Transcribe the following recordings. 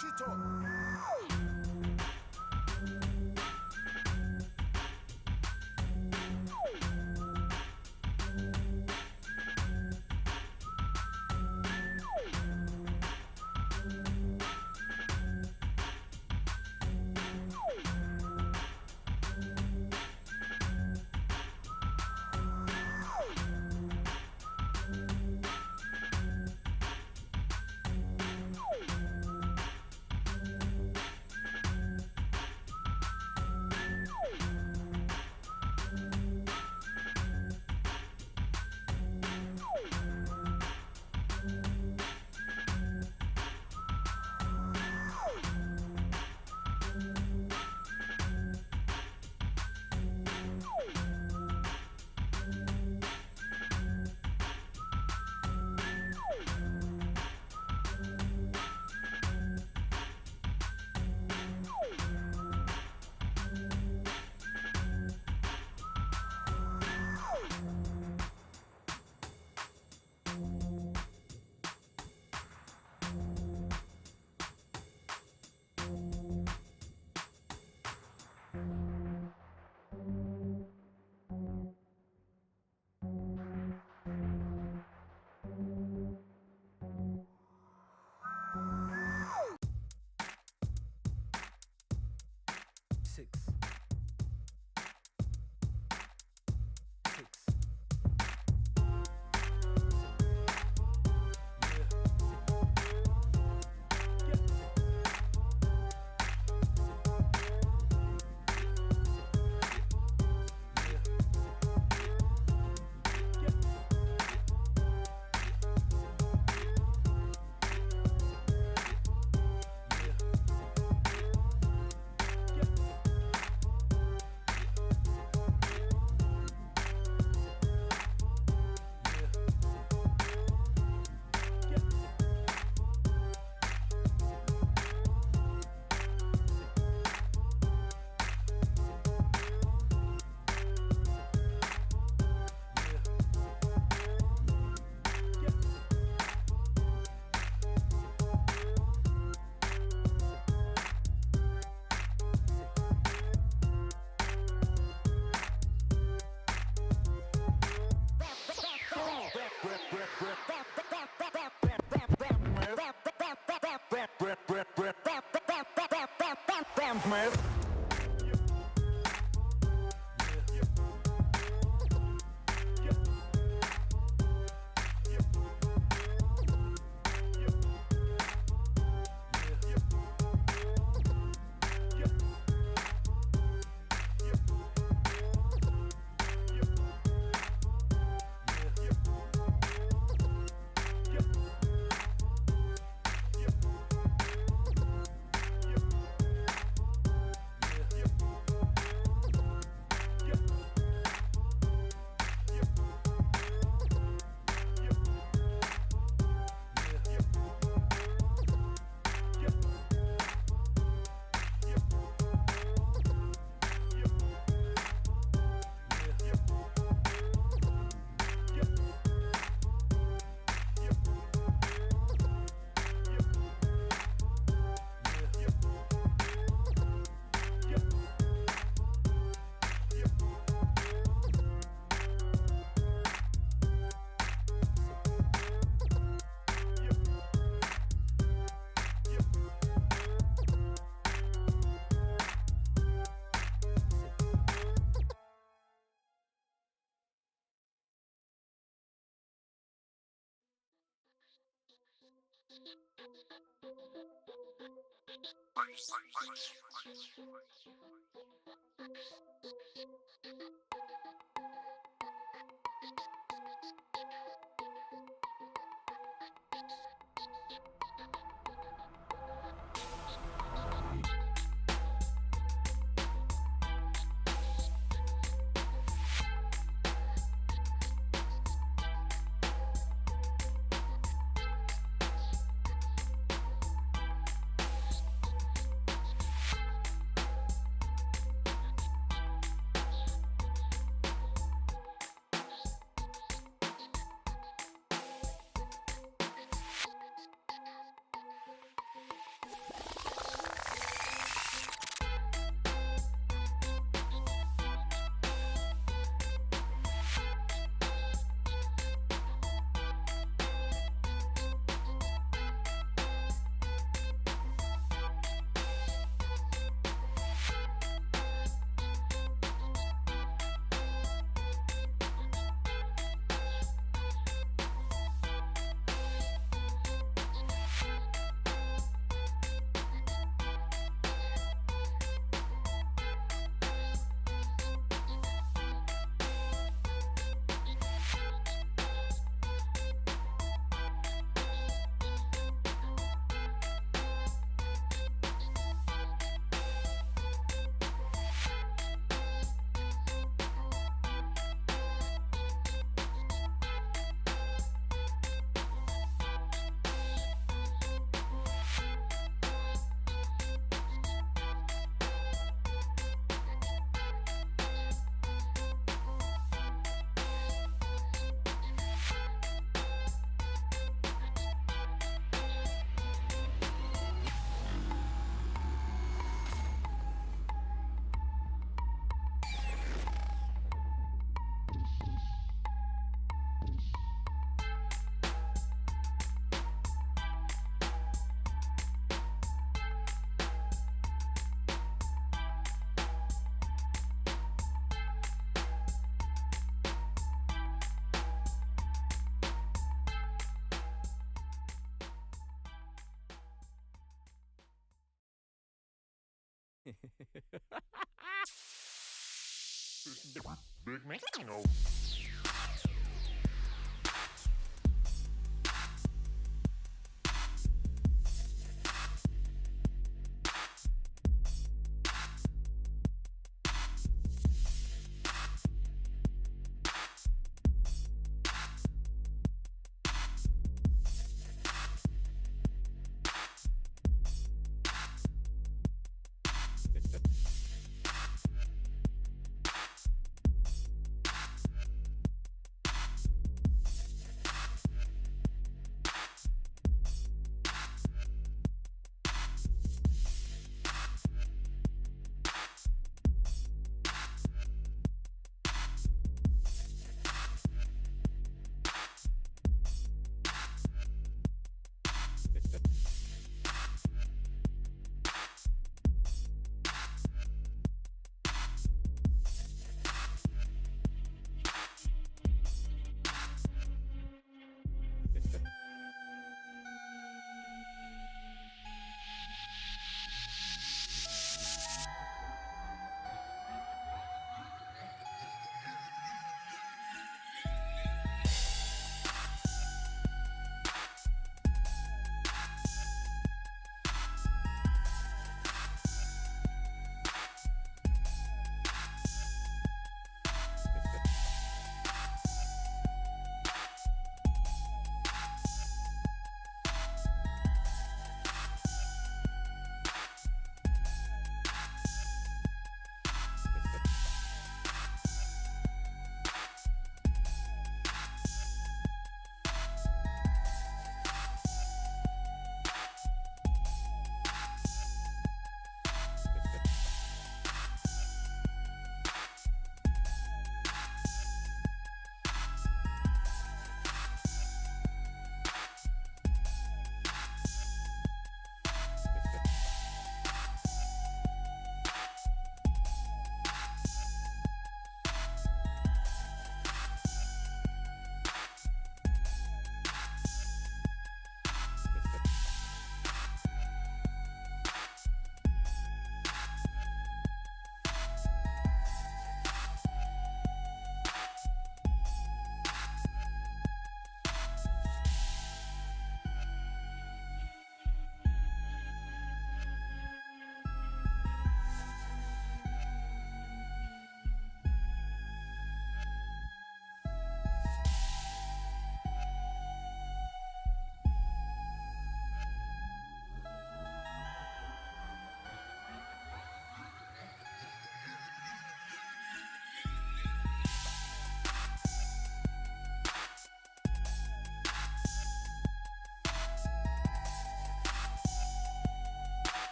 shit up. Big man. No.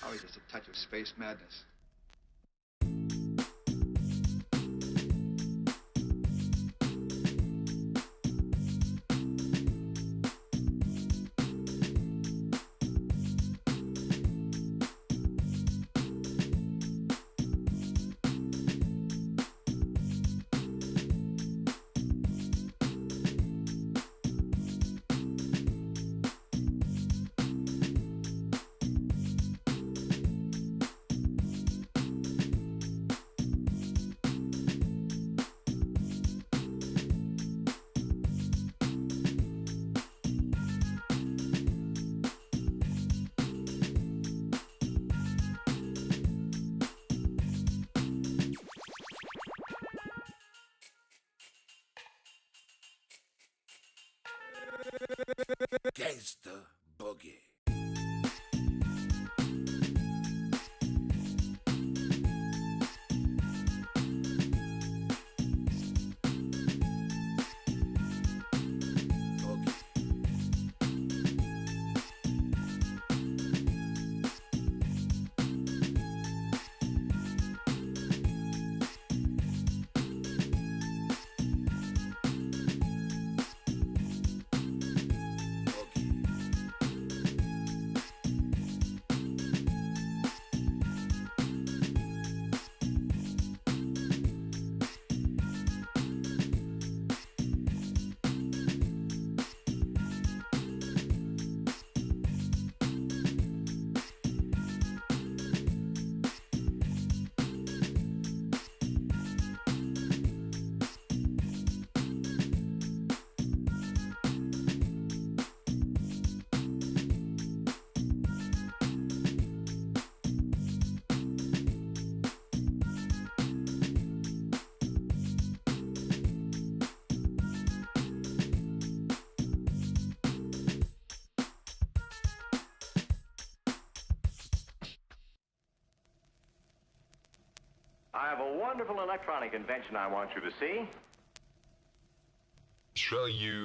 Always just a touch of space madness. Gangsta Boogie. I have a wonderful electronic invention I want you to see. Show you.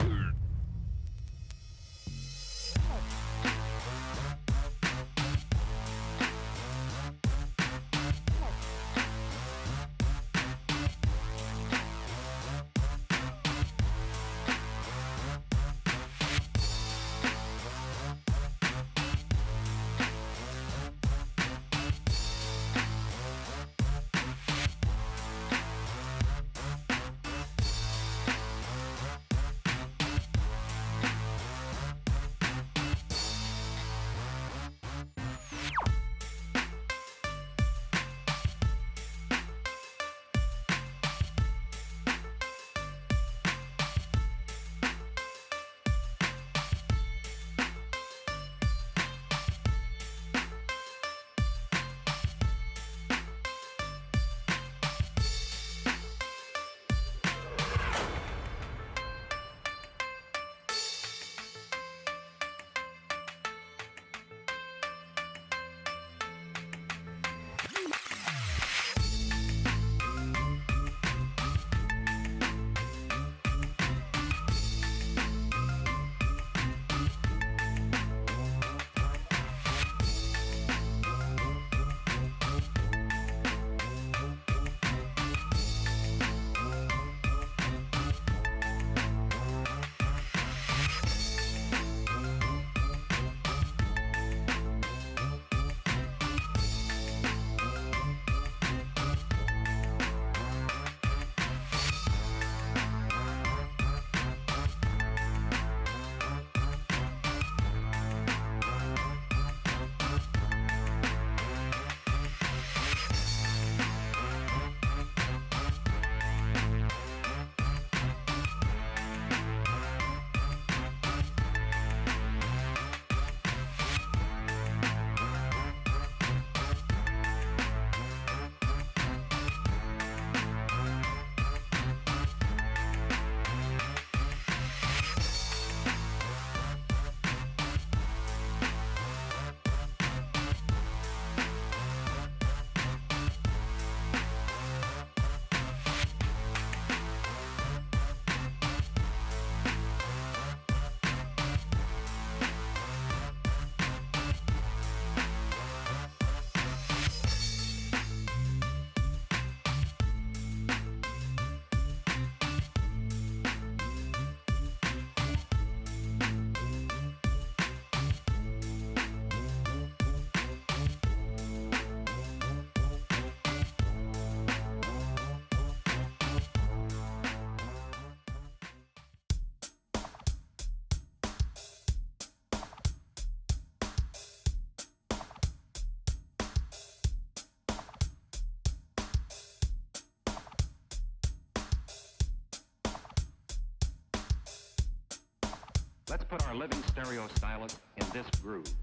Let's put our living stereo stylus in this groove.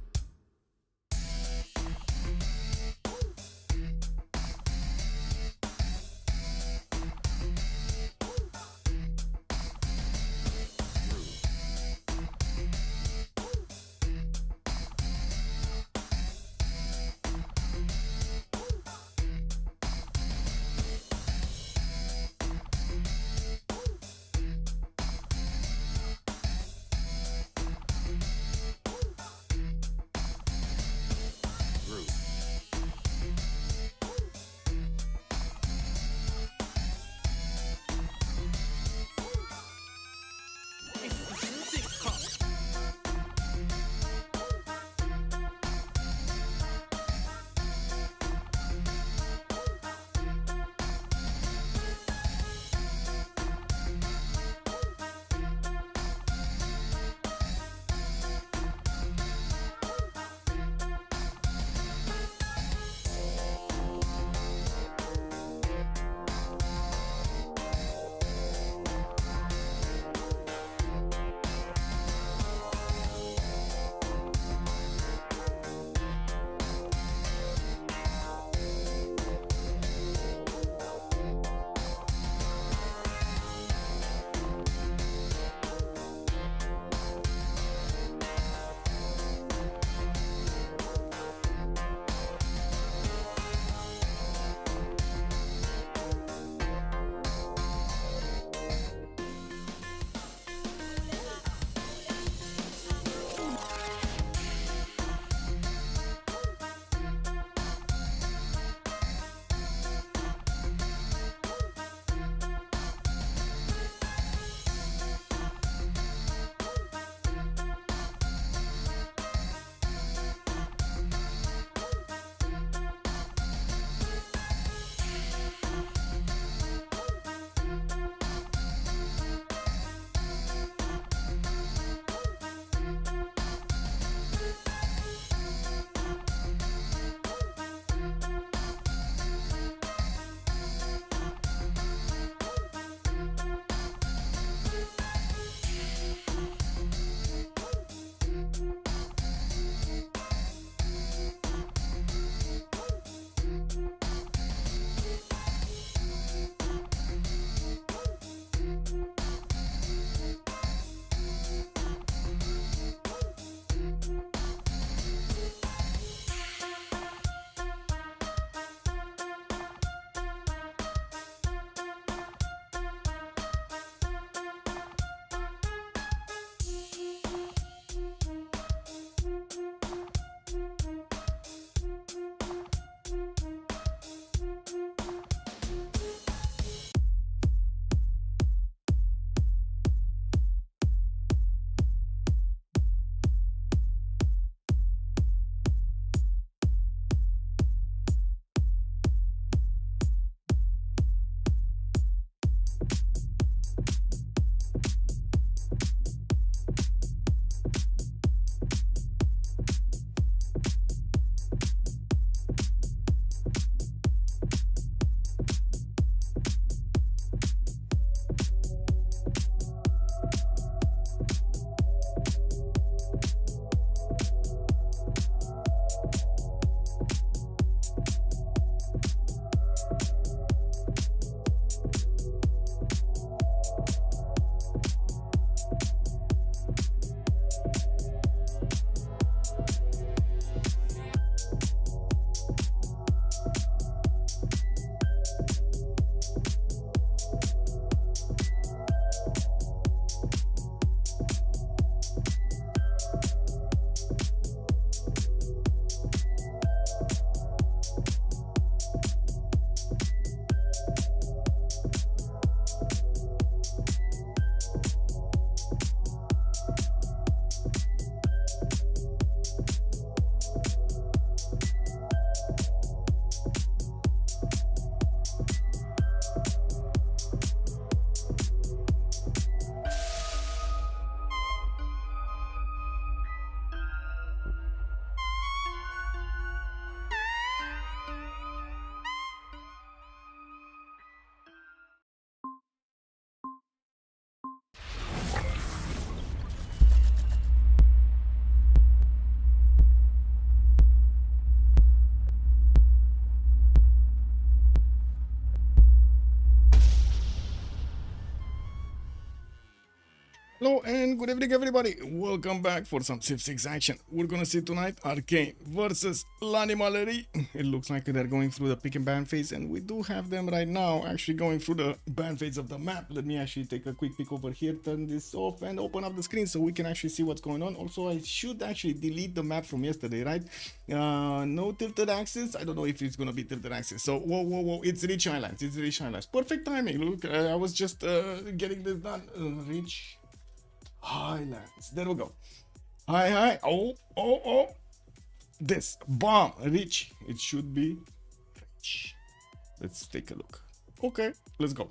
Hello and good evening everybody, welcome back for some Civ6 action. We're gonna see tonight Arcane versus l'Animalerie. It looks like they're going through the pick and ban phase, and we do have them right now actually going through the ban phase of the map. Let me actually take a quick peek over here, turn this off and open up the screen so we can actually see what's going on. Also, I should actually delete the map from yesterday, right? No tilted axis. I don't know if it's gonna be tilted axis. So whoa, it's Rich Islands, it's Rich Islands. Perfect timing. Look, I was just getting this done. Rich Highlands. There we go. Hi. Oh. This bomb. Rich. It should be rich. Let's take a look. Okay, let's go.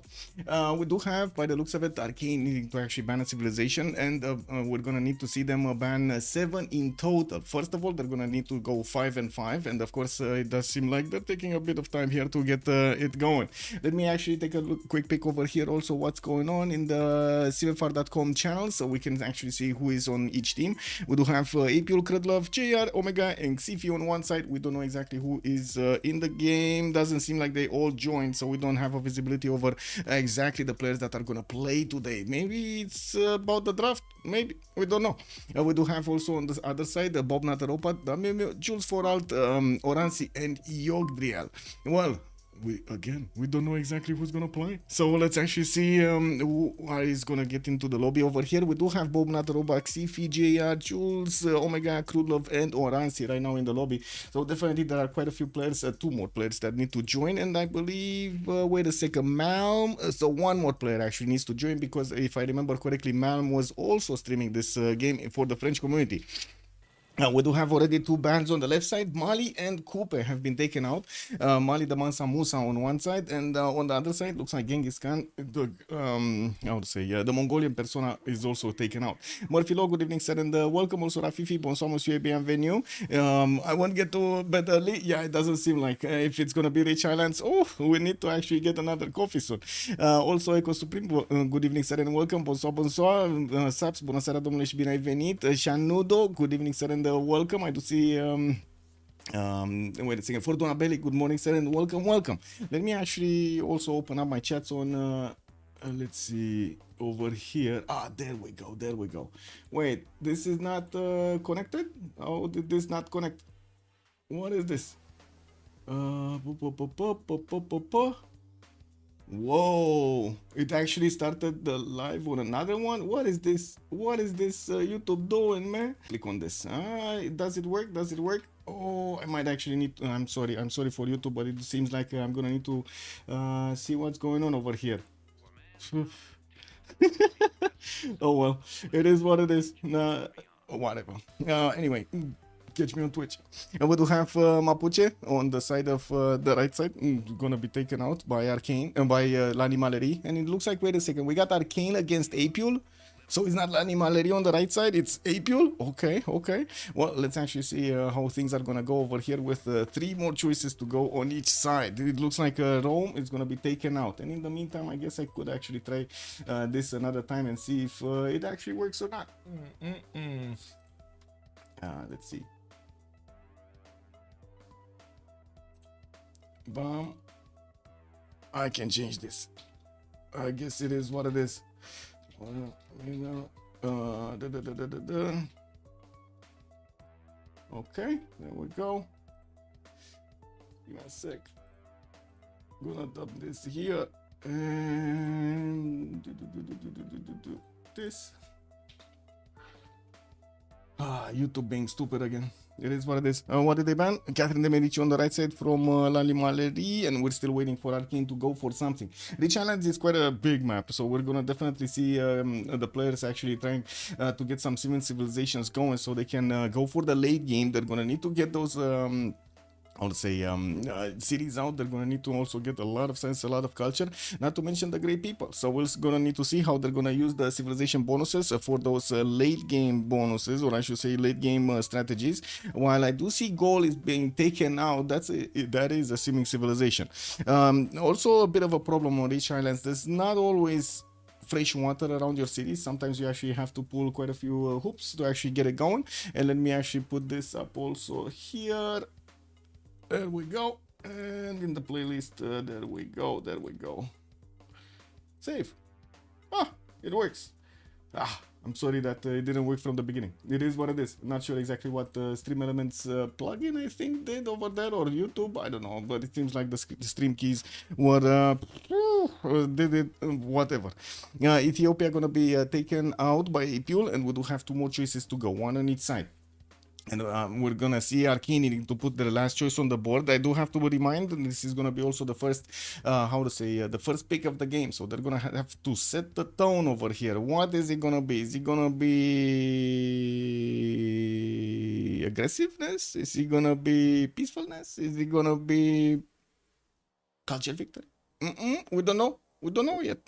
We do have, by the looks of it, Arcane needing to actually ban a civilization, and we're gonna need to see them ban 7 in total. First of all, they're gonna need to go 5 and 5, and of course, it does seem like they're taking a bit of time here to get it going. Let me actually take a quick peek over here. Also, what's going on in the CivFR.com channel, so we can actually see who is on each team. We do have Apul, Krudlov, JR, Omega, and Xifi on one side. We don't know exactly who is in the game. Doesn't seem like they all joined, so we don't have a visibility over exactly the players that are gonna play today. Maybe it's about the draft, maybe, we don't know. We do have also on the other side Bob Nataropat, Jules Foralt, Oransi, and Yogdriel. Well, we don't know exactly who's gonna play, so let's actually see who is gonna get into the lobby over here. We do have Bob Natarobak, Sifi, JR, Jules, Omega, Krudlov, and Oransi right now in the lobby. So definitely there are quite a few players, 2 more players that need to join, and I believe wait a second, Malm, so 1 more player actually needs to join, because if I remember correctly, Malm was also streaming this game for the French community. We do have already 2 bans on the left side. Mali and Coupe have been taken out. Mali the Mansa Musa on one side, and on the other side looks like Genghis Khan, the Mongolian persona is also taken out. Murphy Law, good evening sir, and welcome also Rafifi, bonsoir monsieur, bienvenue. I won't get to bed early. Yeah, it doesn't seem like if it's gonna be Rich Islands. Oh, we need to actually get another coffee soon. Also Eco Supreme, good evening sir and welcome, bonsoir. Saps, bună seara domnule și bine ai venit. Shanudo, good evening sir and welcome. I do see wait a second, Fortuna Belli, good morning sir and welcome. Let me actually also open up my chats on let's see over here. There we go. Wait, this is not connected. How did this not connect? What is this? Whoa, it actually started the live on another one. What is this YouTube doing, man? Click on this. Does it work? Oh, I might actually need to, I'm sorry for YouTube, but it seems like I'm gonna need to see what's going on over here. Oh well, it is what it is. Whatever. Anyway, catch me on Twitch. And we do have Mapuche on the side of the right side, gonna be taken out by Arcane and by l'Animalerie. And it looks like, wait a second, we got Arcane against Apul, so it's not l'Animalerie on the right side, it's Apul. Okay, well, let's actually see how things are gonna go over here with 3 more choices to go on each side. It looks like Rome is gonna be taken out, and in the meantime I guess I could actually try this another time and see if it actually works or not. Let's see. Bam. I can change this. I guess it is what it is. Okay, there we go. Give me a sec. Gonna dump this here and this. YouTube being stupid again. It is what it is. What did they ban? Catherine de Medici on the right side from l'Animalerie, and we're still waiting for Arcane to go for something. Rich Islands is quite a big map, so we're gonna definitely see the players actually trying to get some civilizations going so they can go for the late game. They're gonna need to get those cities out. They're gonna need to also get a lot of sense, a lot of culture, not to mention the great people. So we're gonna need to see how they're gonna use the civilization bonuses for those late game bonuses, or I should say late game strategies. While I do see goal is being taken out, that is assuming civilization. Also a bit of a problem on Rich Islands, there's not always fresh water around your city. Sometimes you actually have to pull quite a few hoops to actually get it going. And let me actually put this up also here. There we go. And in the playlist, there we go. Save. It works. I'm sorry that it didn't work from the beginning. It is what it is. Not sure exactly what Stream Elements plugin I think did over there, or YouTube. I don't know, but it seems like the stream keys were did it whatever. Ethiopia gonna be taken out by Apule, and we do have two more choices to go, one on each side. And we're gonna see Arcane needing to put their last choice on the board. I do have to remind, this is gonna be also the first, the first pick of the game. So they're gonna have to set the tone over here. What is it gonna be? Is it gonna be aggressiveness? Is it gonna be peacefulness? Is it gonna be cultural victory? We don't know. We don't know yet.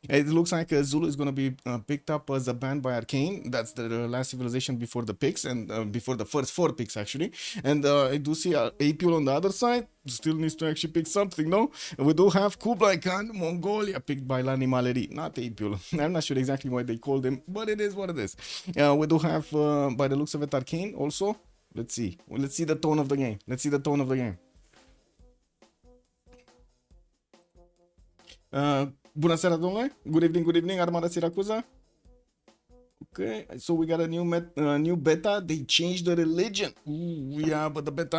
It looks like Zulu is going to be picked up as a band by Arcane. That's the last civilization before the picks, and before the first 4 picks actually. And I do see Apule on the other side. Still needs to actually pick something, no? And we do have Kublai Khan, Mongolia, picked by Lani Maleri, not Apule. I'm not sure exactly why they called him, but it is what it is. We do have, by the looks of it, Arcane also. Let's see. Let's see the tone of the game. Let's see the tone of the game. Bună seara, domnule. Good evening, Armada Siracuza. Okay, so we got a new beta. They changed the religion. Ooh, yeah, but the beta,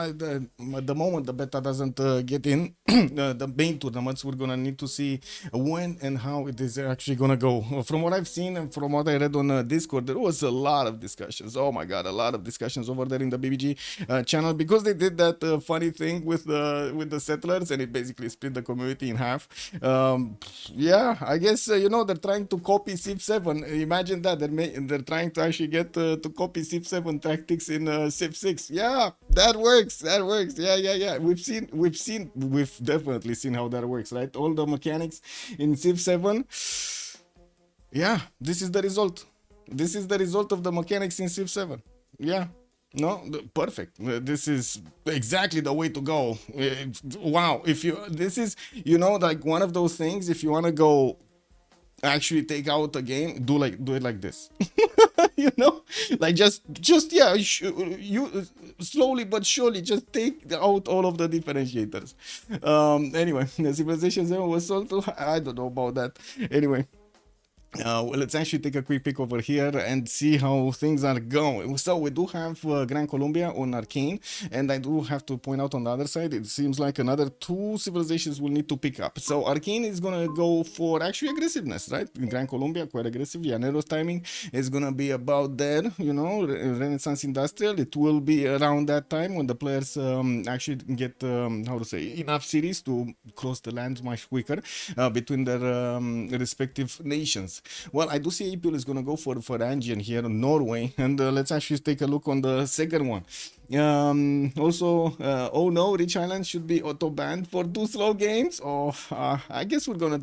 at the moment, the beta doesn't get in the main tournaments. We're gonna need to see when and how it is actually gonna go. From what I've seen and from what I read on Discord, there was a lot of discussions. Oh my god, a lot of discussions over there in the BBG channel, because they did that funny thing with the settlers, and it basically split the community in half. Yeah, I guess they're trying to copy Civ7. Imagine that they're trying to actually get to copy Civ7 tactics in Civ6. Yeah, that works. Yeah. We've definitely seen how that works, right? All the mechanics in Civ7. Yeah, this is the result. This is the result of the mechanics in Civ7. Yeah. No, perfect. This is exactly the way to go. Wow. This is, like one of those things, if you want to go actually take out a game, do it like this. Like just you slowly but surely just take out all of the differentiators. Anyway, the Civilization 7 was sold to, I don't know about that. Anyway, well, let's actually take a quick peek over here and see how things are going. So we do have Gran Colombia on Arcane, and I do have to point out on the other side, it seems like another 2 civilizations will need to pick up. So Arcane is gonna go for actually aggressiveness, right? In Gran Colombia, quite aggressive. Nero's timing is gonna be about there, Renaissance Industrial. It will be around that time when the players actually get enough cities to cross the land much quicker between their respective nations. Well, I do see Apule is going to go for Angian here in Norway, and let's actually take a look on the second one. Also, oh no, Rich Island should be auto banned for 2 slow games. I guess we're gonna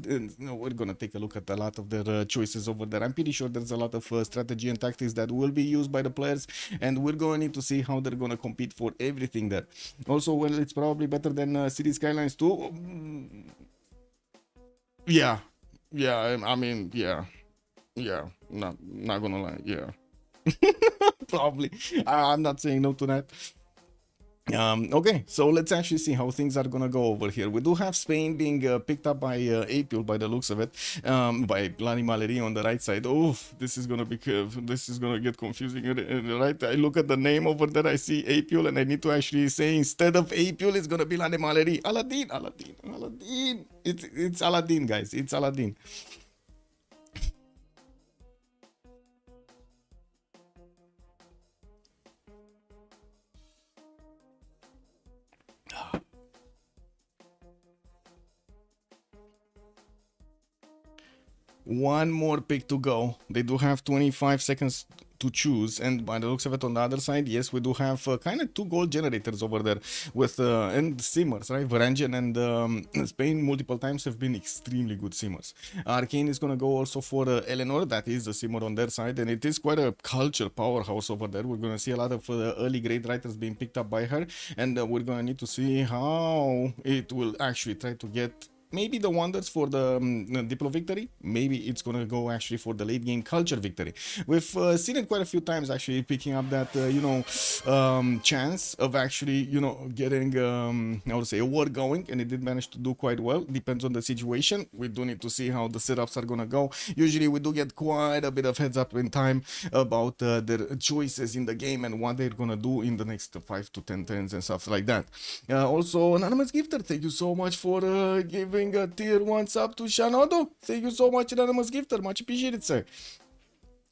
take a look at a lot of their choices over there. I'm pretty sure there's a lot of strategy and tactics that will be used by the players, and we're gonna need to see how they're gonna compete for everything there. Also, well, it's probably better than City Skylines 2. Yeah, I mean, yeah, not gonna lie, yeah. Probably. I'm not saying no to that. Okay, so let's actually see how things are gonna go over here. We do have Spain being picked up by Apule by the looks of it, by Lani Maleri on the right side. Oh, this is gonna get confusing, right? I look at the name over there, I see Apule, and I need to actually say instead of Apule, it's gonna be Lani Maleri. Aladdin. It's Aladdin, guys. It's Aladdin. One more pick to go. They do have 25 seconds to choose, and by the looks of it on the other side, yes, we do have kind of 2 gold generators over there with and simmers, right? Varangian and Spain multiple times have been extremely good simmers. Arcane is gonna go also for Eleanor, that is the simmer on their side, and it is quite a culture powerhouse over there. We're gonna see a lot of early grade writers being picked up by her, and we're gonna need to see how it will actually try to get maybe the wonders for the Diplo victory. Maybe it's gonna go actually for the late game culture victory. We've seen it quite a few times actually, picking up that chance of actually getting I would say a war going, and it did manage to do quite well. Depends on the situation. We do need to see how the setups are gonna go. Usually we do get quite a bit of heads up in time about their choices in the game and what they're gonna do in the next 5 to 10 turns and stuff like that. Also, Anonymous Gifter, thank you so much for giving a tier 1 sub to Shanodo. Thank you so much, Anonymous Gifter. Much appreciated, sir.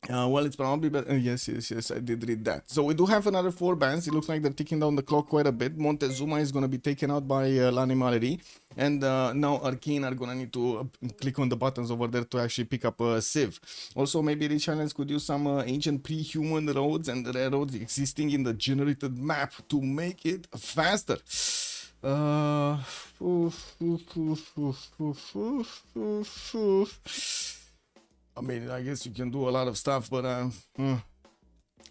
Well, it's probably better. Yes, I did read that. So we do have another 4 bans. It looks like they're ticking down the clock quite a bit. Montezuma is going to be taken out by L'Animaleri. And now Arcane are going to need to click on the buttons over there to actually pick up Civ. Also, maybe the challenge could use some ancient pre-human roads and rare roads existing in the generated map to make it faster. I mean, I guess you can do a lot of stuff, but I'm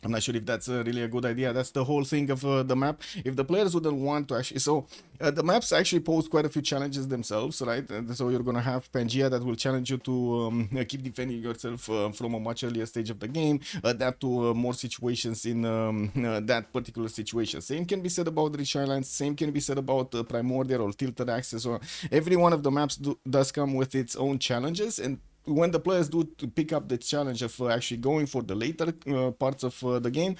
not sure if that's really a good idea. That's the whole thing of the map. If the players wouldn't want to actually... So, the maps actually pose quite a few challenges themselves, right? So you're going to have Pangea that will challenge you to keep defending yourself from a much earlier stage of the game, adapt to more situations in that particular situation. Same can be said about Rich Islands, same can be said about Primordial or Tilted Access. Or every one of the maps does come with its own challenges, and when the players do to pick up the challenge of actually going for the later parts of the game,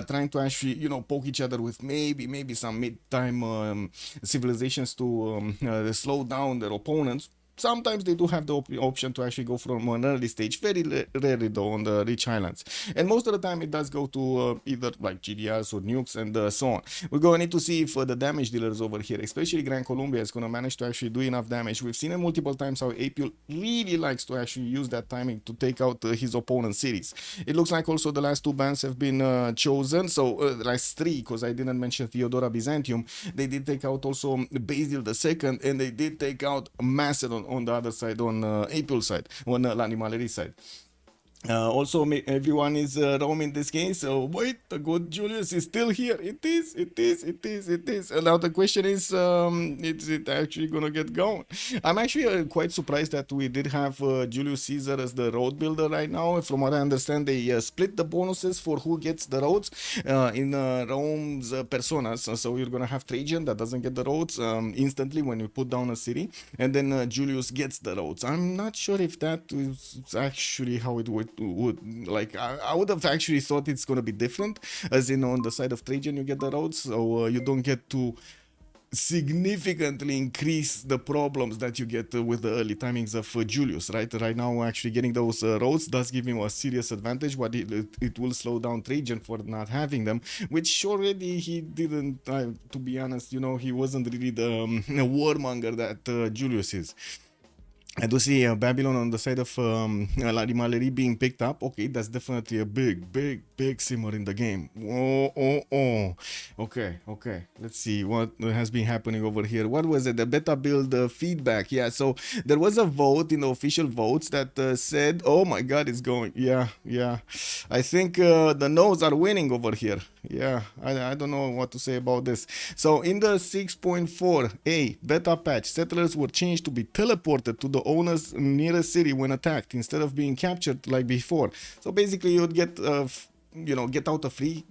trying to actually poke each other with maybe some mid-time civilizations to slow down their opponents. Sometimes they do have the option to actually go from an early stage, very rarely though on the Rich Islands. And most of the time it does go to either like GDRs or nukes and so on. We're going to need to see if the damage dealers over here, especially Gran Colombia, is going to manage to actually do enough damage. We've seen it multiple times how Apul really likes to actually use that timing to take out his opponent's cities. It looks like also the last 2 bans have been chosen, so last 3, because I didn't mention Theodora Byzantium. They did take out also Basil II, and they did take out Macedon on the other side, on Apul side, on L'Animaleri side. Also, everyone is roaming this game, so wait, the good Julius is still here. It is. And now the question is it actually gonna get going? I'm actually quite surprised that we did have Julius Caesar as the road builder right now. From what I understand, they split the bonuses for who gets the roads in Rome's personas. So you're gonna have Trajan that doesn't get the roads instantly when you put down a city, and then Julius gets the roads. I'm not sure if that is actually how it would like. I would have actually thought it's gonna be different, as in on the side of Trajan you get the roads, so you don't get to significantly increase the problems that you get with the early timings of Julius, right? Right now actually getting those roads does give him a serious advantage, but it will slow down Trajan for not having them, which already he didn't, to be honest, he wasn't really the warmonger that Julius is. I do see Babylon on the side of L'Animaleri being picked up. Okay, that's definitely a big simmer in the game. Oh. Okay. Let's see what has been happening over here. What was it? The beta build feedback. Yeah, so there was a vote in the official votes that said, oh my god, it's going. Yeah. I think the no's are winning over here. Yeah, I don't know what to say about this. So in the 6.4a beta patch, settlers were changed to be teleported to the owner's nearest city when attacked, instead of being captured like before. So basically you would get get out of free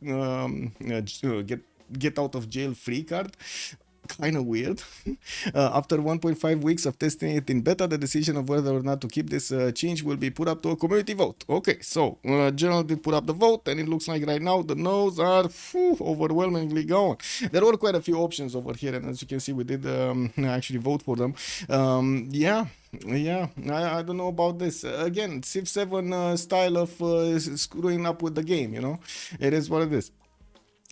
get out of jail free card. Kind of weird. After 1.5 weeks of testing it in beta, the decision of whether or not to keep this change will be put up to a community vote. Okay, so General did put up the vote, and it looks like right now the no's are overwhelmingly going. There were quite a few options over here, and as you can see, we did actually vote for them. Yeah, I don't know about this. Again, Civ7 style of screwing up with the game, It is what it is.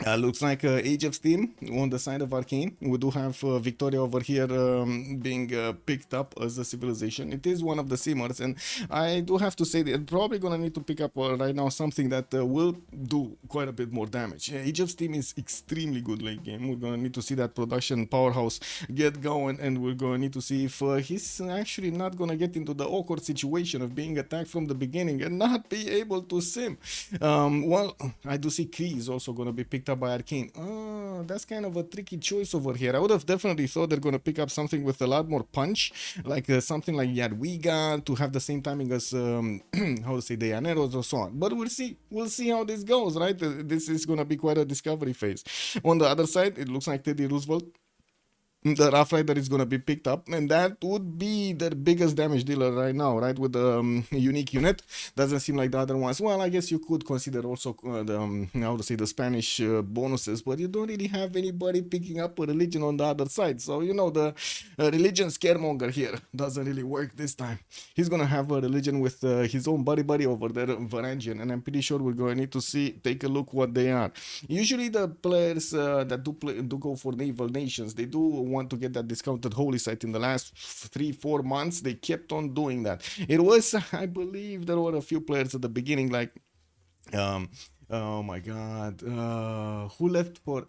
Looks like Age of Steam on the side of Arcane. We do have Victoria over here being picked up as a civilization. It is one of the simmers, and I do have to say they're probably gonna need to pick up right now something that will do quite a bit more damage. Age of Steam is extremely good late game. We're gonna need to see that production powerhouse get going, and we're gonna need to see if he's actually not gonna get into the awkward situation of being attacked from the beginning and not be able to sim. Well, I do see Kree is also gonna be picked picked up by Arcane. Oh, that's kind of a tricky choice over here. I would have definitely thought they're going to pick up something with a lot more punch, like something like Jadwiga to have the same timing as, how to say, the Llaneros or so on. But we'll see. We'll see how this goes, right? This is going to be quite a discovery phase. On the other side, it looks like Teddy Roosevelt, the Rough Rider, is going to be picked up, and that would be their biggest damage dealer right now, right? With the unique unit. Doesn't seem like the other ones. Well, I guess you could consider also the how to say, the Spanish bonuses, but you don't really have anybody picking up a religion on the other side. So you know, the religion scaremonger here doesn't really work this time. He's gonna have a religion with his own buddy over there, Varangian, and I'm pretty sure we're going to need to take a look what they are. Usually the players that do go for naval nations, they do want to get that discounted holy site. In the last 3-4 months, they kept on doing that. It was, I believe, there were a few players at the beginning, like oh my god, who left for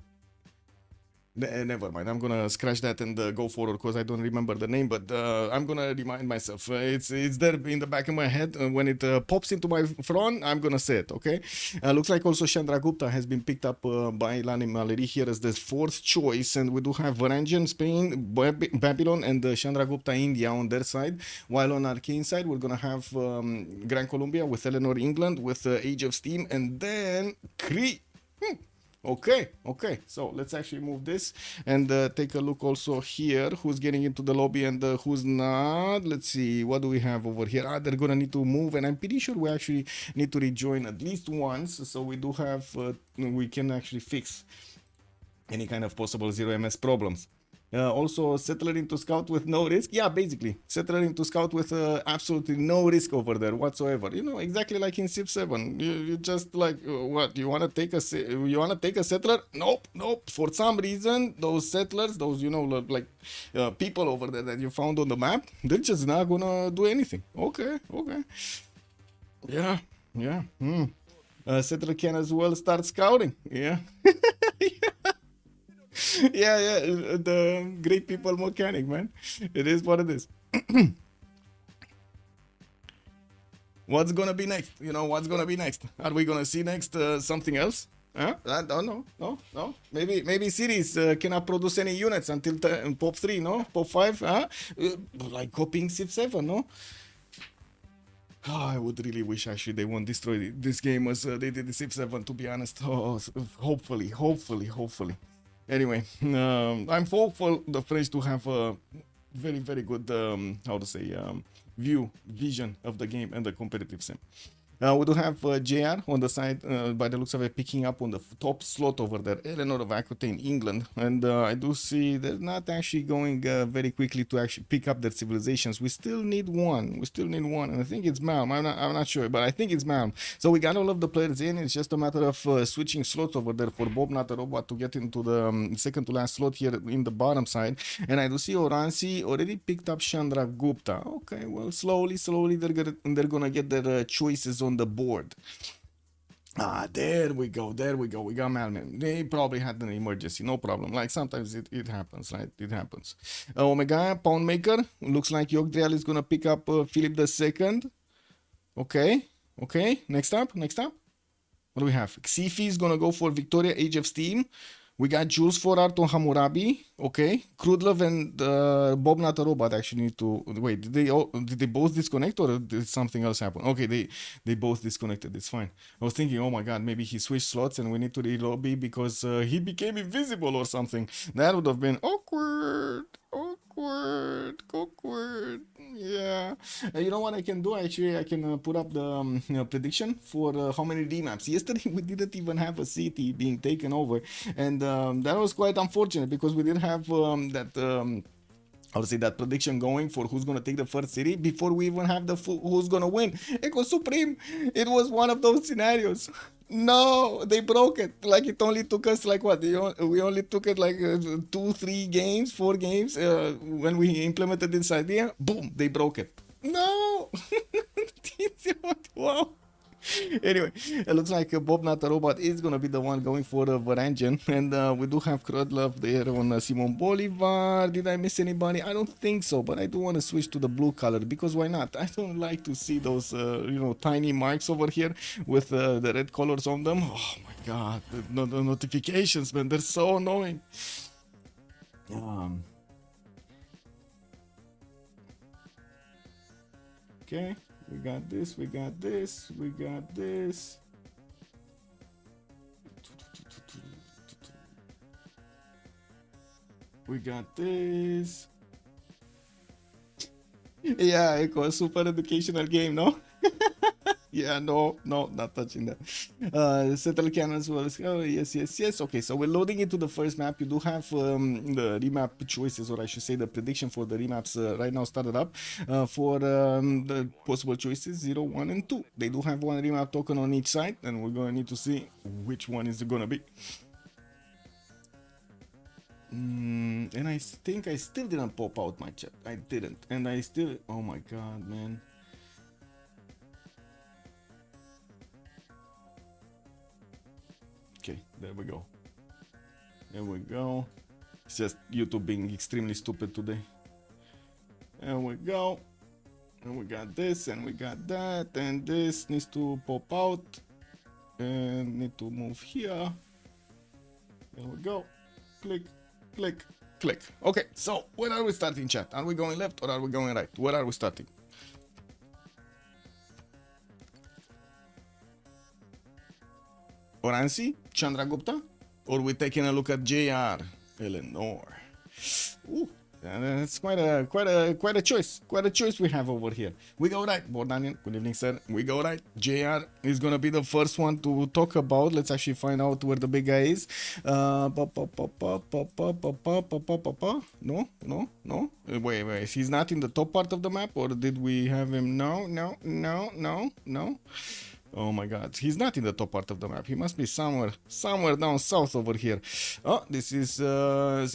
never mind, I'm gonna scratch that and go forward because I don't remember the name, but I'm gonna remind myself. It's there in the back of my head. When it pops into my front, I'm gonna say it, okay? Looks like also Chandragupta has been picked up by Lani Maleri here as the 4th choice, and we do have Varangian Spain, Babylon, and Chandragupta India on their side, while on Arcane side we're gonna have Gran Colombia with Eleanor England with Age of Steam, and then Cree. Okay, so let's actually move this and take a look also here who's getting into the lobby and who's not. Let's see, what do we have over here? They're gonna need to move, and I'm pretty sure we actually need to rejoin at least once, so we do have we can actually fix any kind of possible 0ms problems. Also, settler into scout with no risk. Yeah, basically, settler into scout with absolutely no risk over there whatsoever. You know, exactly like in Civ7. You just like, what? You wanna take a settler? Nope. For some reason, those settlers, those, you know, like people over there that you found on the map, they're just not gonna do anything. Okay. Yeah. Settler can as well start scouting. Yeah. Yeah, the great people mechanic, man. It is what it is. What's gonna be next? You know, what's gonna be next? Are we gonna see next something else? Huh? I don't know. No. Maybe series cannot produce any units until Pop 3, no? Pop 5, huh? Like copying Civ7, no? Oh, I would really wish actually they won't destroy this game as they did the Civ7, to be honest. Oh, hopefully. Anyway, I'm hopeful the French to have a very, very good, how to say, vision of the game and the competitive sim. We do have JR on the side, by the looks of it, picking up on the top slot over there, Eleanor of Aquitaine, England. And I do see they're not actually going very quickly to actually pick up their civilizations. We still need one. And I think it's Malm. I'm not sure, but I think it's Malm. So we got all of the players in. It's just a matter of switching slots over there for Bob Not a Robot to get into the second to last slot here in the bottom side. And I do see Oransi already picked up Chandragupta. Okay, well, slowly they're gonna get their choices on the board. There we go. We got Malman. They probably had an emergency, no problem. Like sometimes it happens, right? It happens. Omega Pound Maker looks like Yogdrial is gonna pick up Philip II. Okay. Next up. What do we have? Xifi is gonna go for Victoria, Age of Steam. We got Jules Forart on Hammurabi. Okay. Krudlov and Bob Not a Robot actually need to wait. Did they both disconnect or did something else happen? Okay, they both disconnected. It's fine. I was thinking, oh my god, maybe he switched slots and we need to re-lobby because he became invisible or something. That would have been awkward. Yeah. You know what I can do? Actually, I can put up the prediction for how many D-maps. Yesterday, we didn't even have a city being taken over. And that was quite unfortunate because we did have that prediction going for who's going to take the first city before we even have the who's going to win. Echo Supreme, it was one of those scenarios. No, they broke it. Like it only took us like what? We only took it like 2, 3 games, 4 games when we implemented this idea. Boom, they broke it. No. Wow. Anyway, it looks like Bob Not a Robot is gonna be the one going for the Varangian, and we do have Krudlov there on Simon Bolivar. Did I miss anybody? I don't think so, but I do want to switch to the blue color because why not? I don't like to see those tiny marks over here with the red colors on them. Oh my god, the notifications, man, they're so annoying. Okay, we got this, we got this, we got this. We got this. Yeah, it was super educational game, no? Yeah, no, not touching that. Settle cannons. Well, oh, yes. Okay, so we're loading into the first map. You do have the remap choices, or I should say the prediction for the remaps right now started up for the possible choices 0, 1, and 2. They do have one remap token on each side, and we're going to need to see which one is it going to be. And I think I still didn't pop out my chat. I didn't. And I still... Oh my god, man. Okay, there we go. There we go. It's just YouTube being extremely stupid today. There we go. And we got this, and we got that, and this needs to pop out. And need to move here. There we go. Click. Click, click. Okay, so where are we starting, chat? Are we going left or are we going right? Where are we starting? Oransi, Chandragupta, or we taking a look at JR, Eleanor? Ooh, that's quite a choice. Quite a choice we have over here. We go right, Bordanian. Good evening, sir. We go right. JR is gonna be the first one to talk about. Let's actually find out where the big guy is. No. Wait. He's not in the top part of the map, or did we have him? No. Oh my god, he's not in the top part of the map. He must be somewhere down south over here. Oh, this is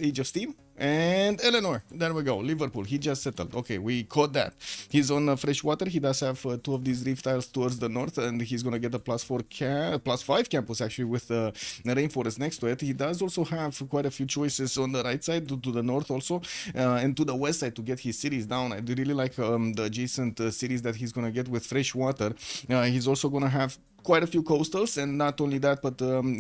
Age of Steam and Eleanor. There we go. Liverpool. He just settled. Okay, we caught that. He's on freshwater. He does have 2 of these reef tiles towards the north, and he's gonna get a +5 campus actually with the rainforest next to it. He does also have quite a few choices on the right side to the north also, and to the west side to get his cities down. I do really like the adjacent cities that he's gonna get with freshwater. He's also gonna have quite a few coastals, and not only that, but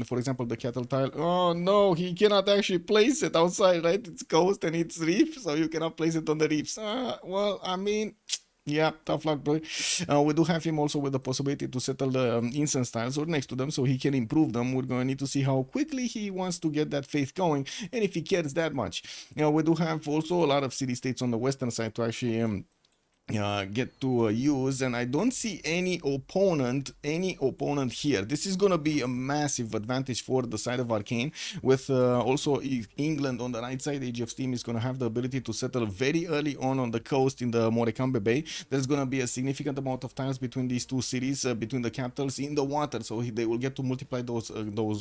for example the cattle tile. Oh no, he cannot actually place it outside, right? It's coast and it's reef, so you cannot place it on the reefs. Well, I mean, yeah, tough luck, bro. We do have him also with the possibility to settle the incense tiles or next to them, so he can improve them. We're going to need to see how quickly he wants to get that faith going, and if he cares that much. We do have also a lot of city-states on the western side to actually get to use, and I don't see any opponent here. This is gonna be a massive advantage for the side of Arcane, with also England on the right side. Age of Steam is gonna have the ability to settle very early on the coast in the Morecambe Bay. There's gonna be a significant amount of tiles between these two cities, between the capitals in the water, so they will get to multiply those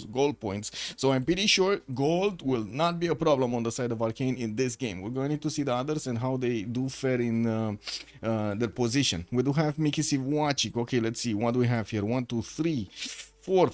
gold points. So I'm pretty sure gold will not be a problem on the side of Arcane in this game. We're going to need to see the others and how they do fare in their position. We do have Miki Sivwachik. Okay, let's see. What do we have here? 1, 2, 3, 4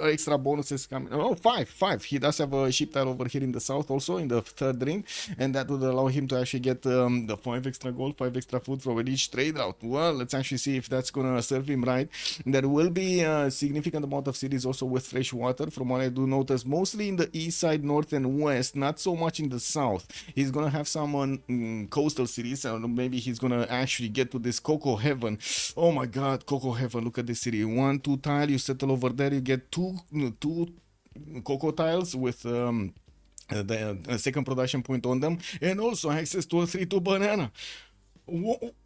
extra bonuses coming. Oh, five. He does have a ship tile over here in the south also in the third ring, and that would allow him to actually get the 5 extra gold, 5 extra food from each trade route. Well, let's actually see if that's gonna serve him right. There will be a significant amount of cities also with fresh water, from what I do notice, mostly in the east side, north and west, not so much in the south. He's gonna have some coastal cities, and maybe he's gonna actually get to this Cocoa Heaven. Oh my god, Cocoa Heaven. Look at this city. 1, 2 tile. You settle over there. You get two cocoa tiles with the second production point on them, and also access to a 3-2 banana.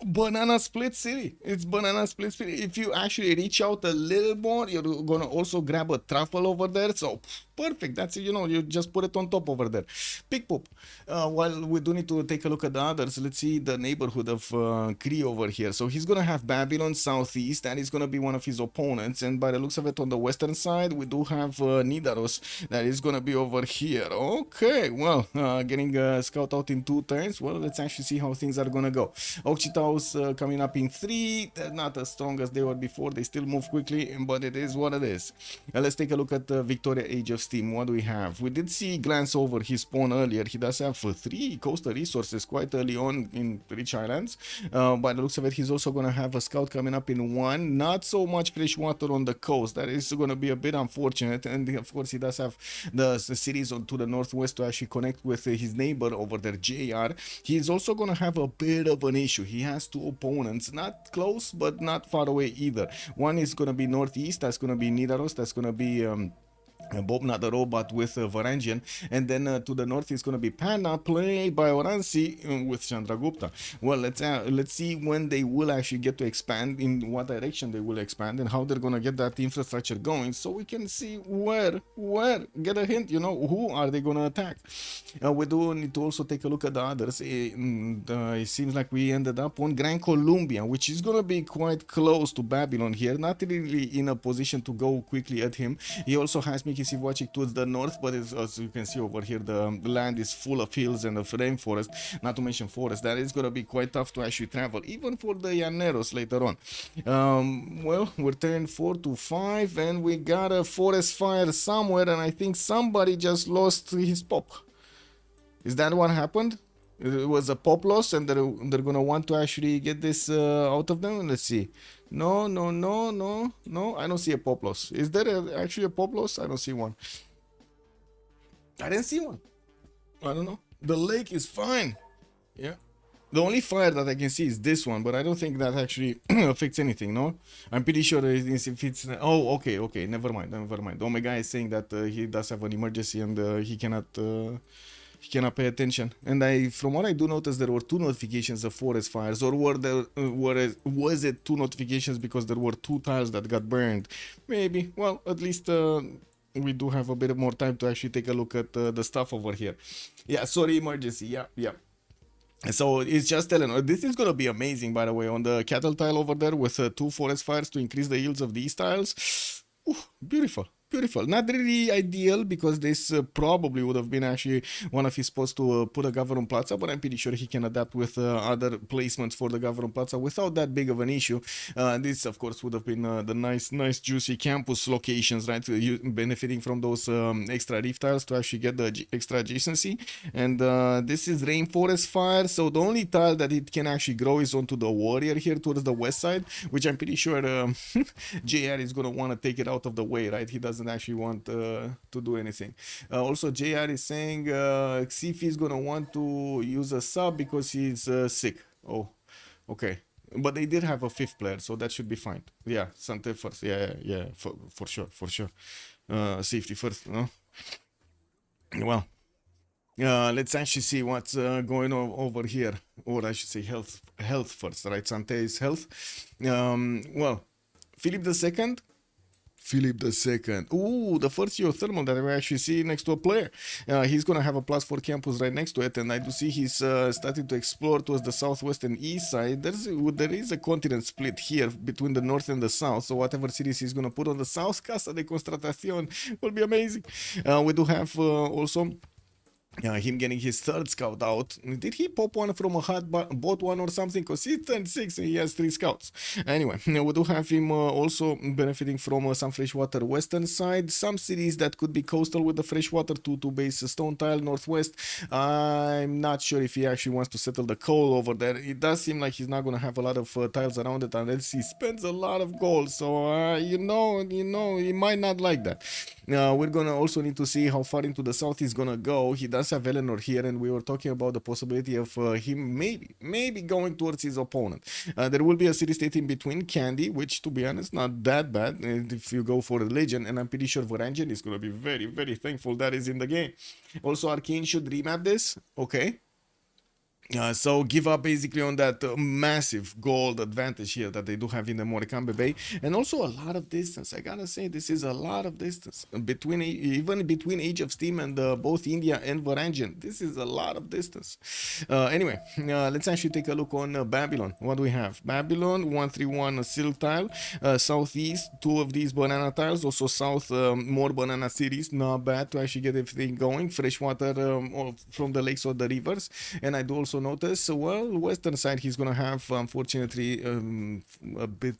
Banana split city. It's banana split city. If you actually reach out a little more, you're gonna also grab a truffle over there. So perfect. That's it. You just put it on top over there. Pick poop. While we do need to take a look at the others, let's see the neighborhood of Cree over here. So he's gonna have Babylon southeast. That is gonna be one of his opponents. And by the looks of it, on the western side, we do have Nidaros. That is gonna be over here. Okay. Well, getting scout out in 2 turns. Well, let's actually see how things are gonna go. Occhitaus coming up in 3. They're not as strong as they were before. They still move quickly, but it is what it is. Let's take a look at Victoria Age of Steam. What do we have? We did see glance over his spawn earlier. He does have 3 coastal resources quite early on in Rich Islands. By the looks of it, he's also going to have a scout coming up in 1. Not so much fresh water on the coast. That is going to be a bit unfortunate. And of course, he does have the cities to the northwest to actually connect with his neighbor over there, JR. He's also going to have a bit of an issue. He has 2 opponents, not close, but not far away either. One is going to be northeast. That's going to be Nidaros. That's going to be Bob, not the robot, with Varangian, and then to the north is going to be Panna, played by Oransi with Chandragupta. Well, let's see when they will actually get to expand, in what direction they will expand, and how they're going to get that infrastructure going, so we can see where get a hint, you know, who are they going to attack. We do need to also take a look at the others. It seems like we ended up on Grand Columbia, which is going to be quite close to Babylon here, not really in a position to go quickly at him. He also has Mickey Civ towards the north, but as you can see over here, the land is full of hills and of rainforest, not to mention forest. That is going to be quite tough to actually travel, even for the Llaneros later on. Well, we're turning 4 to 5, and we got a forest fire somewhere, and I think somebody just lost his pop. Is that what happened? It was a pop loss, and they're going to want to actually get this out of them. Let's see. No, I don't see a pop loss. Is there actually a pop loss? I don't see one. I didn't see one. I don't know. The lake is fine. Yeah. The only fire that I can see is this one, but I don't think that actually affects anything, no? I'm pretty sure if it's... Oh, okay, never mind. Omega is saying that he does have an emergency and he cannot pay attention. And from what I do notice, there were 2 notifications of forest fires, or was it 2 notifications because there were 2 tiles that got burned? Maybe. Well, at least we do have a bit more time to actually take a look at the stuff over here. Yeah, sorry, emergency. Yeah. So it's just telling, this is going to be amazing, by the way, on the cattle tile over there with 2 forest fires to increase the yields of these tiles. Ooh, beautiful. Not really ideal, because this probably would have been actually one of his spots to put a Government Plaza, but I'm pretty sure he can adapt with other placements for the Government Plaza without that big of an issue. This, of course, would have been the nice juicy campus locations, right? Benefiting from those extra reef tiles to actually get the extra adjacency. And this is Rainforest Fire, so the only tile that it can actually grow is onto the Warrior here towards the west side, which I'm pretty sure JR is going to want to take it out of the way, right? He doesn't actually want to do anything. Also, JR is saying Xifi is gonna want to use a sub because he's sick. Oh, okay. But they did have a 5th player, so that should be fine. Yeah, Sante first. Yeah, for sure. Safety first, no? Well, let's actually see what's going on over here, or I should say health first, right? Sante is health. Well, Philip II. Ooh, the first geothermal that we actually see next to a player. He's going to have a +4 campus right next to it, and I do see he's starting to explore towards the southwest and east side. There is a continent split here between the north and the south, so whatever cities he's going to put on the south, Casa de Constatación, will be amazing. We do have also... him getting his 3rd scout out. Did he pop one from a hot bot one or something? Because he turned 6 and he has 3 scouts. Anyway, we do have him also benefiting from some freshwater western side. Some cities that could be coastal with the freshwater, 2 base stone tile northwest. I'm not sure if he actually wants to settle the coal over there. It does seem like he's not going to have a lot of tiles around it unless he spends a lot of gold. So, you know, he might not like that. We're going to also need to see how far into the south he's going to go. He does have Eleanor here, and we were talking about the possibility of him maybe going towards his opponent. There will be a city-state in between, Candy, which, to be honest, not that bad if you go for religion, and I'm pretty sure Varangian is going to be very, very thankful that is in the game. Also, Arcane should remap this, okay? So give up basically on that massive gold advantage here that they do have in the Moricambe Bay, and also a lot of distance. I gotta say, this is a lot of distance between Age of Steam and both India and Varangian. This is a lot of distance. Anyway, let's actually take a look on Babylon. What do we have? Babylon 131 silk tile, southeast 2 of these banana tiles, also south more banana cities. Not bad to actually get everything going. Freshwater from the lakes or the rivers, and I do also also notice, well, western side he's gonna have unfortunately a bit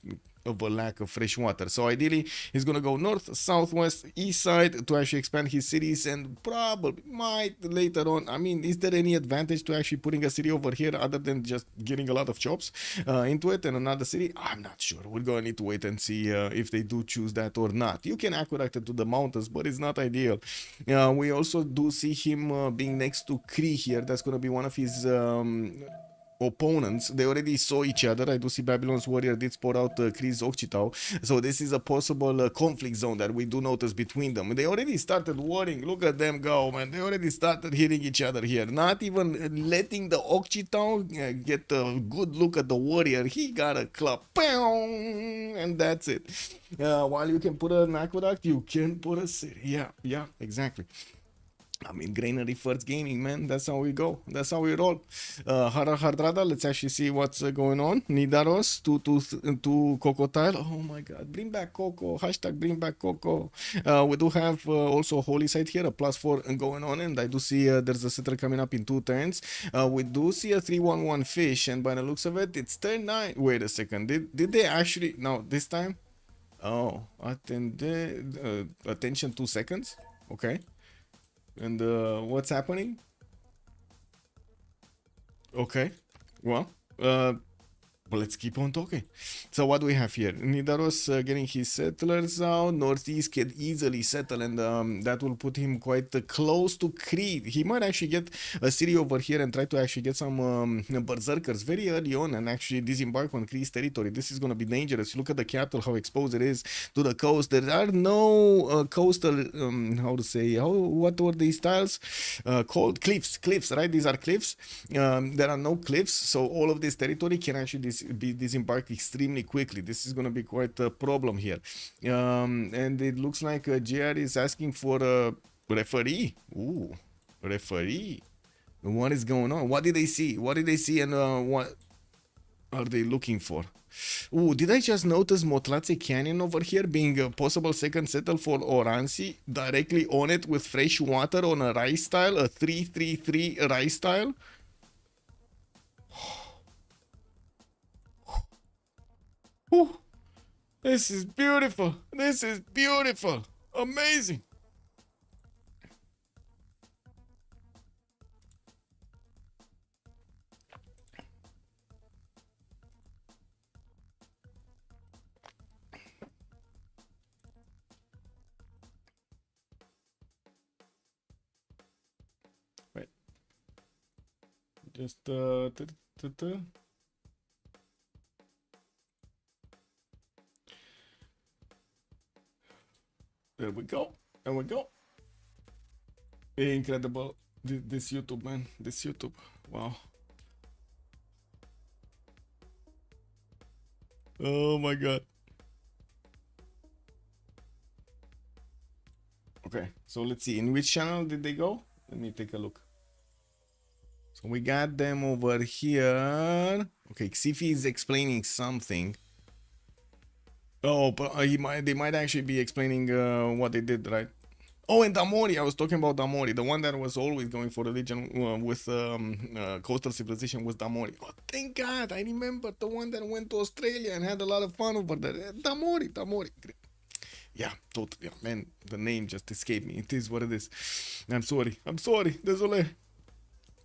of a lack of fresh water. So ideally he's gonna go north, southwest, east side to actually expand his cities, and probably might later on. I mean, is there any advantage to actually putting a city over here other than just getting a lot of jobs into it and another city? I'm not sure. We're gonna need to wait and see if they do choose that or not. You can aqueduct it to the mountains, but it's not ideal. We also do see him being next to Kree here. That's gonna be one of his opponents. They already saw each other. I do see Babylon's warrior did spot out Kree's Okchitau, so this is a possible conflict zone that we do notice between them. They already started warring. Look at them go, man. They already started hitting each other here, not even letting the Okchitau get a good look at the warrior. He got a club, and that's it. While you can put an aqueduct, you can put a city. Yeah, exactly. I mean, Granary first gaming, man. That's how we go. That's how we roll. Hardrada, let's actually see what's going on. Nidaros, to Cocotile. Oh my god. Bring back Coco. Hashtag bring back Coco. We do have also Holy Site here, a +4 going on. And I do see there's a settler coming up in 2 turns. We do see a 3-1-1 fish. And by the looks of it, it's turn 9. Wait a second. Did they actually... No, this time? Oh, attention 2 seconds. Okay. And what's happening? Okay, well, let's keep on talking. So what do we have here? Nidaros getting his settlers out. Northeast can easily settle, and that will put him quite close to Crete. He might actually get a city over here and try to actually get some berserkers very early on and actually disembark on Crete's territory. This is going to be dangerous. Look at the capital, how exposed it is to the coast. There are no coastal, what were these tiles called? Cliffs, right? These are cliffs. There are no cliffs, so all of this territory can actually be disembarked extremely quickly. This is going to be quite a problem here. And it looks like JR is asking for a referee. Ooh, referee. What is going on? What did they see? And what are they looking for? Ooh, did I just notice Motlatse Canyon over here being a possible second settle for Oransi? Directly on it with fresh water on a rice tile, a 3-3-3 rice tile? Ooh, this is beautiful. This is beautiful. Amazing. Wait. Just There we go. And we go. Incredible. This YouTube, man. This YouTube. Wow. Oh my god. Okay, so let's see. In which channel did they go? Let me take a look. So we got them over here. Okay, Xifi is explaining something. Oh, but they might actually be explaining what they did, right? Oh, and Damori. I was talking about Damori. The one that was always going for religion with coastal civilization was Damori. Oh, thank God. I remember the one that went to Australia and had a lot of fun over there. Damori. Yeah, totally. Yeah, man, the name just escaped me. It is what it is. I'm sorry. Désolé.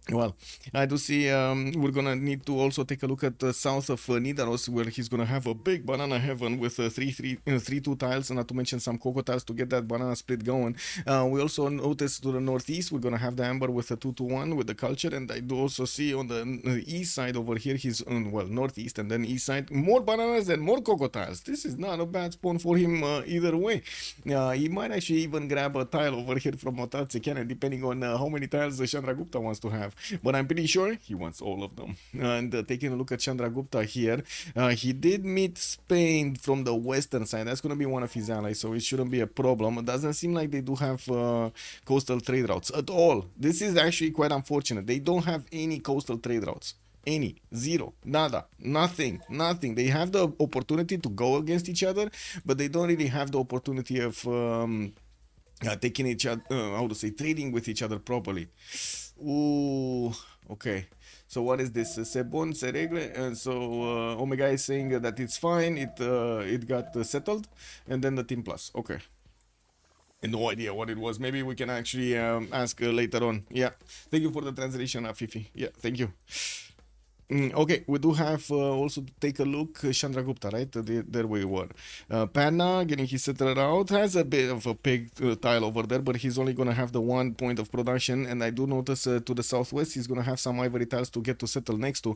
Well, I do see we're gonna need to also take a look at the south of Nidaros, where he's gonna have a big banana heaven with 3-2 tiles, and not to mention some cocoa tiles to get that banana split going. We also notice to the northeast we're gonna have the amber with a 2-1 with the culture, and I do also see on the east side over here he's northeast and then east side more bananas and more cocoa tiles. This is not a bad spawn for him either way. He might actually even grab a tile over here from Motlatse Canyon, depending on how many tiles Chandragupta wants to have. But I'm pretty sure he wants all of them. And taking a look at Chandragupta here, he did meet Spain from the western side. That's going to be one of his allies, so it shouldn't be a problem. It doesn't seem like they do have coastal trade routes at all. This is actually quite unfortunate. They don't have any coastal trade routes. Any. Zero. Nada. Nothing. They have the opportunity to go against each other, but they don't really have the opportunity of taking each other, trading with each other properly. Ooh, Okay. So what is this? C'est bon, c'est réglé. And so Omega is saying that it's fine. It got settled, and then the team plus. Okay. No idea what it was. Maybe we can actually ask later on. Yeah. Thank you for the translation, Fifi. Yeah. Thank you. Okay, we do have also to take a look. Chandra Gupta, right? There we were. Panna getting his settler out, has a bit of a pig tile over there, but he's only going to have the 1 point of production. And I do notice to the southwest, he's going to have some ivory tiles to get to settle next to.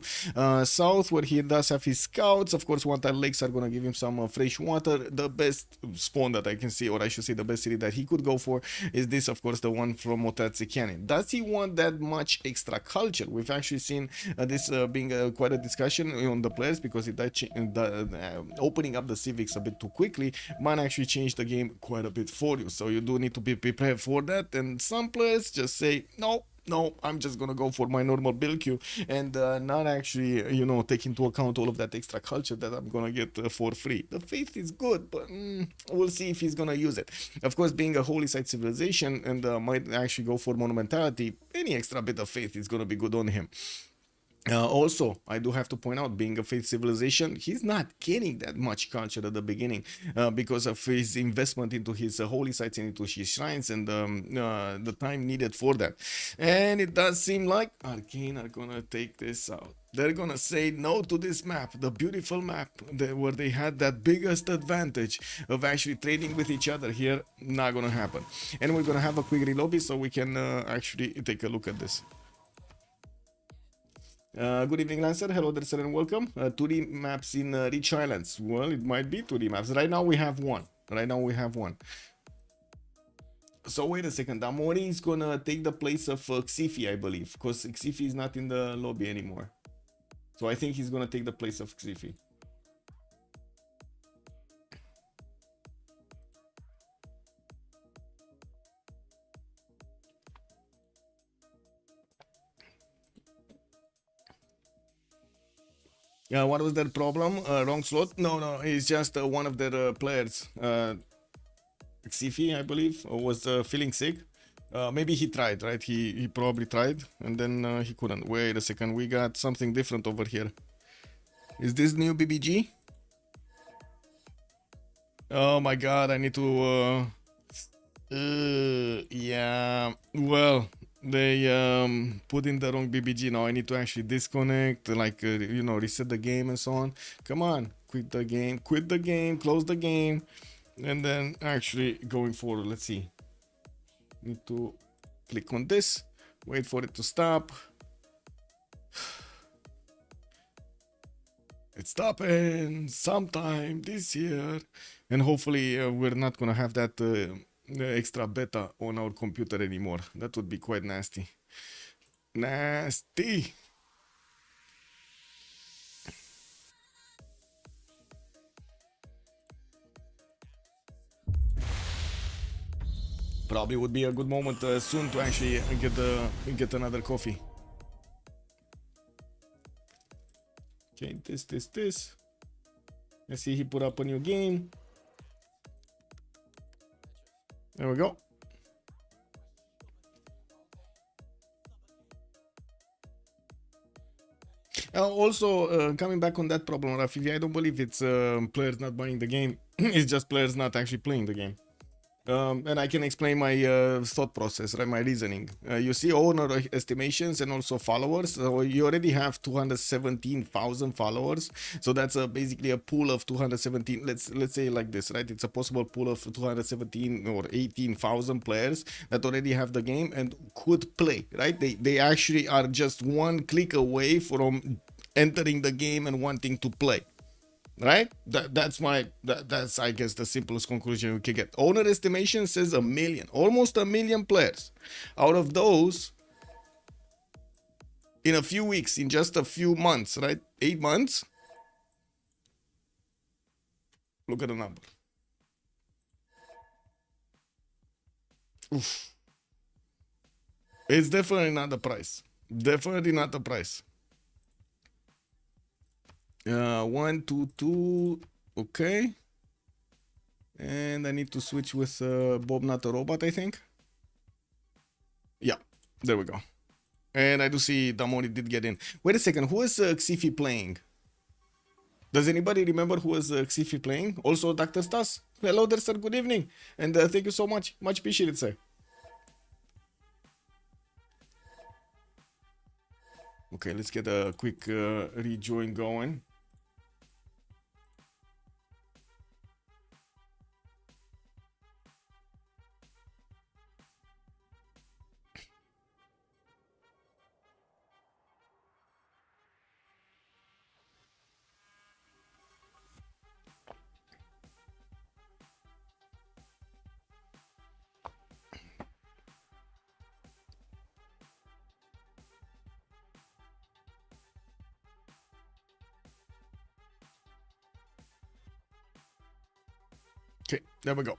South, where he does have his scouts, of course, 1 tile lakes are going to give him some fresh water. The best spawn that I can see, or I should say the best city that he could go for, is this, of course, the one from Motatsi Canyon. Does he want that much extra culture? We've actually seen this being quite a discussion on the players, because opening up the Civ6 a bit too quickly might actually change the game quite a bit for you. So you do need to be prepared for that. And some players just say, no, I'm just gonna go for my normal build queue and not actually, take into account all of that extra culture that I'm gonna get for free. The faith is good, but we'll see if he's gonna use it. Of course, being a holy site civilization and might actually go for monumentality, any extra bit of faith is gonna be good on him. Also, I do have to point out, being a faith civilization, he's not getting that much culture at the beginning because of his investment into his holy sites and into his shrines and the time needed for that. And it does seem like Arcane are gonna take this out. They're gonna say no to this map, the beautiful map where they had that biggest advantage of actually trading with each other. Here, not gonna happen. And we're gonna have a quick relobby so we can actually take a look at this. Good evening, Lancer. Hello there, sir, and welcome. 2D maps in Rich Islands. Well, it might be 2D maps. Right now we have one. So wait a second. Amori is gonna take the place of Xifi, I believe, because Xifi is not in the lobby anymore. So I think he's gonna take the place of Xifi. Yeah, what was their problem? Wrong slot? No, it's just one of their players, Xifi, I believe, was feeling sick. Maybe he tried, right? He probably tried, and then he couldn't. Wait a second, we got something different over here. Is this new BBG? Oh my god, I need to... yeah, well... They put in the wrong BBG. Now I need to actually disconnect, like reset the game and so on. Come on, quit the game, close the game, and then actually going forward. Let's see. Need to click on this, wait for it to stop. It's stopping sometime this year, and hopefully we're not gonna have that extra beta on our computer anymore. That would be quite nasty. Probably would be a good moment soon to actually get another coffee. Okay, this. Let's see, he put up a new game. There we go. Also, coming back on that problem, Rafi, I don't believe it's players not buying the game. It's just players not actually playing the game. And I can explain my thought process, right? My reasoning. You see owner estimations and also followers. So you already have 217,000 followers. So that's basically a pool of 217. Let's say like this, right? It's a possible pool of 217 or 18,000 players that already have the game and could play, right? They actually are just one click away from entering the game and wanting to play. Right? That's I guess the simplest conclusion we can get. Owner estimation says 1 million, almost 1 million players. Out of those, in a few weeks, in just a few months, right? 8 months. Look at the number. Oof. It's definitely not the price. Definitely not the price. 1, 2, 2. Okay. And I need to switch with Bob, not a robot, I think. Yeah, there we go. And I do see Damoni did get in. Wait a second, who is Xifi playing? Does anybody remember who was Xifi playing? Also, Dr. Stas. Hello there, sir. Good evening. And thank you so much. Much appreciated, sir. Okay, let's get a quick rejoin going. Okay, there we go.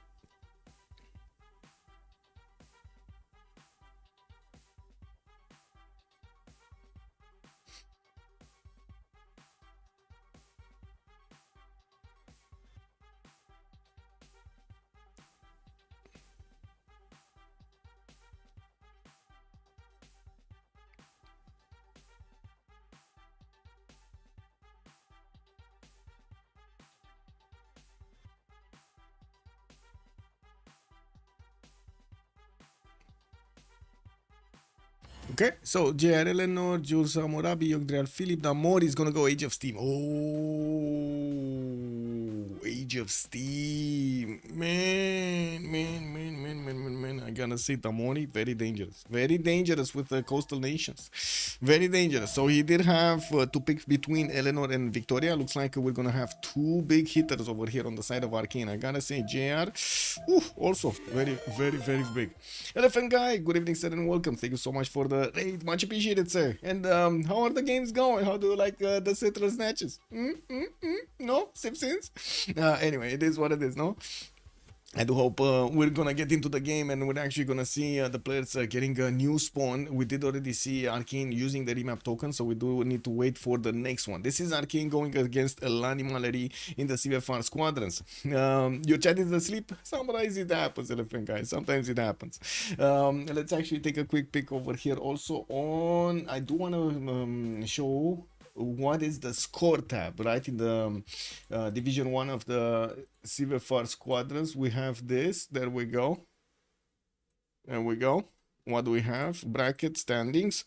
Okay, so JR Eleanor, Jules Morabi, Yogdreal Philip, Damori is gonna go Age of Steam. Oh, Age of Steam. Man. I gotta say, Damori, very dangerous. Very dangerous with the coastal nations. Very dangerous. So he did have to pick between Eleanor and Victoria. Looks like we're gonna have two big hitters over here on the side of Arcane. I gotta say, JR, also very big. Elephant Guy, good evening, sir, and welcome. Thank you so much for the raid. Much appreciated, sir. And how are the games going? How do you like the Citrus snatches? No? Civ6? Anyway, it is what it is, no? I do hope we're gonna get into the game and we're actually gonna see the players getting a new spawn. We did already see Arcane using the remap token, so we do need to wait for the next one. This is Arcane going against Lani Mallory in the CivFR Squadrons. Your chat is asleep? Sometimes it happens, Elephant Guy. Sometimes it happens. Let's actually take a quick pick over here also on... I do want to show what is the score tab, right? In the Division 1 of the CivFR Squadrons, we have this. There we go. There we go. What do we have? Bracket standings.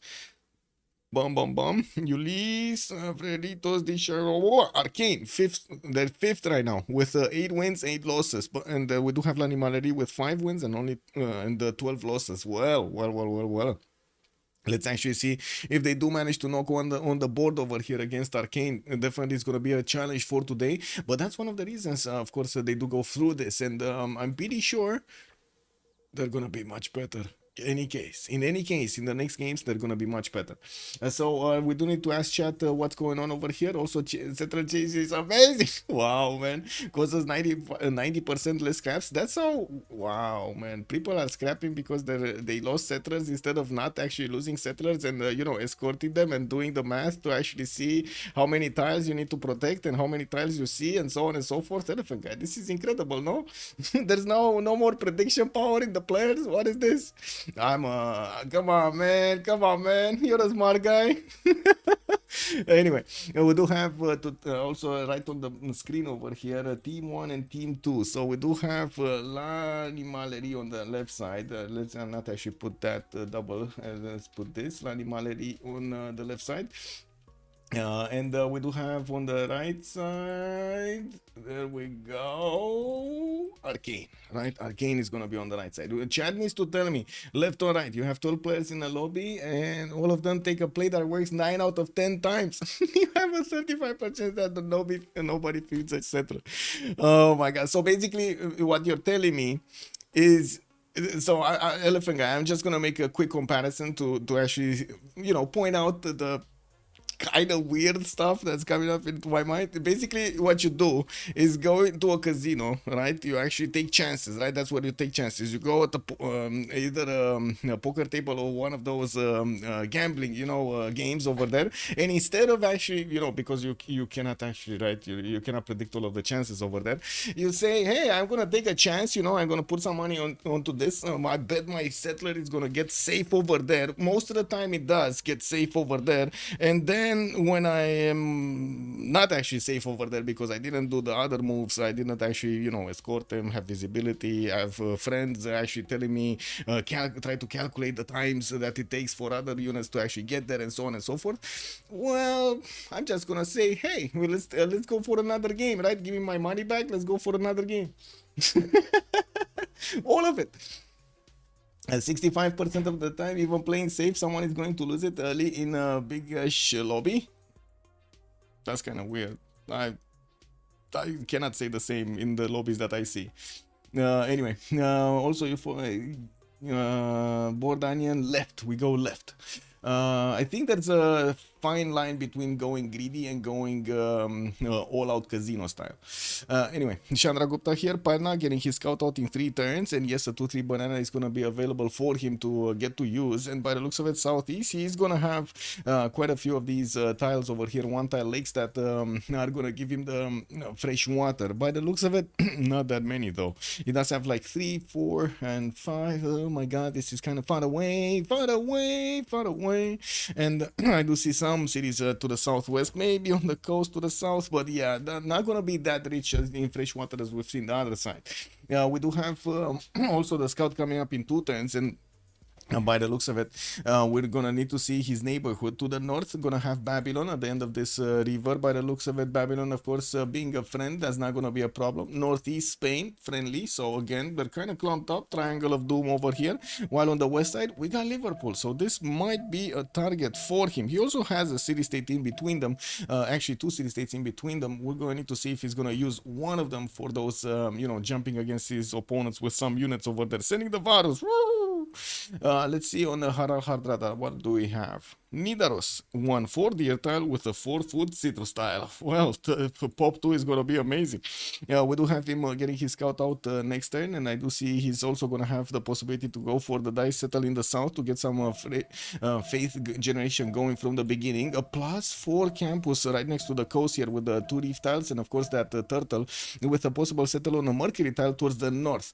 Bum. Ulysse, Freditos, Disharo, Arcane, fifth. They're fifth right now with 8 wins, 8 losses. And we do have Lani Mallory with 5 wins and only 12 losses. Well. Let's actually see if they do manage to knock on the board over here against Arcane. Definitely it's going to be a challenge for today. But that's one of the reasons, of course, they do go through this. And I'm pretty sure they're going to be much better. In any case, in the next games, they're going to be much better. So we do need to ask chat what's going on over here. Also, Central Chase is amazing. Wow, man. Causes 90% less scraps. That's how, wow, man. People are scrapping because they lost settlers instead of not actually losing settlers and, escorting them and doing the math to actually see how many tiles you need to protect and how many tiles you see and so on and so forth. Elephant Guy, this is incredible, no? There's no more prediction power in the players. What is this? Come on, man. You're a smart guy. Anyway, we do have also right on the screen over here Team 1 and Team 2. So we do have Lani Mallory on the left side. Let's not actually put that double. Let's put this Lani Mallory on the left side. And we do have on the right side, there we go, Arcane, right? Arcane is going to be on the right side. Chat needs to tell me, left or right. You have 12 players in the lobby and all of them take a play that works 9 out of 10 times. You have a 35% that nobody feeds, etc. Oh my God. So basically what you're telling me is, so Elephant Guy, I'm just going to make a quick comparison to actually, point out the kind of weird stuff that's coming up into my mind. Basically, what you do is go into a casino, right? You actually take chances, right? That's where you take chances. You go at the either a poker table or one of those gambling, games over there. And instead of actually, because you cannot actually, right? You cannot predict all of the chances over there. You say, hey, I'm gonna take a chance. I'm gonna put some money onto this. I bet my settler is gonna get safe over there. Most of the time, it does get safe over there. And then when I am not actually safe over there because I didn't do the other moves, I didn't actually, escort them, have visibility, have friends actually telling me, try to calculate the times that it takes for other units to actually get there and so on and so forth. Well, I'm just gonna say, hey, well, let's go for another game, right? Give me my money back. Let's go for another game. All of it. And 65% of the time, even playing safe, someone is going to lose it early in a big-ish lobby. That's kind of weird. I cannot say the same in the lobbies that I see. Anyway, also board onion left. We go left. I think there's a fine line between going greedy and going all-out casino style. Anyway, Chandra Gupta here, Parna getting his scout out in 3 turns, and yes, a 2-3 banana is going to be available for him to get to use, and by the looks of it, southeast, he's going to have quite a few of these tiles over here, 1-tile lakes that are going to give him the fresh water. By the looks of it, not that many though. He does have like 3, 4, and 5. Oh my god, this is kind of far away, and I do see some cities to the southwest, maybe on the coast to the south, but yeah, not gonna be that rich in fresh water as we've seen the other side. We do have also the scout coming up in 2 turns, and by the looks of it, we're gonna need to see his neighborhood to the north. Gonna have Babylon at the end of this river. By the looks of it, Babylon, of course, being a friend, that's not gonna be a problem. Northeast Spain, friendly. So again, they're kind of clumped up. Triangle of Doom over here. While on the west side, we got Liverpool. So this might be a target for him. He also has a city-state in between them. Actually, 2 city-states in between them. We're gonna need to see if he's gonna use one of them for those, jumping against his opponents with some units over there. Sending the Varus. Woo! Let's see on the Hardrada, what do we have? Nidaros, 1-4 deer tile with a 4-foot citrus tile. Well, pop 2 is going to be amazing. Yeah, we do have him getting his scout out next turn, and I do see he's also going to have the possibility to go for the dice settle in the south to get some faith generation going from the beginning. A +4 campus right next to the coast here with the 2 reef tiles, and of course that turtle with a possible settle on a mercury tile towards the north.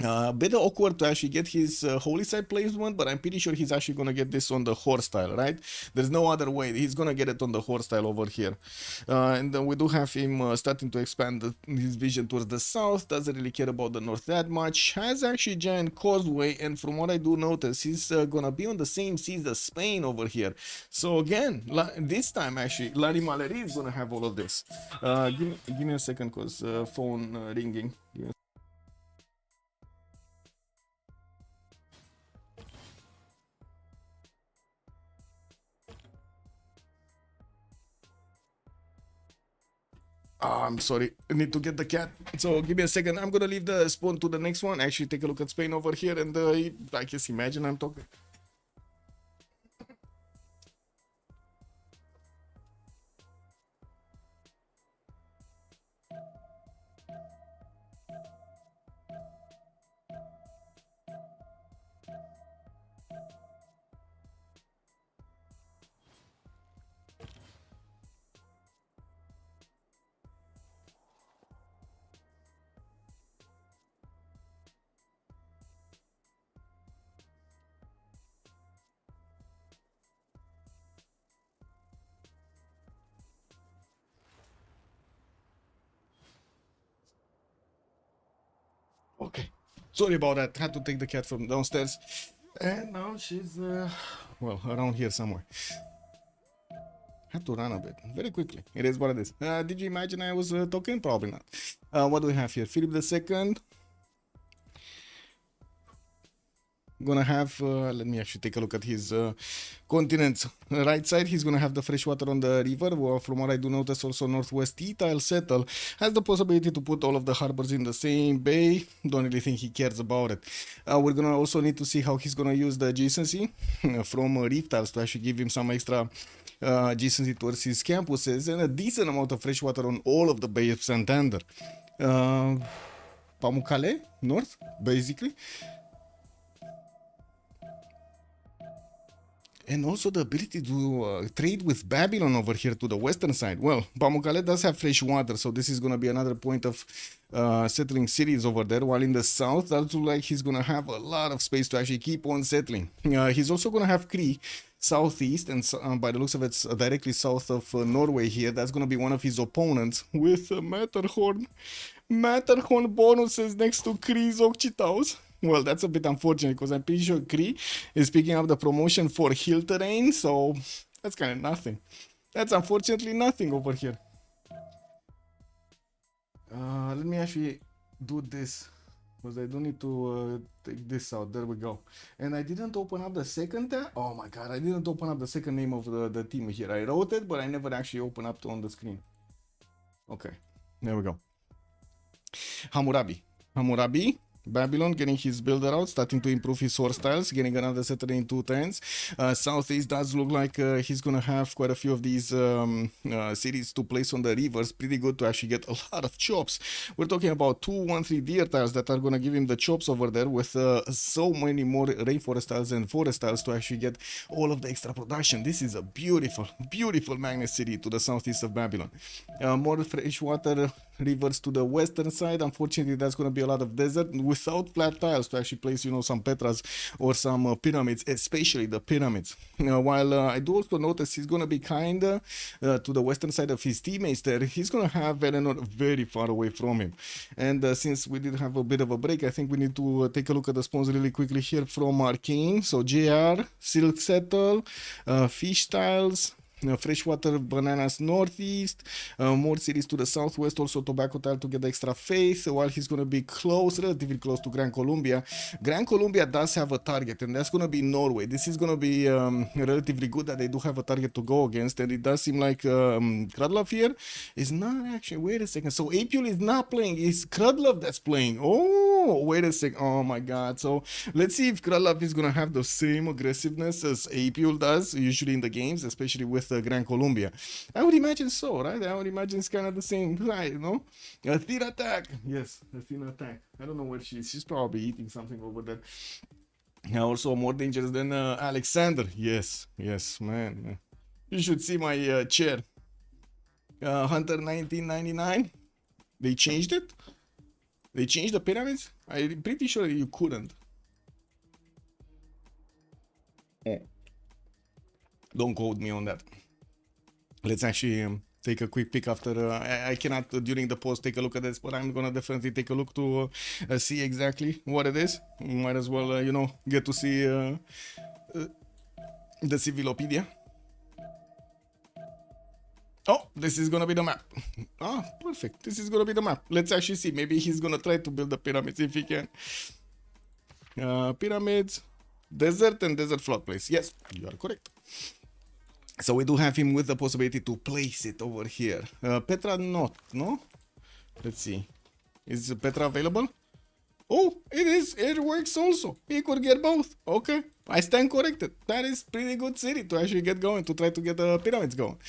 A bit awkward to actually get his holy side placement, but I'm pretty sure he's actually going to get this on the horse tile, right? There's no other way. He's going to get it on the horse tile over here. And then we do have him starting to expand his vision towards the south. Doesn't really care about the north that much. Has actually giant causeway, and from what I do notice, he's going to be on the same seas as Spain over here. So again, this time actually, Lani Maleri is going to have all of this. Give me a second, because phone ringing. I'm sorry, I need to get the cat. So give me a second. I'm gonna leave the spawn to the next one. Actually, take a look at Spain over here, and I guess imagine I'm talking. Okay, sorry about that. Had to take the cat from downstairs, and now she's well, around here somewhere. Had to run a bit very quickly. It is what it is. Did you imagine I was talking? Probably not. What do we have here? Philip II. gonna have, let me actually take a look at his continents. Right side, he's gonna have the fresh water on the river. Well, from what I do notice, also northwest T-tile settle has the possibility to put all of the harbors in the same bay. Don't really think he cares about it. We're gonna also need to see how he's gonna use the adjacency from reef tiles to actually give him some extra adjacency towards his campuses and a decent amount of fresh water on all of the Bay of Santander. Pamukkale, north, basically. And also the ability to trade with Babylon over here to the western side. Well, Pamukkale does have fresh water, so this is going to be another point of settling cities over there. While in the south, that looks like he's going to have a lot of space to actually keep on settling. He's also going to have Cree southeast, and by the looks of it, it's directly south of Norway here. That's going to be one of his opponents with Matterhorn. Matterhorn bonuses next to Kree's Occhitaus. Well, that's a bit unfortunate because I'm pretty sure Cree is picking up the promotion for hill terrain, so that's kind of nothing. That's unfortunately nothing over here. Let me actually do this because I do need to take this out. There we go. And I didn't open up the second tab. Oh my god, I didn't open up the second name of the team here. I wrote it, but I never actually opened up on the screen. Okay, there we go. Hammurabi. Babylon getting his builder out, starting to improve his source tiles, getting another settler in 2 turns. Southeast does look like he's gonna have quite a few of these cities to place on the rivers. Pretty good to actually get a lot of chops. We're talking about 2 1-3 deer tiles that are gonna give him the chops over there with so many more rainforest tiles and forest tiles to actually get all of the extra production. This is a beautiful, beautiful magnet city to the southeast of Babylon. More freshwater rivers to the western side. Unfortunately, that's going to be a lot of desert without flat tiles to actually place, you know, some petras or some pyramids, especially the pyramids. While I do also notice he's going to be kind of to the western side of his teammates there, he's going to have Eleanor very far away from him. And since we did have a bit of a break, I think we need to take a look at the spawns really quickly here from Arcane. So JR, Silk Settle, Fish Tiles, freshwater bananas northeast, more cities to the southwest, also tobacco tile to get extra faith, while he's going to be close, relatively close to Gran Colombia. Gran Colombia does have a target, and that's going to be Norway. This is going to be relatively good that they do have a target to go against, and it does seem like Krudlov here is not actually, wait a second, so Apule is not playing, it's Krudlov that's playing. Oh, wait a second, oh my god. So let's see if Krudlov is going to have the same aggressiveness as Apule does usually in the games, especially with Gran Colombia. I would imagine so, right? I would imagine it's kind of the same guy, you know? Athena attack. Yes, Athena attack. I don't know where she is. She's probably eating something over there. Also more dangerous than Alexander. Yes, man. You should see my chair. Hunter 1999. They changed it? They changed the pyramids? I'm pretty sure you couldn't. Don't quote me on that. Let's actually take a quick peek after. I cannot during the post take a look at this, but I'm gonna definitely take a look to see exactly what it is. Might as well, you know, get to see the Civilopedia. Oh, this is gonna be the map. Ah, perfect. This is gonna be the map. Let's actually see. Maybe he's gonna try to build the pyramids if he can. Pyramids, desert, and desert flood place. Yes, you are correct. So we do have him with the possibility to place it over here. Petra not, no? Let's see. Is Petra available? Oh, it is. It works also. He could get both. Okay. I stand corrected. That is pretty good city to actually get going, to try to get the pyramids going.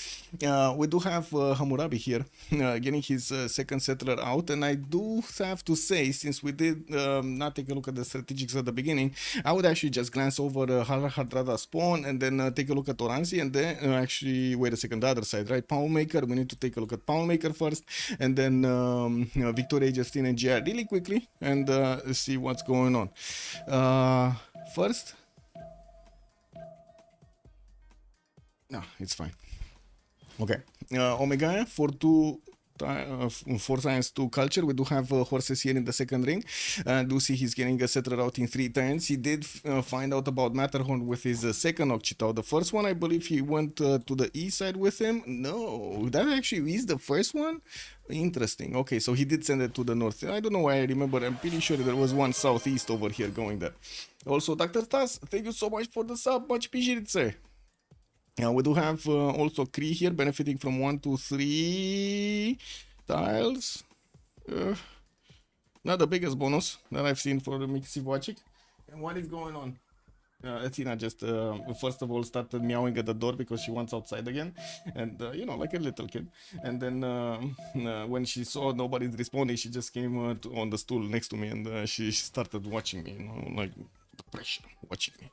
We do have Hammurabi here, getting his second settler out. And I do have to say, since we did not take a look at the strategics at the beginning, I would actually just glance over Hadrada spawn and then take a look at Oranzi and then actually, wait a second, the other side, right? Poundmaker. We need to take a look at Poundmaker first and then Victoria, Justine, and GR really quickly and see what's going on. First, no, it's fine. Okay. Omega for 2 for science 2 culture. We do have horses here in the second ring. Do see he's getting a settler out in 3 turns. He did find out about Matterhorn with his second Occitan. The first one, I believe he went to the east side with him. No, that actually is the first one. Interesting. Okay, so he did send it to the north. I don't know why I remember. I'm pretty sure there was one southeast over here going there. Also, Dr. Tas, thank you so much for the sub. Much appreciated, sir. We do have also Kree here benefiting from 1, 2, 3 tiles. Not the biggest bonus that I've seen for the Mixi watching. And what is going on? Athena just first of all started meowing at the door because she wants outside again, and you know, like a little kid. And then when she saw nobody's responding, she just came on the stool next to me, and she started watching me, you know, like the pressure watching me.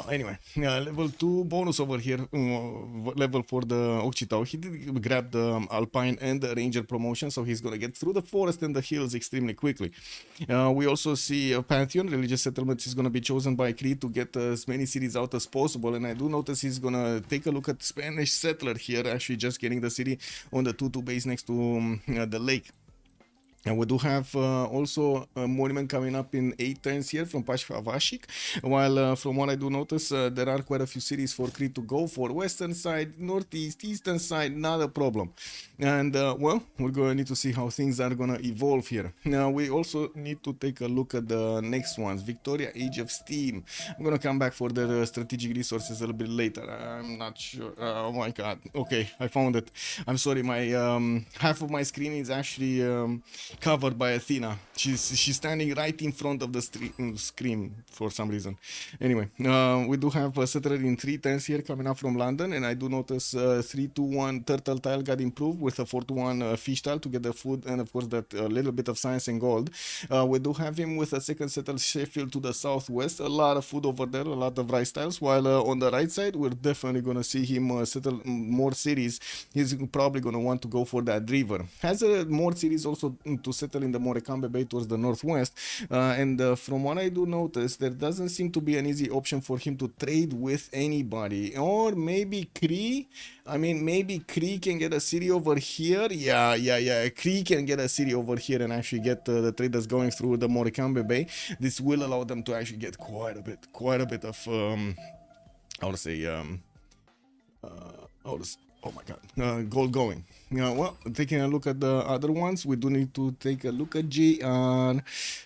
Anyway, level 2 bonus over here, level for the Occitan. He did grab the Alpine and the Ranger promotion, so he's gonna get through the forest and the hills extremely quickly. We also see a Pantheon, religious settlement is gonna be chosen by Kree to get as many cities out as possible, and I do notice he's gonna take a look at Spanish settler here, actually just getting the city on the 2-2 base next to the lake. And we do have also a monument coming up in 8 turns here from Pashvavashik, while from what I do notice, there are quite a few cities for Kree to go for. Western side, northeast, eastern side, not a problem. And well, we're going to need to see how things are going to evolve here. Now, we also need to take a look at the next ones. Victoria, Age of Steam. I'm going to come back for the strategic resources a little bit later. I'm not sure. Oh my god. Okay, I found it. I'm sorry, my half of my screen is actually covered by Athena. She's standing right in front of the screen for some reason. Anyway, we do have a settler in 3 turns here coming up from London, and I do notice 3-2-1 turtle tile got improved with a 4-1 fish tile to get the food, and of course that little bit of science and gold. We do have him with a second settle Sheffield to the southwest. A lot of food over there, a lot of rice tiles, while on the right side we're definitely gonna see him settle more cities. He's probably gonna want to go for that river. Has more cities also to settle in the Morecambe Bay towards the northwest, and from what I do notice, there doesn't seem to be an easy option for him to trade with anybody. Or maybe Kree. I mean, maybe Kree can get a city over here. Yeah. Kree can get a city over here and actually get the traders going through the Morecambe Bay. This will allow them to actually get quite a bit of how to say oh my god, gold going. Well, taking a look at the other ones, we do need to take a look at JR,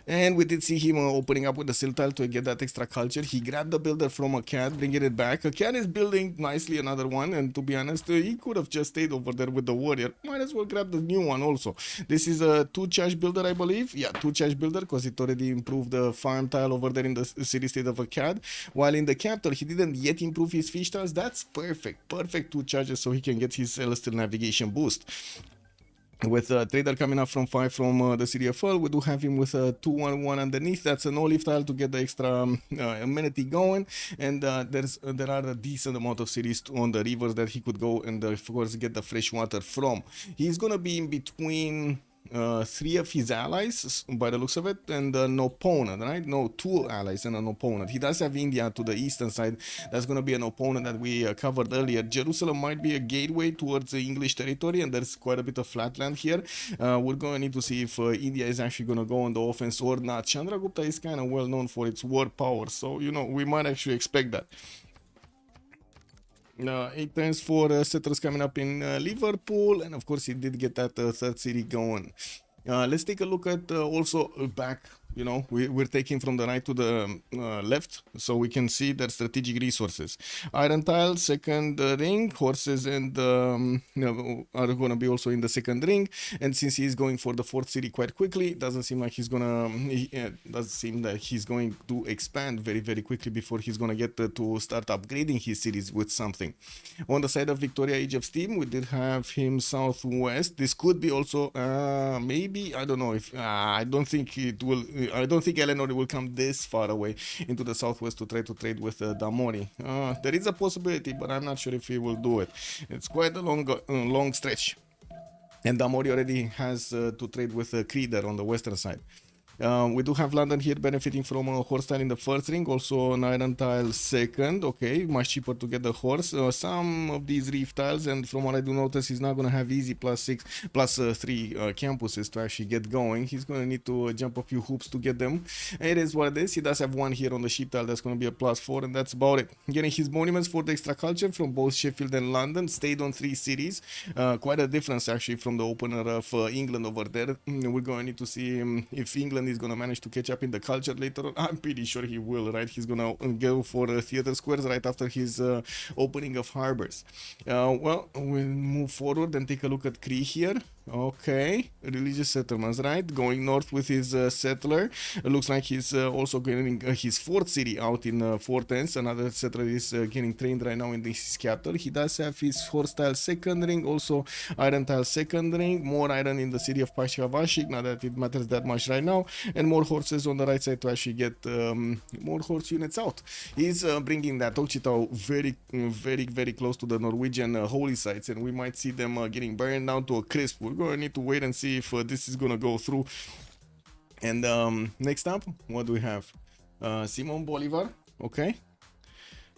and we did see him opening up with the sill tile to get that extra culture. He grabbed the builder from a cat, bringing it back. A cat is building nicely another one, and to be honest, he could have just stayed over there with the warrior. Might as well grab the new one also. This is a 2-charge builder, I believe. Yeah, 2-charge builder, because it already improved the farm tile over there in the city state of a cat. While in the capital, he didn't yet improve his fish tiles. That's perfect 2 charges, so he can get his celestial navigation boost. With a trader coming up from 5 from the city of Earl, we do have him with a 2-1-1 underneath. That's an olive tile to get the extra amenity going, and there are a decent amount of cities on the rivers that he could go and of course get the fresh water from. He's gonna be in between 3 of his allies by the looks of it, and an opponent, right? No, 2 allies and an opponent. He does have India to the eastern side. That's going to be an opponent that we covered earlier. Jerusalem might be a gateway towards the English territory, and there's quite a bit of flatland here. We're going to need to see if India is actually going to go on the offense or not. Chandragupta is kind of well known for its war power, so you know, we might actually expect that. 8 turns for settlers coming up in Liverpool, and of course he did get that 3rd city going. Let's take a look at also back. You know, we're taking from the right to the left, so we can see their strategic resources. Iron tile, second ring, horses, and are going to be also in the second ring. And since he's going for the 4th city quite quickly, it doesn't seem like he's gonna. Doesn't seem that he's going to expand very quickly before he's gonna get to start upgrading his cities with something. On the side of Victoria, Age of Steam, we did have him southwest. This could be also maybe, I don't know if I don't think it will. I don't think Eleanor will come this far away into the southwest to try to trade with Damori. There is a possibility, but I'm not sure if he will do it. It's quite a long stretch. And Damori already has to trade with Creeder on the western side. We do have London here benefiting from a horse tile in the first ring, also an iron tile second. Okay, much cheaper to get the horse. Some of these reef tiles, and from what I do notice, he's not going to have easy +3 campuses to actually get going. He's going to need to jump a few hoops to get them. It is what it is. He does have one here on the sheep tile that's going to be a +4, and that's about it. Getting his monuments for the extra culture from both Sheffield and London. Stayed on 3 cities. Quite a difference actually from the opener of England over there. We're going to need to see if England is going to manage to catch up in the culture later on. I'm pretty sure he will, right? He's going to go for theater squares right after his opening of harbors. Well, we'll move forward and take a look at Cree here. Okay, religious settlements, right? Going north with his settler. It looks like he's also getting his 4th city out in Fortens. Another settler is getting trained right now in this capital. He does have his horse tile second ring, also iron tile second ring. More iron in the city of Pashkavashik, not that it matters that much right now. And more horses on the right side to actually get more horse units out. He's bringing that Ochitau very close to the Norwegian holy sites, and we might see them getting burned down to a crisp. We're going to need to wait and see if this is going to go through. And next up, what do we have? Simon Bolivar, okay.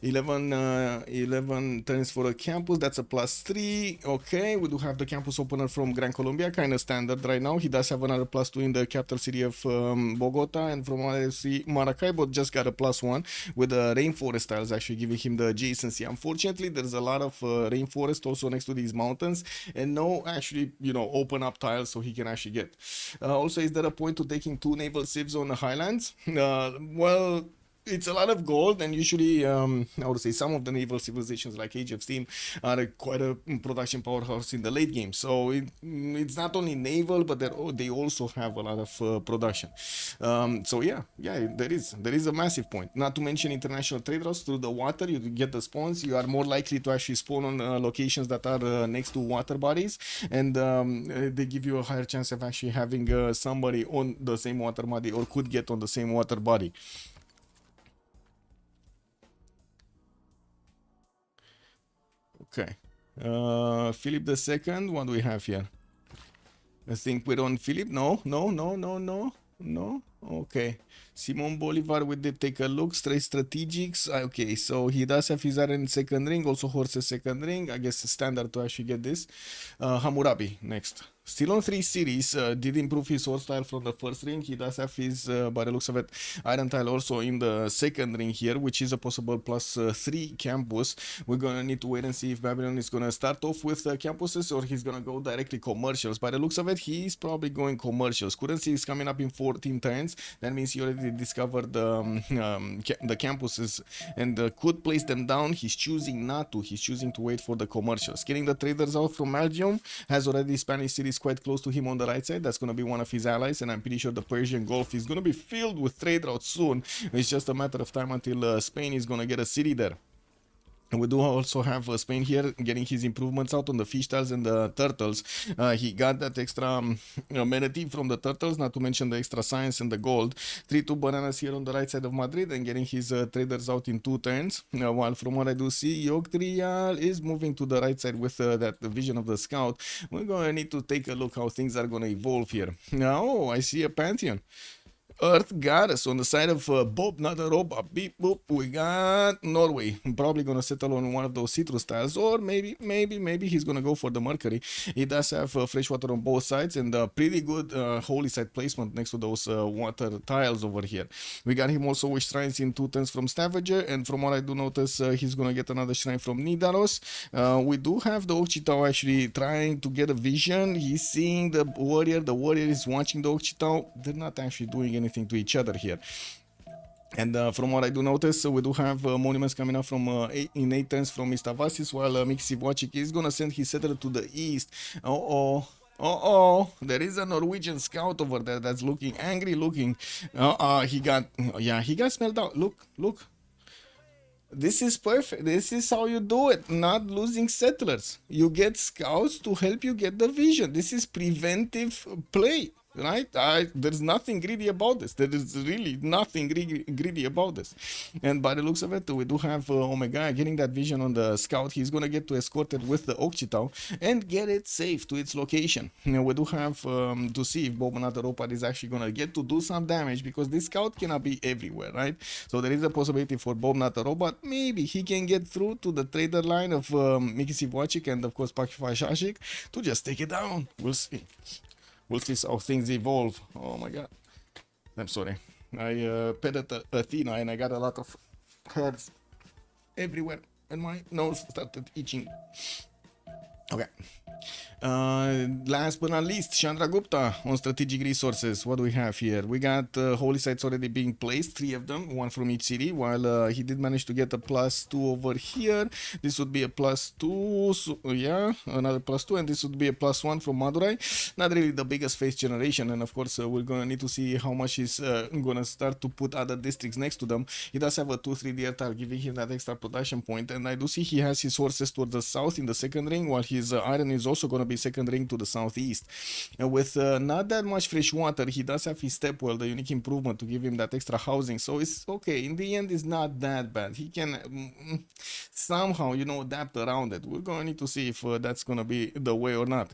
11 turns for a campus, that's a +3. Okay, we do have the campus opener from Gran Colombia, kind of standard right now. He does have another +2 in the capital city of Bogota, and from what I see, Maracaibo just got a +1 with the rainforest tiles actually giving him the adjacency. Unfortunately, there's a lot of rainforest also next to these mountains, and no actually, you know, open up tiles so he can actually get. Also, is there a point to taking 2 naval civs on the highlands? Well, it's a lot of gold, and usually I would say some of the naval civilizations like Age of Steam are quite a production powerhouse in the late game, so it's not only naval, but they also have a lot of production. So yeah, there is a massive point. Not to mention international trade routes through the water. You get the spawns, you are more likely to actually spawn on locations that are next to water bodies, and they give you a higher chance of actually having somebody on the same water body or could get on the same water body. Okay, Philip II, what do we have here? I think we're on Philip. No. Okay, Simon Bolivar, we did take a look. Straight strategics. Okay, so he does have his iron second ring, also horses second ring. I guess standard to actually get this. Hammurabi next. Still on 3 cities, did improve his horse tile from the first ring. He does have his, by the looks of it, iron tile also in the second ring here, which is a possible +3 campus. We're gonna need to wait and see if Babylon is gonna start off with campuses or he's gonna go directly commercials. By the looks of it, he's probably going commercials. Currency is coming up in 14 turns. That means he already discovered the campuses and could place them down. He's choosing not to. He's choosing to wait for the commercials. Getting the traders out from Belgium, has already Spanish cities quite close to him on the right side. That's going to be one of his allies, and I'm pretty sure the Persian Gulf is going to be filled with trade routes soon. It's just a matter of time until Spain is going to get a city there. And we do also have Spain here getting his improvements out on the fish tiles and the turtles. He got that extra manatee from the turtles, not to mention the extra science and the gold. 3-2 bananas here on the right side of Madrid and getting his traders out in 2 turns. While from what I do see, Yogtrial is moving to the right side with that vision of the scout. We're going to need to take a look how things are going to evolve here. Now, I see a Pantheon. Earth Goddess on the side of Bob, not a robot. Beep boop. We got Norway. I'm probably gonna settle on one of those citrus tiles, or maybe he's gonna go for the Mercury. He does have freshwater on both sides and pretty good holy site placement next to those water tiles over here. We got him also with shrines in 2 turns from Stavanger, and from what I do notice, he's gonna get another shrine from Nidaros. We do have the Ochitau actually trying to get a vision. He's seeing the warrior. The warrior is watching the Ochitau. They're not actually doing anything to each other here. And from what I do notice, we do have monuments coming up from 8 turns from Istavasis, while Miksivwachik is gonna send his settler to the east. There is a Norwegian scout over there that's looking angry looking. He got smelled out. Look. This is perfect. This is how you do it. Not losing settlers. You get scouts to help you get the vision. This is preventive play. right? There's nothing greedy about this. There is really nothing greedy about this. And by the looks of it, we do have Omega getting that vision on the scout. He's gonna get to escort it with the Okchitao and get it safe to its location. We do have to see if Bob Natarobot is actually gonna get to do some damage, because this scout cannot be everywhere, right? So there is a possibility for Bob Natarobot. Maybe he can get through to the trader line of Miki Sivwachik and of course Pakify Shashik to just take it down. We'll see. We'll see how things evolve. Oh my god. I'm sorry. I petted Athena and I got a lot of hairs everywhere and my nose started itching. Okay. Last but not least, Chandra Gupta on strategic resources. What do we have here? We got holy sites already being placed, 3 of them, 1 from each city, while he did manage to get a +2 over here. This would be a +2, so, yeah, another +2, and this would be a +1 from Madurai. Not really the biggest face generation, and of course we're gonna need to see how much he's gonna start to put other districts next to them. He does have a 2-3 DRTAR giving him that extra production point, and I do see he has his horses towards the south in the second ring, while his iron is also gonna be second ring to the southeast. And with not that much fresh water, he does have his stepwell, the unique improvement to give him that extra housing, so it's okay. In the end, it's not that bad. He can somehow, you know, adapt around it. We're gonna need to see if that's gonna be the way or not.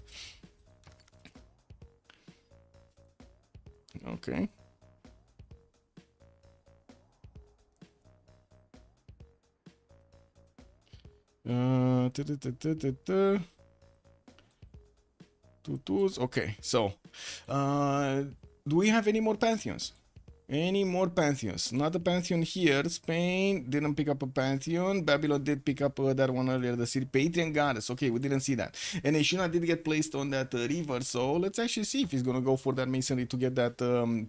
Okay. Tutus. Okay, so do we have any more pantheons? Any more pantheons? Not a pantheon here. Spain didn't pick up a pantheon. Babylon did pick up that one earlier. The city Patrian goddess. Okay, we didn't see that. And Ashina did get placed on that river. So let's actually see if he's gonna go for that masonry to get that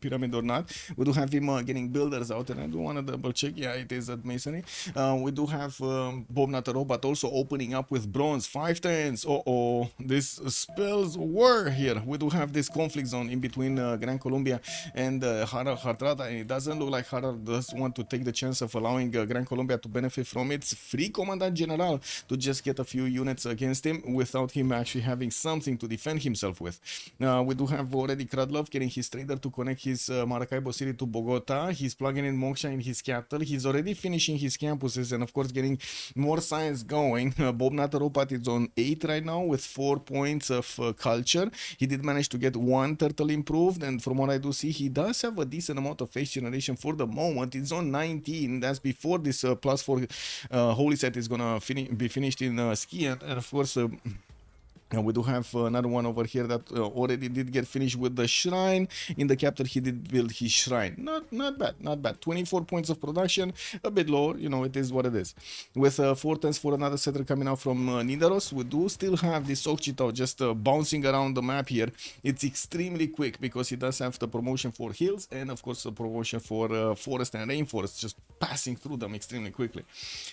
pyramid or not. We do have him getting builders out, and I do want to double check. Yeah, it is at masonry. We do have Bob Natarobot also opening up with bronze 5 turns. These spells were here. We do have this conflict zone in between Gran Colombia and Hartrada, and it doesn't look like Harald does want to take the chance of allowing Gran Colombia to benefit from its free Commandant General to just get a few units against him without him actually having something to defend himself with. We do have already Kradlov getting his trader to connect his Maracaibo city to Bogota. He's plugging in Moksha in his capital. He's already finishing his campuses and of course getting more science going. Bob Natarobot is on 8 right now with 4 points of culture. He did manage to get 1 turtle improved, and from what I do see, he does have a decent amount of face generation for the moment. It's on 19. That's before this +4 holy set is gonna be finished in ski, and of course we do have another one over here that already did get finished with the shrine. In the capital, he did build his shrine. Not bad. 24 points of production, a bit lower, you know, it is what it is. With 4 turns for another setter coming out from Nidaros, we do still have this Okchitao just bouncing around the map here. It's extremely quick because he does have the promotion for hills and of course the promotion for forest and rainforest, just passing through them extremely quickly.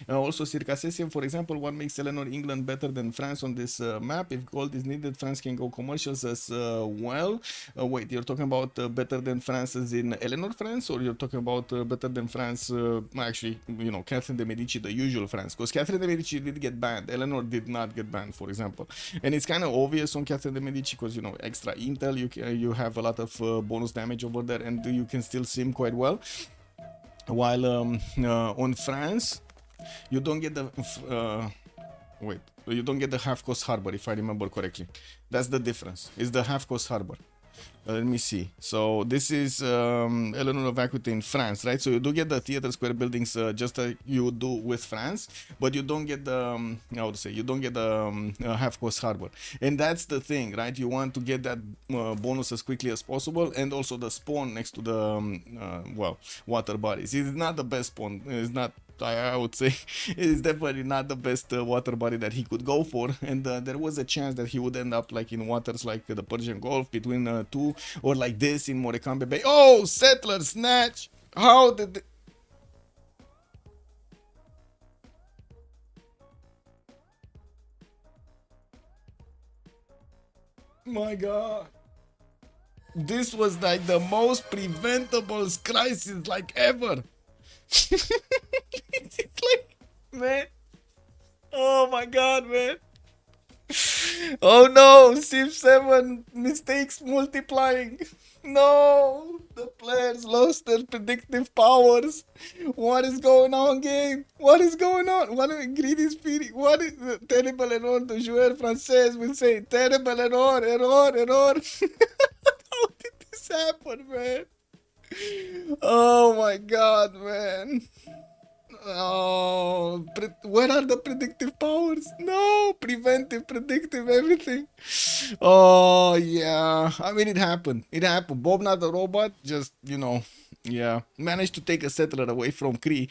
Also Circassian, for example, what makes Eleanor England better than France on this map? If gold is needed, France can go commercials as well. Wait, you're talking about better than France as in Eleanor France, or you're talking about better than France, actually, you know, Catherine de Medici, the usual France? Because Catherine de Medici did get banned, Eleanor did not get banned, for example. And it's kind of obvious on Catherine de Medici because, you know, extra intel, you have a lot of bonus damage over there, and you can still sim quite well. While on France, you don't get the wait, you don't get the half-cost harbor, if I remember correctly. That's the difference. It's the half-cost harbor. Let me see. So this is Eleanor of Aquitaine in France, right? So you do get the theater square buildings just like you do with France, but you don't get the how to say, you don't get the half-cost harbor. And that's the thing, right? You want to get that bonus as quickly as possible, and also the spawn next to the well, water bodies. It's not the best spawn. It's not, I would say it's definitely not the best water body that he could go for, and there was a chance that he would end up like in waters like the Persian Gulf between 2, or like this in Morecambe Bay. Oh, settler snatch! How did they... My god, this was like the most preventable crisis like ever. It's like, man, oh my god, man, Oh no, Civ7 mistakes multiplying. No, the players lost their predictive powers. What is going on, game? What is going on? What is greedy spirit? What is terrible error? The joueur français will say terrible error, error. How did this happen, man? Oh my god, man. Oh, where are the predictive powers? No, preventive, predictive, everything. Oh, yeah. I mean, it happened. It happened. Bob, not the robot, just, yeah, managed to take a settler away from Kree.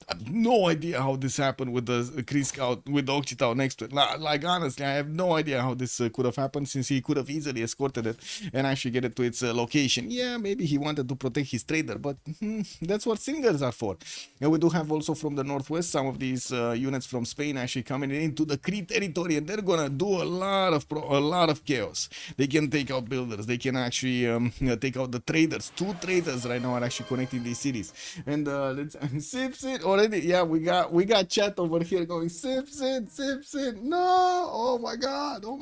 I have no idea how this happened with the Kree Scout, with the Occitan next to it. Like, honestly, I have no idea how this could have happened, since he could have easily escorted it and actually get it to its location. Yeah, maybe he wanted to protect his trader, but that's what singers are for. And we do have also from the northwest some of these units from Spain actually coming into the Kree territory, and they're gonna do a lot of chaos. They can take out builders. They can actually take out the traders. 2 traders right now are actually connecting these cities. And let's Civ6 already. Yeah, we got chat over here going Civ6. No, oh my god. Oh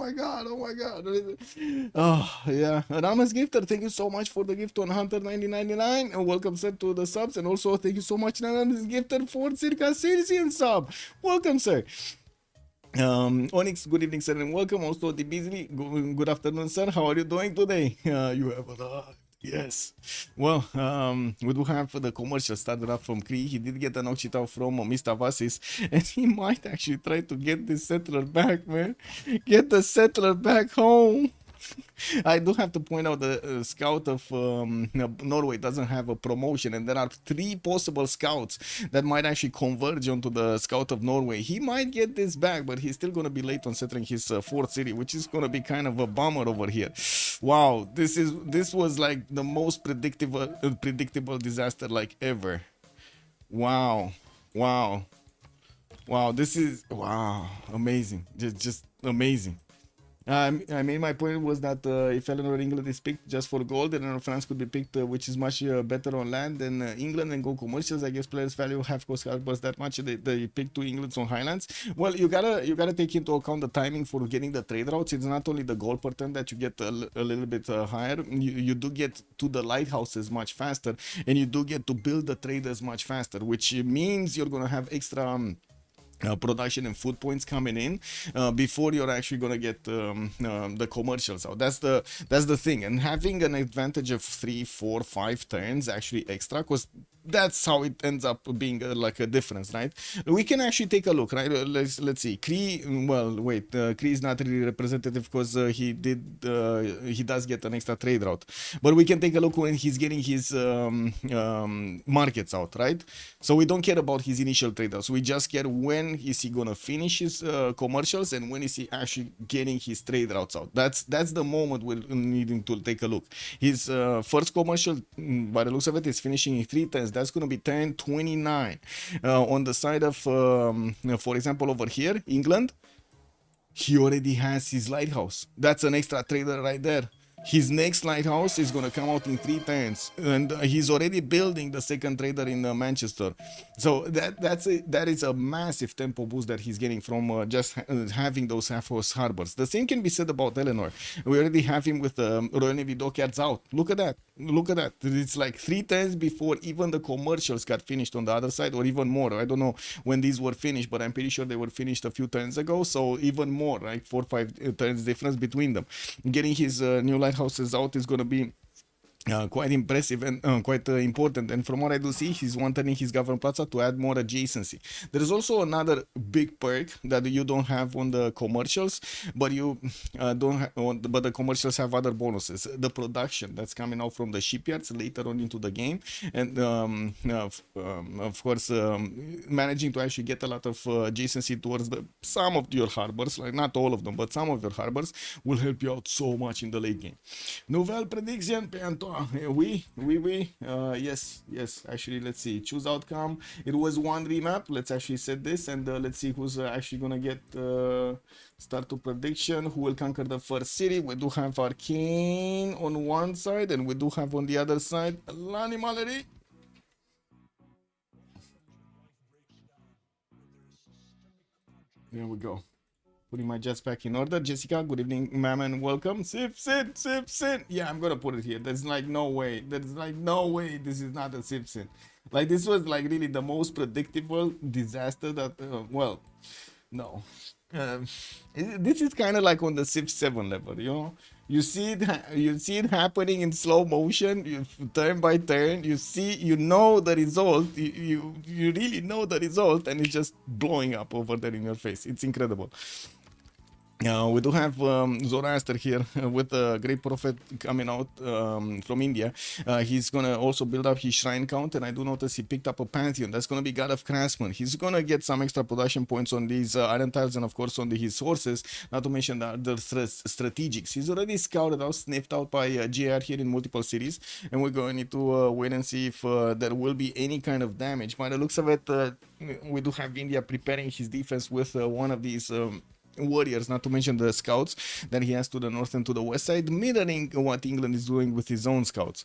yeah, Ramas Gifter, thank you so much for the gift on Hunter 9099, and welcome sir to the subs, and also thank you so much Ramas Gifter for Circa Silesian sub. Welcome sir. Onyx, good evening sir, and welcome also the Beasley. Good afternoon sir, how are you doing today? You have arrived. Yes. Well, we do have the commercial started up from Kree. He did get an Occitan from Mr. Vasis, and he might actually try to get this settler back, man. Get the settler back home. I do have to point out the scout of Norway doesn't have a promotion, and there are 3 possible scouts that might actually converge onto the scout of Norway. He might get this back, but he's still going to be late on settling his 4th city, which is going to be kind of a bummer over here. Wow, this was like the most predictable disaster like ever. Wow, this is amazing, just amazing. I mean, my point was that if Eleanor England is picked just for gold, Eleanor France could be picked, which is much better on land than England, and go commercials. I guess players value half cost harbors that much. They pick 2 Englands on highlands. Well, you gotta take into account the timing for getting the trade routes. It's not only the gold per turn that you get a little bit higher. You do get to the lighthouses much faster, and you do get to build the traders much faster, which means you're gonna have extra production and food points coming in before you're actually gonna get the commercials out. That's the thing, and having an advantage of 3, 4, 5 turns actually extra, because that's how it ends up being like a difference, right? We can actually take a look, right? Let's see. Kree, well, wait, Kree is not really representative because he does get an extra trade route, but we can take a look when he's getting his markets out, right? So we don't care about his initial trade routes. We just care when is he gonna finish his commercials, and when is he actually getting his trade routes out. That's the moment we're needing to take a look. His first commercial, by the looks of it, is finishing in 3 turns. That's gonna be turn 29. On the side of, for example, over here, England, he already has his lighthouse. That's an extra trader right there. His next lighthouse is going to come out in 3 turns, and he's already building the second trader in Manchester. So that is a massive tempo boost that he's getting from just having those half-host harbors. The same can be said about Eleanor. We already have him with Royal Navy dockyards out. Look at that. It's like 3 turns before even the commercials got finished on the other side, or even more. I don't know when these were finished, but I'm pretty sure they were finished a few turns ago. So even more, like 4 or 5 turns difference between them. Getting his new lighthouses out is going to be quite impressive and quite important. And from what I do see, he's wanting his government plaza to add more adjacency. There is also another big perk that you don't have on the commercials, but you but the commercials have other bonuses. The production that's coming out from the shipyards later on into the game, and of course managing to actually get a lot of adjacency towards some of your harbors, like not all of them, but some of your harbors will help you out so much in the late game. Nouvelle prediction, Antoine. Yes. Actually, let's see. Choose outcome. It was 1 remap. Let's actually set this, and let's see who's actually gonna get start to prediction. Who will conquer the first city? We do have Arcane on one side, and we do have on the other side L'Animallerie. There we go. putting my jets back in order. Jessica, good evening, ma'am, and welcome. Civ6. Yeah, I'm gonna put it here. There's like no way. There's like no way this is not a Civ6. Like this was like really the most predictable disaster that well, no. This is kind of like on the Civ7 level, you know. You see it happening in slow motion, turn by turn. You know the result. You really know the result, and it's just blowing up over there in your face. It's incredible. We do have Zoroaster here with a great prophet coming out from India. He's gonna also build up his shrine count, and I do notice he picked up a pantheon. That's gonna be God of Craftsman. He's gonna get some extra production points on these iron tiles, and of course on his sources. Not to mention the other strategics. He's already scouted out, sniffed out by GR here in multiple cities, and we're going to need to wait and see if there will be any kind of damage. By the looks of it, we do have India preparing his defense with one of these. Warriors, not to mention the scouts that he has to the north and to the west side, mirroring what England is doing with his own scouts.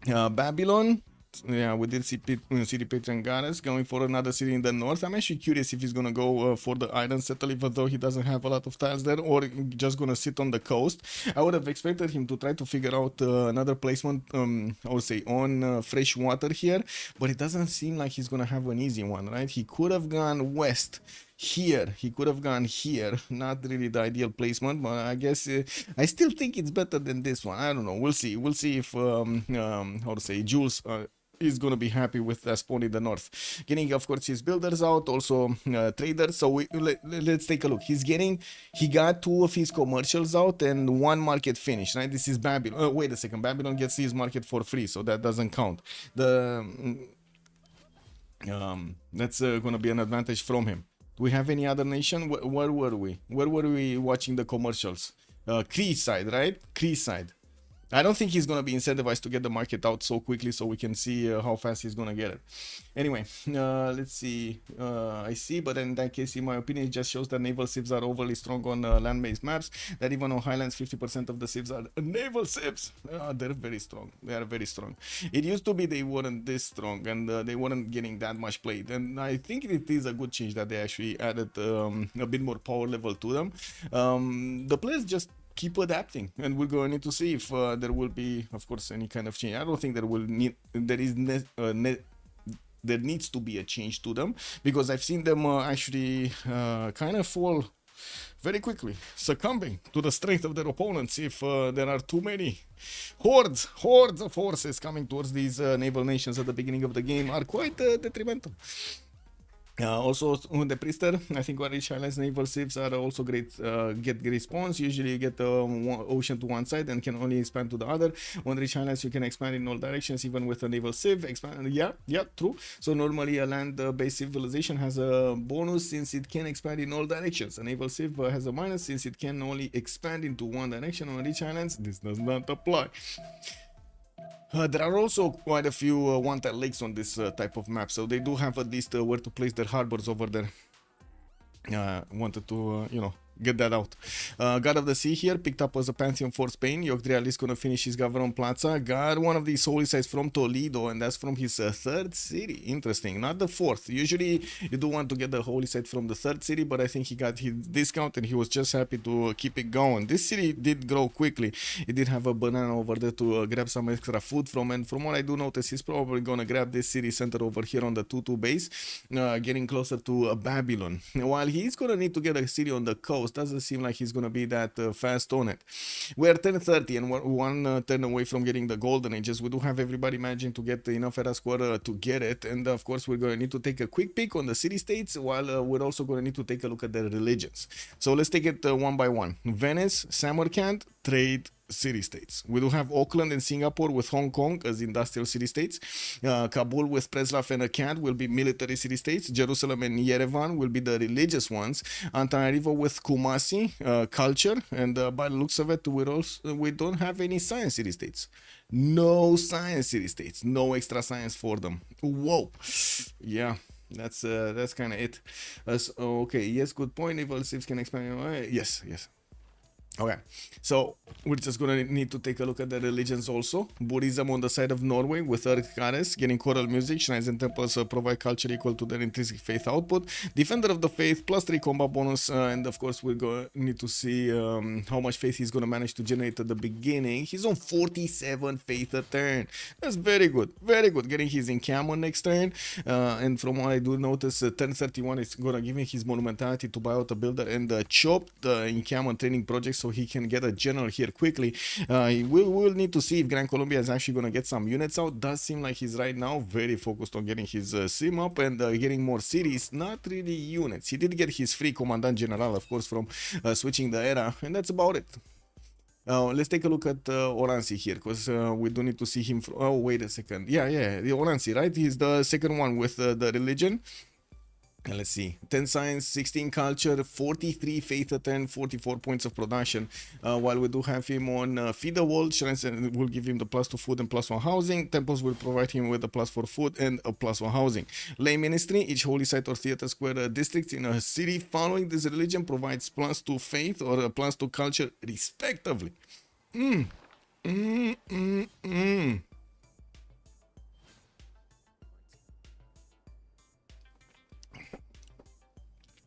Babylon, yeah, we did see City Patron Goddess going for another city in the north. I'm actually curious if he's gonna go for the Iron Settle, even though he doesn't have a lot of tiles there, or just gonna sit on the coast. I would have expected him to try to figure out another placement, I would say, on fresh water here, but it doesn't seem like he's gonna have an easy one, right? He could have gone west. Here, he could have gone here. Not really the ideal placement, but I guess I still think it's better than this one. I don't know. We'll see. We'll see if how to say, Jules is gonna be happy with spawn in the north. Getting, of course, his builders out, also traders. So let's take a look. He got 2 of his commercials out and 1 market finish. Right? This is Babylon. Wait a second. Babylon gets his market for free, so that doesn't count. That's gonna be an advantage from him. Do we have any other nation? Where were we? Where were we watching the commercials? Cree side, right? Cree side. I don't think he's going to be incentivized to get the market out so quickly, so we can see how fast he's going to get it. Anyway, let's see. I see, but in that case, in my opinion, it just shows that naval civs are overly strong on land-based maps. That even on Highlands, 50% of the civs are naval civs. They're very strong. They are very strong. It used to be they weren't this strong, and they weren't getting that much played. And I think it is a good change that they actually added a bit more power level to them. The players just keep adapting, and we're going to need to see if there will be, of course, any kind of change. I don't think there needs to be a change to them, because I've seen them actually kind of fall very quickly, succumbing to the strength of their opponents if there are too many hordes of horses coming towards these naval nations at the beginning of the game are quite detrimental. Also, the Priester, I think Rich Highlands naval civs are also great, get great spawns. Usually you get the ocean to one side and can only expand to the other. On Rich Highlands you can expand in all directions, even with a naval civ. Yeah, true. So normally a land-based civilization has a bonus since it can expand in all directions. A naval civ has a minus since it can only expand into one direction. On Rich Highlands this does not apply. There are also quite a few one-tile lakes on this type of map, so they do have at least where to place their harbors over there. Wanted to, get that out. God of the Sea here, picked up as a Pantheon for Spain. Yogdrial is gonna finish his Gavron Plaza. Got one of these holy sites from Toledo, and that's from his 3rd city. Interesting, not the 4th. Usually you do want to get the holy site from the 3rd city, but I think he got his discount and he was just happy to keep it going. This city did grow quickly. It did have a banana over there to grab some extra food from, and from what I do notice, he's probably gonna grab this city center over here on the 2-2 base, getting closer to Babylon. While he's gonna need to get a city on the coast, doesn't seem like he's gonna be that fast on it. We're 10:30 and we're one turn away from getting the golden ages. We do have everybody managing to get enough era score to get it, and of course we're going to need to take a quick peek on the city states, while we're also going to need to take a look at their religions. So let's take it one by one. Venice, Samarkand, trade, city states. We do have Auckland and Singapore with Hong Kong as industrial city states. Kabul with Preslav and Akkad will be military city states. Jerusalem and Yerevan will be the religious ones. Antananarivo with Kumasi, culture, and by the looks of it, we don't have any science city states. No science city states. No extra science for them. Whoa. Yeah. That's kind of it. Okay. Yes. Good point. Naval civs can expand. Yes. Okay, so we're just gonna need to take a look at the religions also. Buddhism on the side of Norway with Earth goddess, getting choral music. Shrines and temples provide culture equal to their intrinsic faith output. Defender of the faith, +3 combat bonus, and of course we're gonna need to see how much faith he's gonna manage to generate at the beginning. He's on 47 faith a turn. That's very good, very good. Getting his encampment next turn, and from what I do notice, turn 31 is gonna give him his monumentality to buy out a builder and chop the encampment training project, so he can get a general here quickly. We'll need to see if Gran Colombia is actually going to get some units out. Does seem like he's right now very focused on getting his sim up and getting more cities, not really units. He did get his free Commandant General, of course, from switching the era, and that's about it. Let's take a look at Oransi here, because we do need to see him. Oh, wait a second. Yeah, the Oransi, right? He's the second one with the religion. And let's see, 10 science, 16 culture, 43 faith a turn, 44 points of production. While we do have him on feed the world, shrines will give him the +2 food and +1 housing. Temples will provide him with a +4 food and a +1 housing. Lay ministry, each holy site or theater square district in a city following this religion provides +2 faith or a +2 culture respectively.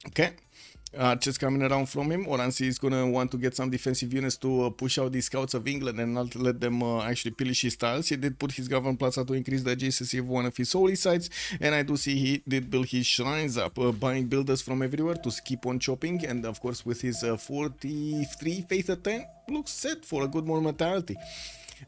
Okay, just coming around from him. Oransi is gonna want to get some defensive units to push out the scouts of England and not let them actually pillage his tiles. He did put his government plaza to increase the adjacency of one of his holy sites, and I do see he did build his shrines up, buying builders from everywhere to keep on chopping, and of course with his 43 faith at 10, looks set for a good monumentality.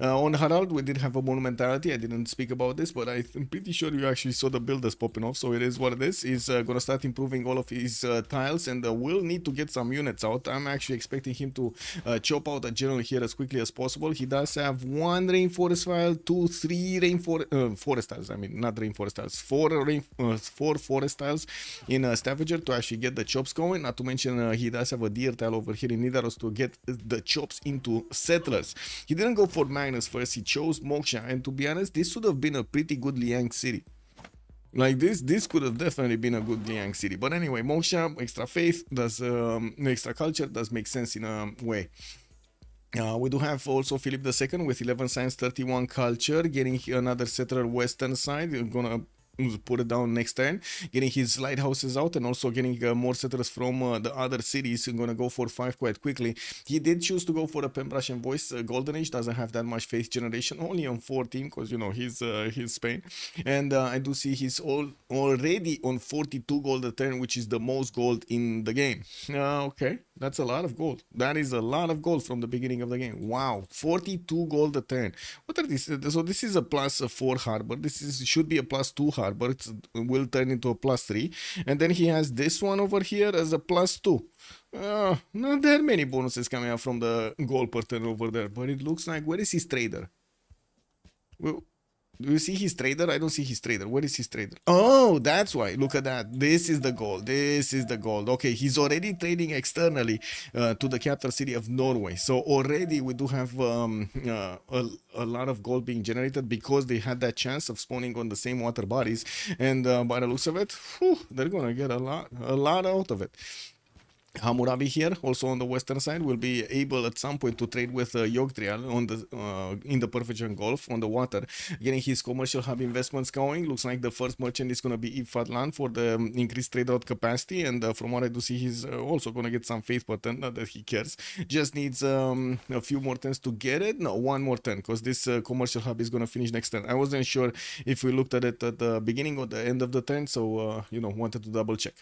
On Harald, we did have a monumentality. I didn't speak about this, but I'm pretty sure you actually saw the builders popping off, so it is what it is. He's gonna start improving all of his tiles, and will need to get some units out. I'm actually expecting him to chop out a general here as quickly as possible. He does have 1 rainforest file, 2, 3 forest tiles. I mean, not rainforest tiles, 4 forest tiles in Stavager to actually get the chops going. Not to mention, he does have a deer tile over here in Nidaros to get the chops into settlers. He didn't go for Magnus first, he chose Moksha, and to be honest, this would have been a pretty good Liang city. Like this could have definitely been a good Liang city. But anyway, Moksha, extra faith, does extra culture, does make sense in a way. We do have also Philip II with 11 science, 31 culture, getting another settler western side. We're gonna put it down next turn, getting his lighthouses out and also getting more settlers from the other cities. Gonna go for 5 quite quickly. He did choose to go for a Pembrasian voice. Golden Age doesn't have that much faith generation, only on 14, because you know he's Spain, and I do see he's already on 42 gold a turn, which is the most gold in the game. Okay, that's a lot of gold. That is a lot of gold from the beginning of the game. Wow, 42 gold a turn. What are these? So this is a +4 harbor. This should be a +2 harbor. It will turn into a +3, and then he has this one over here as a +2. Not that many bonuses coming out from the gold per turn over there, but it looks like, where is his trader? Well, do you see his trader? I don't see his trader. Where is his trader? Oh, that's why. Look at that. This is the gold. This is the gold. Okay, he's already trading externally to the capital city of Norway. So already we do have a lot of gold being generated because they had that chance of spawning on the same water bodies. And by the looks of it, they're gonna get a lot out of it. Hammurabi here, also on the western side, will be able at some point to trade with Yogdrial on the in the Persian Gulf on the water, getting his commercial hub investments going. Looks like the first merchant is going to be Ifadlan for the increased trade route capacity, and from what I do see, he's also going to get some faith pattern, not that he cares. Just needs a few more turns to get it. No, one more turn, because this commercial hub is going to finish next turn. I wasn't sure if we looked at it at the beginning or the end of the turn, so you know, wanted to double check.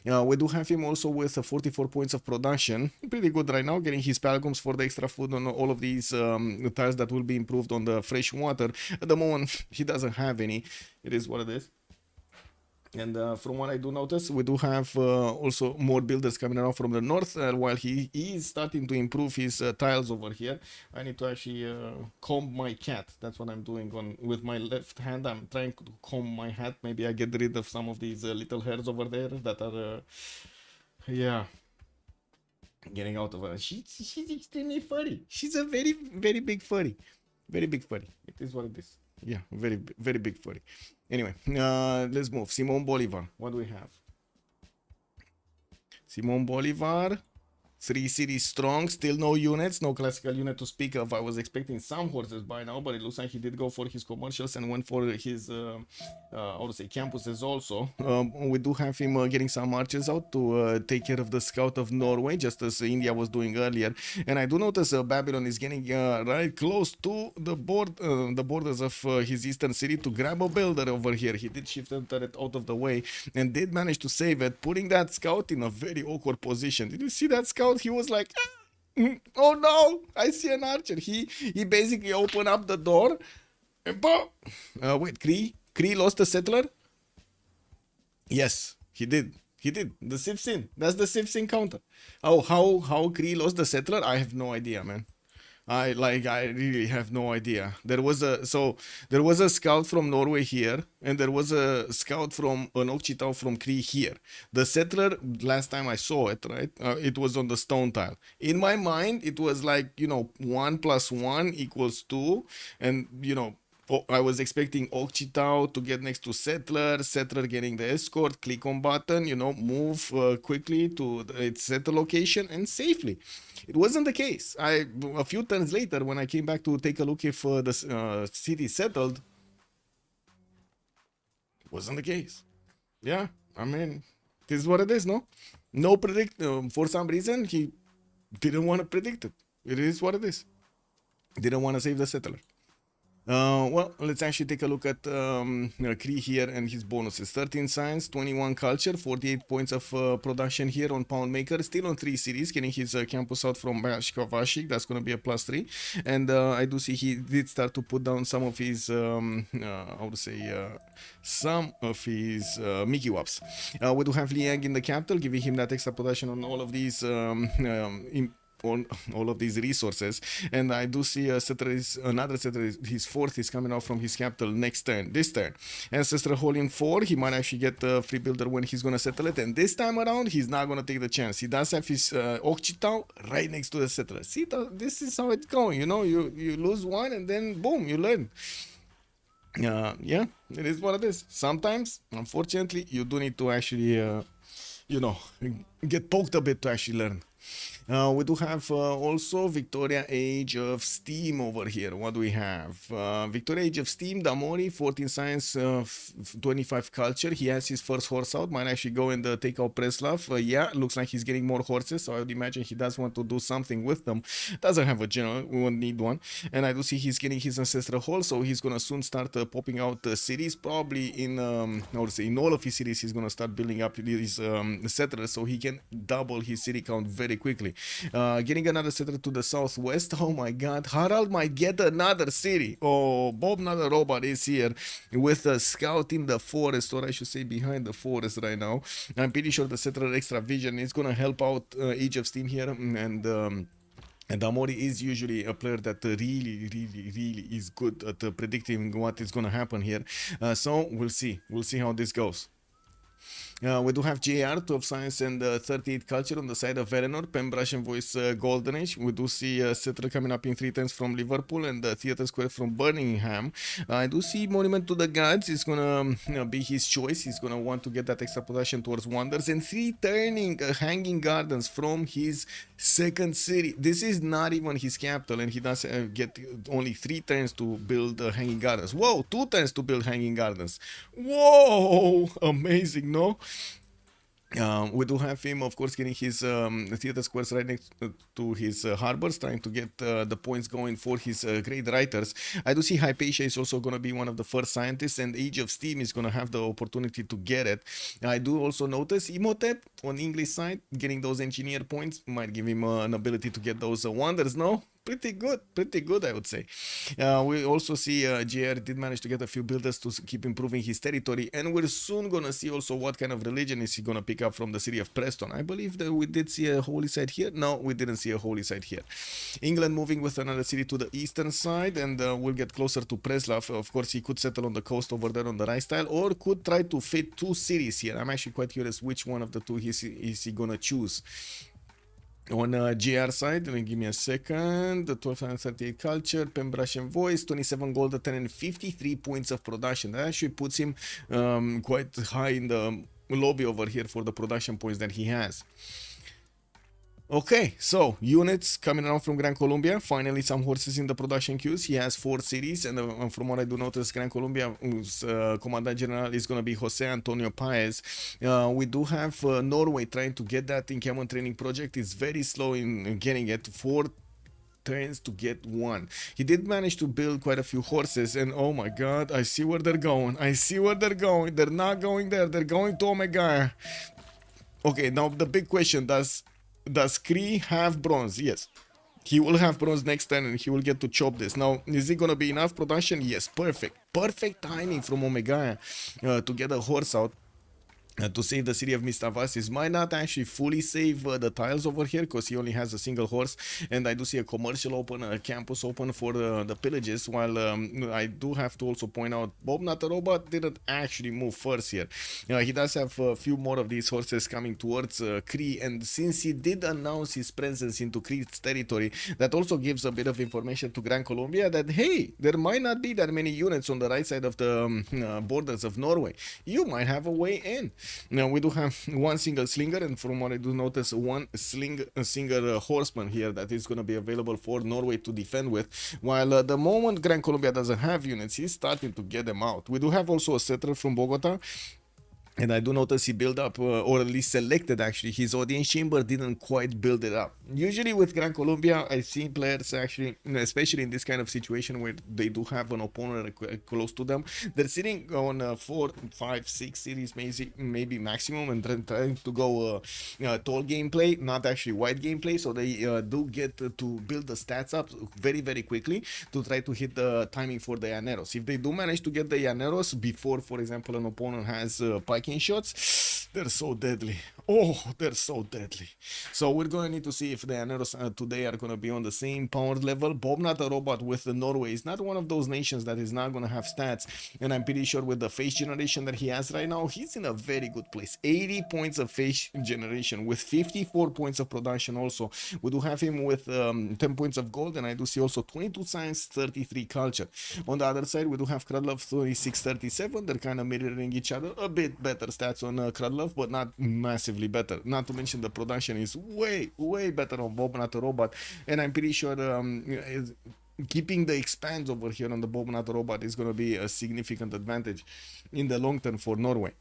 We do have him also with 44 points of production, pretty good right now, getting his palgums for the extra food on all of these tiles that will be improved on the fresh water. At the moment he doesn't have any. It is what it is. And from what I do notice, we do have also more builders coming around from the north, while he is starting to improve his tiles over here. I need to actually comb my cat. That's what I'm doing with my left hand. I'm trying to comb my hat. Maybe I get rid of some of these little hairs over there that are yeah, getting out of her. She's extremely furry. She's a very big furry. Very big furry. It is what it is. Yeah, very big furry. Anyway, let's move. Simon Bolivar. What do we have? Simon Bolivar. 3 cities strong, still no units, no classical unit to speak of. I was expecting some horses by now, but it looks like he did go for his commercials and went for his, I would say, campuses also. We do have him getting some archers out to take care of the scout of Norway, just as India was doing earlier. And I do notice Babylon is getting right close to the borders of his eastern city to grab a builder over here. He did shift the turret out of the way and did manage to save it, putting that scout in a very awkward position. Did you see that scout? He was like, oh no, I see an archer. He basically opened up the door and wait, Kree lost a settler? Yes, he did. He did. The Civ6. That's the Civ6 counter. Oh, how Kree lost the settler? I have no idea, man. I really have no idea. There was a scout from Norway here, and there was a scout from an Okchitau from Kree here. The settler, last time I saw it, right, it was on the stone tile. In my mind, it was like, 1 + 1 = 2, and I was expecting Okchitau to get next to Settler getting the escort, click on button, move quickly to its settler location and safely. It wasn't the case. A few turns later, when I came back to take a look if the city settled, it wasn't the case. Yeah, I mean, this is what it is, no? No predict. For some reason, he didn't want to predict it. It is what it is. Didn't want to save the settler. Well, let's actually take a look at Kree here and his bonuses. 13 science, 21 culture, 48 points of production here on Poundmaker. Still on 3 cities, getting his campus out from Bashkovashik. That's going to be a +3. And I do see he did start to put down some of his, some of his Mickey Waps. We do have Liang in the capital, giving him that extra production on all of these on all of these resources, and I do see another settler, his 4th is coming out from his capital this turn. Ancestral Hall in 4, he might actually get a free builder when he's gonna settle it, and this time around he's not gonna take the chance. He does have his Okchitau right next to the settler. See, this is how it's going, you lose one and then boom, you learn. Yeah, it is what it is. Sometimes, unfortunately, you do need to actually get poked a bit to actually learn. We do have also Victoria Age of Steam over here. What do we have? Victoria Age of Steam, Damori, 14 science, 25 culture. He has his first horse out. Might actually go and take out Preslav. Yeah, looks like he's getting more horses, so I would imagine he does want to do something with them. Doesn't have a general, we won't need one. And I do see he's getting his ancestral hall, so he's gonna soon start popping out cities. Probably in in all of his cities, he's gonna start building up these settlers, so he can double his city count very quickly. Getting another settler to the southwest. Oh my god, Harald might get another city. Oh, Bob Another Robot is here with a scout in the forest, or I should say behind the forest right now. I'm pretty sure the settler extra vision is gonna help out Age of Steam here, and Amori is usually a player that really is good at predicting what is gonna happen here. So we'll see how this goes. We do have JR, 12 Science and 38 Culture on the side of Eleanor, Pembrush and Voice Golden Age. We do see Settler coming up in 3 turns from Liverpool and Theatre Square from Birmingham. I do see Monument to the Gods is gonna be his choice. He's gonna want to get that extra possession towards Wonders, and 3 turning Hanging Gardens from his second city. This is not even his capital, and he does get only 3 turns to build Hanging Gardens. Whoa, 2 turns to build Hanging Gardens. Whoa, amazing, no? We do have him, of course, getting his theater squares right next to his harbors, trying to get the points going for his great writers. I do see Hypatia is also going to be one of the first scientists, and Age of Steam is going to have the opportunity to get it. I do also notice Imhotep on English side getting those engineer points might give him an ability to get those wonders, no? Pretty good, I would say. We also see JR did manage to get a few builders to keep improving his territory, and we're soon gonna see also what kind of religion is he gonna pick up from the city of Preston. I believe that we did see a holy site here. No, we didn't see a holy site here. England moving with another city to the eastern side, and we'll get closer to Preslav. Of course, he could settle on the coast over there on the right style, or could try to fit 2 cities here. I'm actually quite curious which one of the 2 is he gonna choose. On GR side, give me a second, the 1238 culture, Pembrush and Voice, 27 gold, 10 and 53 points of production. That actually puts him quite high in the lobby over here for the production points that he has. Okay, so units coming around from Gran Colombia. Finally, some horses in the production queues. He has 4 cities, and from what I do notice, Gran Colombia's Commandant General is going to be Jose Antonio Paez. We do have Norway trying to get that encampment training project. It's very slow in getting it. 4 turns to get 1. He did manage to build quite a few horses, and oh my god, I see where they're going. I see where they're going. They're not going there. They're going to Omega. Okay, now the big question, does Kree have bronze? Yes. He will have bronze next turn and he will get to chop this. Now, is it going to be enough production? Yes, perfect. Perfect timing from Omega to get a horse out. To save the city of Mistavasis. Might not actually fully save the tiles over here because he only has a single horse, and I do see a commercial open, a campus open for the pillages, while I do have to also point out Bob Not a Robot didn't actually move first here. He does have a few more of these horses coming towards Kree, and since he did announce his presence into Kree's territory, that also gives a bit of information to Gran Colombia that hey, there might not be that many units on the right side of the borders of Norway. You might have a way in. Now we do have 1 single slinger, and from what I do notice, 1 single horseman here that is going to be available for Norway to defend with. While at the moment Gran Colombia doesn't have units, he's starting to get them out. We do have also a settler from Bogota. And I do notice he built up, or at least selected actually, his audience chamber, didn't quite build it up. Usually with Gran Colombia, I see players actually, especially in this kind of situation where they do have an opponent close to them, they're sitting on 4, 5, 6 cities, maybe maximum, and trying to go tall gameplay, not actually wide gameplay, so they do get to build the stats up very, very quickly to try to hit the timing for the Llaneros. If they do manage to get the Llaneros before, for example, an opponent has pike shots, they're so deadly. Oh, they're so deadly. So we're going to need to see if the Llaneros today are going to be on the same power level. Bob Not a Robot with Norway is not one of those nations that is not going to have stats, and I'm pretty sure with the face generation that he has right now, he's in a very good place. 80 points of face generation with 54 points of production also. We do have him with 10 points of gold, and I do see also 22 science, 33 culture. On the other side, we do have Krudlov 36, 37. They're kind of mirroring each other a bit better stats on Krudlov, but not massively better. Not to mention the production is way better on Bob Not a Robot, and I'm pretty sure keeping the expands over here on the Bob Not a Robot is going to be a significant advantage in the long term for Norway.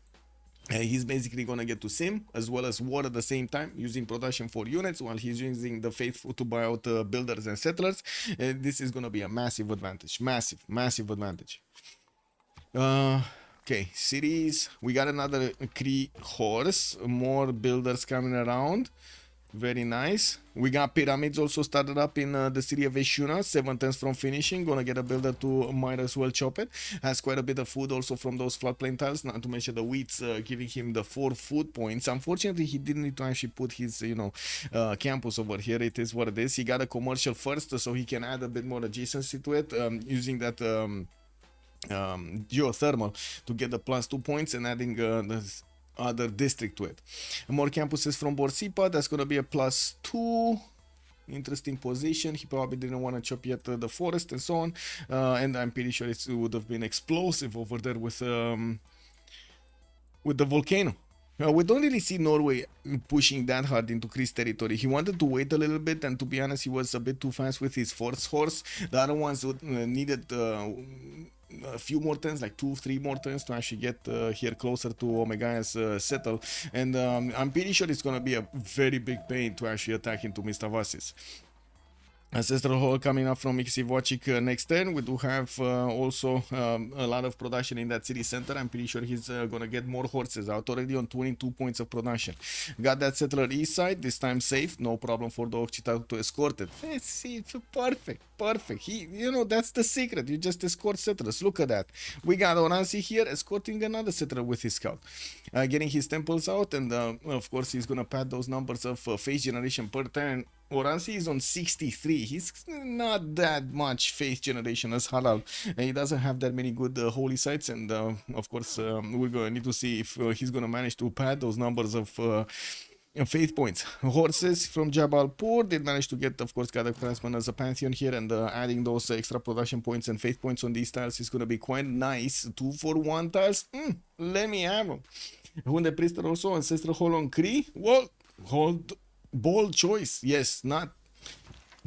He's basically going to get to sim as well as war at the same time, using production for units while he's using the faithful to buy out builders and settlers. This is going to be a massive advantage. Massive advantage. Okay, cities. We got another Kree horse. More builders coming around. Very nice. We got pyramids also started up in the city of Eshuna. 7 turns from finishing. Gonna get a builder to might as well chop it. Has quite a bit of food also from those floodplain tiles. Not to mention the wheats giving him the 4 food points. Unfortunately, he didn't need to actually put his, campus over here. It is what it is. He got a commercial first, so he can add a bit more adjacency to it using that geothermal to get the +2 points and adding the other district to it. More campuses from Borsipa, that's going to be a +2. Interesting position. He probably didn't want to chop yet the forest and so on, and I'm pretty sure it would have been explosive over there with the volcano. We don't really see Norway pushing that hard into Kree's territory. He wanted to wait a little bit, and to be honest, he was a bit too fast with his first horse. The other ones needed a few more turns, like 2-3 more turns to actually get here closer to Omega's settle, and I'm pretty sure it's gonna be a very big pain to actually attack into Mistavasis. Ancestral Hall coming up from Ixivochik next turn. We do have also a lot of production in that city center. I'm pretty sure he's gonna get more horses out, already on 22 points of production. Got that settler east side, this time safe, no problem for the Occitan to escort it. See, perfect. That's the secret. You just escort settlers. Look at that. We got Oransi here escorting another settler with his scout, getting his temples out, and of course he's gonna pad those numbers of face generation per turn. Oransi is on 63. He's not that much faith generation as Halal. He doesn't have that many good holy sites, and of course we're going to need to see if he's going to manage to pad those numbers of faith points. Horses from Jabalpur did manage to get, of course, Kadak Craftsman as a pantheon here, and adding those extra production points and faith points on these tiles is going to be quite nice. 2-for-1 tiles. Let me have them. Hunde Priester also, Ancestral Hall on Kree. Well, hold Bold choice. Yes, not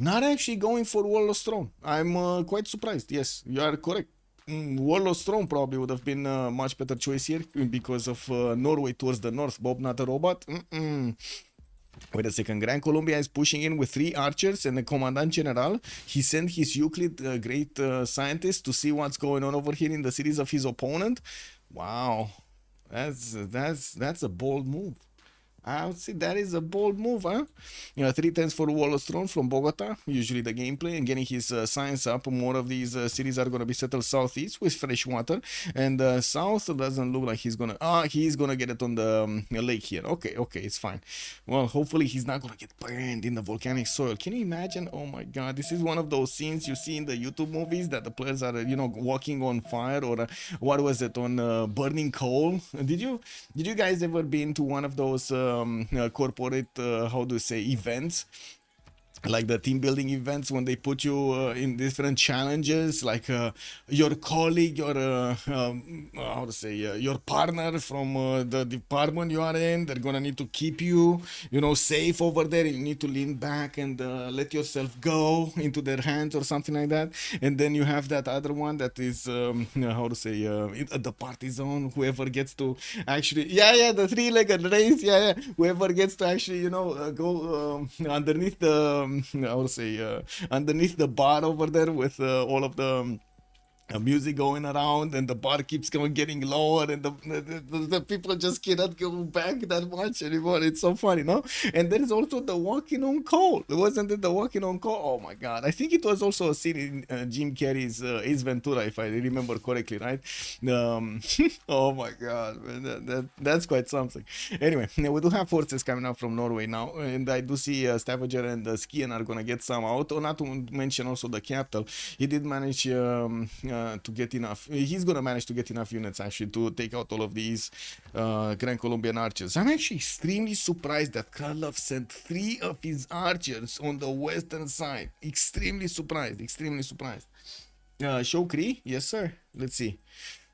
actually going for Warlord's Throne. I'm quite surprised. Yes, you are correct. Warlord's Throne probably would have been a much better choice here because of Norway towards the north. Bob, not a robot. Wait a second. Gran Colombia is pushing in with 3 archers and a commandant general. He sent his Euclid, great scientist, to see what's going on over here in the cities of his opponent. Wow, that's a bold move. I would say that is a bold move, huh? 3 10s for Warlord's Throne from Bogota. Usually the gameplay and getting his science up. More of these cities are going to be settled southeast with fresh water. And south doesn't look like he's going to... he's going to get it on the lake here. Okay, it's fine. Well, hopefully he's not going to get burned in the volcanic soil. Can you imagine? Oh my god, this is one of those scenes you see in the YouTube movies that the players are, walking on fire, or what was it, on burning coal. Did you guys ever been to one of those corporate how do you say, events, like the team building events, when they put you in different challenges, like your colleague, your how to say, your partner from the department you are in, they're gonna need to keep you, safe over there. You need to lean back and let yourself go into their hands or something like that. And then you have that other one that is how to say, the party zone. Whoever gets to actually, the 3-legged race, whoever gets to actually, go underneath the I would say underneath the bar over there with all of the music going around, and the bar keeps getting lower, and the people just cannot go back that much anymore. It's so funny, no? And there is also the walking on coal. Wasn't it the walking on coal? Oh my god, I think it was also a scene in Jim Carrey's Ace Ventura, if I remember correctly, right? Oh my god, man, that's quite something. Anyway, we do have forces coming out from Norway now, and I do see Stavanger and Skien are gonna get some out. Not to mention also the capital. He did manage to get enough. He's gonna manage to get enough units actually to take out all of these Grand Colombian archers. I'm actually extremely surprised that Krylov sent 3 of his archers on the western side. Extremely surprised. Show Kree? Yes, sir. Let's see.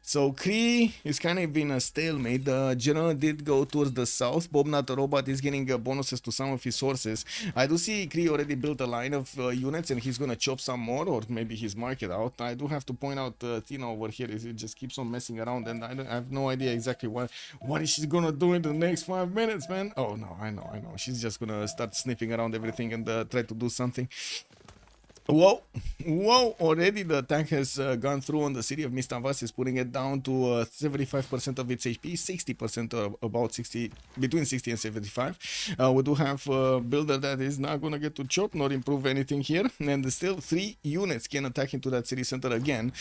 So Kree is kind of in a stalemate. The general did go towards the south. Bob Not the Robot is getting bonuses to some of his sources. I do see Kree already built a line of units, and he's gonna chop some more, or maybe he's marked out. I do have to point out Tina over here. It just keeps on messing around, and I have no idea exactly what is she gonna do in the next 5 minutes, man. Oh no, I know. She's just gonna start sniffing around everything and try to do something. Whoa, already the attack has gone through on the city of Mistavas, putting it down to 75% of its HP, 60% about 60, between 60 and 75. We do have a builder that is not gonna get to chop nor improve anything here, and still 3 units can attack into that city center again.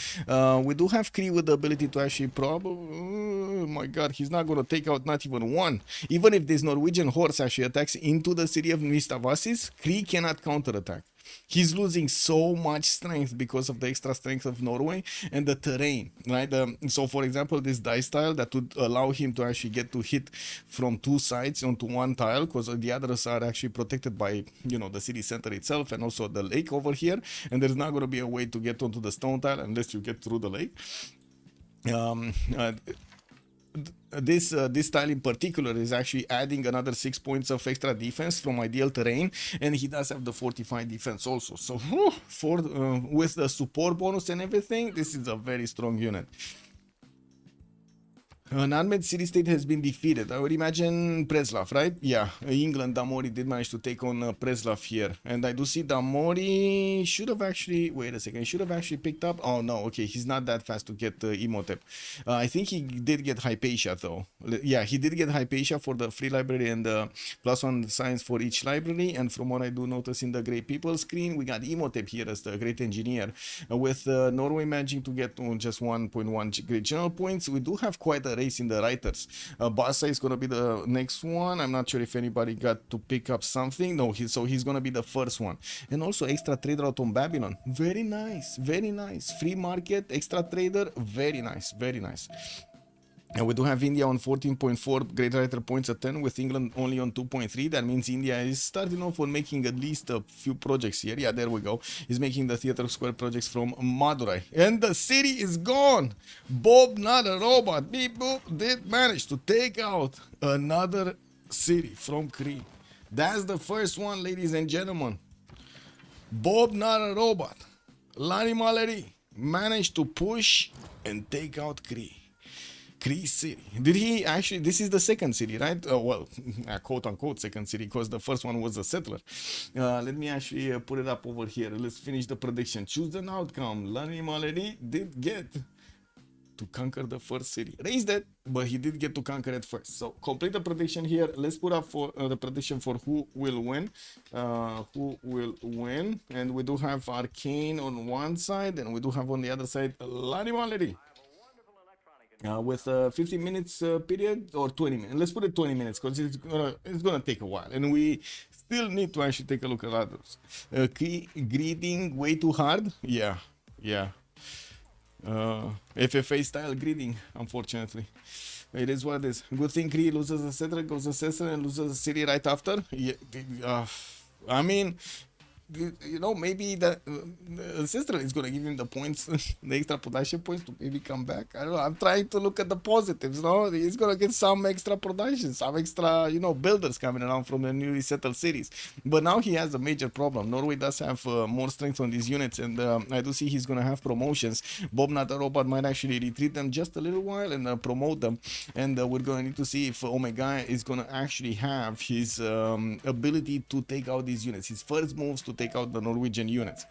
We do have Kree with the ability to actually oh my god, he's not gonna take out not even one. Even if this Norwegian horse actually attacks into the city of Mistavasis, Kree cannot counterattack. He's losing so much strength because of the extra strength of Norway and the terrain, right? So for example, this dice tile that would allow him to actually get to hit from 2 sides onto one tile, because the others are actually protected by, the city center itself and also the lake over here, and there's not going to be a way to get onto the stone tile unless you get through the lake. This tile in particular is actually adding another 6 points of extra defense from ideal terrain, and he does have the fortified defense also. So with the support bonus and everything, this is a very strong unit. An unmanned city-state has been defeated. I would imagine Preslav, right? Yeah, England, Damori did manage to take on Preslav here. And I do see Damori should have actually... Wait a second, he should have actually picked up... Oh, no, okay, he's not that fast to get Imhotep. I think he did get Hypatia, though. Yeah, he did get Hypatia for the free library and the +1 science for each library. And from what I do notice in the Great People screen, we got Imhotep here as the Great Engineer. With Norway managing to get just 1.1 Great General points, we do have quite a race in the writers. Basa is going to be the next one. I'm not sure if anybody got to pick up something. No, so he's going to be the first one. And also extra trader out on Babylon. Very nice, very nice. Free market, extra trader, very nice, very nice. And we do have India on 14.4 Great Writer points at 10, with England only on 2.3. That means India is starting off on making at least a few projects here. Yeah, there we go. He's making the Theatre Square projects from Madurai. And the city is gone. Bob, not a robot. Beep boop did manage to take out another city from Kree. That's the first one, ladies and gentlemen. Bob, not a robot. Lani Mallory managed to push and take out Cree. Cree City. Did he actually? This is the second city, right? Well, a quote-unquote second city, because the first one was a settler. Let me actually put it up over here. Let's finish the prediction. Choose an outcome. Lani Mallory did get to conquer the first city. Raised it, but he did get to conquer it first. So complete the prediction here. Let's put up for the prediction for who will win. Who will win? And we do have Arcane on one side, and we do have on the other side Lani Mallory. With 15 minutes period or 20 minutes. Let's put it 20 minutes because it's gonna take a while, and we still need to actually take a look at others. Greeting way too hard. Yeah. FFA style greeting, unfortunately. It is what it is. Good thing Cree loses a settler, goes a settler, and loses a city right after. Yeah, I mean, you know, maybe that sister is gonna give him the points, the extra production points to maybe come back. I don't know. I'm trying to look at the positives. No, he's gonna get some extra production, some extra, you know, builders coming around from the newly settled cities. But now he has a major problem. Norway does have more strength on these units, and I do see he's gonna have promotions. Bob, not a robot, might actually retreat them just a little while and promote them. And we're gonna need to see if Omega is gonna actually have his ability to take out these units. His first moves to take out the Norwegian units.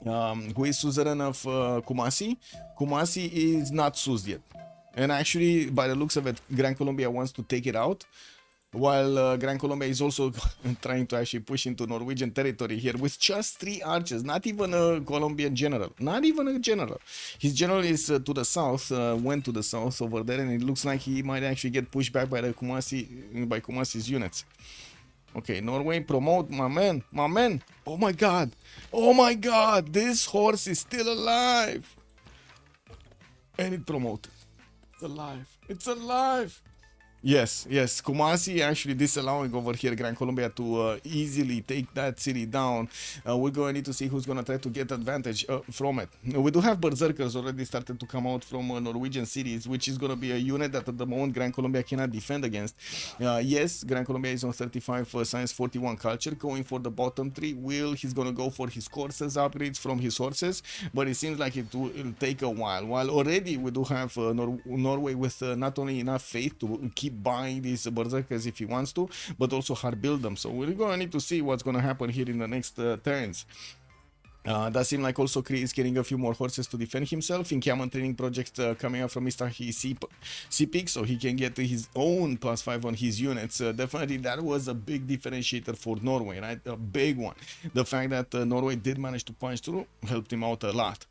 Who is suzerain of Kumasi? Kumasi is not Suz yet, and actually, by the looks of it, Gran Colombia wants to take it out, while Gran Colombia is also trying to actually push into Norwegian territory here with just 3 archers, not even a Colombian general, not even a general. His general is to the south, went to the south over there, and it looks like he might actually get pushed back by the Kumasi's units. Okay, Norway, promote, my man. Oh my god, this horse is still alive. And it promoted. It's alive. Yes, Kumasi actually disallowing over here Gran Colombia to easily take that city down. We're going to need to see who's going to try to get advantage from it. We do have berserkers already started to come out from Norwegian cities, which is going to be a unit that at the moment Gran Colombia cannot defend against. Yes, Gran Colombia is on 35 science, 41 culture, going for the bottom 3. He's going to go for his courses upgrades from his horses, but it seems like it'll take a while. While already we do have Norway with not only enough faith to keep buying these berserkers if he wants to, but also hard build them. So we're going to need to see what's going to happen here in the next turns. Does seem like also Cree is getting a few more horses to defend himself. Encampment training project coming up from Mr. C-Peak, so he can get his own +5 on his units. Definitely that was a big differentiator for Norway, right? A big one. The fact that Norway did manage to punch through helped him out a lot.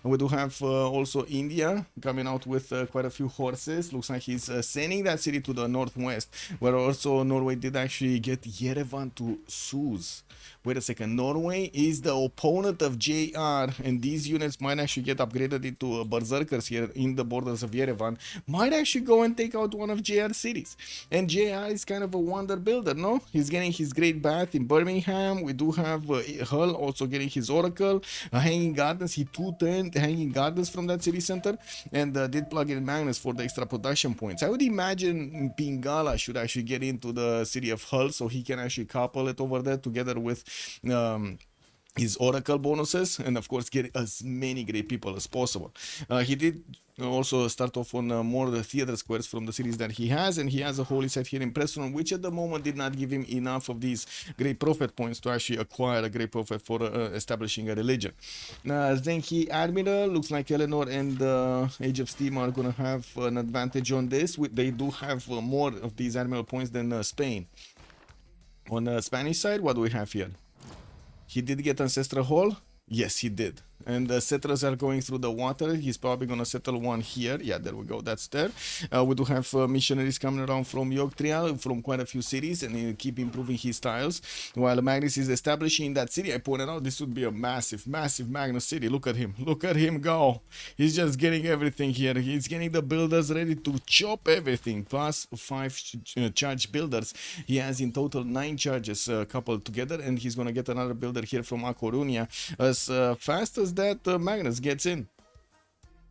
And we do have also India coming out with quite a few horses. Looks like he's sending that city to the northwest, where also Norway did actually get Yerevan to Suz. Wait a second, Norway is the opponent of JR, and these units might actually get upgraded into berserkers here in the borders of Yerevan. Might actually go and take out one of JR cities. And JR is kind of a wonder builder, no? He's getting his great bath in Birmingham. We do have Hull also getting his oracle. Hanging Gardens, he 2-turned Hanging Gardens from that city center, and did plug in Magnus for the extra production points. I would imagine Pingala should actually get into the city of Hull, so he can actually couple it over there together with his oracle bonuses, and of course get as many great people as possible. He did also start off on more theater squares from the cities that he has, and he has a holy site here in Preston, which at the moment did not give him enough of these great prophet points to actually acquire a great prophet for establishing a religion. Zenki Admiral, looks like Eleanor and Age of Steam are going to have an advantage on this. They do have more of these admiral points than Spain. On the Spanish side, what do we have here? He did get Ancestral Hall? Yes, he did. And the settlers are going through the water. He's probably going to settle one here. Yeah, there we go. That's there. We do have missionaries coming around from Yorktrial, from quite a few cities, and he'll keep improving his tiles. While Magnus is establishing that city, I pointed out this would be a massive, massive Magnus city. Look at him. Look at him go. He's just getting everything here. He's getting the builders ready to chop everything. Plus 5 charge builders. He has in total 9 charges coupled together, and he's going to get another builder here from A Coruña as fast as that Magnus gets in.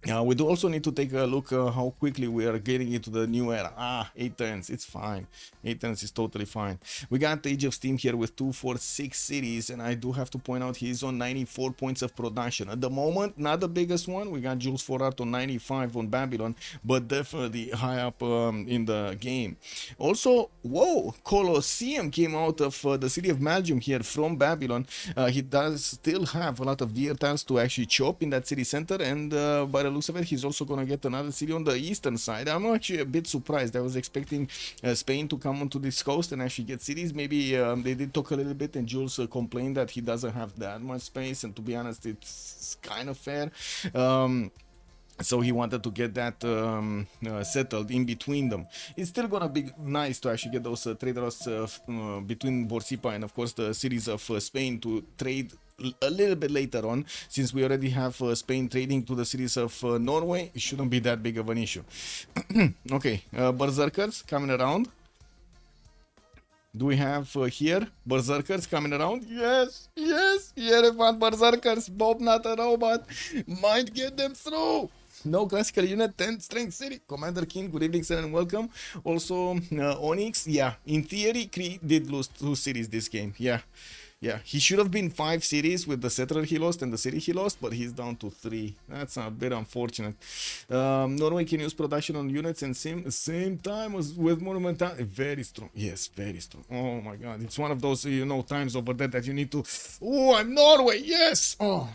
We do also need to take a look how quickly we are getting into the new era. 8 turns, it's fine. 8 turns is totally fine. We got the Age of Steam here with 246 cities, and I do have to point out he's on 94 points of production. At the moment, not the biggest one. We got Jules Forart on 95 on Babylon, but definitely high up in the game. Also, whoa, Colosseum came out of the city of Malgium here from Babylon. He does still have a lot of deer tiles to actually chop in that city center, and by the looks of it, he's also gonna get another city on the eastern side. I'm actually a bit surprised. I was expecting Spain to come onto this coast and actually get cities. Maybe they did talk a little bit, and Jules complained that he doesn't have that much space, and to be honest, it's kind of fair. So he wanted to get that settled in between them. It's still gonna be nice to actually get those trade routes between Borsipa and of course the cities of Spain to trade a little bit later on, since we already have Spain trading to the cities of Norway. It shouldn't be that big of an issue. Okay, Berserkers coming around. Do we have here Berserkers coming around? Yes, yes, Yerevan Berserkers. Bob, not a robot, might get them through. No classical unit, 10 strength city. Commander King, good evening, sir, and welcome. Also, Onyx, yeah, in theory, Kree did lose 2 cities this game. Yeah, he should have been 5 cities with the settler he lost and the city he lost, but he's down to 3. That's a bit unfortunate. Norway can use production on units and same time as with Monumental. Very strong. Yes, very strong. Oh my god, it's one of those, you know, times over there that you need to. Oh, I'm Norway. Yes. Oh,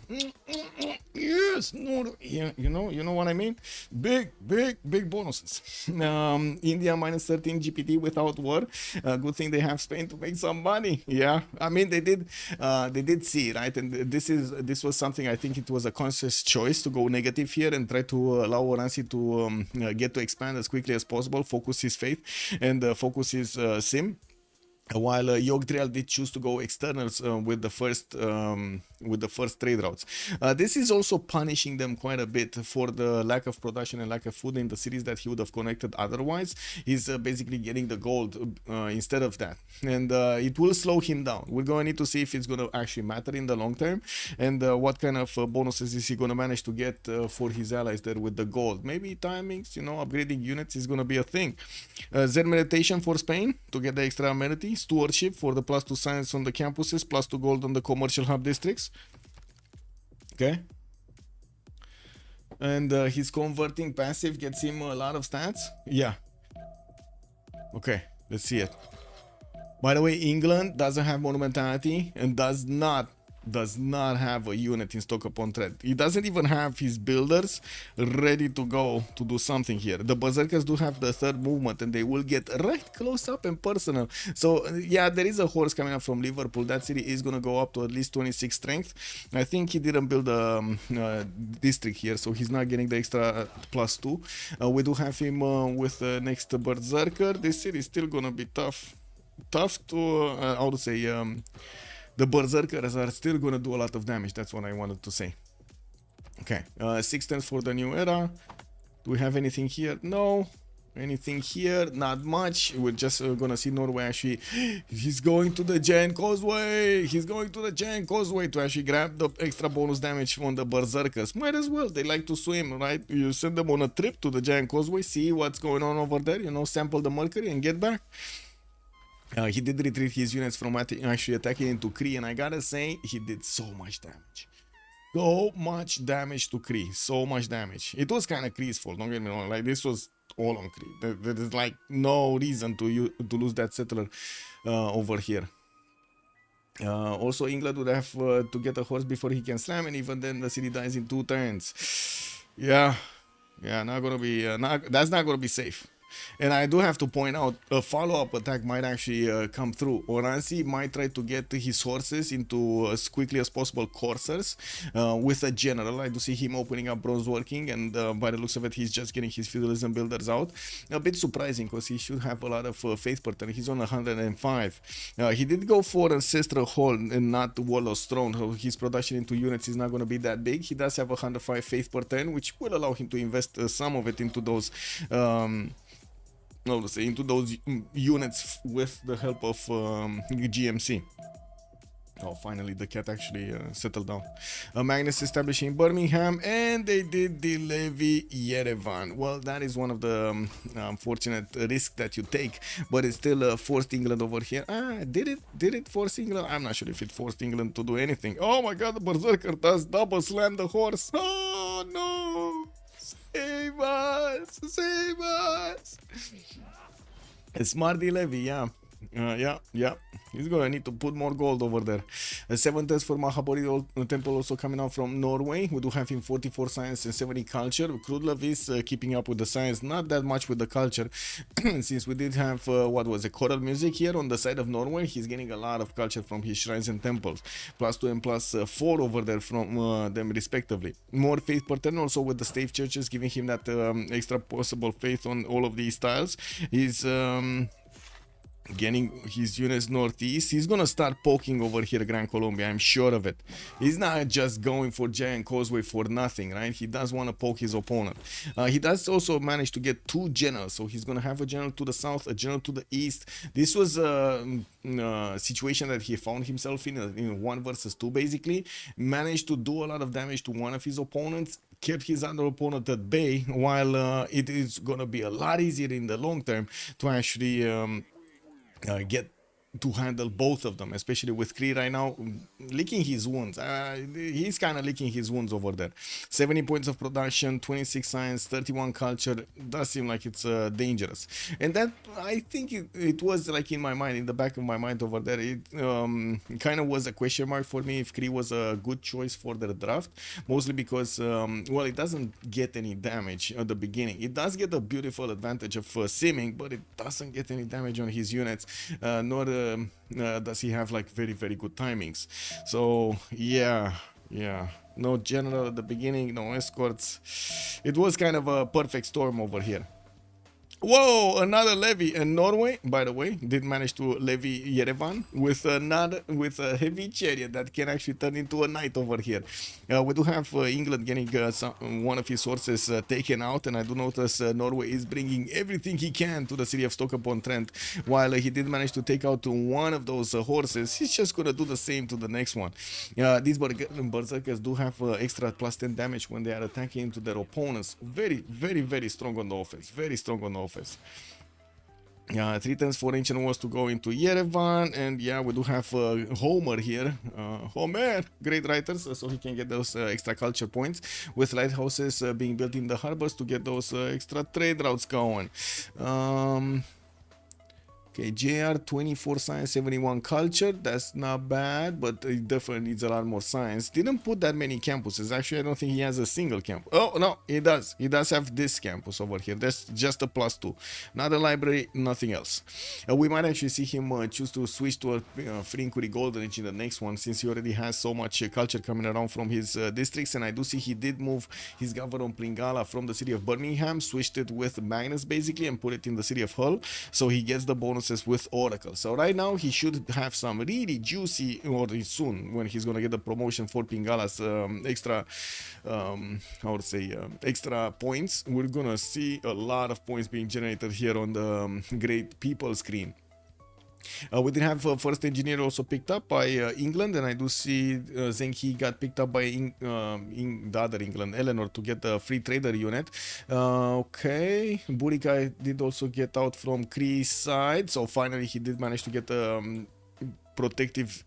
yes, Norway. Yeah, you know what I mean. Big bonuses. India minus 13 GPT without war. Good thing they have Spain to make some money. Yeah, I mean they did see, right? And this was something, I think it was a conscious choice to go negative here and try to allow Oransi to get to expand as quickly as possible, focus his faith and focus his sim. While Yogdriel did choose to go externals with the first trade routes. This is also punishing them quite a bit for the lack of production and lack of food in the cities that he would have connected otherwise. He's basically getting the gold instead of that, and it will slow him down. We're going to need to see if it's going to actually matter in the long term, and what kind of bonuses is he going to manage to get for his allies there with the gold. Maybe timings, you know, upgrading units is going to be a thing. Zen meditation for Spain to get the extra amenity. Stewardship for the +2 science on the campuses, +2 gold on the commercial hub districts. Okay. And his converting passive gets him a lot of stats. Yeah. Okay, let's see it. By the way, England doesn't have monumentality and does not have a unit in stock upon threat. He doesn't even have his builders ready to go to do something here. The Berserkers do have the 3rd movement and they will get right close up and personal. So yeah, there is a horse coming up from Liverpool. That city is going to go up to at least 26 strength. I think he didn't build a district here, so he's not getting the extra +2. We do have him with the next Berserker. This city is still going to be tough to, how to say, the Berserkers are still going to do a lot of damage. That's what I wanted to say. Okay, 6 turns for the new era. Do we have anything here? No. Anything here? Not much. We're just going to see Norway actually. He's going to the Giant Causeway. He's going to the Giant Causeway to actually grab the extra bonus damage from the Berserkers. Might as well. They like to swim, right? You send them on a trip to the Giant Causeway, see what's going on over there, you know, sample the Mercury and get back. He did retreat his units from actually attacking into Kree, and I gotta say, he did so much damage. So much damage to Kree. So much damage. It was kind of Kree's fault, don't get me wrong. Like, this was all on Kree. There is like no reason to lose that settler over here. Also, England would have to get a horse before he can slam, and even then the city dies in 2 turns. Yeah, not gonna be. That's not gonna be safe. And I do have to point out, a follow-up attack might actually come through. Oransi might try to get his horses into as quickly as possible coursers with a general. I do see him opening up bronze working, and by the looks of it, he's just getting his feudalism builders out. A bit surprising, because he should have a lot of faith per turn. He's on 105. He did go for Ancestral Hall and not Warlord's Throne. So his production into units is not going to be that big. He does have 105 faith per turn, which will allow him to invest some of it into those units with the help of GMC. Oh, finally the cat actually settled down. Magnus establishing Birmingham, and they did the levy Yerevan. Well, that is one of the unfortunate risks that you take, but it still forced England over here. Did it force England? I'm not sure if it forced England to do anything. Oh my god, the Berserker does double slam the horse. Oh no! Save us! Save us! A smarty levy, yeah. Yeah. He's gonna need to put more gold over there. 7 tests for Mahabodhi Temple also coming out from Norway. We do have him 44 science and 70 culture. Krudlev is keeping up with the science, not that much with the culture. Since we did have, what was it, choral music here on the side of Norway, he's getting a lot of culture from his shrines and temples. +2 and +4 over there from them respectively. More faith per turn also with the stave churches, giving him that extra possible faith on all of these tiles. He's getting his units northeast. He's gonna start poking over here Grand Colombia, I'm sure of it. He's not just going for Giant Causeway for nothing, right? He does want to poke his opponent. He does also manage to get 2 generals, so he's gonna have a general to the south, a general to the east. This was a situation that he found himself in 1 versus 2 basically. Managed to do a lot of damage to one of his opponents, kept his other opponent at bay, while it is gonna be a lot easier in the long term to actually get to handle both of them, especially with Kree right now licking his wounds. He's kind of licking his wounds over there. 70 points of production, 26 science, 31 culture. Does seem like it's dangerous, and that I think it was like in my mind, in the back of my mind over there, it kind of was a question mark for me if Kree was a good choice for their draft, mostly because well, it doesn't get any damage at the beginning. It does get a beautiful advantage of simming, but it doesn't get any damage on his units, nor does he have like very, very good timings. So yeah, no general at the beginning, no escorts. It was kind of a perfect storm over here. Whoa, another levy. And Norway, by the way, did manage to levy Yerevan with a heavy chariot that can actually turn into a knight over here. We do have England getting one of his horses taken out, and I do notice Norway is bringing everything he can to the city of Stoke-upon-Trent. While he did manage to take out one of those horses, he's just gonna do the same to the next one. These berserkers do have extra +10 damage when they are attacking into their opponents. Very, very, very strong on the offense. Very strong on the offense. 3 turns for Ancient Wars to go into Yerevan, and yeah, we do have Homer here. Homer, great writers, so he can get those extra culture points, with lighthouses being built in the harbors to get those extra trade routes going. Okay, JR 24 science, 71 culture. That's not bad, but it definitely needs a lot more science. Didn't put that many campuses. Actually, I don't think he has a single campus. Oh no, he does. He does have this campus over here. That's just a +2. Not a library, nothing else. We might actually see him choose to switch to a Frinkuri Golden Age in the next one, since he already has so much culture coming around from his districts. And I do see he did move his governor Pringala from the city of Birmingham, switched it with Magnus basically, and put it in the city of Hull. So he gets the bonuses with Oracle. So right now he should have some really juicy, or soon when he's gonna get the promotion for Pingala's extra extra points. We're gonna see a lot of points being generated here on the great people screen. We did have first engineer also picked up by England, and I do see Zenki got picked up by the other England, Eleanor, to get the free trader unit. Okay, Burika did also get out from Kree's side, so finally he did manage to get protective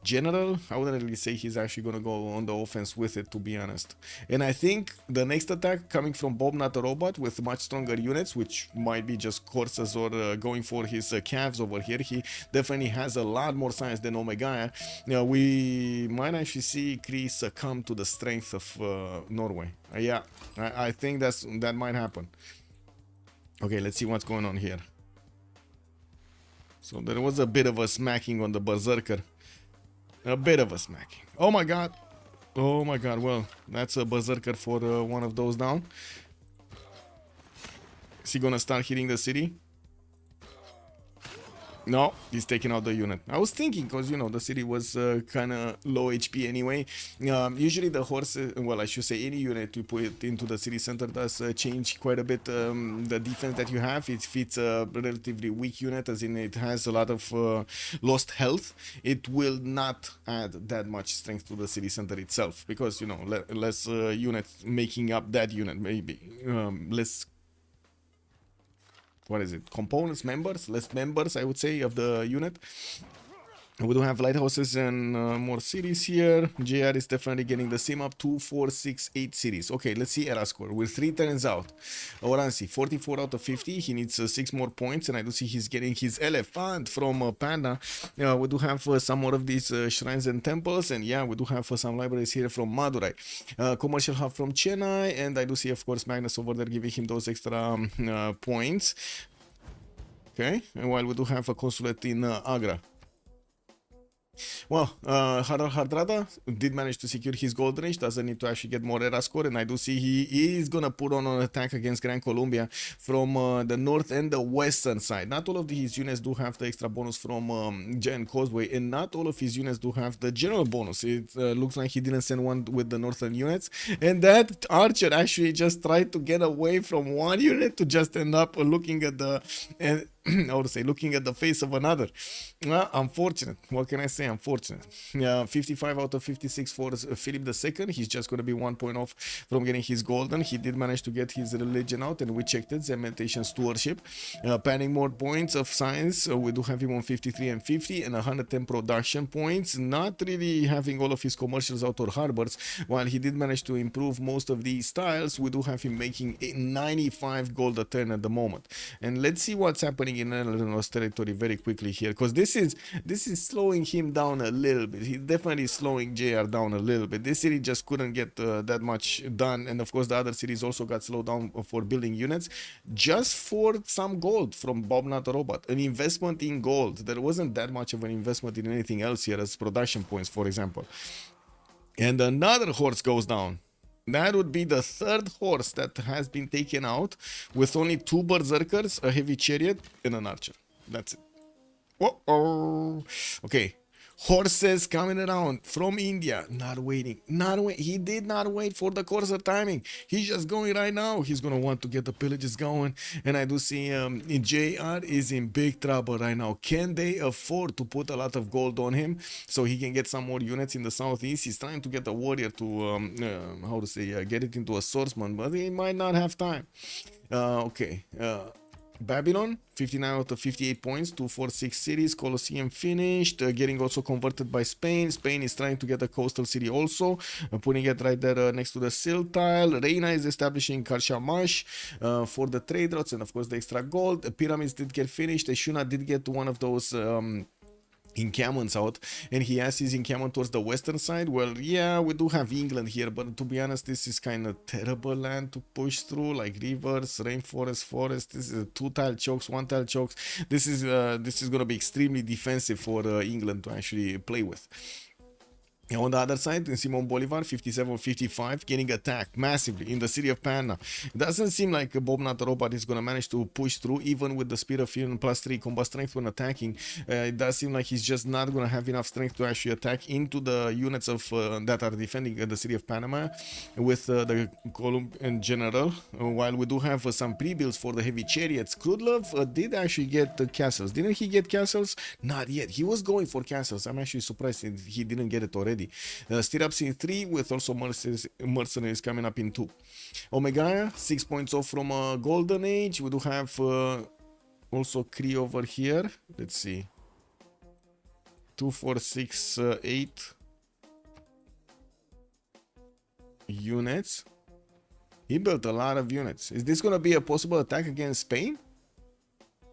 general. I wouldn't really say he's actually going to go on the offense with it, to be honest. And I think the next attack coming from Bob Not a Robot with much stronger units, which might be just courses or going for his calves over here. He definitely has a lot more science than Omega. We might actually see Kree succumb to the strength of Norway. Yeah, I think that might happen. Okay, let's see what's going on here. So there was a bit of a smacking on the Berserker. A bit of a smacking. Oh my god. Oh my god. Well, that's a Berserker for one of those down. Is he gonna start hitting the city? No, he's taking out the unit. I was thinking because, you know, the city was kind of low HP anyway. Usually the horses, well, I should say any unit you put into the city center does change quite a bit the defense that you have. If it's a relatively weak unit, as in it has a lot of lost health, it will not add that much strength to the city center itself because, you know, less units making up that unit, maybe less, what is it, components, less members, I would say, of the unit. We do have lighthouses and more cities here. JR is definitely getting the same up. 2, 4, 6, 8 cities. Okay, let's see era score. With 3 turns out. Oransi, 44 out of 50. He needs 6 more points. And I do see he's getting his elephant from Panda. We do have some more of these shrines and temples. And yeah, we do have some libraries here from Madurai. Commercial hub from Chennai. And I do see, of course, Magnus over there giving him those extra points. Okay, and while we do have a consulate in Agra. Well, Hardrada did manage to secure his gold range, doesn't need to actually get more era score, and I do see he is gonna put on an attack against Gran Colombia from the north and the western side. Not all of his units do have the extra bonus from Giant Causeway, and not all of his units do have the general bonus. It looks like he didn't send one with the northern units, and that archer actually just tried to get away from one unit to just end up looking at the I would say looking at the face of another. Unfortunate. What can I say? Unfortunate. 55 out of 56 for Philip II. He's just going to be 1 point off from getting his golden. He did manage to get his religion out, and we checked it. Cementation stewardship. Panning more points of science. We do have him on 53 and 50 and 110 production points. Not really having all of his commercials out or harbors. While he did manage to improve most of these styles, we do have him making 95 gold a turn at the moment. And let's see what's happening in Eleanor's territory very quickly here, because this is slowing him down a little bit. He's definitely slowing JR down a little bit. This city just couldn't get that much done, and of course the other cities also got slowed down for building units just for some gold from Bob Not a Robot. An investment in gold. There wasn't that much of an investment in anything else here as production points, for example. And another horse goes down. That would be the third horse that has been taken out with only 2 berserkers, a heavy chariot, and an archer. That's it. Uh-oh. Okay. Horses coming around from India. Not waiting. He did not wait for the courser timing. He's just going right now. He's going to want to get the pillages going. And I do see JR is in big trouble right now. Can they afford to put a lot of gold on him so he can get some more units in the southeast? He's trying to get a warrior to, get it into a swordsman, but he might not have time. Okay. Babylon, 59 out of 58 points, 246 cities, Colosseum finished, getting also converted by Spain. Spain is trying to get a coastal city also, putting it right there next to the Sil tile. Reina is establishing Karshamash for the trade routes and of course the extra gold. The pyramids did get finished. Eshuna did get one of those encampments out, and he has his encampment towards the western side. Well, yeah, we do have England here, but to be honest, this is kind of terrible land to push through, like rivers, rainforest, forest. This is 2 tile chokes, 1 tile chokes. This is going to be extremely defensive for England to actually play with. And on the other side, Simon Bolivar, 57-55, getting attacked massively in the city of Panna. It doesn't seem like Bob Not a Robot is going to manage to push through, even with the Spear of Fear and +3 combat strength when attacking. It does seem like he's just not going to have enough strength to actually attack into the units of that are defending the city of Panama with the Columbian General. While we do have some pre-builds for the heavy chariots, Krudlov did actually get the castles. Didn't he get castles? Not yet. He was going for castles. I'm actually surprised he didn't get it already. Stirrups in 3 with also mercenaries coming up in 2. Omega 6 points off from Golden Age. We do have also Kree over here. Let's see, 2, 4, 6, 8 units. He built a lot of units. Is this gonna be a possible attack against Spain?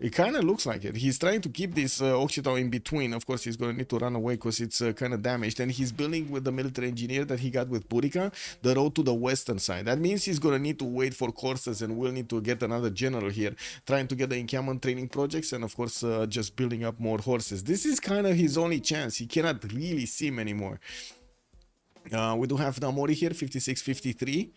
It kind of looks like it. He's trying to keep this Occitan in between. Of course, he's going to need to run away because it's kind of damaged. And he's building with the military engineer that he got with Burica the road to the western side. That means he's going to need to wait for courses and will need to get another general here, trying to get the encampment training projects and, of course, just building up more horses. This is kind of his only chance. He cannot really sim anymore. We do have Namori here, 5653,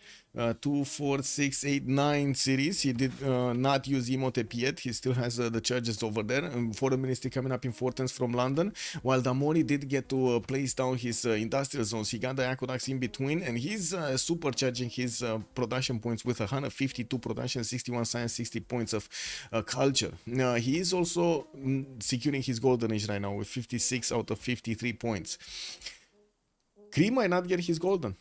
2, 4, 6, 8, 9 series. He did not use Emotep yet. He still has the charges over there. Foreign Ministry coming up importance from London. While Namori did get to place down his industrial zones, he got the aqueducts in between, and he's supercharging his production points with 152 production, 61 science, 60 points of culture. He is also securing his golden age right now with 56 out of 53 points. Kree might not get his golden.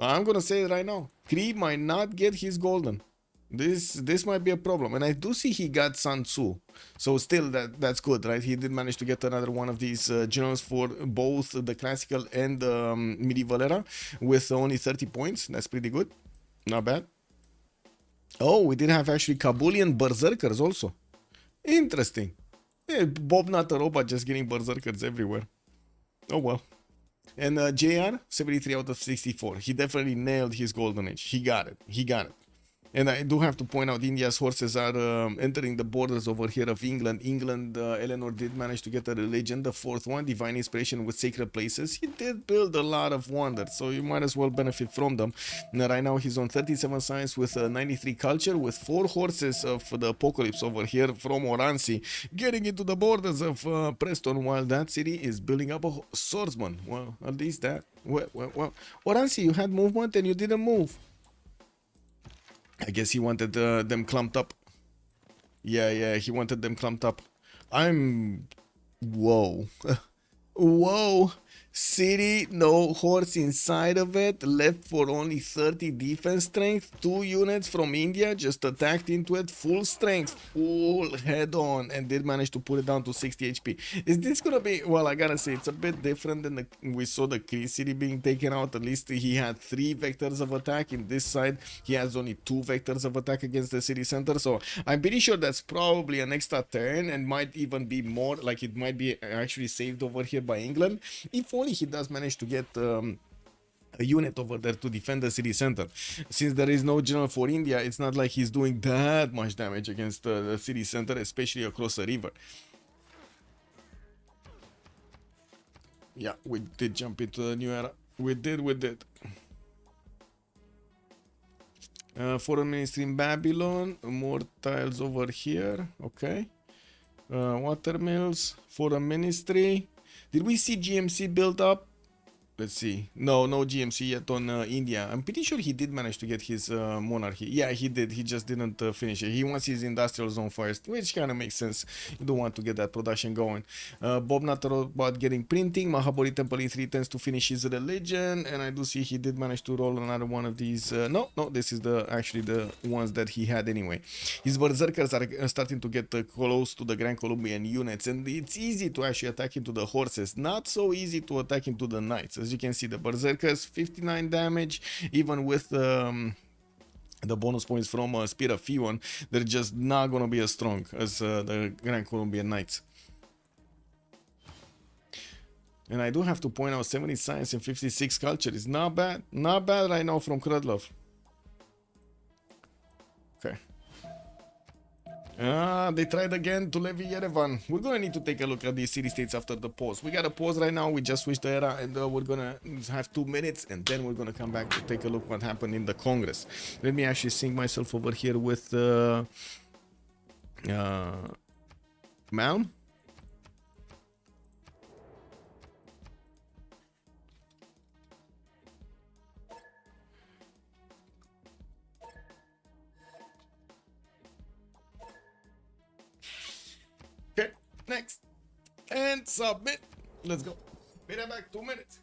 I'm gonna say it right now. Kree might not get his golden. This might be a problem. And I do see he got Sun Tzu. So still that's good, right? He did manage to get another one of these generals for both the classical and medieval era with only 30 points. That's pretty good. Not bad. Oh, we did have actually Kabulian berserkers also. Interesting. Yeah, Bob not a robot, just getting berserkers everywhere. Oh well. And JR, 73 out of 64. He definitely nailed his golden age. He got it. He got it. And I do have to point out India's horses are entering the borders over here of England. Eleanor did manage to get a religion, the fourth one, divine inspiration with sacred places. He did build a lot of wonders, so you might as well benefit from them. Now, right now he's on 37 science with 93 culture, with 4 horses of the apocalypse over here from Oransi, getting into the borders of Preston, while that city is building up a swordsman. Well, at least that. Well, Oransi, you had movement and you didn't move. I guess he wanted them clumped up. Yeah, he wanted them clumped up. Whoa. Whoa. City, no horse inside of it, left for only 30 defense strength. 2 units from India just attacked into it, full strength, full head on, and did manage to put it down to 60 HP. Is this gonna be, well, I gotta say, it's a bit different than we saw the Kree city being taken out. At least he had 3 vectors of attack. In this side, he has only 2 vectors of attack against the city center. So I'm pretty sure that's probably an extra turn, and might even be more, like it might be actually saved over here by England. If only he does manage to get a unit over there to defend the city center. Since there is no general for India, it's not like he's doing that much damage against the city center, especially across a river. Yeah, we did jump into the new era. We did. Foreign Ministry in Babylon, more tiles over here. Okay. Watermills, Foreign Ministry. Did we see GMC build up? Let's see. No GMC yet on India. I'm pretty sure he did manage to get his monarchy. Yeah, he did. He just didn't finish it. He wants his industrial zone first, which kind of makes sense. You don't want to get that production going. Bob not about getting printing. Mahabali Temple E3 tends to finish his religion, and I do see he did manage to roll another one of these. No, this is actually the ones that he had anyway. His berserkers are starting to get close to the Grand Colombian units, and it's easy to actually attack into the horses. Not so easy to attack into the knights. As you can see, the berserkers 59 damage, even with the bonus points from Spear of Fion, they're just not gonna be as strong as the Grand Colombian Knights. And I do have to point out 70 science and 56 culture is not bad right now from Krudlov. Okay. They tried again to levy Yerevan. We're gonna need to take a look at these city-states after the pause. We got a pause right now. We just switched the era, and we're gonna have 2 minutes, and then we're gonna come back to take a look what happened in the Congress. Let me actually sync myself over here with Malm. Okay, next. And submit. Let's go. Be right back, 2 minutes.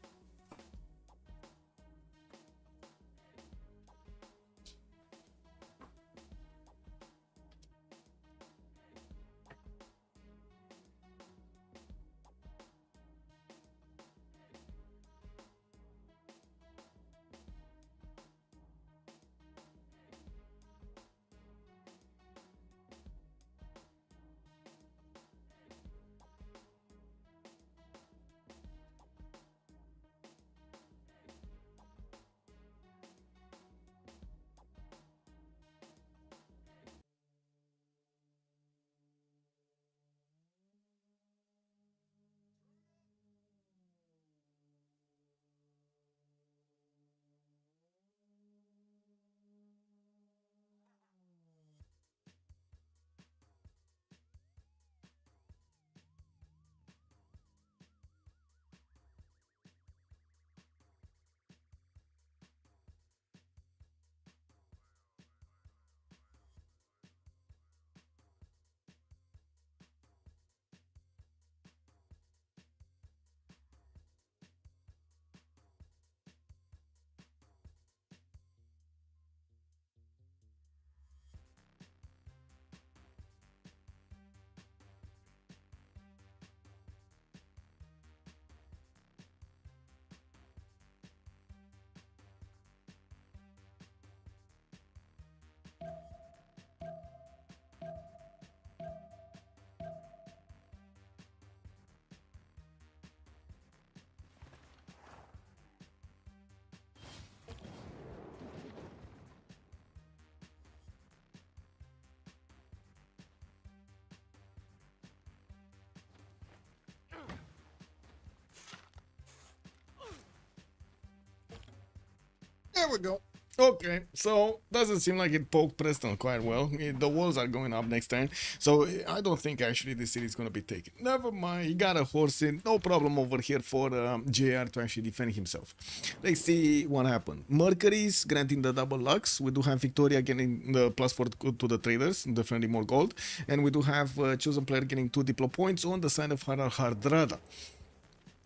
There we go. Okay, so doesn't seem like it poked Preston quite well. The walls are going up next turn, so I don't think actually this city is going to be taken. Never mind, he got a horse in. No problem over here for JR to actually defend himself. Let's see what happened. Mercury's granting the double lux. We do have Victoria getting the +4 to the traders, definitely more gold. And we do have chosen player getting 2 diplo points on the side of Hardrada.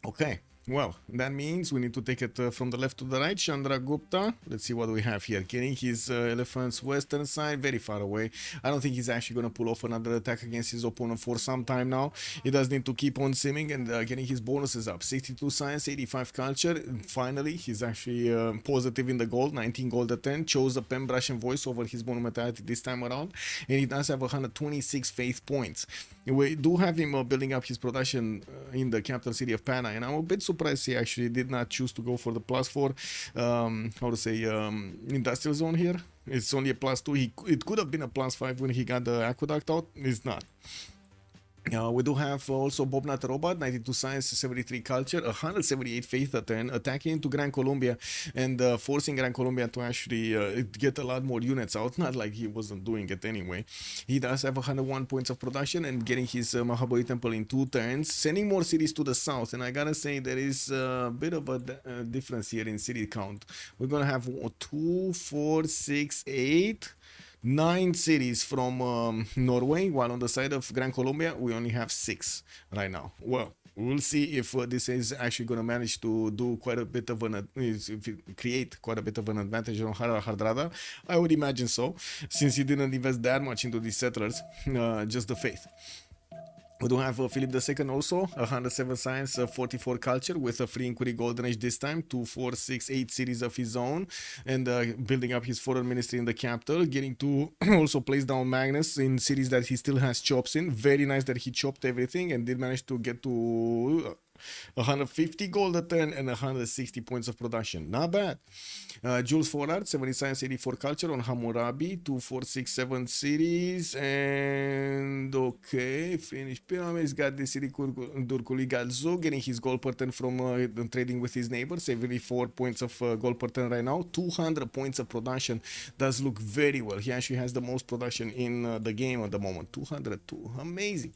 Okay. Well, that means we need to take it from the left to the right. Chandra Gupta, let's see what we have here. Getting his elephant's western side, very far away. I don't think he's actually going to pull off another attack against his opponent for some time now. He does need to keep on simming and getting his bonuses up. 62 science, 85 culture. And finally, he's actually positive in the gold, 19 gold at 10. Chose a pen, brush, and voice over his monumentality this time around. And he does have 126 faith points. We do have him building up his production in the capital city of Pana, and I'm a bit surprised he actually did not choose to go for the +4 industrial zone here. It's only a +2. It could have been a +5 when he got the aqueduct out. It's not. We do have also Bob Natter Robot, 92 science, 73 culture, 178 faith at 10, attacking into Gran Colombia and forcing Gran Colombia to actually get a lot more units out. Not like he wasn't doing it anyway. He does have 101 points of production and getting his Mahabodhi Temple in 2 turns, sending more cities to the south. And I gotta say, there is a bit of a difference here in city count. We're gonna have 2, 4, 6, 8. 9 cities from Norway, while on the side of Gran Colombia, we only have 6 right now. Well, we'll see if this is actually going to manage to do quite a bit of create quite a bit of an advantage on Hardrada. I would imagine so, since he didn't invest that much into these settlers, just the faith. We do have Philip II also, 107 science, 44 culture with a free inquiry golden age this time, 2, 4, 6, 8 cities of his own, and building up his foreign ministry in the capital, getting to also place down Magnus in cities that he still has chops in. Very nice that he chopped everything and did manage to get to 150 gold a turn and 160 points of production. Not bad. Jules Forard, 70 science, 84 culture on Hammurabi, 2, 4, 6, 7 cities, and okay, Finnish pyramids, got the city Durkuli Galzo, getting his gold per turn from trading with his neighbors, 74 points of gold per turn right now, 200 points of production. Does look very well. He actually has the most production in the game at the moment, 202. Amazing.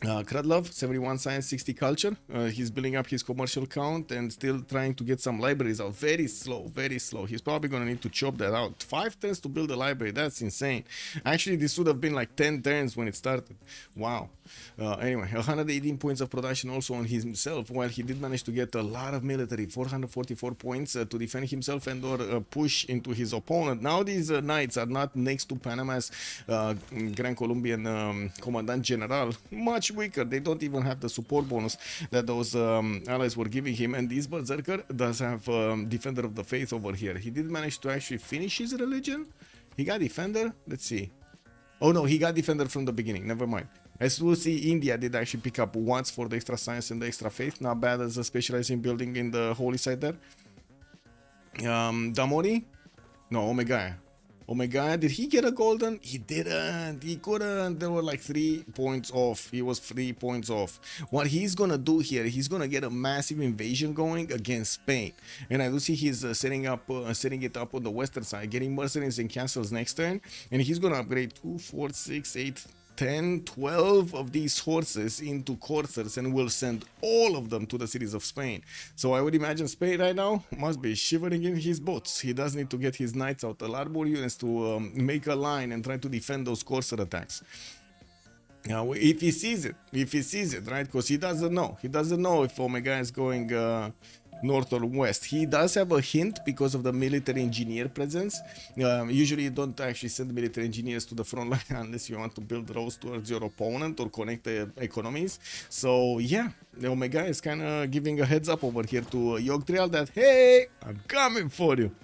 Krudlov, 71 science, 60 culture. He's building up his commercial count and still trying to get some libraries out. Very slow, very slow. He's probably going to need to chop that out. 5 turns to build a library. That's insane. Actually, this would have been like 10 turns when it started. Wow. Anyway, 118 points of production also on himself, while he did manage to get a lot of military, 444 points to defend himself and or push into his opponent. Now these knights are not next to Panama's Grand Colombian Commandant General. Much weaker. They don't even have the support bonus that those allies were giving him. And this Berserker does have Defender of the Faith over here. He did manage to actually finish his religion. He got Defender. Let's see. Oh no, he got Defender from the beginning. Never mind. As we'll see, India did actually pick up once for the extra science and the extra faith. Not bad as a specializing building in the holy side there. Damori? No, Omega. Omega, did he get a golden? He didn't. He couldn't. There were like 3 points off. He was 3 points off. What he's gonna do here, he's gonna get a massive invasion going against Spain. And I do see he's setting it up on the western side, getting mercenaries and castles next turn. And he's gonna upgrade 2, 4, 6, 8, 10, 12 of these horses into coursers and will send all of them to the cities of Spain. So I would imagine Spain right now must be shivering in his boots. He does need to get his knights out, a lot more units to make a line and try to defend those courser attacks. Now, if he sees it, right? Because he doesn't know. He doesn't know if Omega is going north or west. He does have a hint because of the military engineer presence. Usually you don't actually send military engineers to the front line unless you want to build roads towards your opponent or connect the economies. So yeah, the Omega is kind of giving a heads up over here to Yogtrial that, hey, I'm coming for you.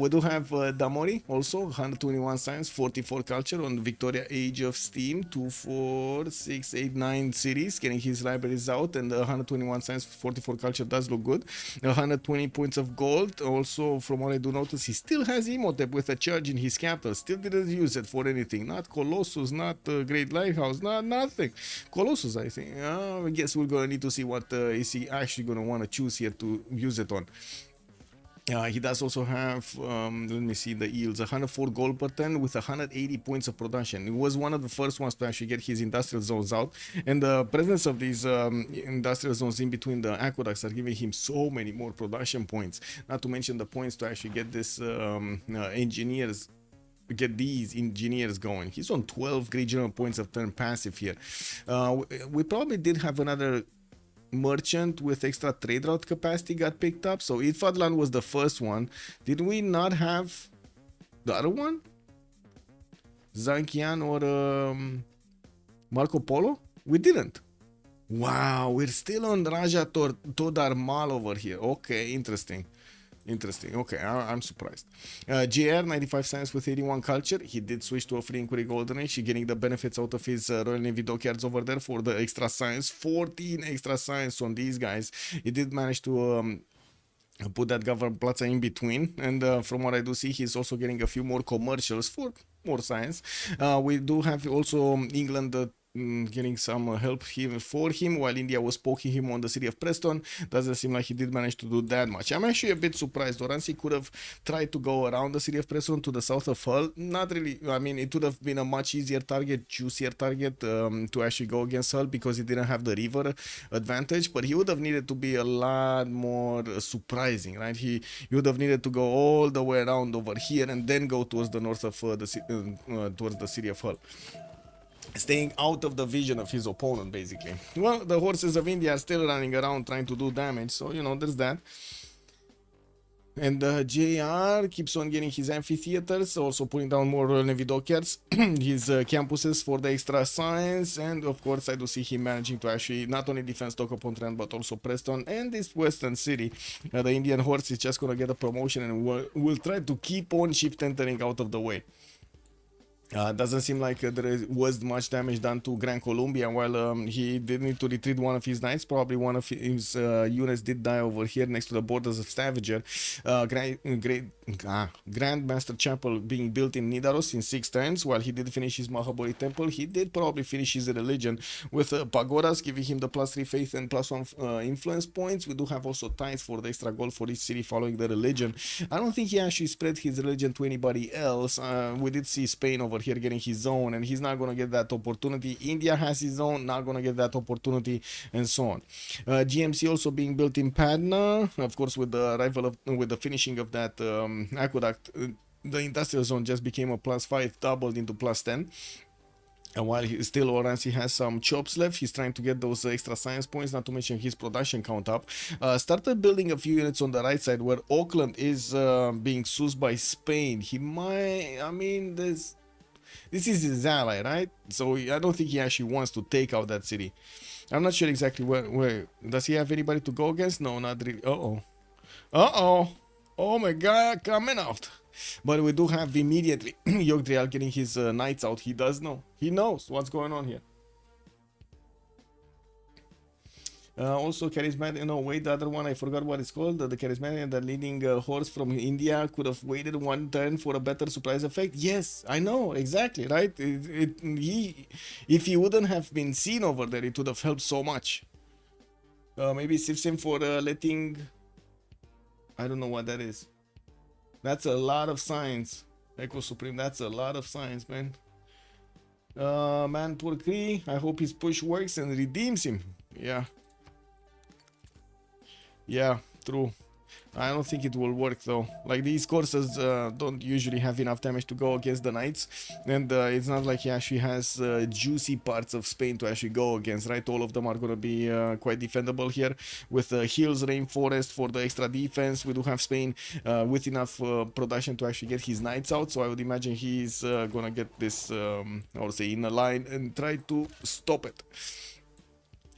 We do have Damori also, 121 science, 44 culture on Victoria Age of Steam, 2, 4, 6, 8, 9 cities, getting his libraries out, and 121 science, 44 culture does look good. 120 points of gold. Also, from what I do notice, he still has Imhotep with a charge in his capital. Still didn't use it for anything. Not Colossus, not Great Lighthouse, nothing. Colossus, I think. I guess we're gonna need to see what is he actually gonna want to choose here to use it on. He does also have, let me see the yields, 104 gold per turn with 180 points of production. He was one of the first ones to actually get his industrial zones out, and the presence of these industrial zones in between the aqueducts are giving him so many more production points, not to mention the points to actually get this engineers, get these engineers going. He's on 12 great general points of turn passive here. We probably did have another merchant with extra trade route capacity got picked up. So Ifadlan was the first one. Did we not have the other one? Zankian or Marco Polo? We didn't. Wow, we're still on Raja Todarmal over here. Okay, interesting. Interesting. Okay, I'm surprised. JR 95 science with 81 culture. He did switch to a free inquiry golden age. He getting the benefits out of his Royal Navy dockyards over there for the extra science. 14 extra science on these guys. He did manage to put that government plaza in between, and from what I do see, he's also getting a few more commercials for more science. We do have also England getting some help for him, while India was poking him on the city of Preston. Doesn't seem like he did manage to do that much. I'm actually a bit surprised. Oransi could have tried to go around the city of Preston to the south of Hull. Not really. I mean, it would have been a much easier target, juicier target to actually go against Hull, because he didn't have the river advantage, but he would have needed to be a lot more surprising, right? He would have needed to go all the way around over here and then go towards the north of towards the city of Hull, staying out of the vision of his opponent, basically. Well, the horses of India are still running around trying to do damage, so, you know, there's that. And JR keeps on getting his amphitheaters, also putting down more Royal Navy dockyards, his campuses for the extra science, and of course I do see him managing to actually not only defend Stoke-upon-Trent but also Preston and this western city. The Indian horse is just gonna get a promotion and will try to keep on shift entering out of the way. Doesn't seem like there was much damage done to Grand Columbia, while he did need to retreat one of his knights. Probably one of his units did die over here next to the borders of Stavanger. Grandmaster Chapel being built in Nidaros in 6 turns. While he did finish his Mahabodhi temple, he did probably finish his religion with pagodas, giving him the +3 faith and +1 influence points. We do have also tithes for the extra gold for each city following the religion. I don't think he actually spread his religion to anybody else. We did see Spain over here getting his own, and he's not going to get that opportunity. India has his own, not going to get that opportunity, and so on. GMC also being built in Padna, of course, with the arrival of, with the finishing of that aqueduct, the industrial zone just became a +5, doubled into +10. And while he still Oransi has some chops left, he's trying to get those extra science points, not to mention his production count up. Started building a few units on the right side where Auckland is being seized by Spain. He might, I mean, this is his ally, right? So I don't think he actually wants to take out that city. I'm not sure exactly where. Does he have anybody to go against? No, not really. Oh my god, coming out. But we do have immediately Yogdrial getting his knights out. He does know. He knows what's going on here. Also charismatic, no wait, the other one I forgot what it's called. The charismatic, the leading horse from India could have waited one turn for a better surprise effect. Yes, I know, exactly, right? If he wouldn't have been seen over there, it would have helped so much. Maybe CivFR for letting, I don't know what that is. That's a lot of science. Echo Supreme, that's a lot of science, man. Man, poor Kree, I hope his push works and redeems him. Yeah, true. I don't think it will work though. Like, these courses don't usually have enough damage to go against the knights, and it's not like he actually has juicy parts of Spain to actually go against, right? All of them are gonna be quite defendable here with hills, rainforest for the extra defense. We do have Spain with enough production to actually get his knights out, so I would imagine he's gonna get this, I would say, in a line and try to stop it.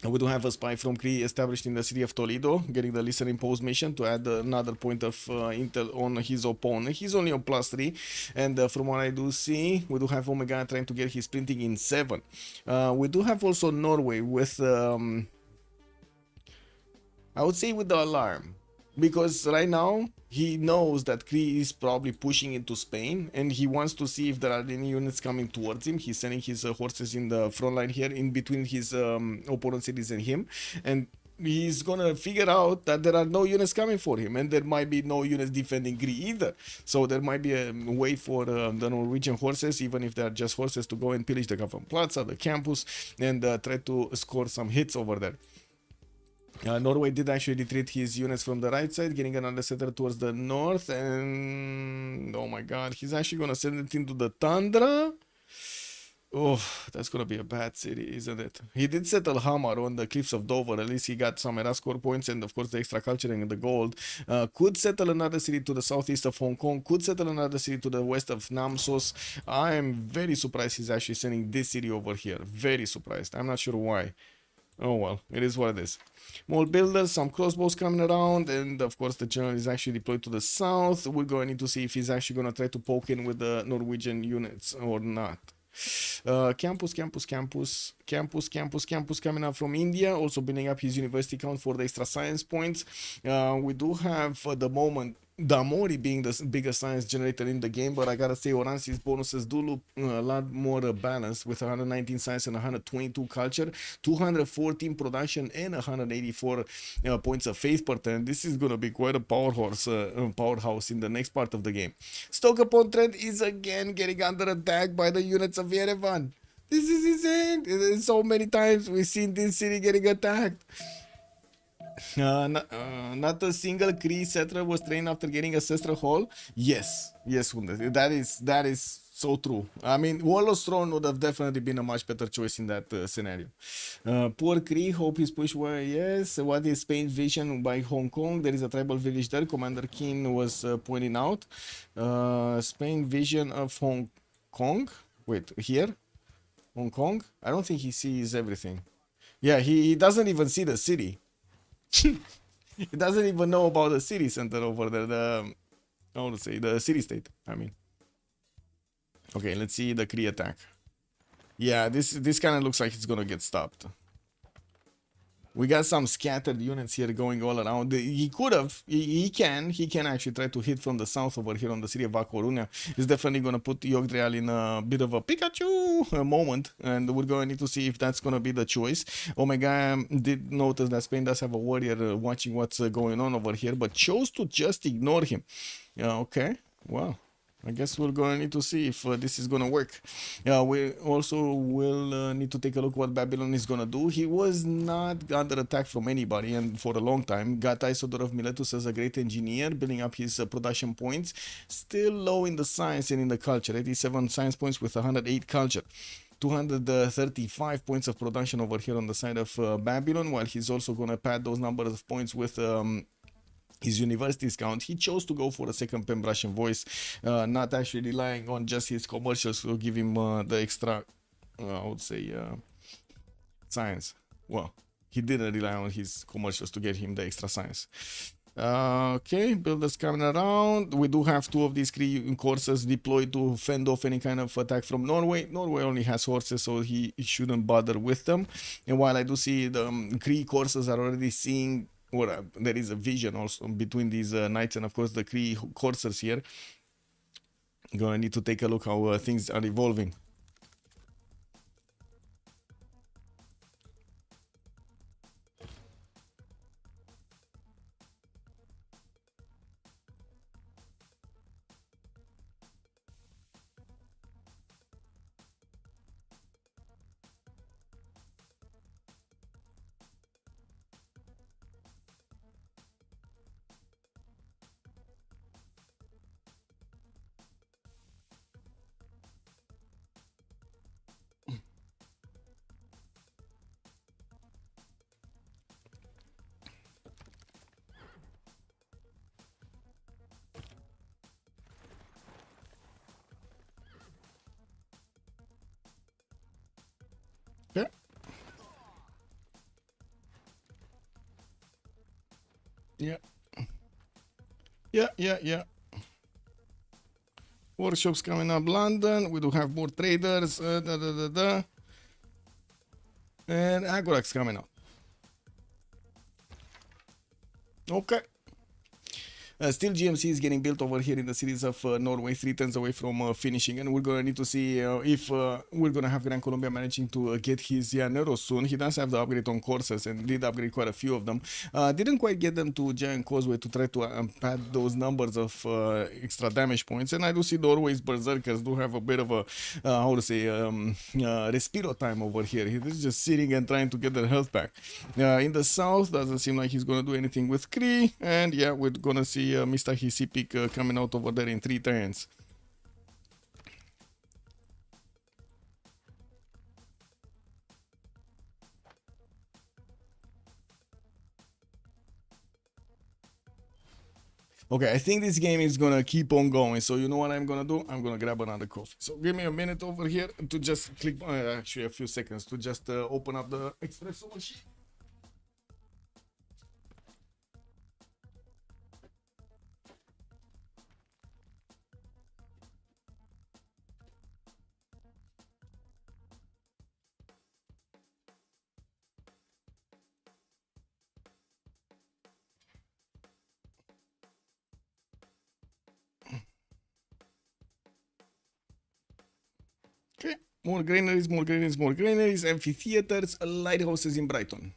We do have a spy from Cree established in the city of Toledo, getting the listen impose mission to add another point of intel on his opponent. He's only on +3, and from what I do see, we do have Omega trying to get his printing in 7. We do have also Norway with, I would say, with the alarm, because right now he knows that Cree is probably pushing into Spain, and he wants to see if there are any units coming towards him. He's sending his horses in the front line here, in between his opponent cities and him, and he's gonna figure out that there are no units coming for him, and there might be no units defending Greece either. So there might be a way for the Norwegian horses, even if they are just horses, to go and pillage the Plaza, the campus, and try to score some hits over there. Norway did actually retreat his units from the right side, getting another settler towards the north, and oh my god, he's actually gonna send it into the tundra. Oh, that's gonna be a bad city, isn't it? He did settle Hamar on the cliffs of Dover. At least he got some era score points and of course the extra culturing and the gold. Could settle another city to the southeast of Hong Kong. Could settle another city to the west of Namsos. I am very surprised he's actually sending this city over here. Very surprised. I'm not sure why. Oh well, it is what it is. More builders, some crossbows coming around, and of course the general is actually deployed to the south. We're going to need to see if he's actually going to try to poke in with the Norwegian units or not. Campus coming up from India, also building up his university count for the extra science points. We do have for the moment Damori being the biggest science generator in the game, but I gotta say Oransi's bonuses do look a lot more balanced, with 119 science and 122 culture, 214 production, and 184 points of faith per turn. This is gonna be quite a powerhouse in the next part of the game. Stoke-upon-Trent is again getting under attack by the units of Yerevan. This is insane. So many times we've seen this city getting attacked. Not a single Kree settler was trained after getting Ancestral Hall. Yes, that is so true. I mean, Warlord's Throne would have definitely been a much better choice in that scenario. Poor Kree, hope he's pushed where. Yes, what is Spain's vision by Hong Kong? There is a tribal village there. Commander Keen was pointing out. Spain vision of Hong Kong. Wait, here? Hong Kong? I don't think he sees everything. Yeah, he doesn't even see the city. He doesn't even know about the city center over there, the city state, I mean. Okay, let's see the Kree attack. Yeah, this kind of looks like it's gonna get stopped. We got some scattered units here going all around. He could have, he can actually try to hit from the south over here on the city of A Coruña. He's definitely going to put Yogdrail in a bit of a Pikachu moment, and we're going to need to see if that's going to be the choice. Omega did notice that Spain does have a warrior watching what's going on over here, but chose to just ignore him. Yeah, okay, well, I guess we're going to need to see if this is going to work. We also will need to take a look what Babylon is going to do. He was not under attack from anybody, and for a long time got Isodor of Miletus as a great engineer, building up his production points. Still low in the science and in the culture. 87 science points with 108 culture. 235 points of production over here on the side of Babylon, while he's also going to pad those numbers of points with his university's count. He chose to go for a second Pembrasian voice, not actually relying on just his commercials to give him the extra, I would say, science. Well, he didn't rely on his commercials to get him the extra science. Okay, builders coming around. We do have two of these Kree courses deployed to fend off any kind of attack from Norway. Norway only has horses, so he shouldn't bother with them. And while I do see the Kree courses are already seeing, or there is a vision also between these knights and of course the Kree coursers here. Gonna need to take a look how things are evolving. Yeah. Workshops coming up, London. We do have more traders. And Agorax coming up. Okay. Still, GMC is getting built over here in the cities of Norway, 3 turns away from finishing, and we're gonna need to see if we're gonna have Gran Colombia managing to get his Nero soon. He does have the upgrade on courses and did upgrade quite a few of them. Didn't quite get them to Giant Causeway to try to pad those numbers of extra damage points, and I do see Norway's Berserkers do have a bit of a how to say respiro time over here. He's just sitting and trying to get their health back. In the south, doesn't seem like he's gonna do anything with Kree, and yeah, we're gonna see Mr. Hisipik coming out over there in 3 turns. Okay, I think this game is gonna keep on going, so you know what I'm gonna do? I'm gonna grab another coffee. So give me a minute over here to just click, actually a few seconds, to just open up the espresso machine. Okay, more granaries, more granaries, more granaries, amphitheaters, lighthouses in Brighton.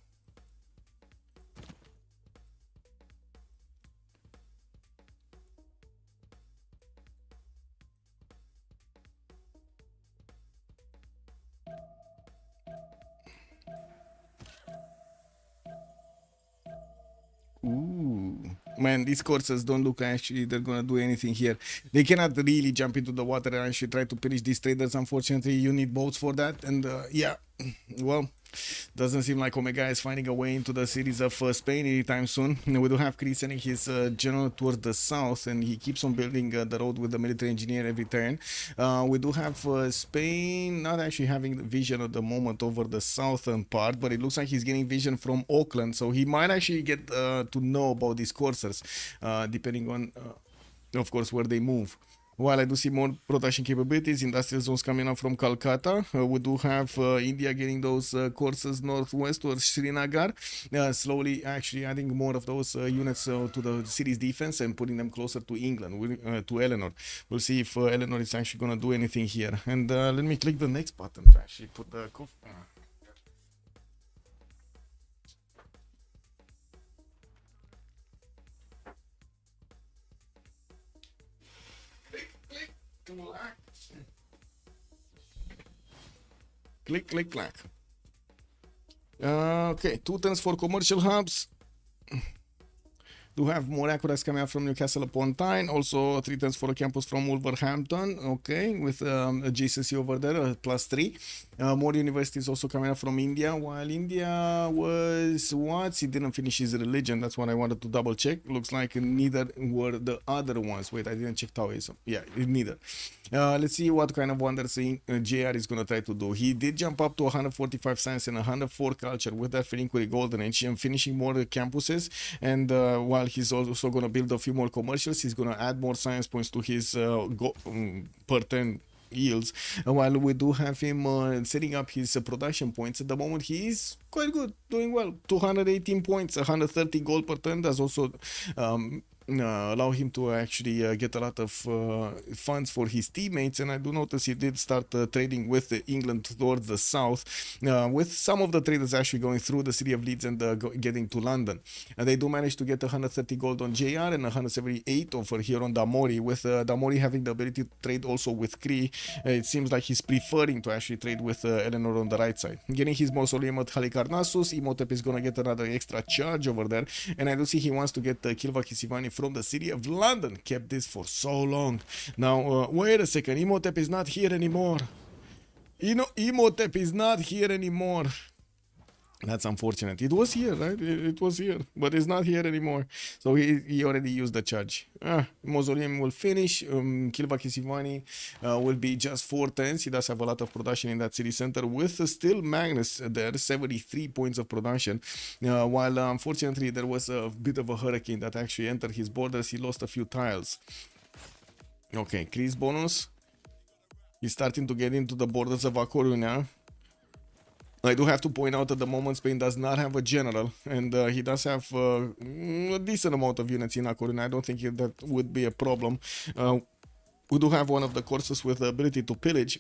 Ooh, man, these courses don't look actually they're gonna do anything here. They cannot really jump into the water and actually try to finish these traders. Unfortunately, you need boats for that, and yeah, well, doesn't seem like Omega is finding a way into the cities of Spain anytime soon. We do have Chris sending his general towards the south, and he keeps on building the road with the military engineer every turn. We do have Spain not actually having vision at the moment over the southern part, but it looks like he's getting vision from Auckland, so he might actually get to know about these coursers, depending on, of course, where they move. While I do see more production capabilities, industrial zones coming up from Calcutta. We do have India getting those courses northwest towards Srinagar, slowly actually adding more of those units to the city's defense and putting them closer to England, to Eleanor. We'll see if Eleanor is actually going to do anything here. And let me click the next button to actually put the coffee. Click, click, clack. Okay, 2 turns for commercial hubs. Do have more aqueducts coming out from Newcastle upon Tyne. Also 3 turns for a campus from Wolverhampton. Okay, with adjacency over there, +3. More universities also coming out from India. While India was what? He didn't finish his religion. That's what I wanted to double check. Looks like neither were the other ones. Wait, I didn't check Taoism. Yeah, neither. Let's see what kind of wonders JR is going to try to do. He did jump up to 145 science and 104 culture with that Felinquity Golden Age and finishing more campuses. And while he's also going to build a few more commercials, he's going to add more science points to his per turn yields. While we do have him setting up his production points at the moment, he is quite good, doing well. 218 points, 130 gold per turn. That's also allow him to actually get a lot of funds for his teammates. And I do notice he did start trading with England towards the south, with some of the traders actually going through the city of Leeds and getting to London. And they do manage to get 130 gold on JR and 178 over here on Damori, with Damori having the ability to trade also with Kree. It seems like he's preferring to actually trade with Eleanor on the right side. Getting his mausoleum at Halicarnassus, Imhotep is going to get another extra charge over there. And I do see he wants to get Kilva Kisivani from the city of London. Kept this for so long. Now, wait a second. Imhotep is not here anymore. Imhotep is not here anymore. That's unfortunate. It was here, right? It was here, but it's not here anymore. So he already used the charge. Mausoleum will finish. Kilva Kisivani will be just 4 turns. He does have a lot of production in that city center, with still Magnus there, 73 points of production. While unfortunately there was a bit of a hurricane that actually entered his borders. He lost a few tiles. Okay, Chris bonus. He's starting to get into the borders of A Coruña. I do have to point out at the moment Spain does not have a general, and he does have a decent amount of units in A Coruña. I don't think that would be a problem. We do have one of the courses with the ability to pillage,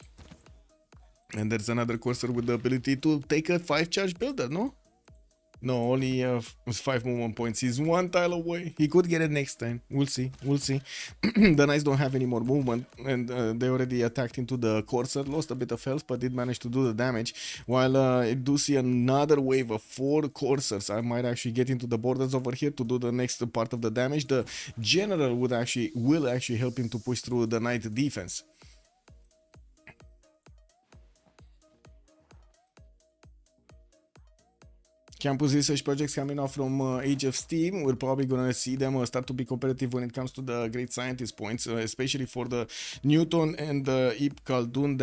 and there's another courser with the ability to take a 5-charge builder, no? No, only 5 movement points. He's 1 tile away. He could get it next time. We'll see. We'll see. The Knights don't have any more movement, and they already attacked into the courser. Lost a bit of health, but did manage to do the damage. While I do see another wave of 4 coursers. I might actually get into the borders over here to do the next part of the damage. The general will actually help him to push through the Knight defense. Campus research projects coming out from Age of Steam. We're probably gonna see them start to be competitive when it comes to the great scientist points, especially for the Newton and the Ibn Khaldun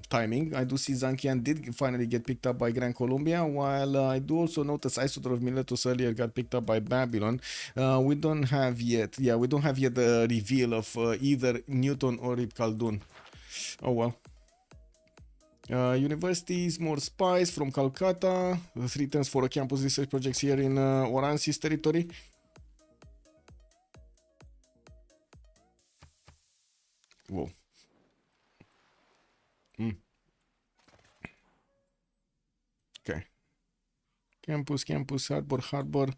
timing. I do see Zankian did finally get picked up by Gran Colombia, while I do also notice Isodor of Miletus earlier got picked up by Babylon. We don't have yet the reveal of either Newton or Ibn Khaldun. Oh well. Universities, more spies from Calcutta. 3 turns for a campus research projects here in Oransis territory. Whoa. Okay. Campus, harbor.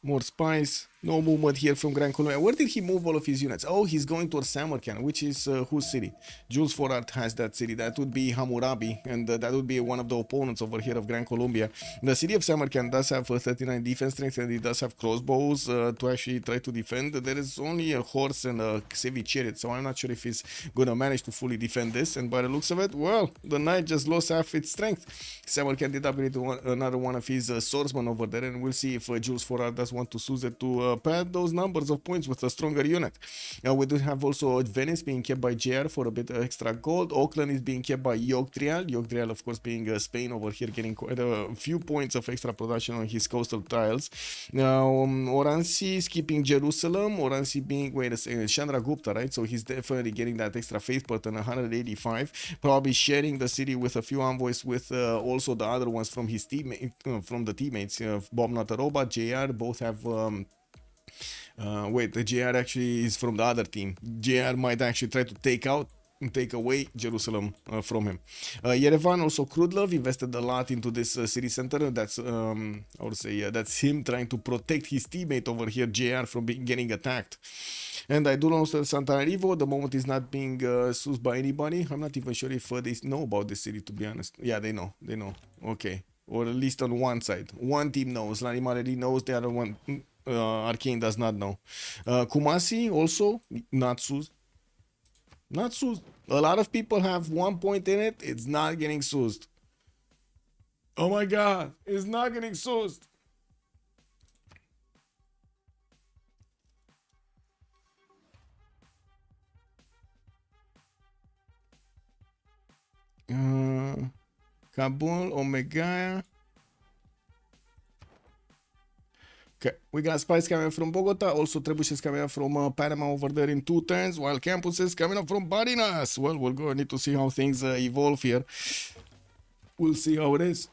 More spies. No movement here from Gran Colombia. Where did he move all of his units? Oh, he's going towards Samarkand, which is whose city? Jules Forart has that city. That would be Hammurabi, and that would be one of the opponents over here of Gran Colombia. The city of Samarkand does have 39 defense strength, and it does have crossbows to actually try to defend. There is only a horse and a Civic chariot, so I'm not sure if he's gonna manage to fully defend this. And by the looks of it, well, the knight just lost half its strength. Samarkand did upgrade to another one of his swordsmen over there, and we'll see if Jules Forart does want to use it to pad those numbers of points with a stronger unit. We do have also Venice being kept by JR for a bit extra gold. Auckland is being kept by Yogdrial. Yogdrial, of course, being Spain over here, getting quite a few points of extra production on his coastal tiles. Now, Oransi is keeping Jerusalem. Oransi being, wait a second, Chandra Gupta, right? So he's definitely getting that extra faith button, 185. Probably sharing the city with a few envoys with also the other ones from his teammate, from the teammates. Bob Nataroba, JR, both have wait, the JR actually is from the other team. JR might actually try to take away Jerusalem from him. Yerevan, also Krudlov, invested a lot into this city center. That's I would say that's him trying to protect his teammate over here, JR, from getting attacked. And I do know Sant'Arivo, the moment is not being used by anybody. I'm not even sure if they know about this city, to be honest. Yeah, they know. Okay. Or at least on one side. One team knows. Lanimaleri knows, the other one, Arcane does not know. Kumasi also not used. Not used. A lot of people have 1 point in it. It's not getting used. Oh my god. It's not getting used. Kabul, Omega. Okay, we got spies coming from Bogota, also trebuchets coming up from Panama over there in 2 turns, while campuses coming up from Barinas. Well, we're going to need to see how things evolve here. We'll see how it is.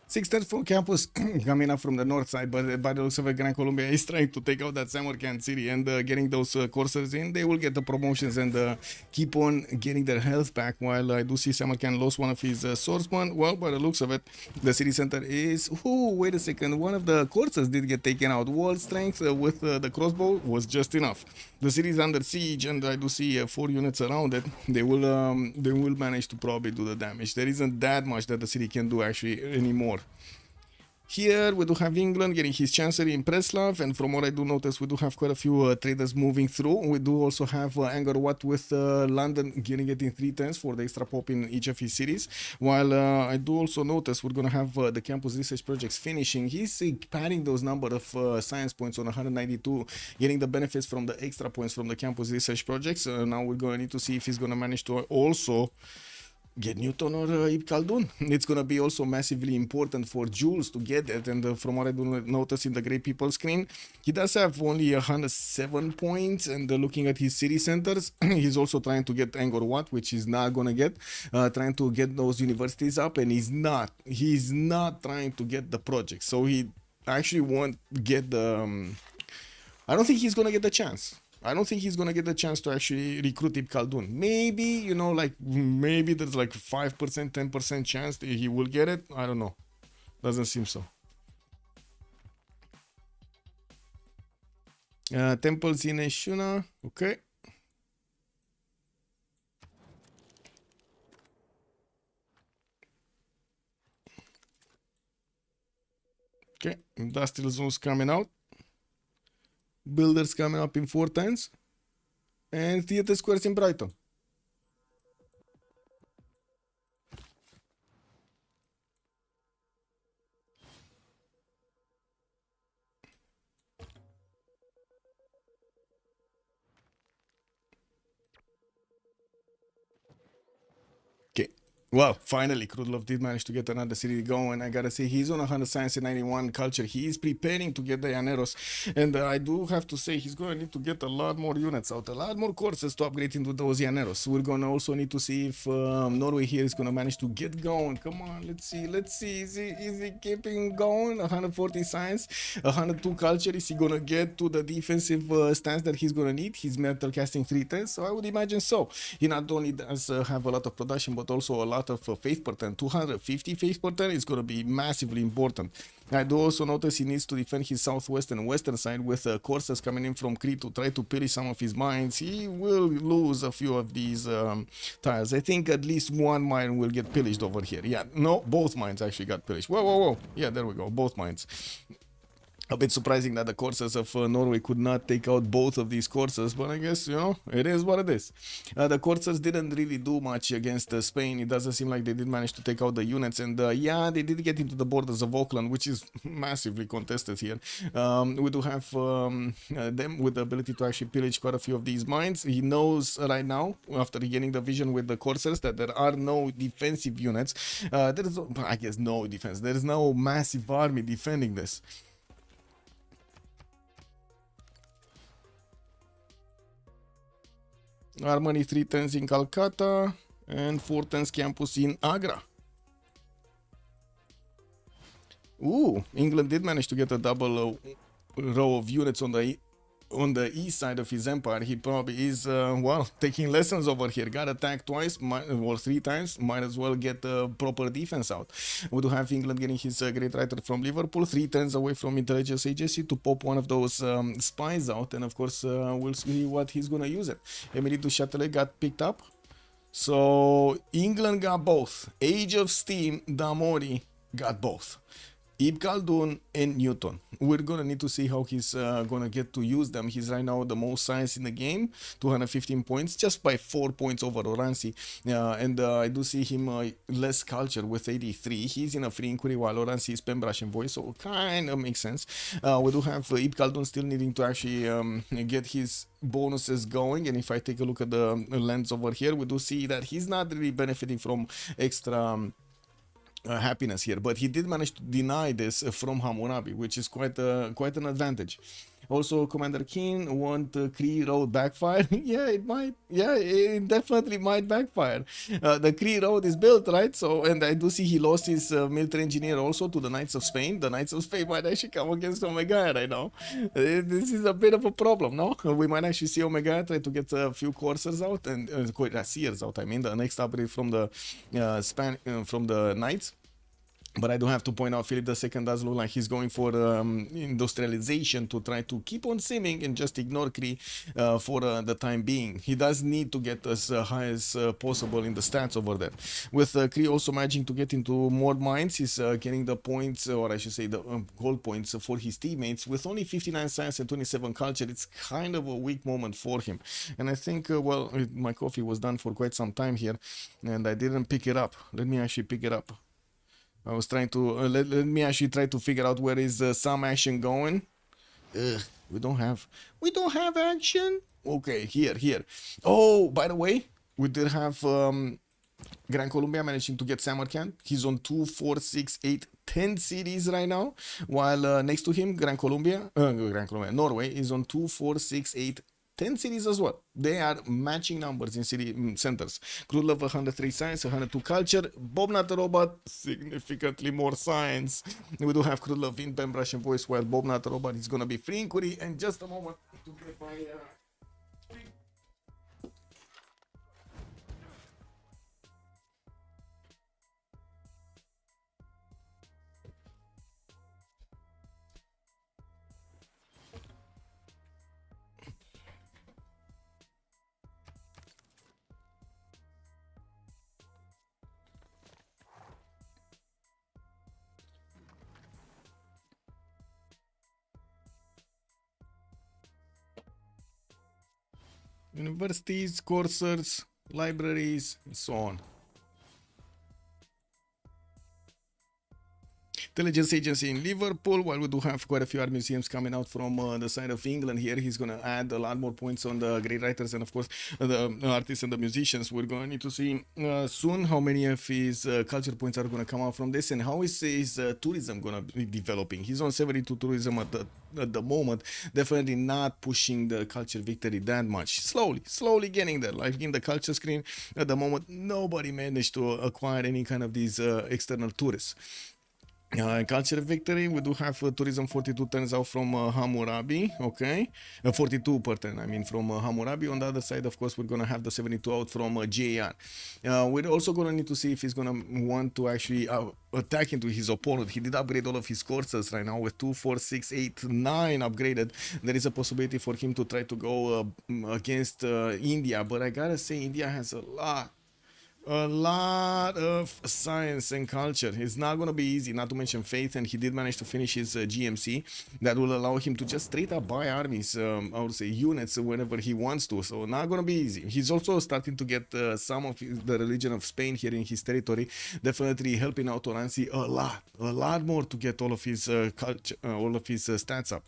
Six turns for campus coming up from the north side, but by the looks of it, Gran Colombia is trying to take out that Samarkand city and getting those coursers in. They will get the promotions and keep on getting their health back, while I do see Samarkand lost one of his swordsmen. Well, by the looks of it, the city center is... Oh, wait a second. One of the coursers did get taken out. Wall strength with the crossbow was just enough. The city is under siege, and I do see 4 units around it. They will manage to probably do the damage. There isn't that much that the city can do actually anymore. Here we do have England getting his chancery in Preslav, and from what I do notice, we do have quite a few traders moving through. We do also have Angkor Wat with London getting it in 3 turns for the extra pop in each of his cities. While I do also notice we're going to have the campus research projects finishing. He's padding those number of science points on 192, getting the benefits from the extra points from the campus research projects. Now we're going to need to see if he's going to manage to also get Newton or Ibn Khaldun. It's going to be also massively important for Jules to get that, and from what I do notice in the Great People screen, he does have only 107 points, and looking at his city centers, he's also trying to get Angkor Wat, which he's not going to get, trying to get those universities up, and he's not trying to get the project, so he actually won't get the... I don't think he's going to get the chance. I don't think he's going to get the chance to actually recruit Ibn Khaldun. Maybe, you know, like, maybe there's like 5%, 10% chance that he will get it. I don't know. Doesn't seem so. Temples in Eshuna. Okay. Okay. Industrial zones coming out. Builders coming up in 4 times, and theater squares in Brighton. Okay. Well, finally, Krudlov did manage to get another city going. I gotta say, he's on 100 science and 91 culture. He is preparing to get the Llaneros, and I do have to say he's going to need to get a lot more units out, a lot more courses to upgrade into those Llaneros. We're going to also need to see if Norway here is going to manage to get going. Come on, let's see. Is he keeping going? 140 science, 102 culture. Is he going to get to the defensive stance that he's going to need? He's metal casting 3 turns, so I would imagine so. He not only does have a lot of production, but also a lot of faith per turn. 250 faith per turn is going to be massively important. I do also notice he needs to defend his southwest and western side with courses coming in from Crete to try to pillage some of his mines. He will lose a few of these tiles. I think at least one mine will get pillaged over here. Yeah, no, both mines actually got pillaged. Whoa. Yeah, there we go, both mines. A bit surprising that the courses of Norway could not take out both of these courses, but I guess, you know, it is what it is. The courses didn't really do much against Spain. It doesn't seem like they did manage to take out the units, and yeah, they did get into the borders of Auckland, which is massively contested here. We do have them with the ability to actually pillage quite a few of these mines. He knows right now, after getting the vision with the coursers, that there are no defensive units. There is, I guess, no defense. There is no massive army defending this. Armory 3 turns in Calcutta and 4 turns campus in Agra. Ooh, England did manage to get a double row of units on the east side of his empire. He probably is, well, taking lessons over here. Got attacked twice or 3 times. Might as well get the proper defense out. We do have England getting his great writer from Liverpool, 3 turns away from intelligence agency to pop one of those spies out. And of course, we'll see what he's gonna use it. Emily du Châtelet got picked up. So England got both. Age of Steam, Damori got both. Ibn Khaldun and Newton. We're gonna need to see how he's gonna get to use them. He's right now the most science in the game, 215 points, just by 4 points over Oransi. And I do see him less culture with 83. He's in a free inquiry while Oransi is Pembrush and voice, so kind of makes sense. We do have Ibn Khaldun still needing to actually get his bonuses going, and if I take a look at the lens over here, we do see that he's not really benefiting from extra happiness here, but he did manage to deny this from Hammurabi, which is quite an advantage. Also, Commander Keen want Kree Road backfire? Yeah, it might. Yeah, it definitely might backfire. The Kree Road is built, right? So, and I do see he lost his military engineer also to the Knights of Spain. The Knights of Spain might actually come against Omega right now. This is a bit of a problem, no? We might actually see Omega try to get a few coursers out and seers out. I mean, the next upgrade from the from the Knights. But I do have to point out, Philip II does look like he's going for industrialization to try to keep on simming and just ignore Kree for the time being. He does need to get as high as possible in the stats over there. With Kree also managing to get into more mines, he's getting the points, or I should say the gold points for his teammates. With only 59 science and 27 culture, it's kind of a weak moment for him. And I think, well, my coffee was done for quite some time here, and I didn't pick it up. Let me actually pick it up. I was trying to let me actually try to figure out where is some action going. We don't have action. Okay, here. Oh, by the way, we did have Gran Colombia managing to get Samarkand. He's on 2, 4, 6, 8, 10 cities right now, while next to him Norway is on 2, 4, 6, 8, 10 cities as well. They are matching numbers in city centers. Crew level 103 science, 102 culture. Bob Not the Robot, significantly more science. We do have crew level in Ben Russian voice, while Bob Not the Robot is gonna be free inquiry. And just a moment to get my universities, courses, libraries, and so on. Intelligence agency in Liverpool. While we do have quite a few art museums coming out from the side of England here, he's going to add a lot more points on the great writers and of course the artists and the musicians. We're going to need to see soon how many of his culture points are going to come out from this, and how is his tourism going to be developing. He's on 72 tourism at the moment, definitely not pushing the culture victory that much. Slowly getting there. Like in the culture screen at the moment, nobody managed to acquire any kind of these external tourists. Culture victory, we do have tourism 42 turns out from Hammurabi, okay, 42 per turn, I mean, from Hammurabi. On the other side, of course, we're going to have the 72 out from JR. We're also going to need to see if he's going to want to actually attack into his opponent. He did upgrade all of his courses right now with 2, 4, 6, 8, 9 upgraded. There is a possibility for him to try to go against India, but I gotta say India has a lot of science and culture. It's not going to be easy, not to mention faith, and he did manage to finish his GMC. That will allow him to just straight up buy armies, I would say units, whenever he wants to. So not going to be easy. He's also starting to get some of the religion of Spain here in his territory, definitely helping out Oranzi a lot more to get all of his culture, all of his stats up.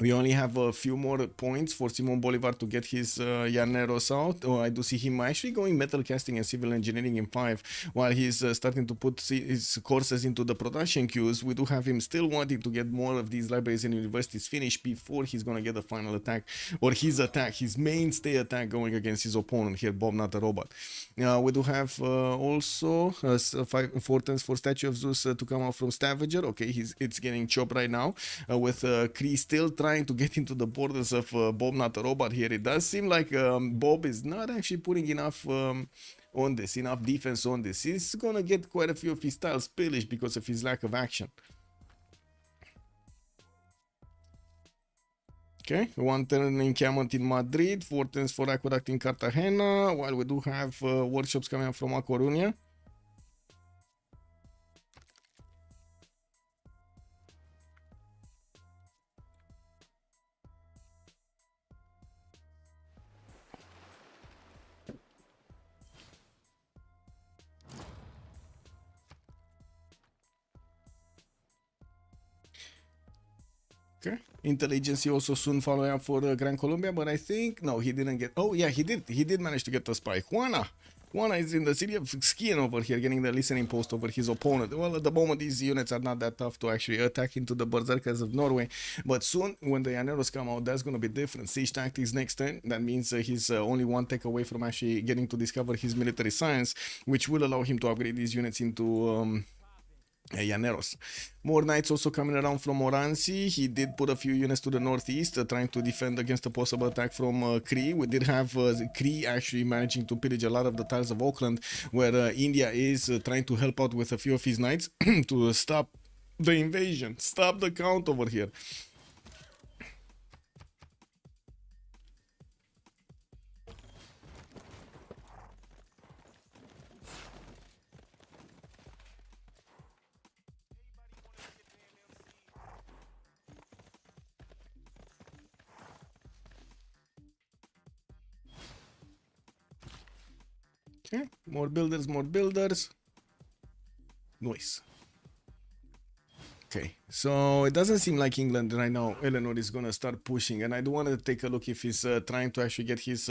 We only have a few more points for Simon Bolivar to get his Llaneros out. Oh, I do see him actually going metal casting and civil engineering in 5, while he's starting to put his courses into the production queues. We do have him still wanting to get more of these libraries and universities finished before he's going to get the final attack, or his mainstay attack going against his opponent here, Bob Not the Robot. We do have also 4 turns for Statue of Zeus to come out from Stavager. Okay, it's getting chopped right now with Kree still trying to get into the borders of Bob Not the Robot here. It does seem like Bob is not actually putting enough enough defense on this. He's gonna get quite a few of his tiles pillaged because of his lack of action. Okay, 1 turn encampment in Madrid, 4 turns for aqueduct in Cartagena, while we do have workshops coming up from A Coruña. Okay, intelligence also soon following up for Gran Colombia, but I think no, he didn't get. Oh yeah, he did manage to get the spy. Juana is in the city of Skian over here, getting the listening post over his opponent. Well, at the moment, these units are not that tough to actually attack into the Berserkers of Norway, but soon, when the Llaneros come out, that's going to be different. Siege tactics next turn, that means he's only 1 tech away from actually getting to discover his military science, which will allow him to upgrade these units into Llaneros. More knights also coming around from Oransi. He did put a few units to the northeast, trying to defend against a possible attack from Cree. We did have Cree actually managing to pillage a lot of the tiles of Auckland, where India is trying to help out with a few of his knights to stop the invasion, stop the count over here. Okay, more builders, more builders. Nice. Okay, so it doesn't seem like England right now. Eleanor is gonna start pushing, and I do want to take a look if he's trying to actually get his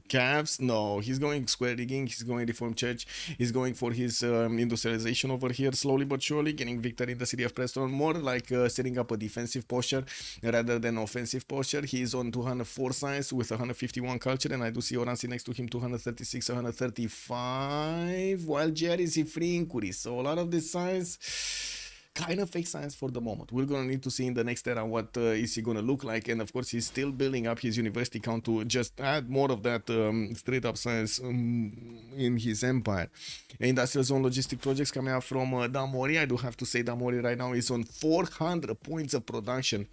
calves. No, he's going square rigging, he's going Reformed Church, he's going for his industrialization over here, slowly but surely, getting victory in the city of Preston, more like setting up a defensive posture rather than offensive posture. He's on 204 science with 151 culture, and I do see Oransi next to him, 236, 135, while Jerry is free inquiries. So a lot of this science, kind of fake science for the moment. We're gonna need to see in the next era what is he gonna look like, and of course he's still building up his university count to just add more of that straight up science in his empire. Industrial zone logistic projects coming out from Damori. I do have to say Damori right now is on 400 points of production.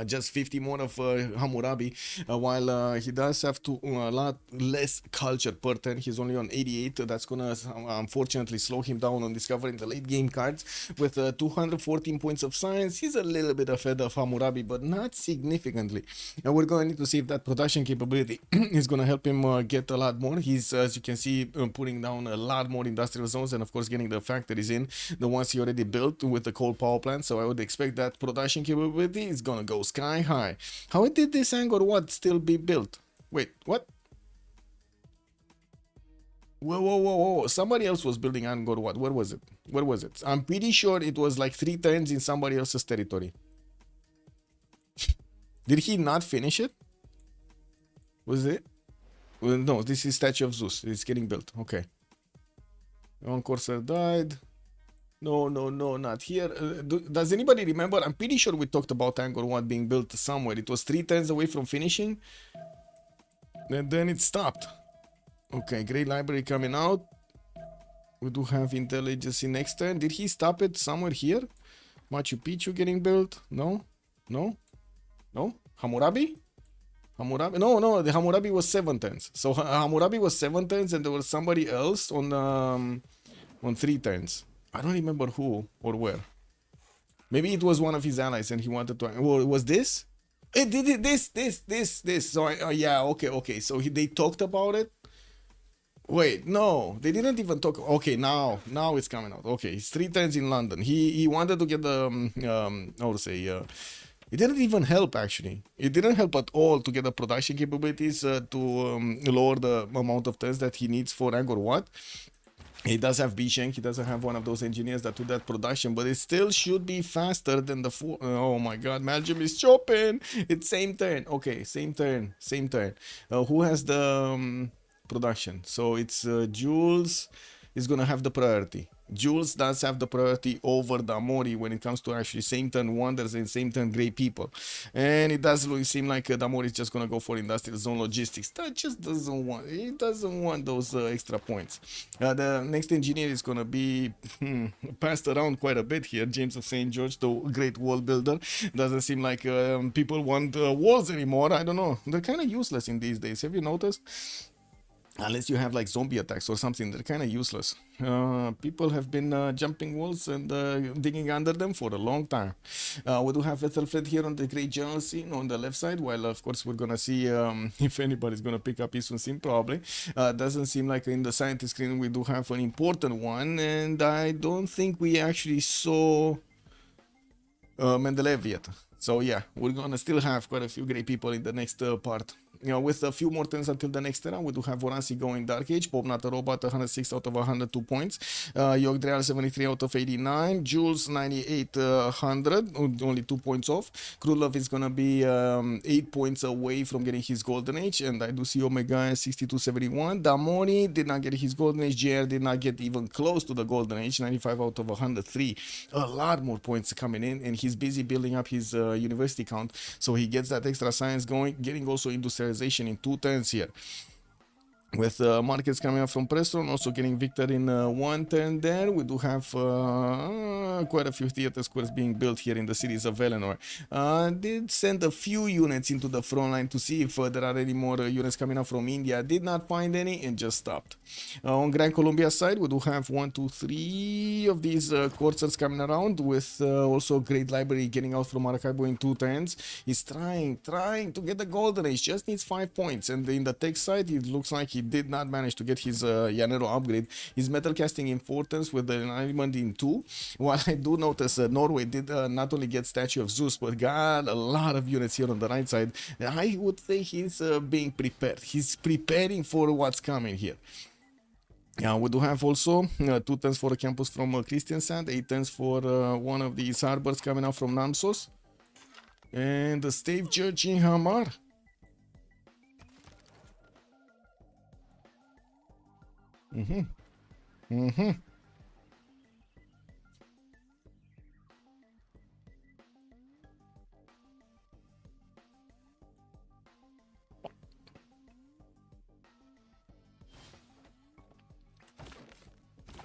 Just 50 more of Hammurabi, while he does have to a lot less culture per turn. He's only on 88. That's gonna unfortunately slow him down on discovering the late game cards. With 214 points of science, he's a little bit ahead of Hammurabi, but not significantly. And we're going to need to see if that production capability is gonna help him get a lot more. He's, as you can see, putting down a lot more industrial zones, and of course getting the factories in, the ones he already built with the coal power plant. So I would expect that production capability is gonna go sky high. How did this Angkor Wat still be built? Wait, what? Whoa. Somebody else was building Angkor Wat. Where was it? Where was it? I'm pretty sure it was like 3 turns in somebody else's territory. Did he not finish it? Was it? Well, no, this is Statue of Zeus. It's getting built. Okay. One Corsair died. No, not here. Does anybody remember? I'm pretty sure we talked about Angkor Wat being built somewhere. It was 3 turns away from finishing. And then it stopped. Okay, Great Library coming out. We do have Intelligence next turn. Did he stop it somewhere here? Machu Picchu getting built? No? Hammurabi? No, the Hammurabi was 7 turns. So Hammurabi was 7 turns, and there was somebody else on 3 turns. I don't remember who or where. Maybe it was one of his allies and he wanted to... Well, was this? It did this. So, yeah, okay. So they talked about it? Wait, no. They didn't even talk... Okay, now it's coming out. Okay, it's 3 turns in London. He wanted to get the... how to say... it didn't even help, actually. It didn't help at all to get the production capabilities to lower the amount of turns that he needs for Angkor Wat. He does have Bishank, he doesn't have one of those engineers that do that production, but it still should be faster than the 4. Oh my god, Belgium is chopping. It's same turn. Okay, same turn. Who has the production? So it's Jules is gonna have the priority. Jules does have the priority over Damori when it comes to actually same turn wonders and same turn great people. And it does seem like Damori is just gonna go for industrial zone logistics. That just doesn't want those extra points. The next engineer is gonna be passed around quite a bit here. James of St. George, the great wall builder. Doesn't seem like people want walls anymore. I don't know. They're kind of useless in these days. Have you noticed? Unless you have like zombie attacks or something, they're kind of useless. People have been jumping walls and digging under them for a long time. We do have Ethelfred here on the Great General scene on the left side, while of course we're gonna see if anybody's gonna pick up Isun scene, probably. Doesn't seem like in the scientist screen we do have an important one, and I don't think we actually saw Mendeleev yet. So yeah, we're gonna still have quite a few great people in the next part with a few more turns until the next era, we do have Voransi going Dark Age, Bob Not a Robot 106 out of 102 points, Yogdreal 73 out of 89, Jules 98 100, only 2 points off. Krulov is gonna be 8 points away from getting his Golden Age, and I do see Omega 6271. Damoni did not get his Golden Age, JR did not get even close to the Golden Age, 95 out of 103. A lot more points coming in, and he's busy building up his university count, so he gets that extra science going, getting also industrialization in 2 turns here. With markets coming up from Preston, also getting Victor in 1 turn there. We do have quite a few theater squares being built here in the cities of Eleanor. Did send a few units into the front line to see if there are any more units coming up from India. Did not find any and just stopped. On Grand Columbia side, we do have 1, 2, 3 of these coursers coming around, with also Great Library getting out from Maracaibo in 2 turns. He's trying to get the Golden Age, just needs 5 points. And in the tech side, it looks like he did not manage to get his Yanero upgrade. His metal casting in 4 turns with the alignment in 2. While I do notice Norway did not only get Statue of Zeus, but got a lot of units here on the right side. I would say he's being prepared. He's preparing for what's coming here. We do have also 2 turns for a campus from Christiansand, 8 turns for one of these harbors coming out from Namsos, and the Stave Church in Hamar.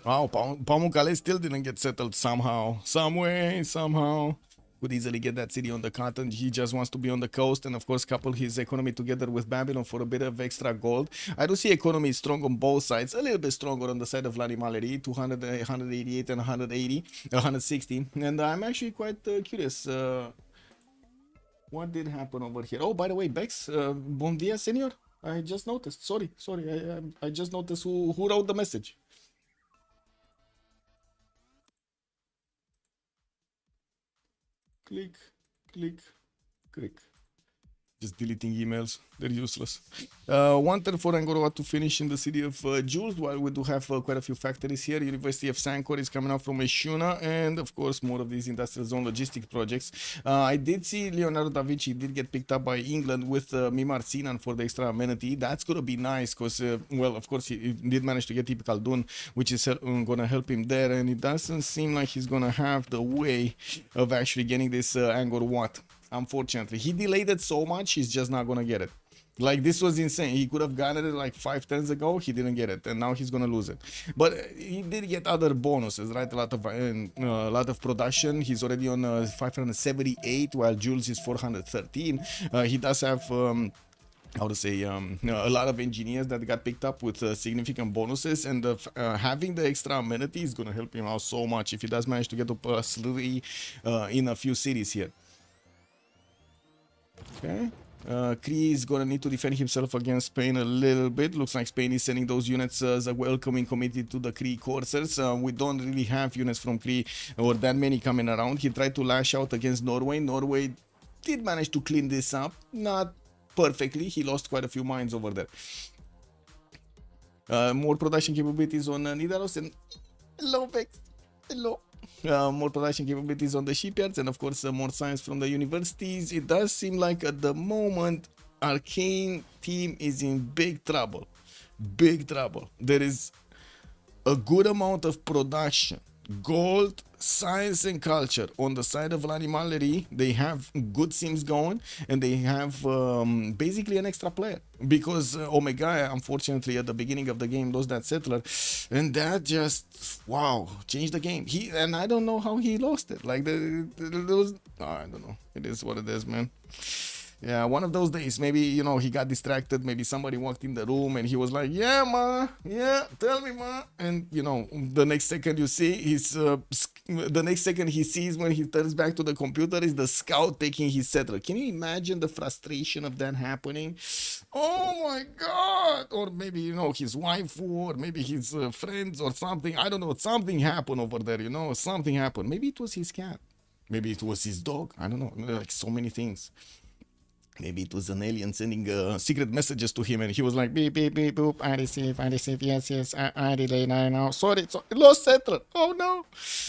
Wow, Pamukkale still didn't get settled somehow. Some way, somehow. Could easily get that city on the continent. He just wants to be on the coast, and of course couple his economy together with Babylon for a bit of extra gold. I do see economy strong on both sides, a little bit stronger on the side of Lani Maleri, 200, 188 and 180, 160. And I'm actually quite curious. What did happen over here? Oh, by the way, Bex, bon dia, senor. I just noticed. Sorry. I just noticed who wrote the message. Click. Just deleting emails. They're useless. 1 turn for Angorova to finish in the city of Jules, while we do have quite a few factories here. University of Sankor is coming out from Eshuna, and of course more of these industrial zone logistic projects. I did see Leonardo da Vinci did get picked up by England with Mimar Sinan for the extra amenity. That's gonna be nice, because well, of course he did manage to get typical Dun, which is gonna help him there, and it doesn't seem like he's gonna have the way of actually getting this Angor Wat. Unfortunately, he delayed it so much, he's just not gonna get it. Like, this was insane. He could have gotten it like 5 turns ago. He didn't get it, and now he's gonna lose it. But he did get other bonuses, right? A lot of production. He's already on 578, while Jules is 413. He does have how to say, a lot of engineers that got picked up with significant bonuses, and having the extra amenity is gonna help him out so much if he does manage to get up a slurry in a few cities here. Okay. Kree is gonna need to defend himself against Spain a little bit. Looks like Spain is sending those units as a welcoming committee to the Kree coursers. We don't really have units from Kree or that many coming around. He tried to lash out against Norway. Norway did manage to clean this up, not perfectly. He lost quite a few mines over there. More production capabilities on Nidaros, and hello, Vex. Hello. More production capabilities on the shipyards, and of course more science from the universities. It does seem like at the moment Arcane team is in big trouble. There is a good amount of production, gold, science and culture on the side of Lani. They have good sims going, and they have basically an extra player, because Omega unfortunately at the beginning of the game lost that settler, and that just, wow, changed the game. And I don't know how he lost it. Like, I don't know. It is what it is, man. Yeah, one of those days, maybe, you know, he got distracted. Maybe somebody walked in the room and he was like, yeah, ma, yeah, tell me, ma. And, you know, the next second you see, the next second he sees when he turns back to the computer is the scout taking his settler. Can you imagine the frustration of that happening? Oh my God. Or maybe, you know, his wife, or maybe his friends or something. I don't know. Something happened over there, you know, something happened. Maybe it was his cat. Maybe it was his dog. I don't know. Like, so many things. Maybe it was an alien sending secret messages to him, and he was like, beep, beep, beep, boop, I receive, yes, I relay now. Sorry, lost settler. Oh no.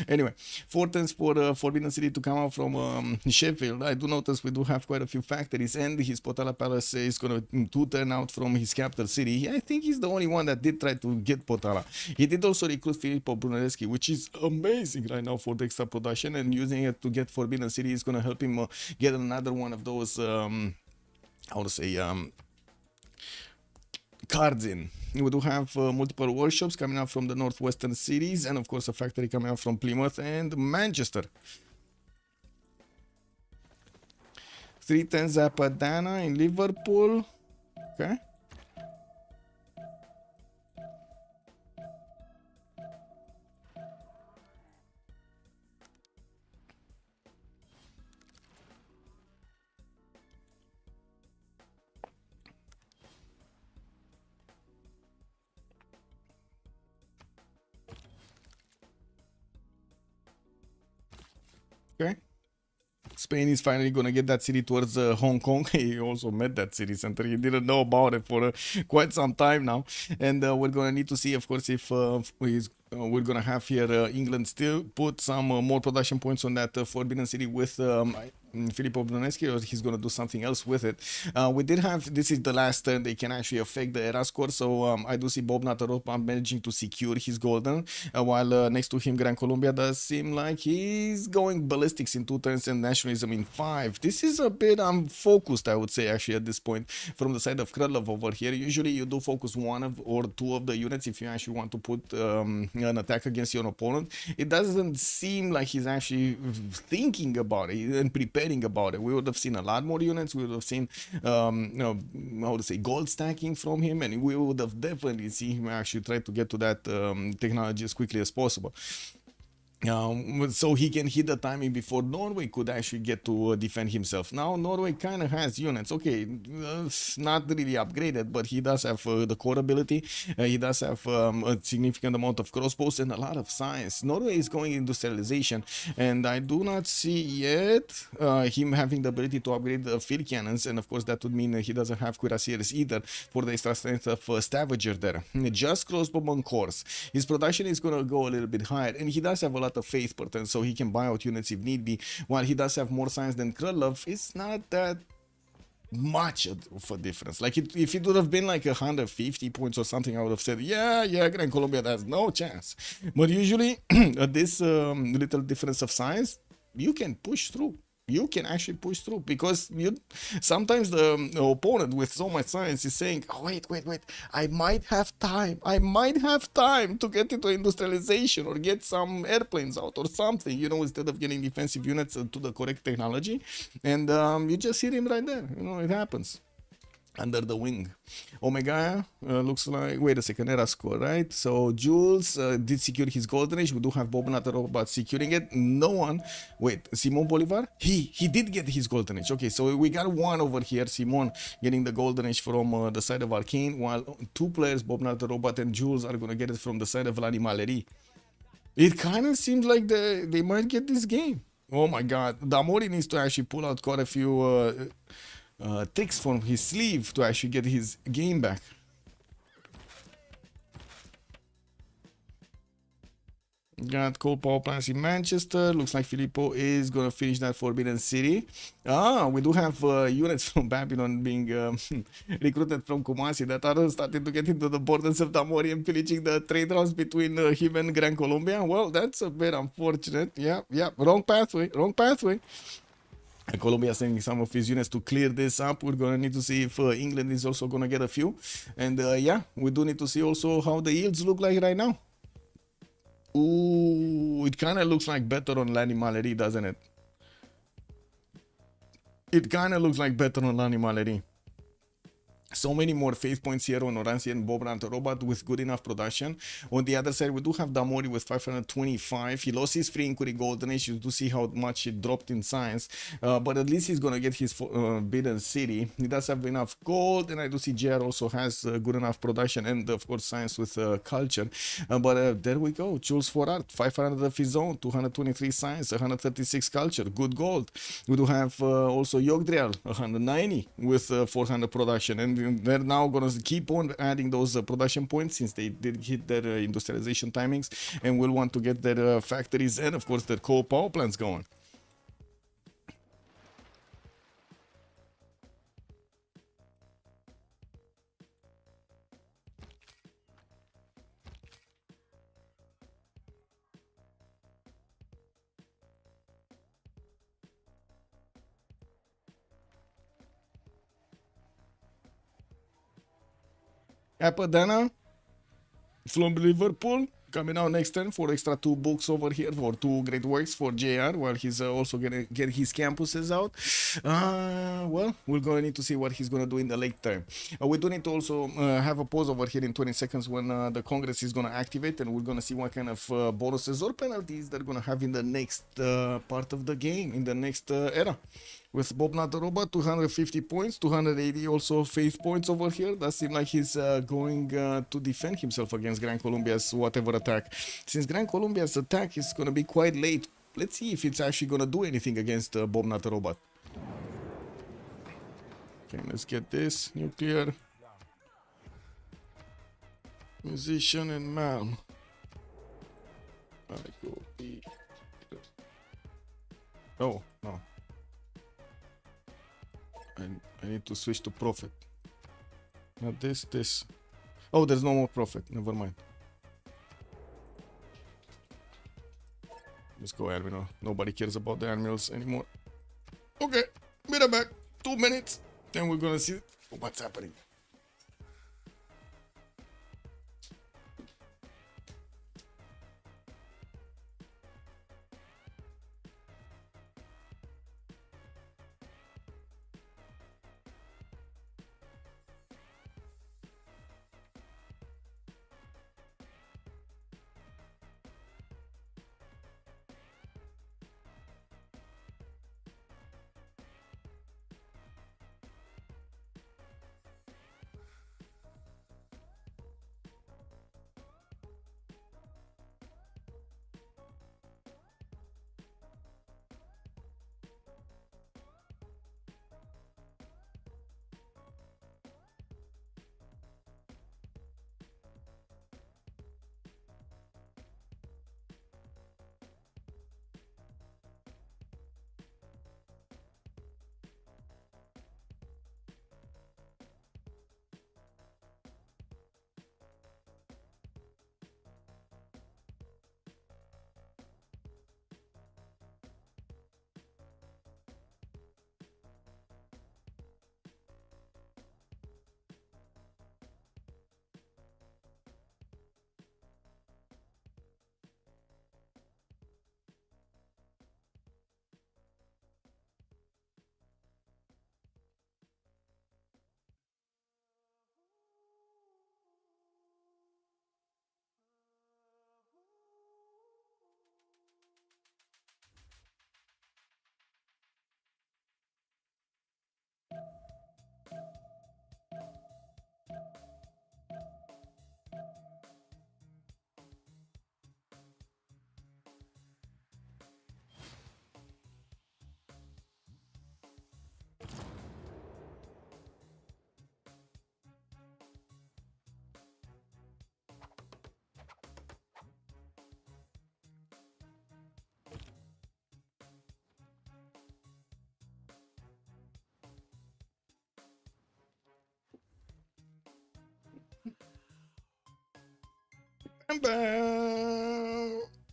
Anyway, 4 turns for Forbidden City to come out from Sheffield. I do notice we do have quite a few factories, and his Potala Palace is going to turn out from his capital city. I think he's the only one that did try to get Potala. He did also recruit Filippo Brunelleschi, which is amazing right now for the extra production, and using it to get Forbidden City is going to help him get another one of those how to say cards in. We do have multiple workshops coming out from the northwestern cities, and of course a factory coming out from Plymouth and Manchester. 310 Zapadana in Liverpool. Okay. Okay. Spain is finally going to get that city towards Hong Kong. He also met that city center. He didn't know about it for quite some time now. And we're going to need to see, of course, if we're going to have here England still put some more production points on that Forbidden City with Filippo Brunelleschi, or he's going to do something else with it. We did have, this is the last turn they can actually affect the era score, so I do see Bob Nataropa managing to secure his golden, while next to him Gran Colombia does seem like he's going ballistics in 2 turns and nationalism in 5. This is a bit unfocused, I would say, actually at this point from the side of Krylov over here. Usually you do focus 1 or 2 of the units if you actually want to put an attack against your opponent. It doesn't seem like he's actually thinking about it and preparing about it. We would have seen a lot more units. We would have seen how to say, gold stacking from him, and we would have definitely seen him actually try to get to that technology as quickly as possible. So he can hit the timing before Norway could actually get to defend himself. Now Norway kind of has units, okay, not really upgraded, but he does have the core ability. He does have a significant amount of crossbows and a lot of science. Norway is going industrialization, and I do not see yet him having the ability to upgrade the field cannons, and of course that would mean he doesn't have cuirassiers either for the extra strength of Stavager there. Just crossbow and cores. His production is going to go a little bit higher, and he does have a lot of faith per turn, so he can buy out units if need be. While he does have more science than Krylov, it's not that much of a difference. Like if it would have been like 150 points or something, I would have said, yeah, Gran Colombia has no chance. But usually this little difference of science, you can push through. You can actually push through, because sometimes the opponent with so much science is saying, oh, wait, I might have time to get into industrialization or get some airplanes out or something, you know, instead of getting defensive units to the correct technology. And you just hit him right there. You know, it happens. Under the wing. Omega looks like, wait a second, era score, right? So Jules did secure his golden age. We do have Bob Natarov securing it. No one, wait, Simon Bolivar, he did get his golden age. Okay, so we got 1 over here, Simon getting the golden age from the side of Arcane, while 2 players, Bob Natarov and Jules, are gonna get it from the side of L'Animalerie. It kind of seems like they might get this game. Oh my god, Damori needs to actually pull out quite a few tricks from his sleeve to actually get his game back. Got cold power plants in Manchester. Looks like Filippo is gonna finish that Forbidden City. We do have units from Babylon being recruited from Kumasi that are starting to get into the borders of Damori and pillaging the trade routes between him and Gran Colombia. Well, that's a bit unfortunate. Yeah, wrong pathway. Colombia sending some of his units to clear this up. We're gonna need to see if England is also gonna get a few, and yeah, we do need to see also how the yields look like right now. Ooh, it kind of looks like better on L'Animalerie, doesn't it? It kind of looks like better on L'Animalerie. So many more faith points here on Oransi and Bobran Robot with good enough production. On the other side, we do have Damori with 525. He lost his free inquiry Golden Age. You do see how much it dropped in science. But at least he's going to get his bidden city. He does have enough gold. And I do see JR also has good enough production. And of course, science with culture. But there we go. Jules for art. 500 of his own. 223 science. 136 culture. Good gold. We do have also Yogdriel. 190 with 400 production. And they're now going to keep on adding those production points since they did hit their industrialization timings and will want to get their factories and of course their coal power plants going. Apadana from Liverpool coming out next turn for extra 2 books over here for 2 great works for JR while he's also gonna get his campuses out. Well, we're gonna need to see what he's gonna do in the late term. We do need to also have a pause over here in 20 seconds when the Congress is gonna activate, and we're gonna see what kind of bonuses or penalties they're gonna have in the next part of the game, in the next era. With Bob Not the Robot, 250 points, 280 also faith points over here. That seems like he's going to defend himself against Grand Columbia's whatever attack. Since Grand Columbia's attack is going to be quite late, let's see if it's actually going to do anything against Bob Not the Robot. Okay, let's get this. Nuclear. Musician and Malm. Oh, no. I need to switch to Prophet. Not this. Oh, there's no more Prophet. Never mind. Let's go, Admiral. Nobody cares about the Admirals anymore. Okay, be right back. 2 minutes. Then we're gonna see what's happening.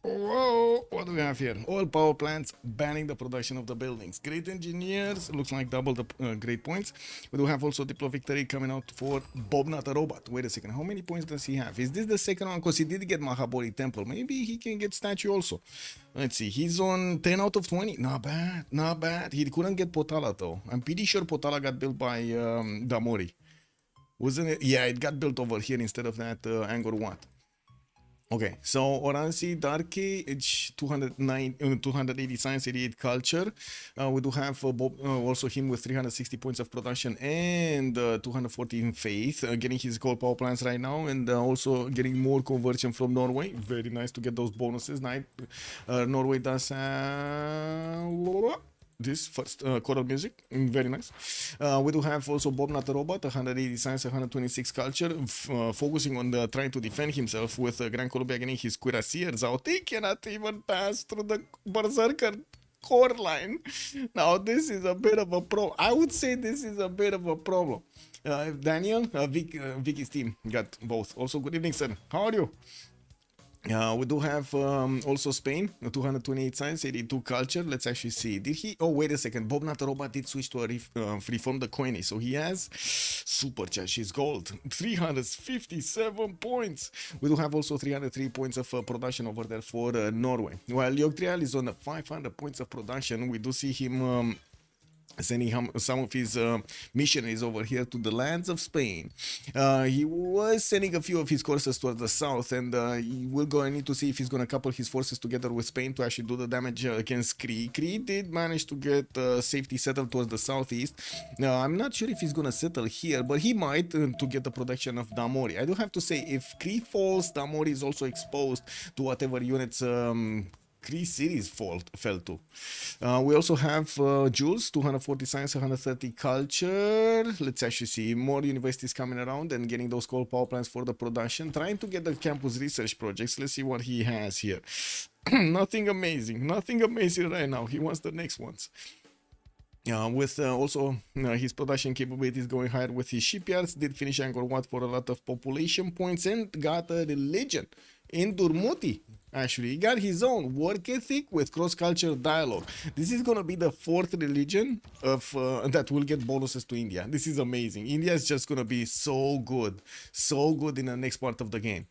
Whoa, what do we have here? All power plants banning the production of the buildings. Great engineers, looks like double the great points. We do have also Diplo Victory coming out for Bob Not a Robot. Wait a second, how many points does he have? Is this the second one? Because he did get Mahabori Temple. Maybe he can get statue also. Let's see, he's on 10 out of 20. Not bad, not bad. He couldn't get Potala though. I'm pretty sure Potala got built by Damori. Wasn't it? Yeah, it got built over here instead of that Angkor Wat. Okay, so Oransi, Dark Age, 280 science, 88 culture. We do have Bob, also him with 360 points of production and 214 faith, getting his gold power plants right now, and also getting more conversion from Norway. Very nice to get those bonuses. Norway does this first choral music, very nice. We do have also Bob Not a Robot, 180 science, 126 culture, focusing on trying to defend himself with Gran Colombia getting his cuirassiers out. He cannot even pass through the berserker core line. Now this is a bit of a problem. I would say this is a bit of a problem. Daniel, Vicky's team got both. Also, good evening, sir. How are you? We do have also Spain, 228 science, 82 culture. Let's actually see. Did he? Oh, wait a second. Bob Not a Robot did switch to a reform the coiny. So he has super chat. She's gold. 357 points. We do have also 303 points of production over there for Norway. While Yogtrial is on 500 points of production, we do see him sending some of his missionaries over here to the lands of Spain. He was sending a few of his courses towards the south, and he will go and need to see if he's going to couple his forces together with Spain to actually do the damage against Cree. Cree did manage to get safety settled towards the southeast. Now, I'm not sure if he's going to settle here, but he might to get the protection of Damori. I do have to say, if Cree falls, Damori is also exposed to whatever units Cree cities fell to. We also have Jules, 240 science, 130 culture. Let's actually see more universities coming around and getting those coal power plants for the production. Trying to get the campus research projects. Let's see what he has here. Nothing amazing. Nothing amazing right now. He wants the next ones. With also his production capabilities going higher with his shipyards. Did finish Angkor Wat for a lot of population points and got a religion in Durmuti. Actually, he got his own work ethic with cross-cultural dialogue. This is gonna be the fourth religion of that will get bonuses to India. This is amazing. India is just gonna be so good in the next part of the game.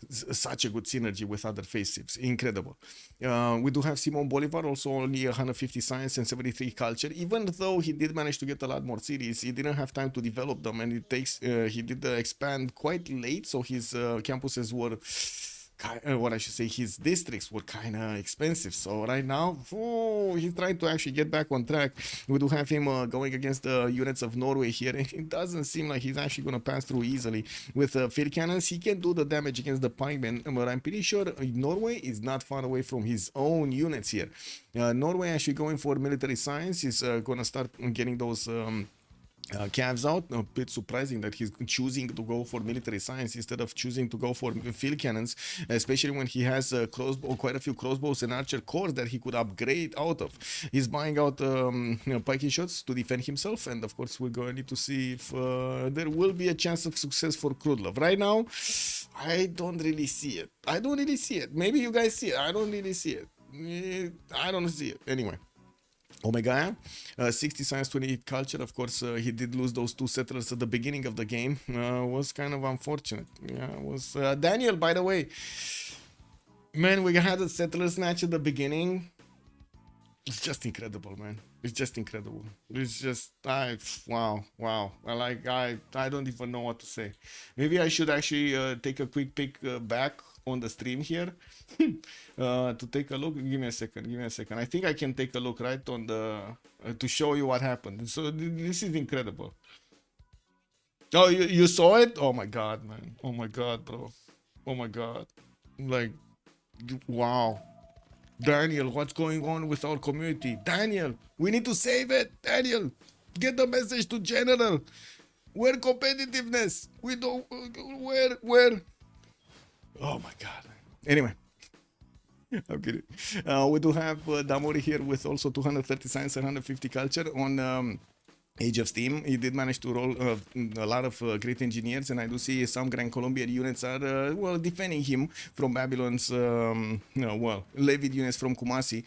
Such a good synergy with other facetives. Incredible. We do have Simon Bolivar, also only 150 science and 73 culture. Even though he did manage to get a lot more cities, he didn't have time to develop them, and it takes he did expand quite late, so his campuses were what I should say, his districts were kind of expensive. So right now, he's trying to actually get back on track. We do have him going against the units of Norway here, and it doesn't seem like he's actually going to pass through easily. With field cannons, he can do the damage against the pikemen, but I'm pretty sure Norway is not far away from his own units here. Norway actually going for military science is going to start getting those calves out. A bit surprising that he's choosing to go for military science instead of choosing to go for field cannons, especially when he has quite a few crossbows and archer cores that he could upgrade out of. He's buying out pikey shots to defend himself, and of course we're going to need to see if there will be a chance of success for Krudlov. Right now, I don't really see it. Maybe you guys see it. I don't really see it. I don't see it. Anyway. Omega, 60 science, 28 culture. Of course, he did lose those two settlers at the beginning of the game. Was kind of unfortunate. Yeah, it was Daniel, by the way. Man, we had a settler snatch at the beginning. It's just incredible, man. It's just incredible. It's just, wow. I don't even know what to say. Maybe I should actually take a quick pick back on the stream here to take a look. Give me a second. I think I can take a look right on the to show you what happened. So this is incredible. Oh, you saw it? Oh my god, man. Oh my god, bro. Oh my god. Like, wow. Daniel, what's going on with our community? Daniel, we need to save it. Daniel, get the message to General. Where competitiveness? We don't. Where? Oh my god. Anyway. I'm kidding. We do have Damori here with also 230 science and 150 culture on Age of Steam. He did manage to roll a lot of great engineers, and I do see some Grand Colombian units are defending him from Babylon's levied units from Kumasi.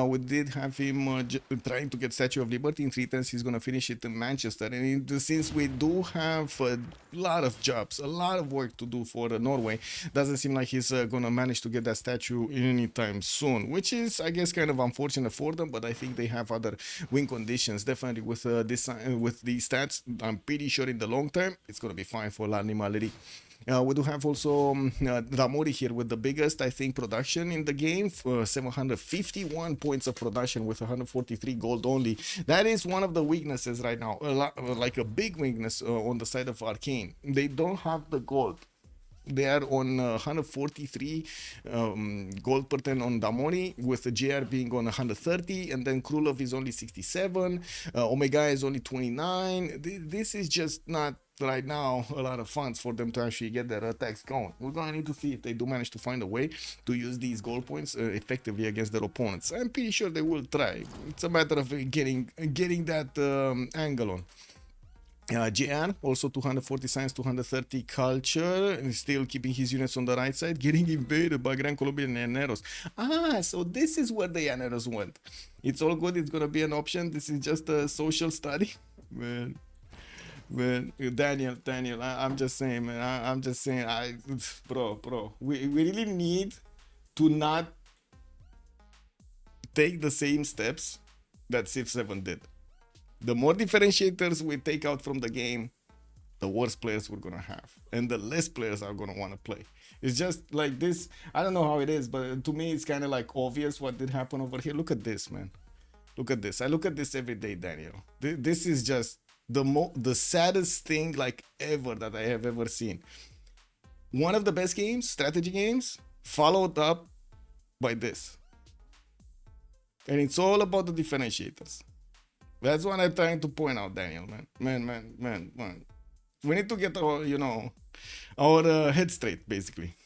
We did have him trying to get Statue of Liberty in 3 turns. He's going to finish it in Manchester, and since we do have a lot of jobs, a lot of work to do for Norway, doesn't seem like he's going to manage to get that statue anytime soon, which is, I guess, kind of unfortunate for them, but I think they have other win conditions, definitely with this with these stats, I'm pretty sure in the long term it's gonna be fine for l'Animaleri. We do have also Ramori here with the biggest, I think, production in the game, 751 points of production with 143 gold only. That is one of the weaknesses right now, like a big weakness on the side of Arcane. They don't have the gold. They are on 143 gold per 10 on Damoni, with the JR being on 130, and then Krulov is only 67, Omega is only 29. This is just not right now a lot of funds for them to actually get their attacks going. We're gonna need to see if they do manage to find a way to use these gold points effectively against their opponents. I'm pretty sure they will try. It's a matter of getting that angle on. JR, also 240 science, 230 culture, and still keeping his units on the right side, getting invaded by Gran Colombian Llaneros. So this is where the Llaneros went. It's all good, it's gonna be an option. This is just a social study. Man, Daniel, I'm just saying, man, bro, we really need to not take the same steps that Civ7 did. The more differentiators we take out from the game, the worse players we're gonna have, and the less players are gonna want to play. It's just like this. I don't know how it is, but to me it's kind of like obvious what did happen over here. Look at this, man. Look at this. I look at this every day, Daniel. This is just the saddest thing like ever that I have ever seen. One of the best games, strategy games, followed up by this, and it's all about the differentiators. That's what I'm trying to point out, Daniel, man. We need to get our, our head straight, basically.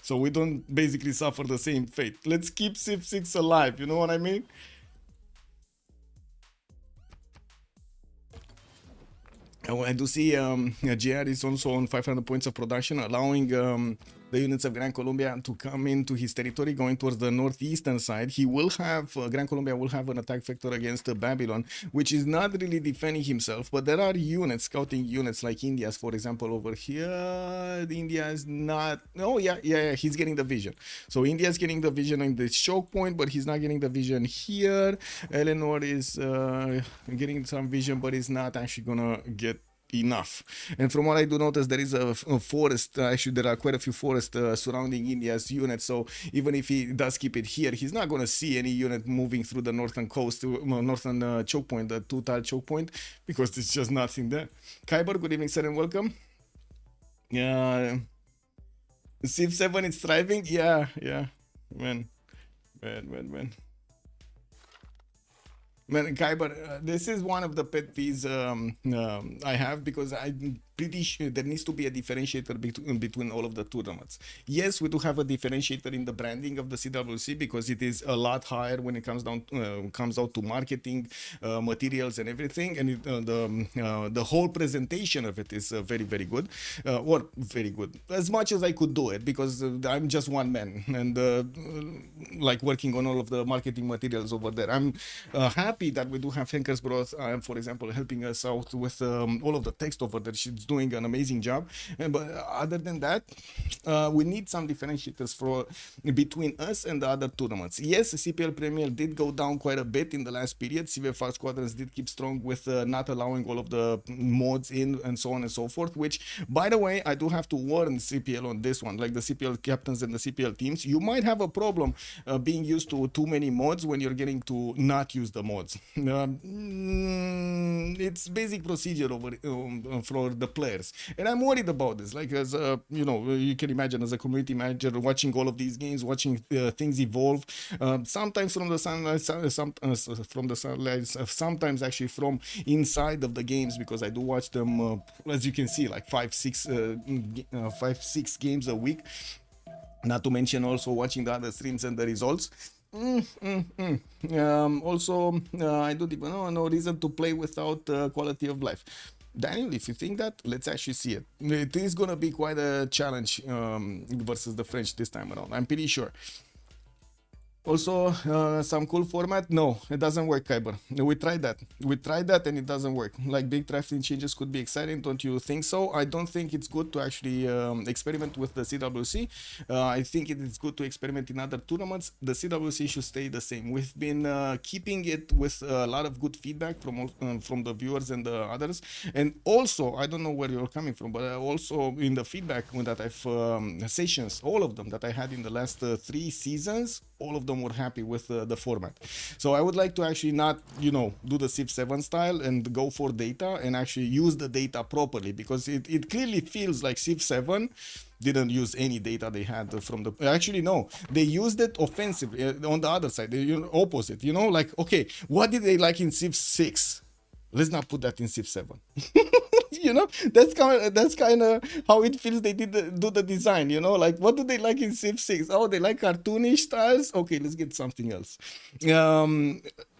So we don't basically suffer the same fate. Let's keep Civ6 alive, you know what I mean? I do see JR is also on 500 points of production, allowing the units of Gran Colombia to come into his territory, going towards the northeastern side. He will have, Gran Colombia will have an attack vector against Babylon, which is not really defending himself, but there are units, scouting units like India's, for example, over here. India is not, he's getting the vision. So India is getting the vision in the choke point, but he's not getting the vision here. Eleanor is getting some vision, but is not actually gonna get enough. And from what I do notice, there is a forest, actually there are quite a few forests surrounding India's unit, so even if he does keep it here, he's not going to see any unit moving through the northern coast, northern choke point, the two-tile choke point, because there's just nothing there. Kyber, good evening, sir, and welcome. Civ7 is thriving. Yeah, man. Man, Kyber, this is one of the pet peeves I have, because I'm pretty sure there needs to be a differentiator between all of the tournaments. Yes, we do have a differentiator in the branding of the CWC, because it is a lot higher when it comes out to marketing, materials and everything, and the whole presentation of it is very, very good, or very good, as much as I could do it, because I'm just one man, and like working on all of the marketing materials over there. I'm happy that we do have Henkers Bros, for example, helping us out with all of the text over there. She's doing an amazing job. But other than that, we need some differentiators between us and the other tournaments. Yes, CPL Premier did go down quite a bit in the last period. CivFR Squadrons did keep strong with not allowing all of the mods in and so on and so forth, which, by the way, I do have to warn CPL on this one, like the CPL captains and the CPL teams. You might have a problem being used to too many mods when you're getting to not use the mods. It's basic procedure for the players, and I'm worried about this. Like, as you can imagine, as a community manager, watching all of these games, watching things evolve, sometimes from the sunlight, sometimes actually from inside of the games, because I do watch them, as you can see, like 5-6 games a week, not to mention also watching the other streams and the results. Also, I don't even know, no reason to play without quality of life. Daniel, if you think that, let's actually see it. It is going to be quite a challenge versus the French this time around, I'm pretty sure. Also, some cool format. No, it doesn't work, Kyber. We tried that. We tried that and it doesn't work. Like big drafting changes could be exciting, don't you think so? I don't think it's good to actually experiment with the CWC. I think it is good to experiment in other tournaments. The CWC should stay the same. We've been keeping it with a lot of good feedback from the viewers and the others. And also, I don't know where you're coming from, but also in the feedback that I've sessions, all of them that I had in the last 3 seasons, all of them were happy with the format. So I would like to actually not, you know, do the Civ7 style and go for data and actually use the data properly, because it clearly feels like Civ7 didn't use any data they had from the... Actually, no, they used it offensively on the other side, the opposite, you know, like, okay, what did they like in Civ6? Let's not put that in Civ7. You know, that's kind of how it feels. They do the design, you know, like what do they like in Civ6? Oh, they like cartoonish styles. Okay, let's get something else.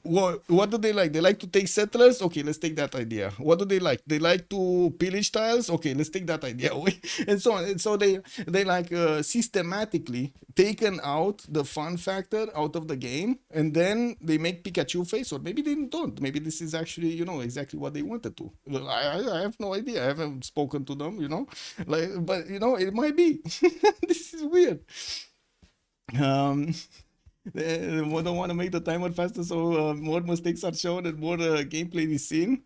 What do they like? They like to take settlers. Okay, let's take that idea. What do they like? They like to pillage tiles. Okay, let's take that idea away, and so on. And so they like systematically taken out the fun factor out of the game, and then they make Pikachu face, or maybe they don't. Maybe this is actually, you know, exactly what they wanted to. I have no idea. I haven't spoken to them, you know, like, but you know, it might be. This is weird. They don't want to make the timer faster, so more mistakes are shown and more gameplay is seen.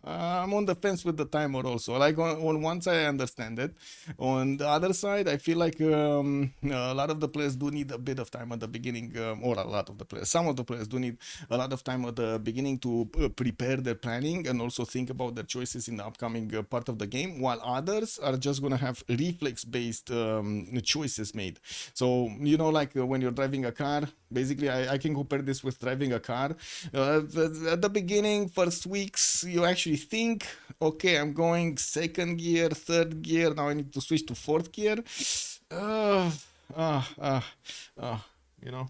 I'm on the fence with the timer also. Like on one side I understand it, on the other side I feel like a lot of the players do need a bit of time at the beginning, or a lot of the players, some of the players do need a lot of time at the beginning to prepare their planning and also think about their choices in the upcoming part of the game, while others are just gonna have reflex based choices made. So, you know, like when you're driving a car, basically I can compare this with driving a car. At the beginning, first weeks, you actually think, okay, I'm going 2nd gear, 3rd gear, now I need to switch to 4th gear. You know.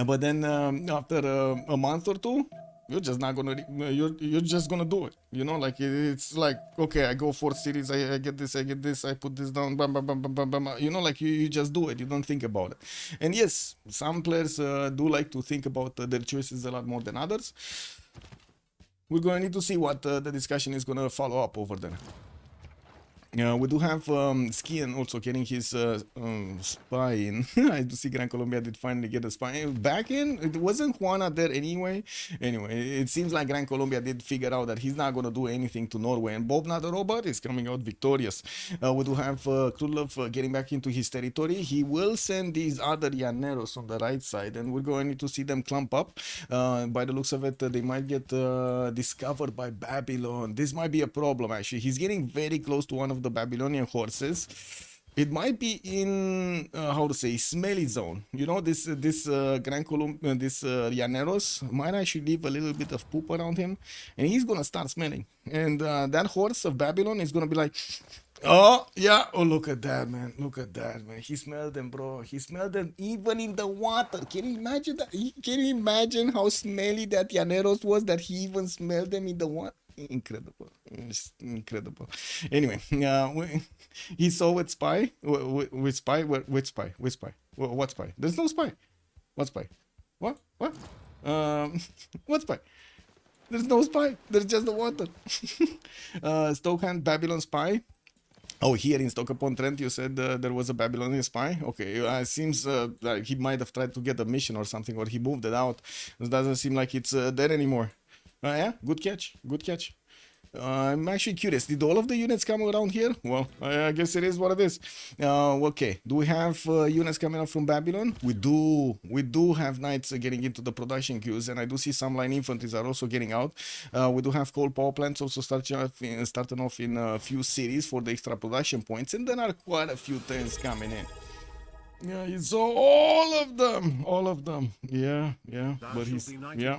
But then after a month or two, you're just not gonna, you're just gonna do it, you know, like it's like, okay, I go 4th series, I get this, I put this down, bam, bam, bam, bam, bam, bam, you know, like you just do it, you don't think about it. And yes, some players do like to think about their choices a lot more than others. We're going to need to see what the discussion is going to follow up over there. We do have Skian also getting his spy in. I do see Gran Colombia did finally get a spy back in. It wasn't Juana there anyway. Anyway, it seems like Gran Colombia did figure out that he's not going to do anything to Norway. And Bob Not a Robot is coming out victorious. We do have Krudlov getting back into his territory. He will send these other Llaneros on the right side, and we're going to need to see them clump up. By the looks of it, they might get discovered by Babylon. This might be a problem, actually. He's getting very close to one of the Babylonian horses. It might be in how to say, smelly zone. You know, this Gran Colombia, this Llaneros might actually leave a little bit of poop around him, and he's gonna start smelling. And that horse of Babylon is gonna be like, oh yeah, oh look at that, man, look at that, man. He smelled them, bro. He smelled them even in the water. Can you imagine that? Can you imagine how smelly that Llaneros was, that he even smelled them in the water? Incredible. It's incredible. Anyway, he saw with spy. With spy? With spy? With spy? What spy? There's no spy. What spy? What? What spy? There's no spy. There's just the water. Stokehand Babylon spy. Oh, here in Stoke-upon-Trent, you said there was a Babylonian spy? Okay, it seems like he might have tried to get a mission or something, or he moved it out. It doesn't seem like it's there anymore. Yeah, good catch, good catch. I'm actually curious, did all of the units come around here? Well, I guess it is what it is. Okay, do we have units coming up from Babylon? We do have knights getting into the production queues, and I do see some line infantries are also getting out. We do have coal power plants also starting off in a few cities for the extra production points, and then are quite a few turns coming in. Yeah, you saw all of them. Yeah, but he's, yeah.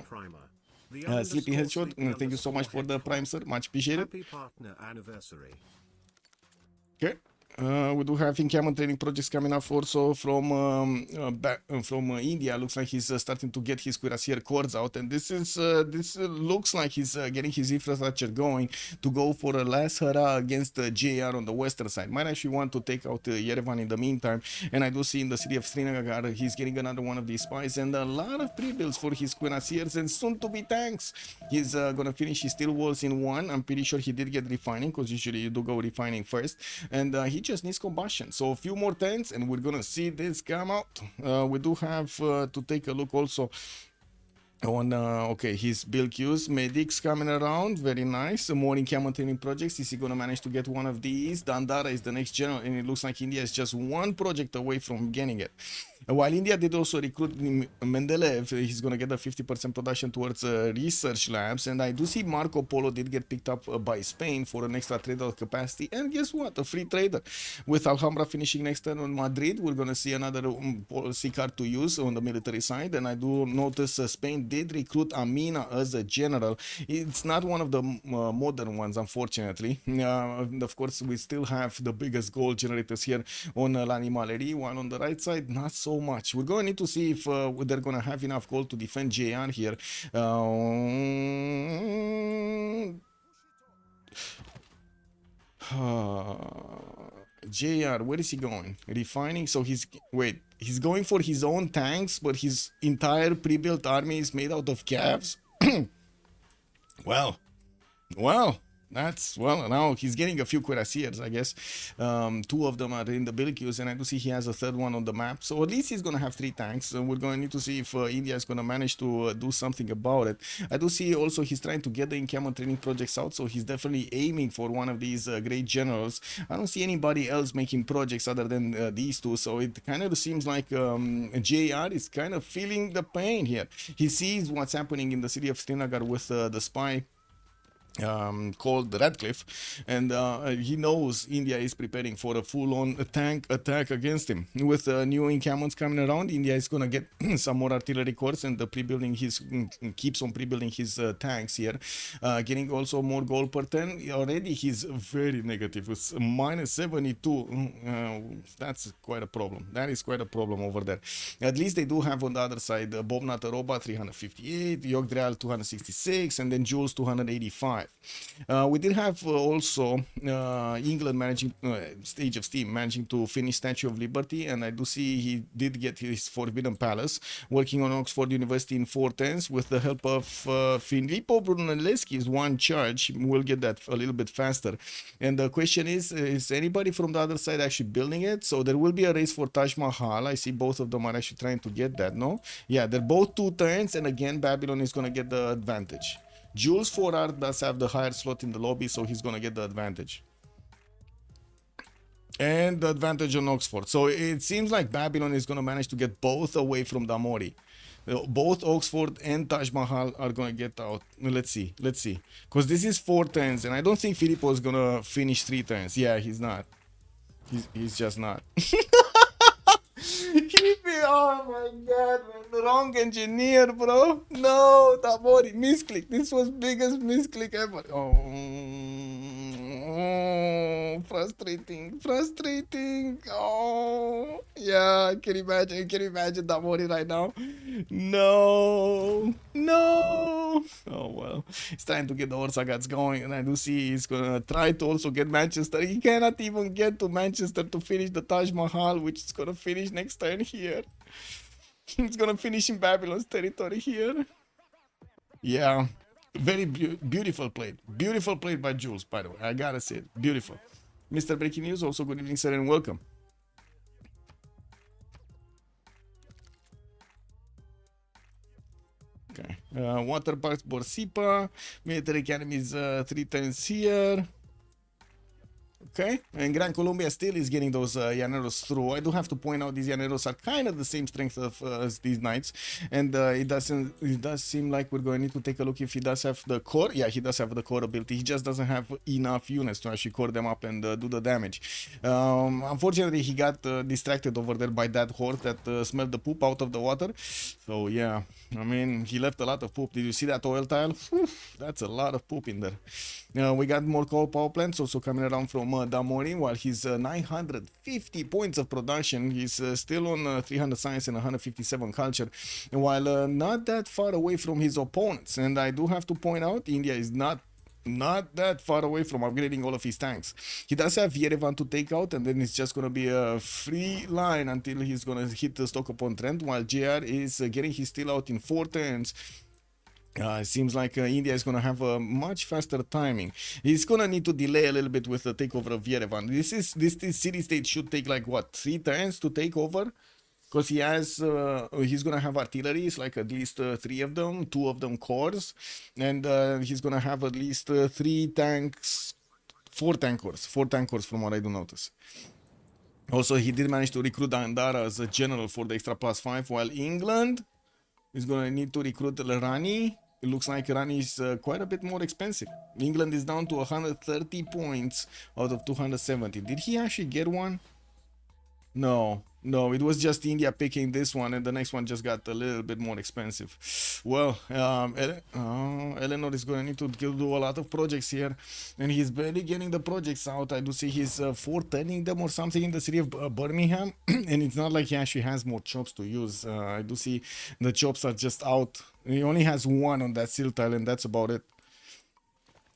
Sleepy Headshot, thank you so much for the Prime, sir. Much appreciated. Happy partner anniversary. Okay. We do have encampment training projects coming up also from India. Looks like he's starting to get his cuirassier corps out, and this looks like he's getting his infrastructure going to go for a last hurrah against JR on the western side. Might actually want to take out Yerevan in the meantime, and I do see in the city of Srinagar he's getting another one of these spies and a lot of pre-builds for his cuirassiers and soon to be tanks. He's gonna finish his steel walls in one. I'm pretty sure he did get refining, because usually you do go refining first, and he just needs combustion. So a few more tanks and we're gonna see this come out. We do have to take a look also on okay, his build queues. Medics coming around, very nice. More encampment training projects. Is he gonna manage to get one of these? Dandara is the next general, and it looks like India is just one project away from getting it. While India did also recruit Mendeleev, he's going to get a 50% production towards research labs. And I do see Marco Polo did get picked up by Spain for an extra trader capacity. And guess what? A free trader. With Alhambra finishing next turn on Madrid, we're going to see another policy card to use on the military side. And I do notice Spain did recruit Amina as a general. It's not one of the modern ones, unfortunately. Of course, we still have the biggest gold generators here on L'Animalerie, while on the right side, not so much. We're going to need to see if they're going to have enough gold to defend JR here. JR, where is he going? Refining? So he's going for his own tanks, but his entire pre-built army is made out of calves. Well, now he's getting a few cuirassiers, I guess. Two of them are in the build queues, and I do see he has a third one on the map. So at least he's going to have 3 tanks. We're going to need to see if India is going to manage to do something about it. I do see also he's trying to get the encampment training projects out, so he's definitely aiming for one of these great generals. I don't see anybody else making projects other than these two, so it kind of seems like JR is kind of feeling the pain here. He sees what's happening in the city of Srinagar with the spy called Radcliffe, and he knows India is preparing for a full-on tank attack against him. With new encampments coming around, India is gonna get some more artillery corps and keeps on pre-building his tanks here, getting also more gold per turn. Already he's very negative with -72. That's quite a problem. That is quite a problem over there. At least they do have on the other side Bobna Taroba 358, Yogdreal 266, and then Jules 285. We did have also England managing Stage of Steam managing to finish Statue of Liberty, and I do see he did get his Forbidden Palace, working on Oxford University in 410s with the help of Filippo Brunelleschi's one charge. We'll get that a little bit faster. And the question is anybody from the other side actually building it? So there will be a race for Taj Mahal. I see both of them are actually trying to get that, no? Yeah, they're both 2 turns, and again Babylon is going to get the advantage. Jules 4R does have the higher slot in the lobby, so he's going to get the advantage. And the advantage on Oxford. So it seems like Babylon is going to manage to get both away from Damori. Both Oxford and Taj Mahal are going to get out. Let's see. Because this is 4 turns, and I don't think Filippo is going to finish 3 turns. Yeah, he's not. He's just not. Oh my god, man. The wrong engineer, bro. No, Damori, misclick. This was biggest misclick ever. Oh, frustrating. Oh, yeah, can you imagine Damori right now? No. Oh well, he's trying to get the Orsagats going, and I do see he's gonna try to also get Manchester. He cannot even get to Manchester to finish the Taj Mahal, which is gonna finish next turn here. He's gonna finish in Babylon's territory here. Yeah, very beautiful play by Jules, by the way. I gotta say it, beautiful. Mr. Breaking News, also good evening, sir, and welcome. Okay, Water Parks Borsipa, Military Academies 3 turns here. Okay, and Gran Colombia still is getting those Llaneros through. I do have to point out these Llaneros are kind of the same strength as these knights, and it does seem like we're going to need to take a look if he does have the core. Yeah, he does have the core ability. He just doesn't have enough units to actually core them up and do the damage. Unfortunately, he got distracted over there by that horse that smelled the poop out of the water. So yeah, I mean, he left a lot of poop. Did you see that oil tile? Whew, that's a lot of poop in there. We got more coal power plants also coming around from Damori, while he's 950 points of production. He's still on 300 science and 157 culture, while not that far away from his opponents. And I do have to point out, India is not that far away from upgrading all of his tanks. He does have Yerevan to take out, and then it's just going to be a free line until he's going to hit the stock upon trend, while JR is getting his steel out in 4 turns. It seems like India is going to have a much faster timing. He's going to need to delay a little bit with the takeover of Yerevan. This city state should take like what, 3 turns to take over? Because he has, he's going to have artillery, it's like at least 3 of them, 2 of them cores, and he's going to have at least 3 tanks, 4 tank cores from what I do notice. Also, he did manage to recruit Andara as a general for the extra +5, while England is going to need to recruit Rani. It looks like Rani is quite a bit more expensive. England is down to 130 points out of 270. Did he actually get one? No, it was just India picking this one, and the next one just got a little bit more expensive. Well, Eleanor is going to need to do a lot of projects here, and he's barely getting the projects out. I do see he's turning them or something in the city of Birmingham, and it's not like he actually has more chops to use. I do see the chops are just out. He only has 1 on that seal tile, and that's about it.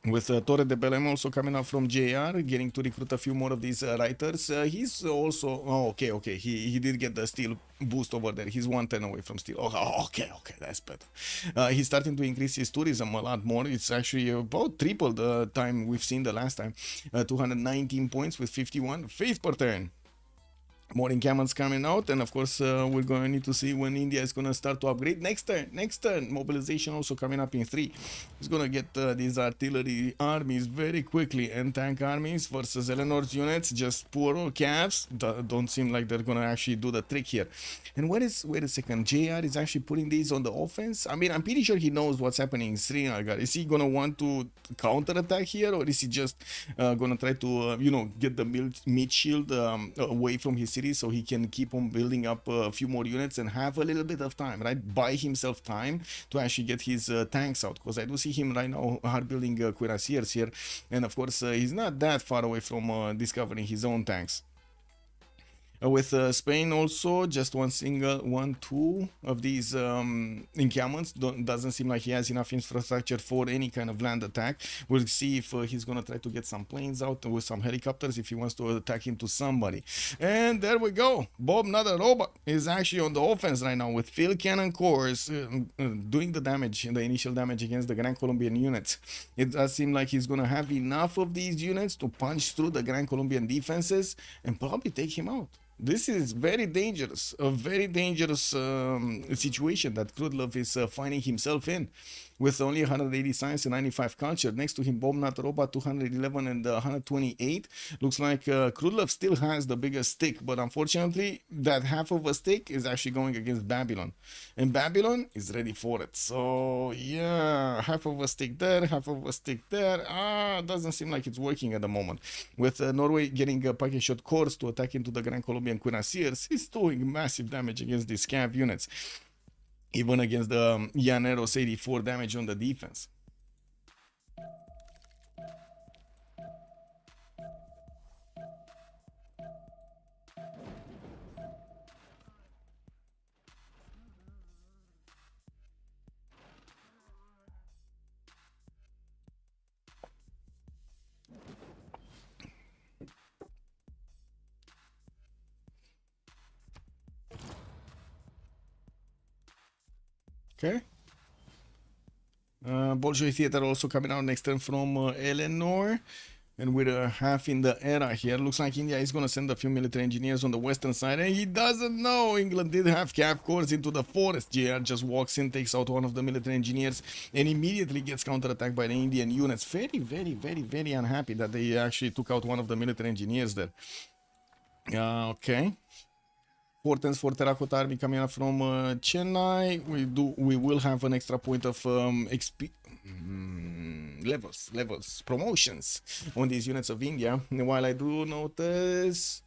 With Torre de Belém also coming up from JR, getting to recruit a few more of these writers. He's also... Oh, okay. He did get the steel boost over there. He's 110 away from steel. Oh, okay, that's better. He's starting to increase his tourism a lot more. It's actually about triple the time we've seen the last time. 219 points with 51 faith per turn. More encampments coming out, and of course we're going to need to see when India is going to start to upgrade next turn. Mobilization also coming up in 3. He's going to get these artillery armies very quickly, and tank armies versus Eleanor's units, just poor old calves. Don't seem like they're going to actually do the trick here. And wait a second, JR is actually putting these on the offense. I mean, I'm pretty sure he knows what's happening in Srinagar. Is he going to want to counter-attack here, or is he just going to try to get the meat shield away from his city so he can keep on building up a few more units and have a little bit of time, right? Buy himself time to actually get his tanks out, because I do see him right now hard building cuirassiers here, and of course he's not that far away from discovering his own tanks. With Spain also, just 2 of these encampments. Doesn't seem like he has enough infrastructure for any kind of land attack. We'll see if he's gonna try to get some planes out with some helicopters if he wants to attack into somebody. And there we go. Bob, not a robot, is actually on the offense right now with field cannon cores doing the damage, the initial damage against the Grand Colombian units. It does seem like he's gonna have enough of these units to punch through the Grand Colombian defenses and probably take him out. This is very dangerous, a very dangerous situation that Krudlov is finding himself in. With only 180 science and 95 culture. Next to him, Bob Not Robot 211 and 128. Looks like Krudlov still has the biggest stick, but unfortunately, that half of a stick is actually going against Babylon. And Babylon is ready for it. So, yeah, half of a stick there, half of a stick there. Doesn't seem like it's working at the moment. With Norway getting packet shot cores to attack into the Grand Colombian cuirassiers, he's doing massive damage against these cav units. Even against the Llaneros 84 damage on the defense. Okay. Bolshoi Theater also coming out next turn from Eleanor. And we're half in the era here. Looks like India is going to send a few military engineers on the western side. And he doesn't know England did have cav cores into the forest. JR just walks in, takes out one of the military engineers, and immediately gets counterattacked by the Indian units. Very, very, very, very unhappy that they actually took out one of the military engineers there. Okay. Portents for Terracotta Army coming up from Chennai. We will have an extra point of levels, promotions on these units of India. And while I do notice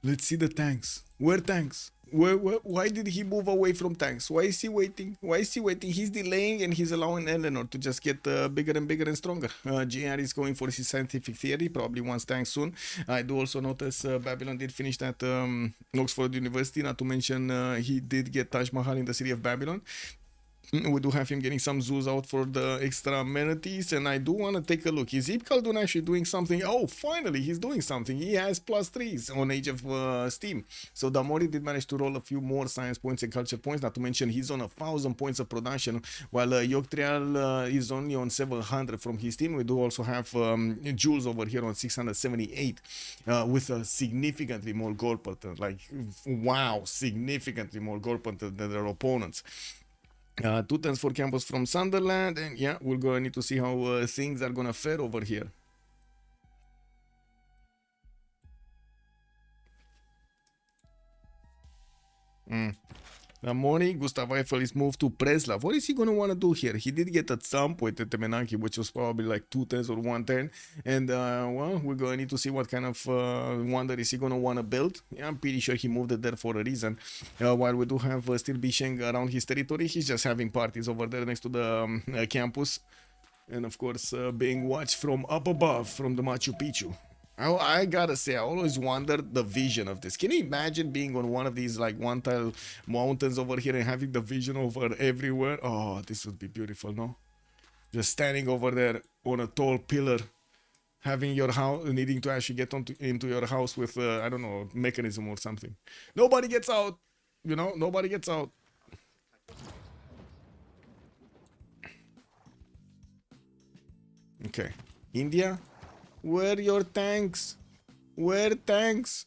Let's see the tanks. Where tanks? Why did he move away from tanks? Why is he waiting? He's delaying and he's allowing Eleanor to just get bigger and bigger and stronger. GR is going for his scientific theory, probably wants tanks soon. I do also notice Babylon did finish that Oxford University, not to mention he did get Taj Mahal in the city of Babylon. We do have him getting some zoos out for the extra amenities, and I do want to take a look. Is Ib Khaldun actually doing something? Oh, finally, he's doing something. He has +3s on Age of Steam. So Damori did manage to roll a few more science points and culture points, not to mention he's on 1,000 points of production, while Yogtrial is only on 700 from his team. We do also have Jules over here on 678 with a significantly more gold pattern. Like, wow, significantly more gold pattern than their opponents. 2 turns for campus from Sunderland, and yeah, we're gonna need to see how things are gonna fare over here. Mori, Gustav Eiffel is moved to Preslav. What is he gonna want to do here? He did get at some point at Temenaki, which was probably like 2 turns or 1 turn. And well, we're gonna need to see what kind of wonder is he gonna want to build. Yeah, I'm pretty sure he moved it there for a reason. While we do have still Bisheng around his territory, he's just having parties over there next to the campus. And of course, being watched from up above from the Machu Picchu. I gotta say, I always wondered the vision of this. Can you imagine being on one of these like one-tile mountains over here and having the vision over everywhere? Oh, this would be beautiful, no? Just standing over there on a tall pillar, having your house, needing to actually get into your house with, I don't know, mechanism or something. Nobody gets out, you know, nobody gets out. Okay, India. Where your tanks? Where tanks?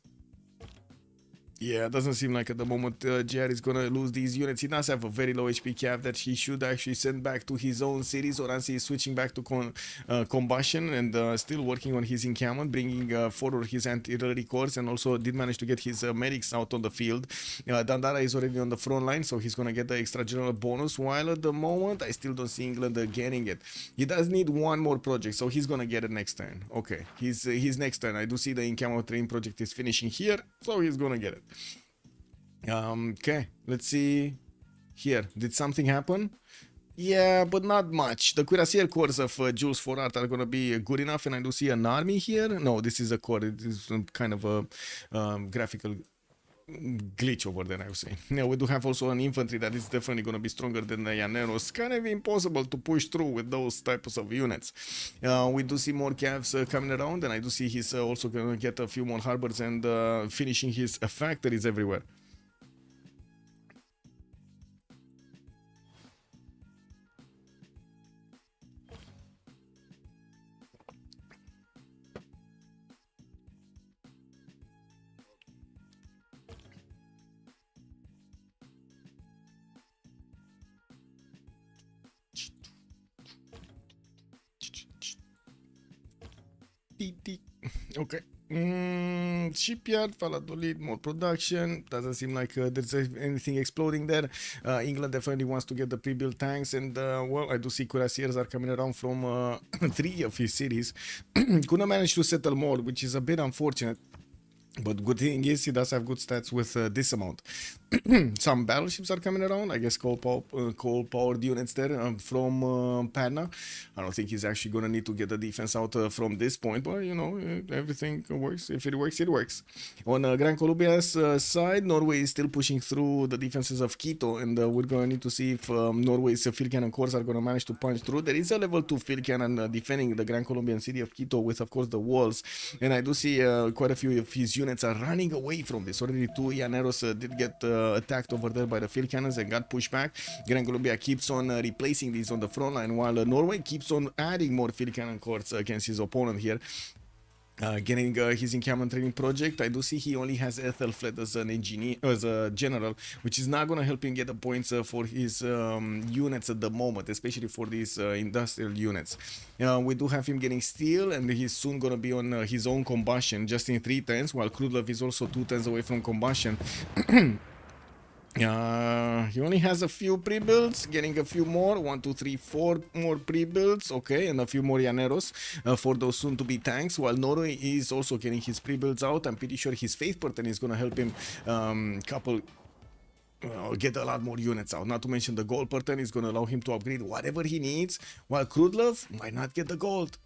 Yeah, it doesn't seem like at the moment GR is gonna lose these units. He does have a very low HP cap that he should actually send back to his own cities. Oransi is switching back to combustion and still working on his encampment, bringing forward his artillery corps, and also did manage to get his medics out on the field. Dandara is already on the front line, so he's gonna get the extra general bonus, while at the moment I still don't see England getting it. He does need one more project, so he's gonna get it next turn. Okay, his next turn. I do see the encampment train project is finishing here, so he's gonna get it. Okay, let's see here. Did something happen? Yeah, but not much. The cuirassier corps of Jules for Art are gonna be good enough, and I do see an army here. No, this is a corps. It is kind of a graphical glitch over there, I would say. Yeah, we do have also an infantry that is definitely going to be stronger than the Llaneros. Kind of impossible to push through with those types of units. We do see more Cavs coming around, and I do see he's also going to get a few more harbors and finishing his factories everywhere. Okay. Shipyard, Valladolid, more production. Doesn't seem like there's anything exploding there. England definitely wants to get the pre-built tanks, and well, I do see cuirassiers are coming around from 3 of his cities. Couldn't manage to settle more, which is a bit unfortunate. But good thing is he does have good stats with this amount. Some battleships are coming around. I guess coal-powered units there from Padna. I don't think he's actually going to need to get the defense out from this point. But, you know, everything works. If it works, it works. On Gran Columbia's side, Norway is still pushing through the defenses of Quito. And we're going to need to see if Norway's field cannon corps are going to manage to punch through. There is a level 2 field cannon defending the Gran Colombian city of Quito with, of course, the walls. And I do see quite a few of his units are running away from this. Already 2 Llaneros did get attacked over there by the field cannons and got pushed back. Gran Colombia keeps on replacing these on the front line, while Norway keeps on adding more field cannon corps against his opponent here. Getting his encampment training project. I do see he only has Ethelfled as an engineer, as a general, which is not going to help him get the points for his units at the moment, especially for these industrial units. We do have him getting steel, and he's soon going to be on his own combustion just in 3 turns, while Krudlov is also 2 turns away from combustion. He only has a few pre-builds, getting a few more, 1, 2, 3, 4 more pre-builds, okay, and a few more Llaneros for those soon-to-be tanks, while Norway is also getting his pre-builds out. I'm pretty sure his Faith Pattern is going to help him get a lot more units out. Not to mention the gold pattern is going to allow him to upgrade whatever he needs, while Krudlov might not get the gold.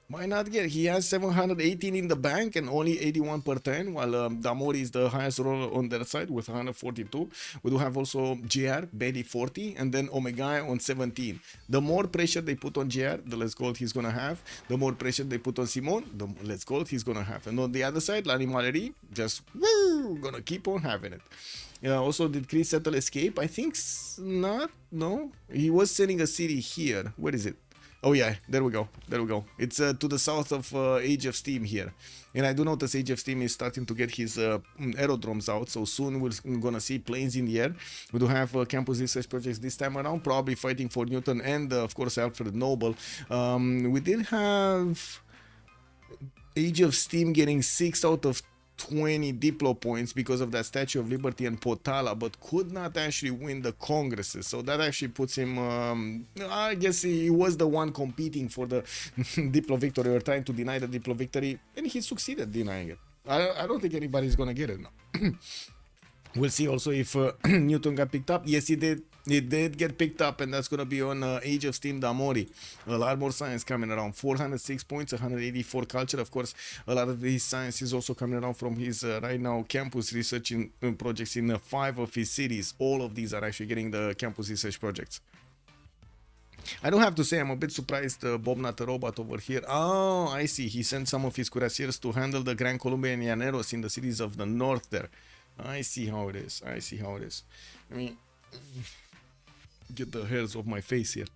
Might not get. He has 718 in the bank and only 81 per turn, while Damori is the highest roller on their side with 142. We do have also GR, barely 40, and then Omega on 17. The more pressure they put on GR, the less gold he's going to have. The more pressure they put on Simon, the less gold he's going to have. And on the other side, Lani just woo, gonna keep on having it. Also, did Chris settle escape? I think not. No, he was sending a city here. Where is it? Oh yeah, there we go. There we go. It's to the south of Age of Steam here. And I do notice Age of Steam is starting to get his aerodromes out. So soon we're gonna see planes in the air. We do have campus research projects this time around, probably fighting for Newton and of course Alfred Noble. We did have Age of Steam getting 6 out of 20 Diplo points because of that Statue of Liberty and Potala, but could not actually win the Congresses. So that actually puts him, I guess he was the one competing for the Diplo victory, or trying to deny the Diplo victory, and he succeeded denying it. I don't think anybody's gonna get it now. We'll see also if Newton got picked up. Yes, he did. He did get picked up, and that's going to be on Age of Steam Damori. A lot more science coming around. 406 points, 184 culture. Of course, a lot of his science is also coming around from his right now campus research projects in 5 of his cities. All of these are actually getting the campus research projects. I don't have to say I'm a bit surprised Bob not a robot over here. Oh, I see. He sent some of his cuirassiers to handle the Gran Colombia and Llaneros in the cities of the north there. I see how it is. I see how it is. Let me get the hairs off my face here.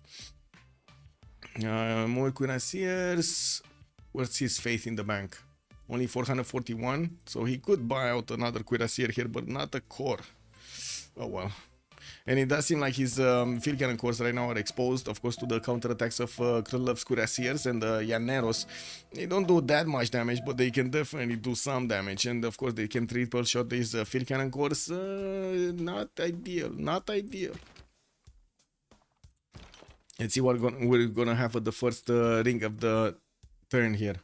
More cuirassiers. Where's his faith in the bank? Only 441. So he could buy out another cuirassier here, but not a core. Oh well. And it does seem like his field cannon cores right now are exposed, of course, to the counterattacks of Kryllov's cuirassiers and the Llaneros. They don't do that much damage, but they can definitely do some damage. And of course, they can triple shot these field cannon cores. Not ideal. Not ideal. Let's see what we're gonna have at the first ring of the turn here.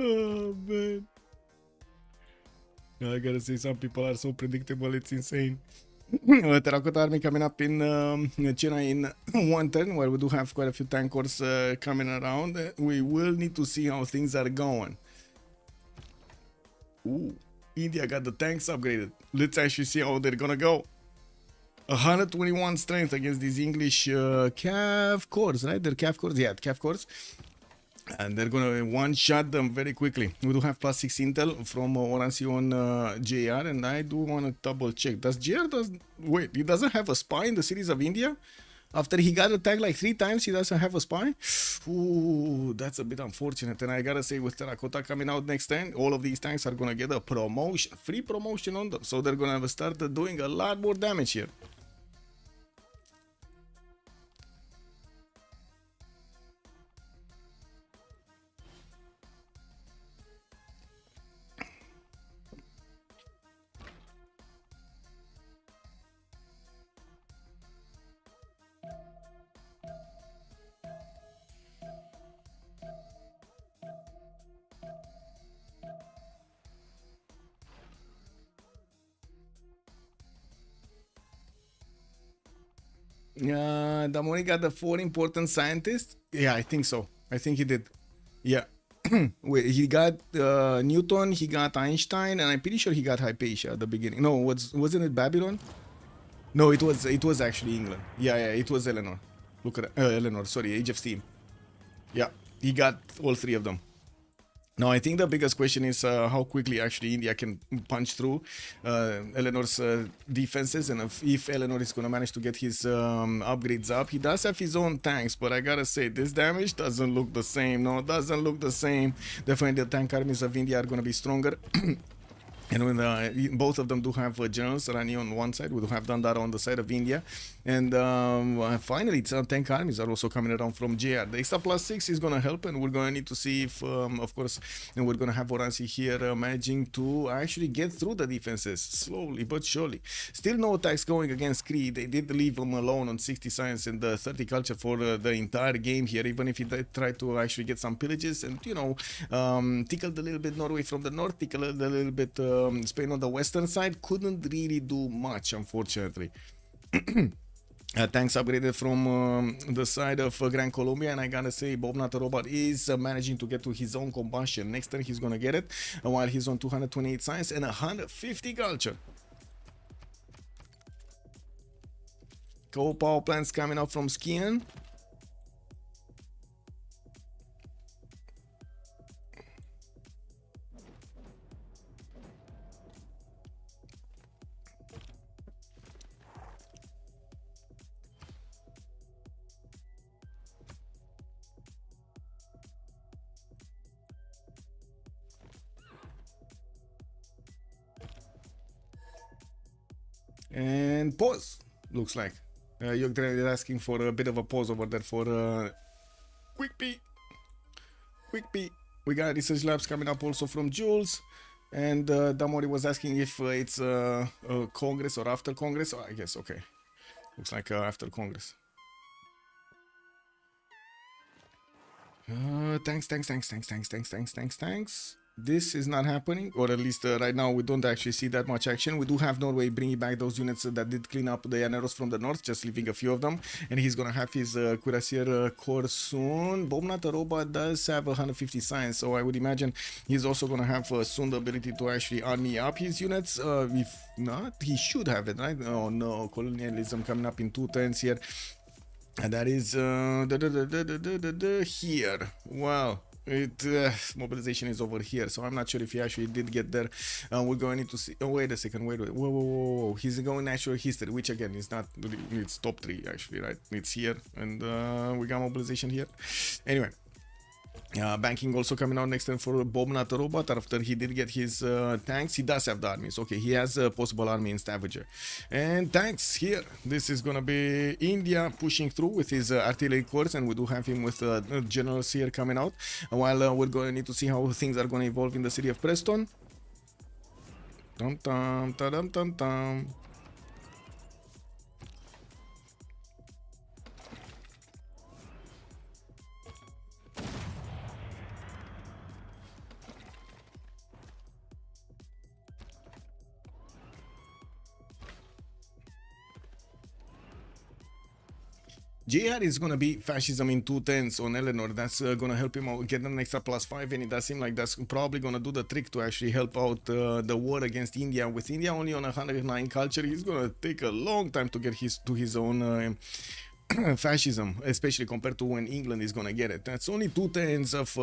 Oh man, I gotta say, some people are so predictable, it's insane. Terracotta Army coming up in China in one turn, where we do have quite a few tankers coming around. We will need to see how things are going. Ooh, India got the tanks upgraded. Let's actually see how they're gonna go. 121 strength against these English Cav cores, right? They're Cav cores, yeah, Cav cores. And they're gonna one-shot them very quickly. We do have +6 intel from Oransi on JR, and I do want to double check. Does JR wait? He doesn't have a spy in the cities of India? After he got attacked like 3 times, he doesn't have a spy? Ooh, that's a bit unfortunate. And I gotta say, with Terracotta coming out next turn, all of these tanks are gonna get a promotion, free promotion on them. So they're gonna start doing a lot more damage here. Damoni got the 4 important scientists. Yeah, I think so. I think he did. Yeah. Wait, he got Newton, he got Einstein, and I'm pretty sure he got Hypatia at the beginning. No, wasn't it Babylon? No, it was actually England. Yeah, it was Eleanor. Look at Eleanor. Sorry, Age of Steam. Yeah, he got all 3 of them. Now, I think the biggest question is how quickly actually India can punch through Eleanor's defenses, and if Eleanor is going to manage to get his upgrades up. He does have his own tanks, but I gotta say, this damage doesn't look the same. No, it doesn't look the same. Definitely the tank armies of India are going to be stronger. And when both of them do have generals running on one side, we do have Dandara on the side of India. And finally, some tank armies are also coming around from JR. The extra +6 is going to help, and we're going to need to see if, of course, and we're going to have Oransi here managing to actually get through the defenses slowly but surely. Still no attacks going against Cree. They did leave him alone on 60 science and 30 culture for the entire game here, even if he tried to actually get some pillages and, you know, tickled a little bit Norway from the north, tickled a little bit Spain on the western side. Couldn't really do much, unfortunately. Tanks upgraded from the side of Gran Colombia, and I gotta say, Bobnat Robot is managing to get to his own combustion. Next turn he's gonna get it, while he's on 228 science and 150 culture. Coal power plants coming out from Skian. And pause, looks like. Yogdren is asking for a bit of a pause over there for quick pee. We got research labs coming up also from Jules. And Damori was asking if it's a Congress or after Congress. Oh, I guess, okay. Looks like after Congress. Thanks. This is not happening, or at least right now we don't actually see that much action. We do have Norway bringing back those units that did clean up the Llaneros from the north, just leaving a few of them, and he's gonna have his Cuirassier Corps soon. Bobnat Robot does have 150 science, so I would imagine he's also gonna have soon the ability to actually army up his units. If not, he should have it, right? Oh no, colonialism coming up in 2 turns here, and that is here. Wow. Mobilization is over here, so I'm not sure if he actually did get there. We're going to need to see. Oh, wait a second. Whoa. He's going natural history, which again is not. It's top 3 actually, right? It's here, and we got mobilization here. Anyway. Banking also coming out next turn for Bobnat Robot. After he did get his tanks, he does have the armies. Okay, he has a possible army in Stavager. And tanks here. This is gonna be India pushing through with his artillery corps, and we do have him with generals here coming out. While we're gonna need to see how things are gonna evolve in the city of Preston. Dum. JR is going to be fascism in 2 turns on Eleanor. That's going to help him out, get an extra +5, and it does seem like that's probably going to do the trick to actually help out the war against India. With India only on 109 culture, he's going to take a long time to get to his own fascism, especially compared to when England is gonna get it. That's only 2 turns of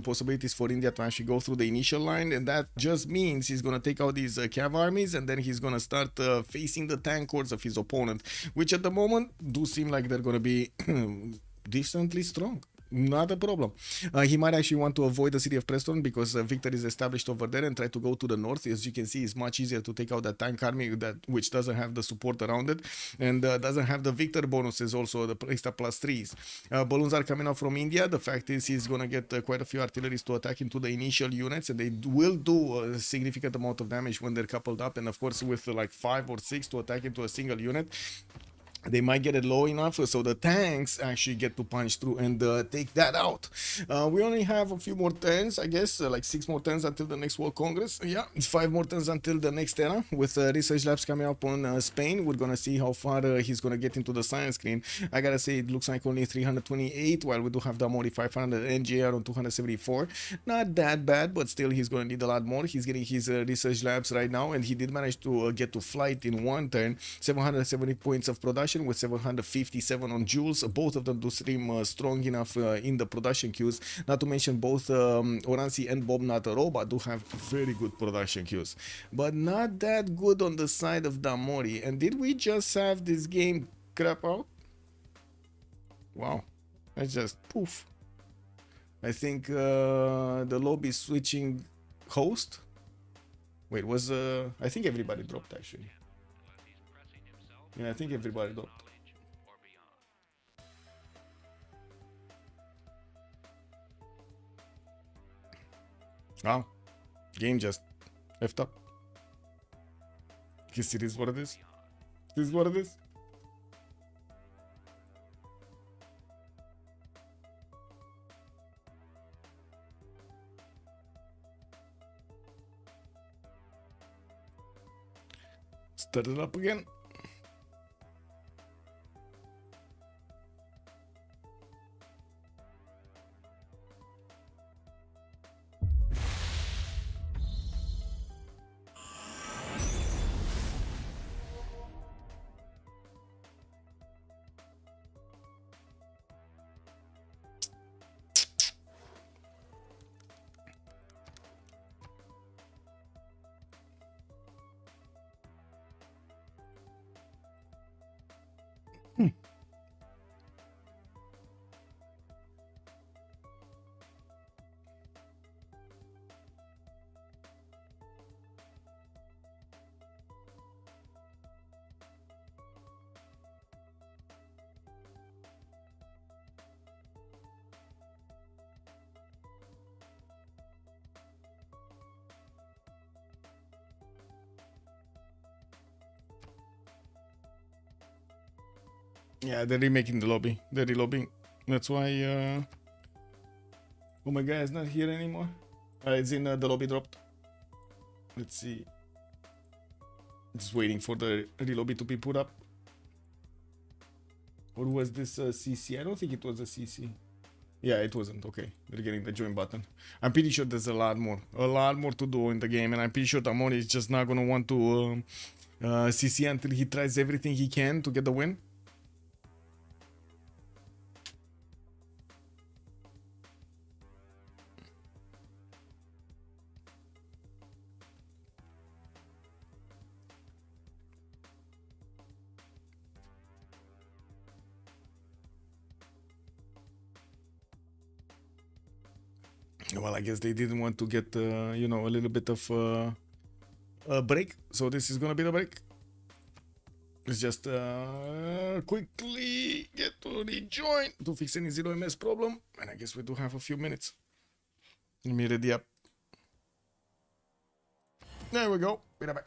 possibilities for India to actually go through the initial line, and that just means he's gonna take out these cav armies, and then he's gonna start facing the tank corps of his opponent, which at the moment do seem like they're gonna be decently strong. Not a problem. He might actually want to avoid the city of Preston because Victor is established over there and try to go to the north. As you can see, it's much easier to take out that tank army which doesn't have the support around it and doesn't have the Victor bonuses, also the extra +3s. Balloons are coming out from India. The fact is he's going to get quite a few artilleries to attack into the initial units, and they will do a significant amount of damage when they're coupled up, and of course with like 5 or 6 to attack into a single unit. they might get it low enough so the tanks actually get to punch through and take that out. We only have a few more turns, I guess, like 6 more turns until the next World Congress. Yeah, it's 5 more turns until the next era. With research labs coming up on Spain, we're gonna see how far he's gonna get into the science screen. I gotta say, it looks like only 328, while we do have Damori 500 and JR on 274. Not that bad, but still he's gonna need a lot more. He's getting his research labs right now, and he did manage to get to flight in one turn. 770 points of production with 757 on Jules. Both of them do seem strong enough in the production queues. Not to mention both Oransi and Bob Nataroba do have very good production queues, but not that good on the side of Damori. And did we just have this game crap out? Wow, I just poof. I think the lobby switching host. Wait, was I think everybody dropped actually. Yeah, I think everybody dropped. Wow, game just effed up. Guess it is what it is. This is what it is. Start it up again. Yeah, they're remaking the lobby. They're relobbing. That's why oh my guy is not here anymore. It's in the lobby dropped. Let's see. Just waiting for the relobby to be put up. Or was this a CC? I don't think it was a CC. Yeah, it wasn't. Okay, they're getting the join button. I'm pretty sure there's a lot more to do in the game, and I'm pretty sure Tamori is just not gonna want to CC until he tries everything he can to get the win. Well, I guess they didn't want to get, you know, a little bit of a break. So this is gonna be the break. Let's just quickly get to rejoin to fix any 0ms problem. And I guess we do have a few minutes. Let me ready up. There we go. Be right back.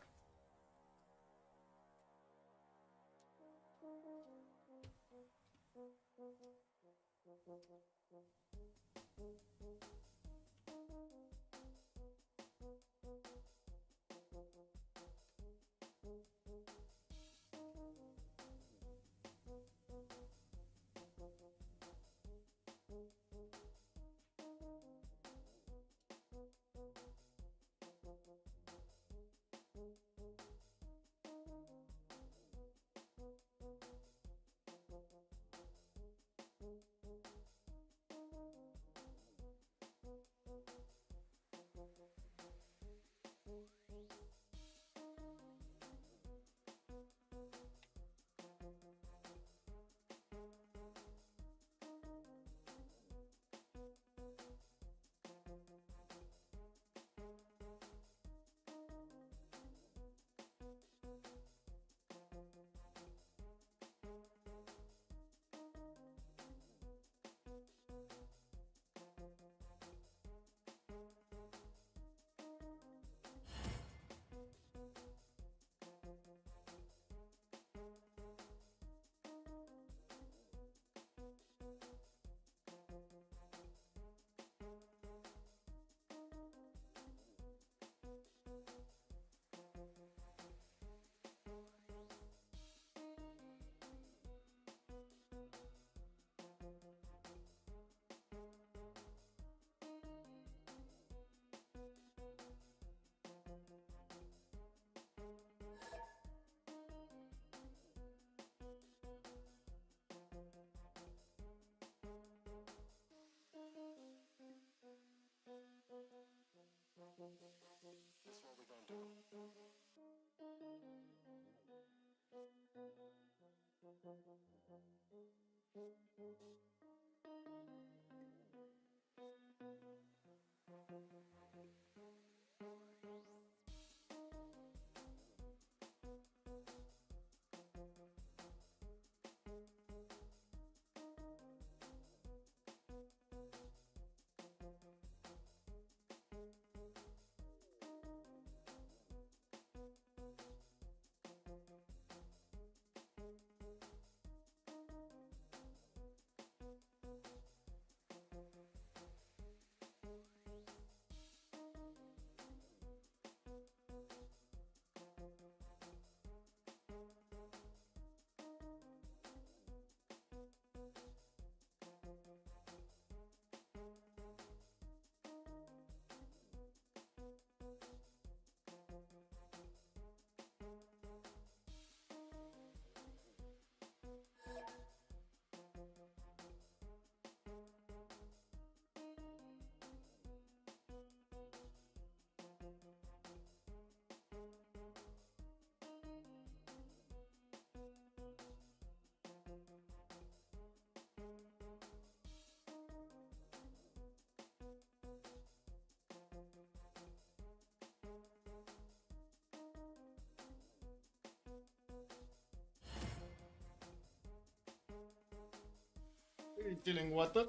Filling water.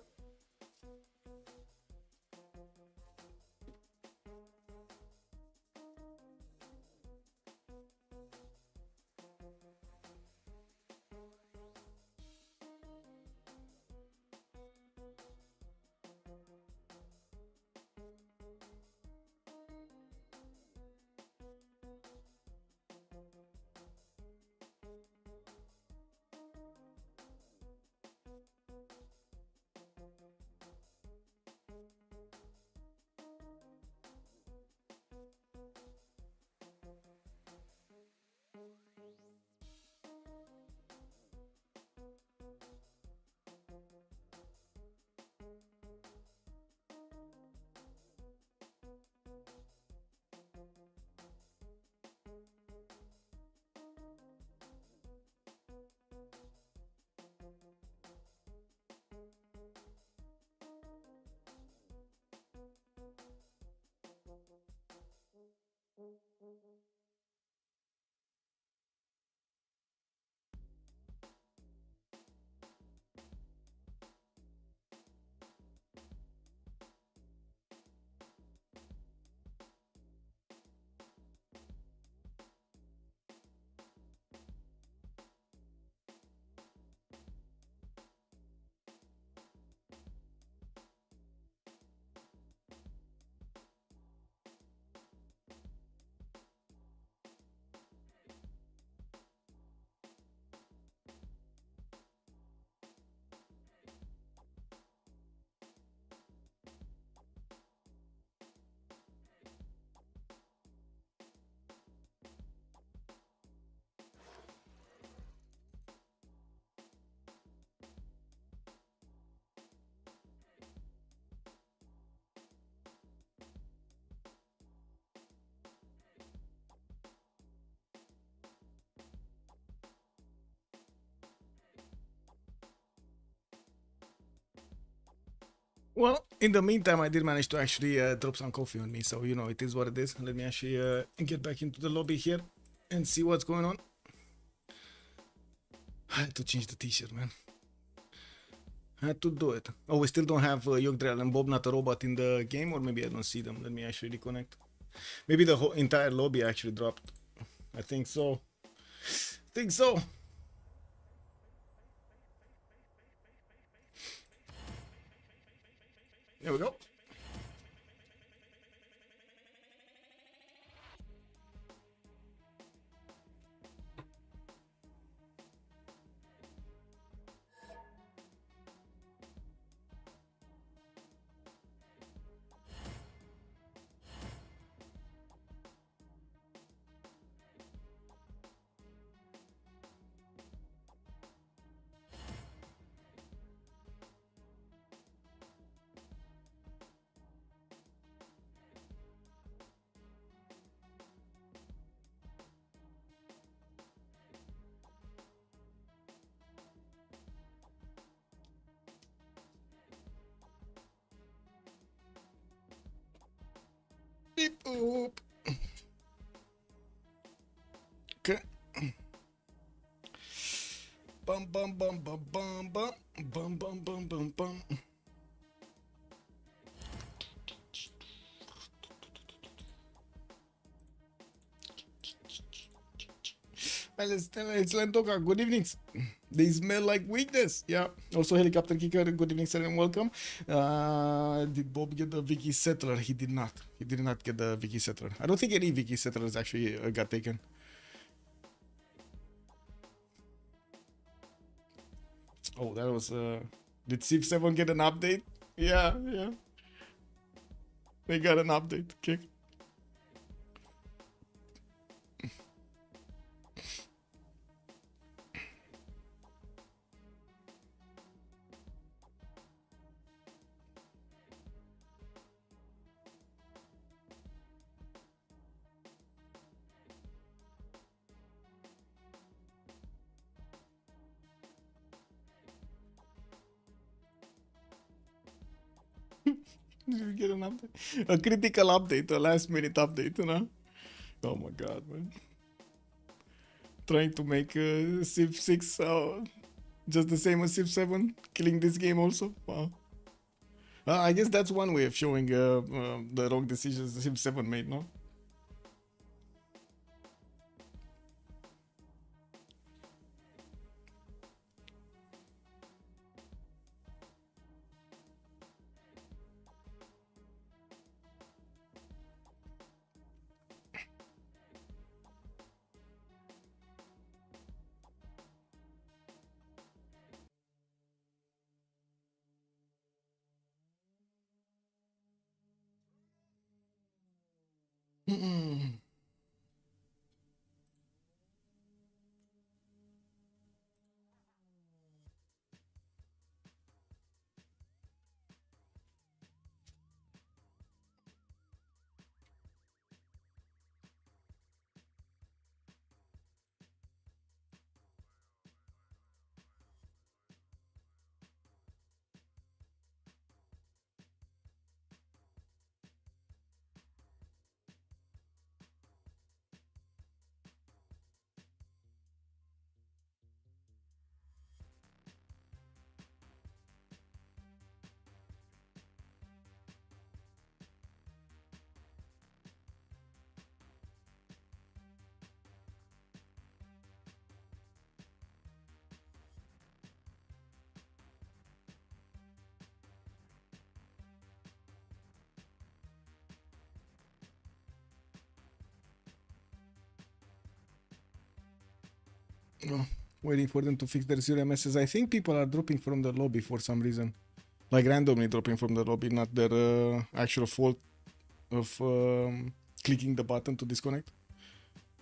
Well, in the meantime, I did manage to actually drop some coffee on me, so you know, it is what it is. Let me actually get back into the lobby here and see what's going on. I had to change the t-shirt, man. I had to do it. Oh, we still don't have Yogdrel and Bob Not a Robot in the game, or maybe I don't see them. Let me actually reconnect. Maybe the whole entire lobby actually dropped. I think so. Think so. There we go. Beep boop. Okay. Bum bum bum bum bum bum bum bum bum bum bum. Well, it's Lentoka. Good evenings. They smell like weakness. Yeah. Also, Helicopter Kicker. Good evening, sir, and welcome. Did Bob get the Vicky Settler? He did not. He did not get the Vicky Settler. I don't think any Vicky Settlers actually got taken. Oh, that was. Did Civ7 get an update? Yeah, yeah. They got an update. Okay. Did you get an update? A critical update, a last minute update, you know? Oh my god, man. Trying to make Civ6 just the same as Civ7, killing this game also. Wow. I guess that's one way of showing the wrong decisions Civ7 made, no? Oh, waiting for them to fix their serial messages. I think people are dropping from the lobby for some reason. Like randomly dropping from the lobby, not their actual fault of clicking the button to disconnect.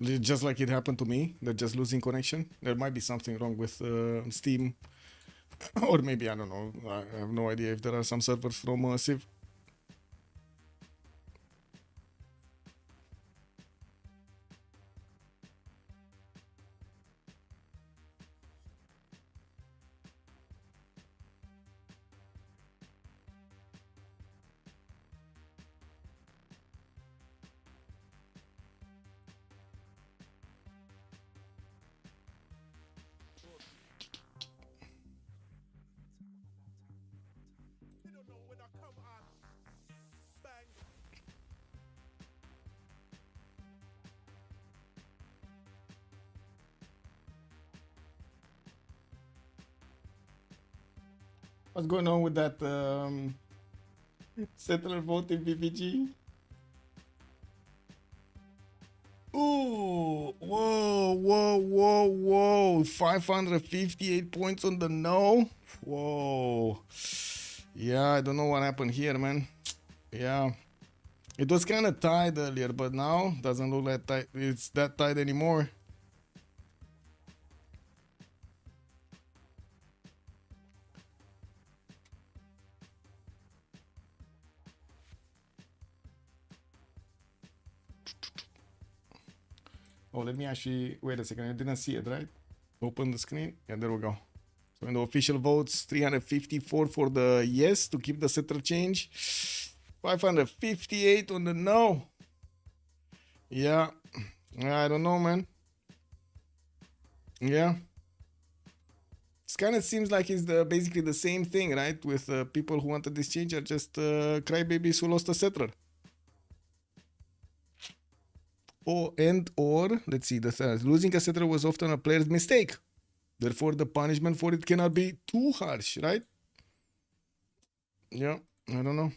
Just like it happened to me, they're just losing connection. There might be something wrong with Steam. Or maybe, I don't know. I have no idea if there are some servers from Civ. What's going on with that settler vote in PPG? Ooh, whoa. 558 points on the no. Whoa. Yeah, I don't know what happened here, man. Yeah. It was kind of tied earlier, but now doesn't look like it's that tight anymore. Oh, let me actually, wait a second, I didn't see it, right? Open the screen, yeah, there we go. So in the official votes, 354 for the yes to keep the settler change, 558 on the no. Yeah, I don't know, man. Yeah. It kind of seems like it's basically the same thing, right? With people who wanted this change are just crybabies who lost a settler. Or let's see, the third, losing a settler was often a player's mistake. Therefore, the punishment for it cannot be too harsh, right? Yeah, I don't know.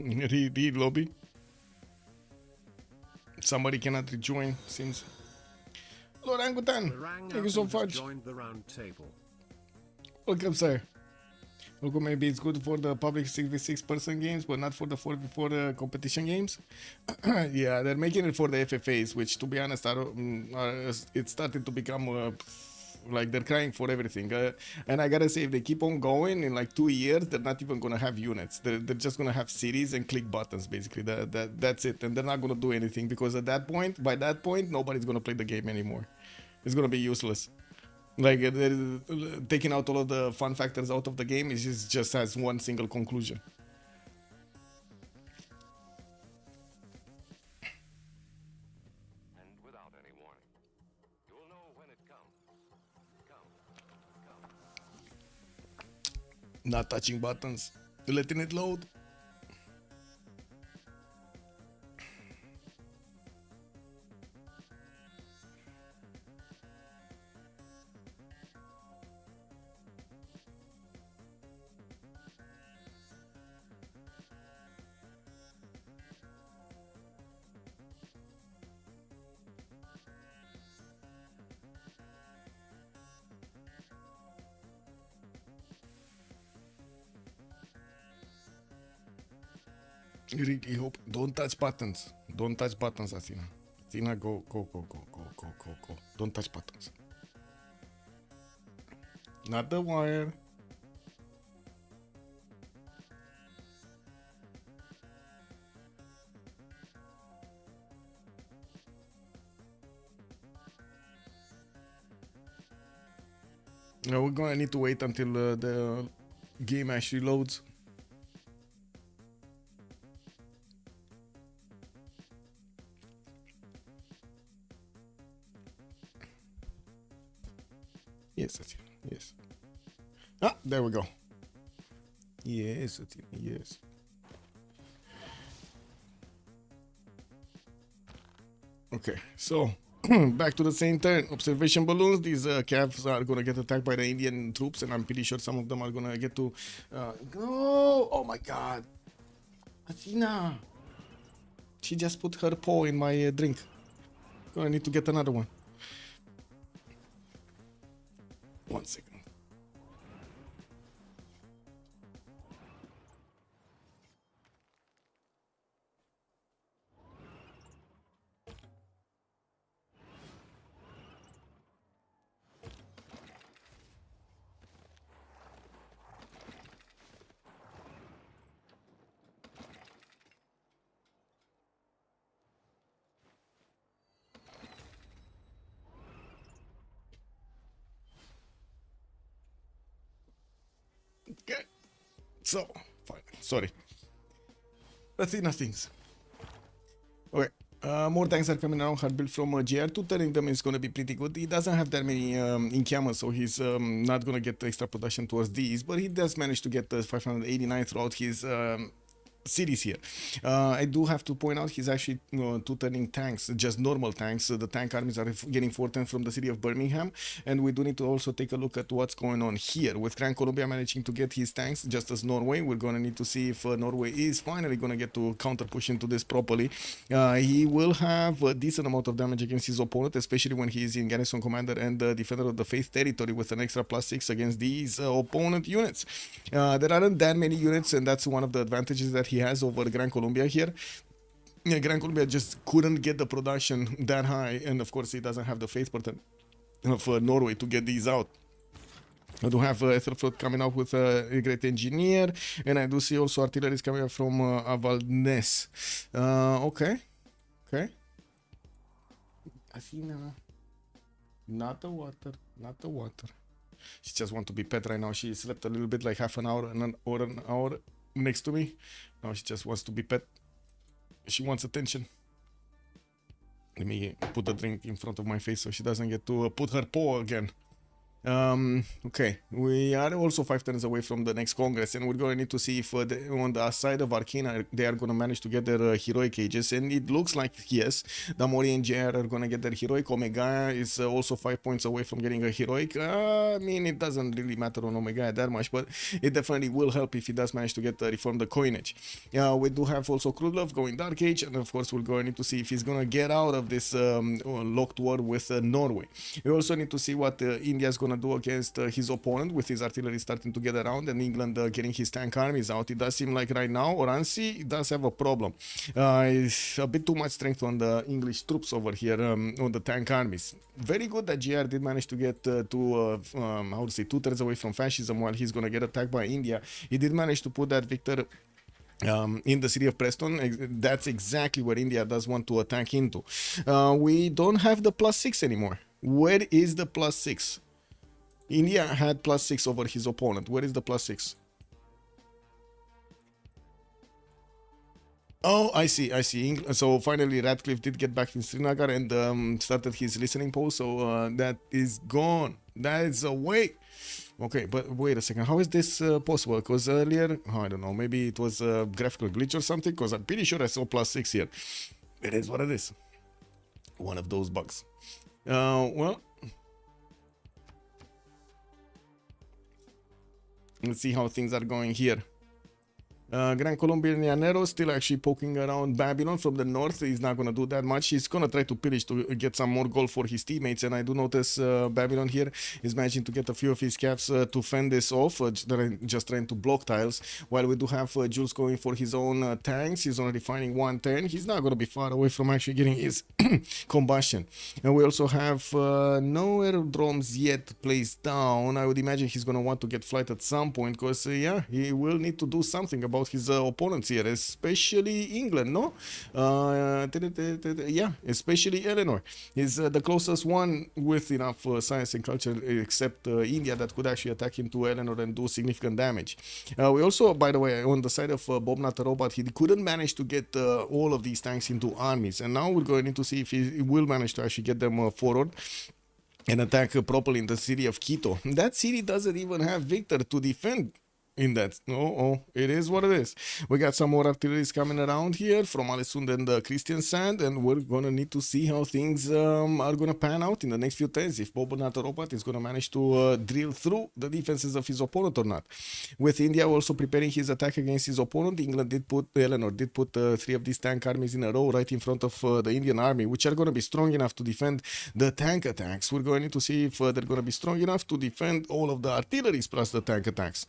Read lobby. Somebody cannot rejoin since. Orangutan, thank you so much. Joined the round table. Welcome, sir. Look, maybe it's good for the public 6v6 person games, but not for the 4v4 competition games. Yeah, they're making it for the FFAs, which, to be honest, it's starting to become like they're crying for everything. And I gotta say, if they keep on going in like 2 years, they're not even gonna have units. They're just gonna have cities and click buttons, basically. That's it. And they're not gonna do anything because by that point, nobody's gonna play the game anymore. It's gonna be useless. Like taking out all of the fun factors out of the game is just has one single conclusion. And without any warning. You'll know when it comes. Not touching buttons. Letting it load. Really hope. Don't touch buttons. Don't touch buttons, Athena. Athena, go. Don't touch buttons. Not the wire. Now we're gonna need to wait until the game actually loads. Yes, Athena. Yes. Ah, there we go. Yes, Athena. Yes. Okay, so back to the same turn. Observation balloons. These calves are gonna get attacked by the Indian troops, and I'm pretty sure some of them are gonna get to go. Oh my God, Athena! She just put her paw in my drink. Gonna need to get another one. 1 second. Okay. So, fine. Sorry. Athena things. Okay. More tanks are coming around. Hard build from GR2. Turning them is going to be pretty good. He doesn't have that many in Kama, so he's not going to get extra production towards these. But he does manage to get 589 throughout his cities here. I do have to point out he's actually two turning tanks, just normal tanks. The tank armies are getting 410 from the city of Birmingham, and we do need to also take a look at what's going on here with Gran Colombia managing to get his tanks just as Norway. We're going to need to see if Norway is finally going to get to counter push into this properly. He will have a decent amount of damage against his opponent, especially when he is in Garrison Commander and Defender of the Faith territory with an extra +6 against these opponent units. There aren't that many units, and that's one of the advantages that he has over Gran Colombia here. Yeah, Gran Colombia just couldn't get the production that high, and of course he doesn't have the faith button of Norway to get these out. I do have Ethelflot coming up with a great engineer, and I do see also artillery is coming up from Avalnes. Okay. I see now. Not the water. She just wants to be pet right now. She slept a little bit, like half an hour and an hour next to me. Now she just wants to be pet. She wants attention. Let me put the drink in front of my face so she doesn't get to put her paw again. Okay, we are also 5 turns away from the next Congress, and we're going to need to see if on the side of Arcane they are going to manage to get their heroic ages, and it looks like yes, Damori and JR are going to get their heroic. Omega is also 5 points away from getting a heroic. I mean, it doesn't really matter on Omega that much, but it definitely will help if he does manage to get reform the coinage. We do have also Krudlov going Dark Age, and of course we're going to need to see if he's going to get out of this locked war with Norway. We also need to see what India is going to do against his opponent, with his artillery starting to get around and England getting his tank armies out. It does seem like right now Oransi does have a problem. It's a bit too much strength on the English troops over here on the tank armies. Very good that GR did manage to get to how to say 2 turns away from fascism while he's gonna get attacked by India. He did manage to put that victor in the city of Preston. That's exactly where India does want to attack into. We don't have the +6 anymore. Where is the +6? India had +6 over his opponent. Where is the +6? Oh, I see. So finally Radcliffe did get back in Srinagar and started his listening post. So that is gone. That is away. Okay, but wait a second. How is this possible? Because earlier, I don't know, maybe it was a graphical glitch or something, because I'm pretty sure I saw +6 here. It is what it is. One of those bugs. Well, let's see how things are going here. Gran Colombia Llanero still actually poking around Babylon from the north. He's not going to do that much. He's going to try to pillage to get some more gold for his teammates. And I do notice Babylon here is managing to get a few of his caps to fend this off. Just trying to block tiles. While we do have Jules going for his own tanks. He's already finding 110. He's not going to be far away from actually getting his combustion. And we also have no aerodromes yet placed down. I would imagine he's going to want to get flight at some point. Because, yeah, he will need to do something about his opponents here, especially England, no? Yeah, especially Eleanor is the closest one with enough science and culture, except India, that could actually attack into Eleanor and do significant damage. We also, by the way, on the side of Bob Not a Robot, he couldn't manage to get all of these tanks into armies, and now we're going to need to see if he will manage to actually get them forward and attack properly in the city of Quito. That city doesn't even have Victor to defend in that. Oh, it is what it is. We got some more artilleries coming around here from Alessund and Christian Sand, and we're gonna need to see how things are gonna pan out in the next few turns, if Bobo Natoropat is gonna manage to drill through the defenses of his opponent or not. With India also preparing his attack against his opponent, Eleanor did put 3 of these tank armies in a row right in front of the Indian army, which are gonna be strong enough to defend the tank attacks. We're going to need to see if they're gonna be strong enough to defend all of the artilleries plus the tank attacks.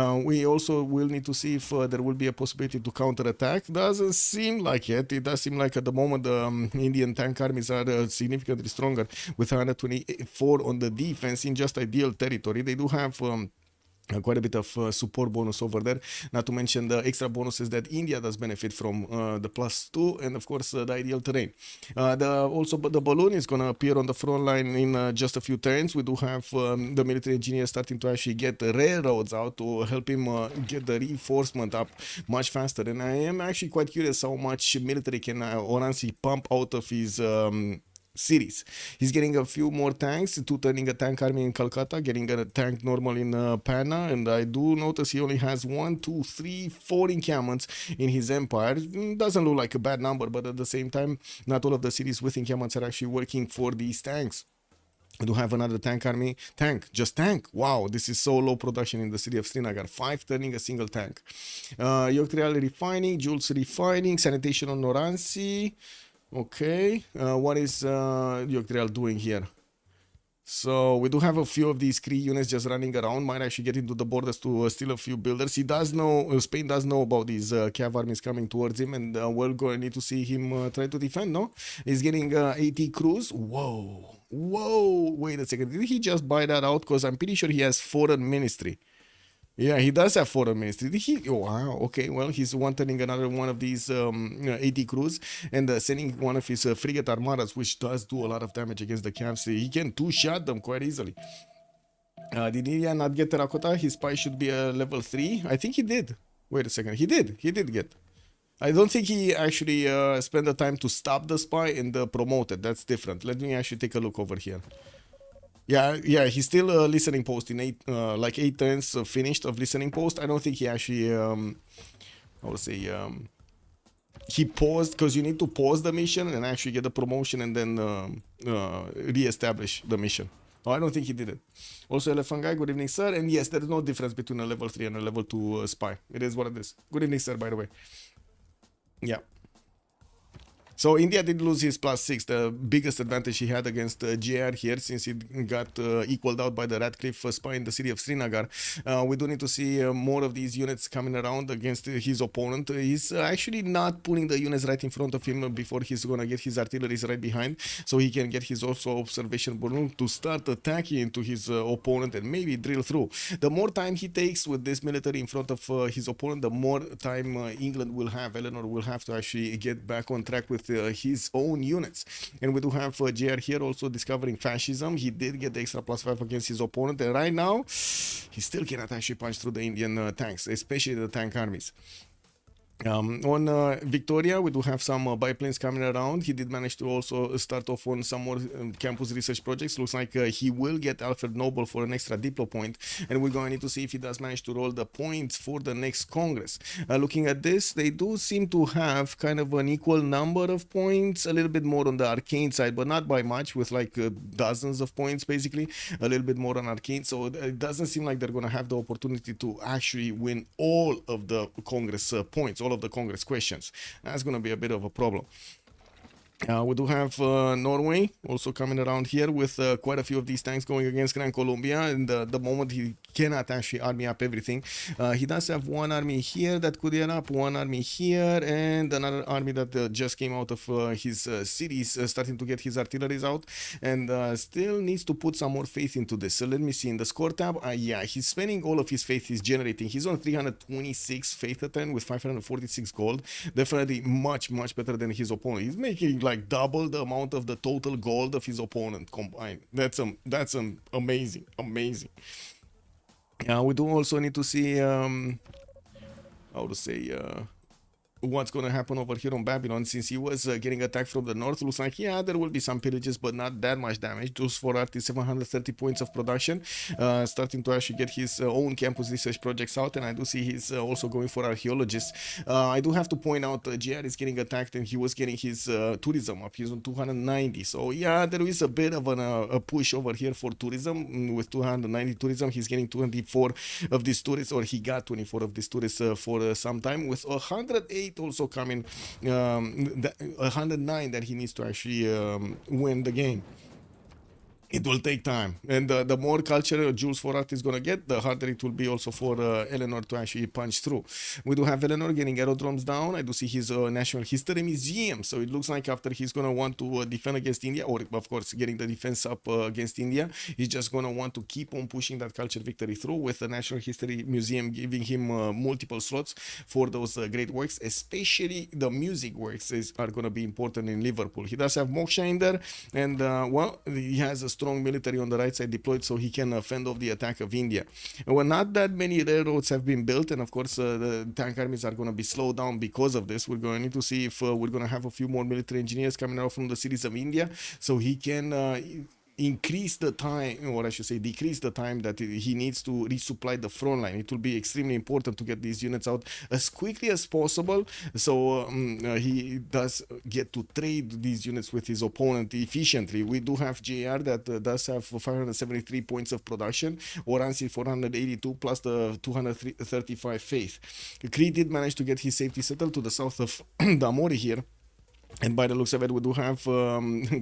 We also will need to see if there will be a possibility to counterattack. Doesn't seem like it. It does seem like at the moment the Indian tank armies are significantly stronger with 124 on the defense in just ideal territory. They do have quite a bit of support bonus over there, not to mention the extra bonuses that India does benefit from, the +2, and of course the ideal terrain. Also the balloon is going to appear on the front line in just a few turns. We do have the military engineer starting to actually get the railroads out to help him get the reinforcement up much faster, and I am actually quite curious how much military can Oransi pump out of his cities. He's getting a few more tanks, two turning a tank army in Calcutta, getting a tank normal in Panna, and I do notice he only has 1, 2, 3, 4 encampments in his empire. Doesn't look like a bad number, but at the same time, not all of the cities with encampments are actually working for these tanks. I do have another tank army. Just tank. Wow, this is so low production in the city of Srinagar. 5 turning a single tank. Yoctrial refining, Jules refining, sanitation on Noransi. Okay, what is Yoctrial doing here? So we do have a few of these Cree units just running around. Might actually get into the borders to steal a few builders. He does know, Spain does know about these Cav armies coming towards him, and we're going to need to see him try to defend, no? He's getting 80 crews. Whoa, wait a second. Did he just buy that out? Because I'm pretty sure he has foreign ministry. Yeah, he does have foreign ministry. Did he? Oh, wow. Okay, well, he's turning another one of these 80 crews and sending one of his frigate armadas, which does do a lot of damage against the camps. He can two-shot them quite easily. Did India not get Terracotta? His spy should be a level 3. I think he did. Wait a second. He did get. I don't think he actually spent the time to stop the spy and promote it. That's different. Let me actually take a look over here. Yeah, he's still listening post in 8 turns finished of listening post. I don't think he actually, he paused, because you need to pause the mission and actually get the promotion and then re-establish the mission. Oh, I don't think he did it. Also, Elephant Guy, good evening, sir. And yes, there is no difference between a level 3 and a level 2 spy. It is what it is. Good evening, sir, by the way. Yeah. So India did lose his +6, the biggest advantage he had against GR here, since he got equaled out by the Radcliffe spy in the city of Srinagar. We do need to see more of these units coming around against his opponent. He's actually not putting the units right in front of him before he's going to get his artilleries right behind, so he can get his also observation balloon to start attacking into his opponent and maybe drill through. The more time he takes with this military in front of his opponent, the more time England will have, Eleanor will have to actually get back on track with his own units. And we do have JR here also discovering fascism. He did get the extra +5 against his opponent, and right now he still cannot actually punch through the Indian tanks, especially the tank armies. On Victoria, we do have some biplanes coming around. He did manage to also start off on some more campus research projects. Looks like he will get Alfred Noble for an extra Diplo point, and we're going to need to see if he does manage to roll the points for the next Congress. Looking at this, they do seem to have kind of an equal number of points, a little bit more on the Arcane side, but not by much, with like dozens of points basically, a little bit more on Arcane. So it doesn't seem like they're going to have the opportunity to actually win all of the Congress points, all of the Congress questions. That's going to be a bit of a problem. We do have Norway also coming around here with quite a few of these tanks going against Gran Colombia, and the moment he cannot actually army up everything. He does have one army here that could get up, one army here, and another army that just came out of his cities, starting to get his artilleries out, and still needs to put some more faith into this. So let me see in the score tab. Yeah, he's spending all of his faith he's generating. He's on 326 faith a turn with 546 gold. Definitely much better than his opponent. He's making like double the amount of the total gold of his opponent combined. That's amazing. We do also need to see what's going to happen over here on Babylon, since he was getting attacked from the north. Looks like, yeah, there will be some pillages, but not that much damage. Just for Art is 730 points of production, starting to actually get his own campus research projects out, and I do see he's also going for archaeologists. I do have to point out GR is getting attacked, and he was getting his tourism up. He's on 290, so yeah, there is a bit of a push over here for tourism. With 290 tourism, he's getting 24 of these tourists, or he got 24 of these tourists for some time, with 108 also coming, 109 that he needs to actually win the game. It will take time, and the more culture Jules for Art is going to get, the harder it will be also for Eleanor to actually punch through. We do have Eleanor getting aerodromes down. I do see his National History Museum, so it looks like after he's going to want to defend against India, or of course getting the defense up against India, he's just going to want to keep on pushing that culture victory through, with the National History Museum giving him multiple slots for those great works, especially the music works are going to be important in Liverpool. He does have Moksha in there, and well, he has a strong strong military on the right side deployed so he can fend off the attack of India. Well, not that many railroads have been built, and of course the tank armies are going to be slowed down because of this. We're going to need to see if we're going to have a few more military engineers coming out from the cities of India so he can increase the time, or I should say decrease the time that he needs to resupply the front line. It will be extremely important to get these units out as quickly as possible so he does get to trade these units with his opponent efficiently. We do have JR that does have 573 points of production, Oransi 482 plus the 235 faith. Cree did manage to get his safety settled to the south of Damori here. And by the looks of it, we do have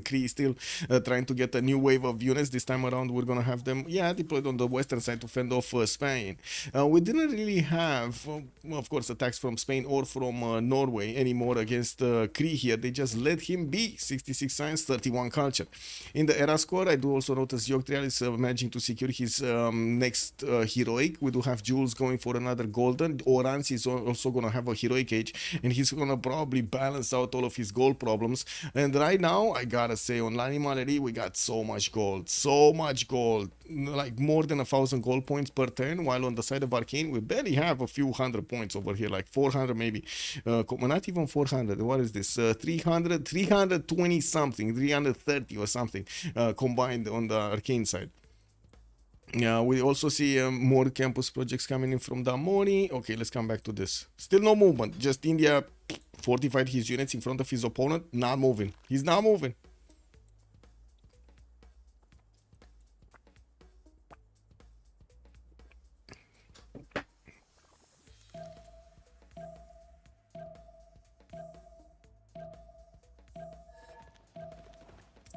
Cree still trying to get a new wave of units. This time around, we're going to have them, deployed on the western side to fend off Spain. We didn't really have, of course, attacks from Spain or from Norway anymore against Cree here. They just let him be. 66 science, 31 culture. In the era score, I do also notice Yogtrial is managing to secure his next heroic. We do have Jules going for another golden. Orans is also going to have a heroic age, and he's going to probably balance out all of his gold problems. And right now, I gotta say, on L'Animaleri, we got so much gold, like more than 1,000 gold points per turn, while on the side of Arcane, we barely have a few hundred points over here, like 400 maybe, not even 400, what is this, 320 something, 330 or something, combined on the Arcane side. Yeah, we also see more campus projects coming in from Damoni. Okay, let's come back to this. Still no movement, just India fortified his units in front of his opponent, not moving. He's not moving.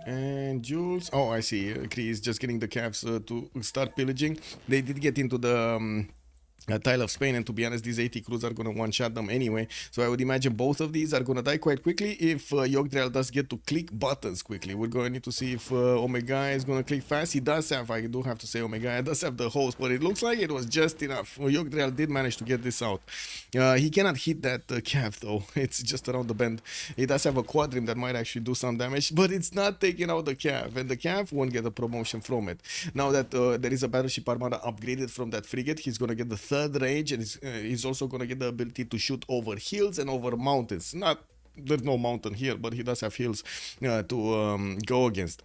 And Jules, oh, I see. Cree is just getting the caps to start pillaging. They did get into the tile of Spain, and to be honest, these 80 crews are going to one-shot them anyway, so I would imagine both of these are going to die quite quickly if Yogdrail does get to click buttons quickly. We're going to need to see if Omega is going to click fast. He does have, I do have to say, Omega does have the host, but it looks like it was just enough. Yogdrail did manage to get this out. He cannot hit that cap though, it's just around the bend. He does have a quadrim that might actually do some damage, but it's not taking out the cap, and the cap won't get a promotion from it. Now that there is a battleship armada upgraded from that frigate, he's going to get the third range, and he's also going to get the ability to shoot over hills and over mountains. There's no mountain here, but he does have hills to go against.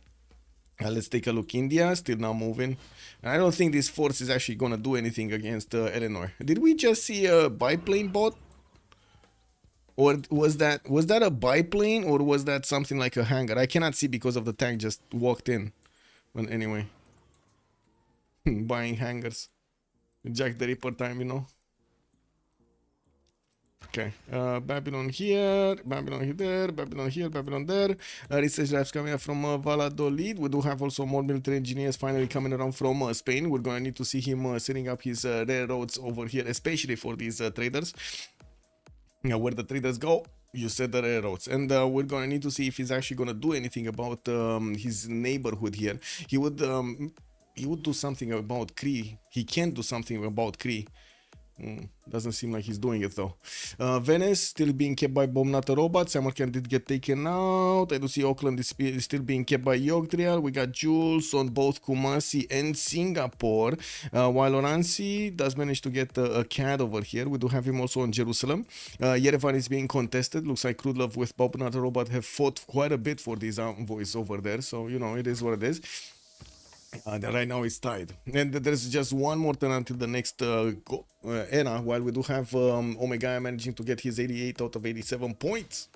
Let's take a look. India still not moving. I don't think this force is actually going to do anything against Eleanor. Did we just see a biplane bot? Or was that a biplane, or was that something like a hangar? I cannot see because of the tank just walked in. But anyway, buying hangars. Jack the Ripper time, you know. Okay, Babylon here, Babylon there, Babylon here, Babylon there. Research labs coming up from Valladolid. We do have also more military engineers finally coming around from Spain. We're going to need to see him setting up his railroads over here, especially for these traders. Where the traders go, you set the railroads, and we're going to need to see if he's actually going to do anything about his neighborhood here. He would do something about Cree. He can do something about Cree. Doesn't seem like he's doing it though. Venice still being kept by Bomnata robots. Samarkand did get taken out. I do see Auckland is still being kept by Yogtrial. We got Jules on both Kumasi and Singapore. While Oransi does manage to get a CAD over here. We do have him also on Jerusalem. Yerevan is being contested. Looks like Krudlov with Bomnata robot have fought quite a bit for these envoys over there. So, you know, it is what it is. Right now it's tied, and there's just one more turn until the next era, while we do have Omega managing to get his 88 out of 87 points.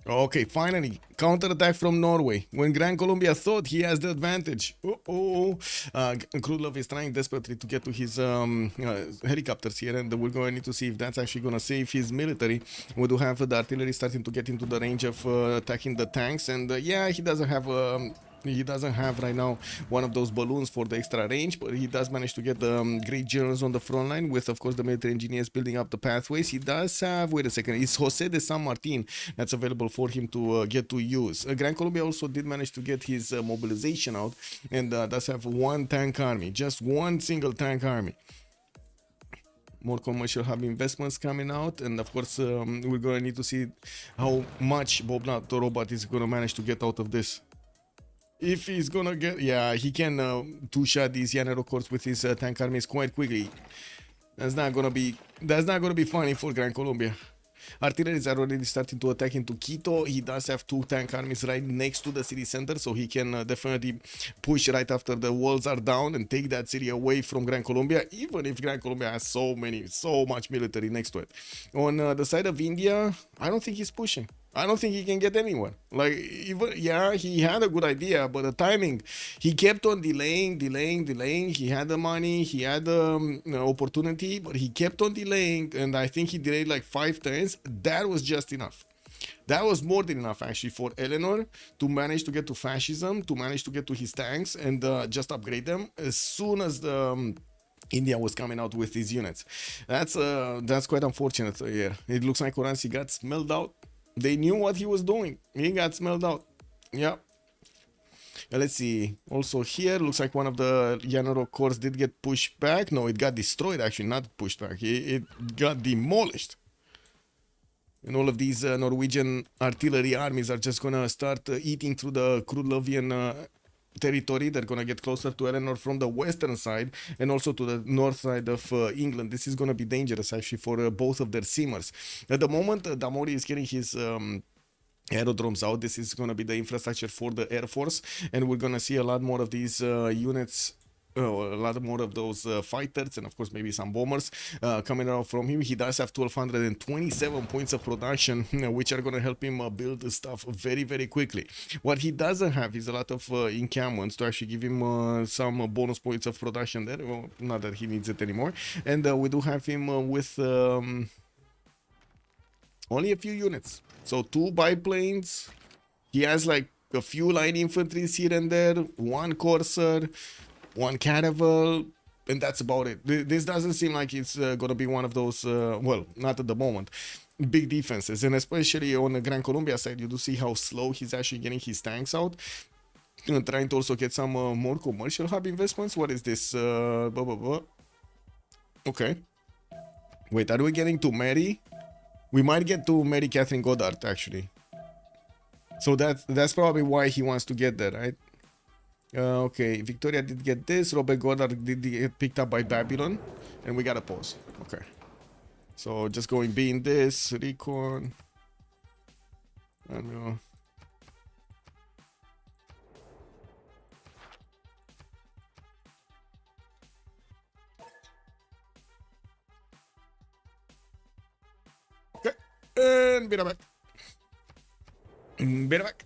Okay, finally, counterattack from Norway. When Gran Colombia thought he has the advantage. Krudlov is trying desperately to get to his helicopters here, and we're going to need to see if that's actually going to save his military. We do have the artillery starting to get into the range of attacking the tanks, and yeah, he doesn't have He doesn't have right now one of those balloons for the extra range, but he does manage to get the great generals on the front line with, of course, the military engineers building up the pathways. He does have, wait a second, it's Jose de San Martin that's available for him to get to use. Gran Colombia also did manage to get his mobilization out and does have one tank army, just one single tank army. More commercial hub investments coming out, and of course we're gonna need to see how much Bob the robot is gonna manage to get out of this. If he's gonna get, yeah, he can two-shot these Yanero cores with his tank armies quite quickly. That's not gonna be funny for Gran Colombia. Artilleries are already starting to attack into Quito. He does have two tank armies right next to the city center, so he can definitely push right after the walls are down and take that city away from Gran Colombia, even if Gran Colombia has so much military next to it. On the side of India, I don't think he's pushing. I don't think he can get anyone. Like, even, yeah, he had a good idea, but the timing, he kept on delaying. He had the money, he had the opportunity, but he kept on delaying, and I think he delayed like 5 turns. That was just enough. That was more than enough, actually, for Eleanor to manage to get to fascism, to manage to get to his tanks, and just upgrade them as soon as the India was coming out with these units. That's quite unfortunate here. It looks like Oransi got smelled out. They knew what he was doing. He got smelled out. Yeah. Let's see. Also here, looks like one of the Yanoro cores did get pushed back. No, it got destroyed, actually, not pushed back. It got demolished. And all of these Norwegian artillery armies are just gonna start eating through the Krudlovian territory. They're gonna get closer to Eleanor from the western side and also to the north side of England. This is gonna be dangerous, actually, for both of their seamers. At the moment, Damori is getting his aerodromes out. This is gonna be the infrastructure for the Air Force, and we're gonna see a lot more of these units. A lot more of those fighters and of course maybe some bombers coming out from him. He does have 1227 points of production, which are going to help him build stuff very quickly. What he doesn't have is a lot of encampments to actually give him some bonus points of production there. Well, not that he needs it anymore. And we do have him with only a few units. So 2 biplanes. He has like a few light infantries here and there, 1 Corsair, 1 Caravel, and that's about it. This doesn't seem like it's gonna be one of those, well, not at the moment, big defenses. And especially on the Gran Colombia side, you do see how slow he's actually getting his tanks out. Trying to also get some more commercial hub investments. What is this? Okay. Wait, are we getting to Mary? We might get to Mary Catherine Goddard, actually. So that's probably why he wants to get there, right? Okay, Victoria did get this. Robert Goddard did get picked up by Babylon. And we got a pause. Okay. So just going being this. Recon. And okay. And be right back. Be right back.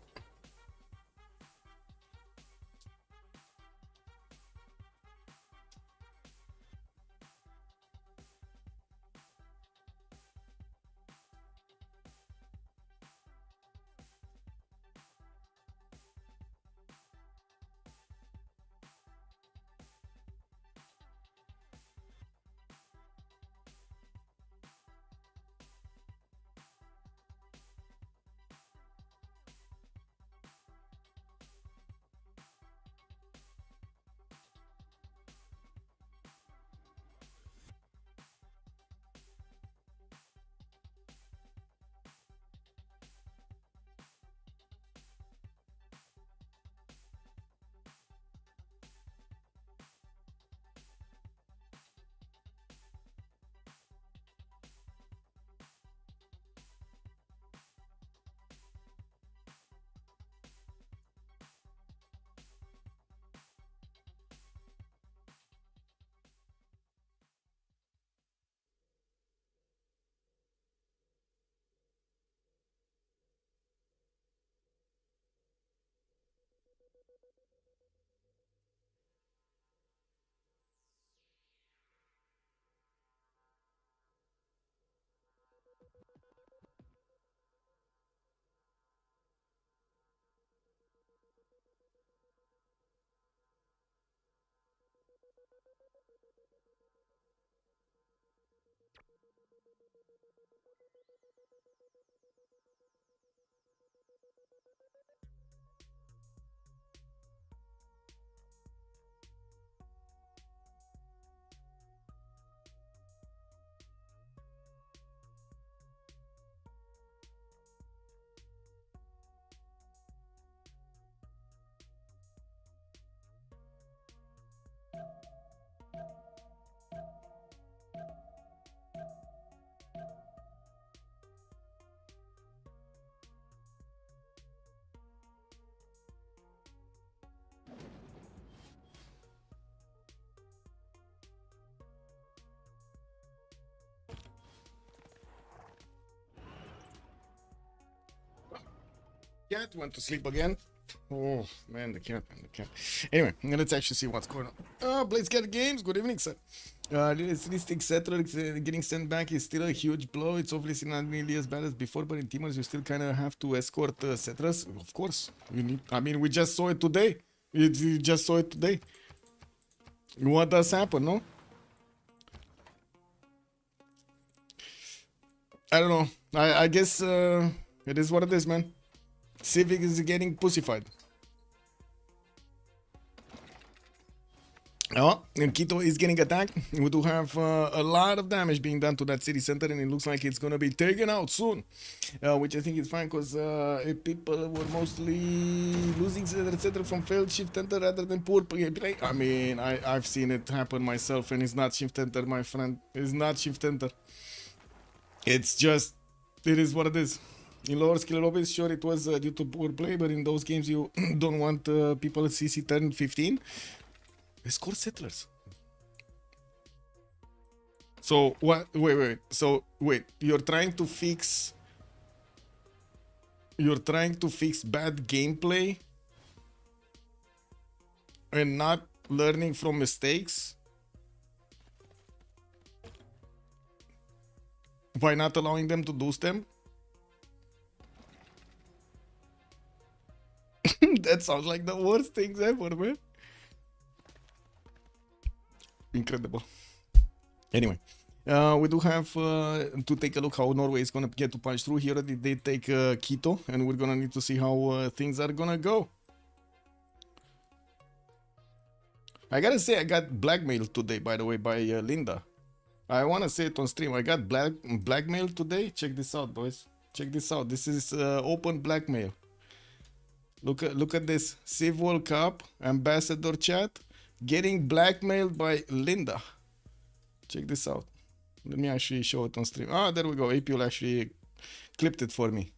Cat went to sleep again. Oh man, the cat, man, the cat. Anyway, let's actually see what's going on. Blaze Cat Games, good evening, sir. Realistic settler getting sent back is still a huge blow. It's obviously not nearly as bad as before, but in teamers you still kind of have to escort settlers. Of course, you need. I mean, we just saw it today. You just saw it today. What does happen, no? I don't know. I guess it is what it is, man. Civic is getting pussified. Oh, and Quito is getting attacked. We do have a lot of damage being done to that city center, and it looks like it's gonna be taken out soon, which I think is fine because people were mostly losing etc. from failed shift enter rather than poor play. I mean, I've seen it happen myself, and it's not shift enter, my friend. It's not shift enter. It's just, it is what it is. In lower skill lobbies, sure, it was due to poor play, but in those games you don't want people at CC turn 15. Score settlers. So what? Wait. So wait, you're trying to fix bad gameplay and not learning from mistakes by not allowing them to do them. That sounds like the worst things ever, man. Incredible. Anyway, we do have to take a look how Norway is gonna get to punch through. Here already they take Quito, and we're gonna need to see how things are gonna go. I gotta say, I got blackmailed today, by the way, by Linda. I wanna say it on stream. I got blackmailed today. Check this out, boys. Check this out. This is open blackmail. Look at this. Civ World Cup ambassador chat getting blackmailed by Linda. Check this out. Let me actually show it on stream. Ah, there we go. APL actually clipped it for me.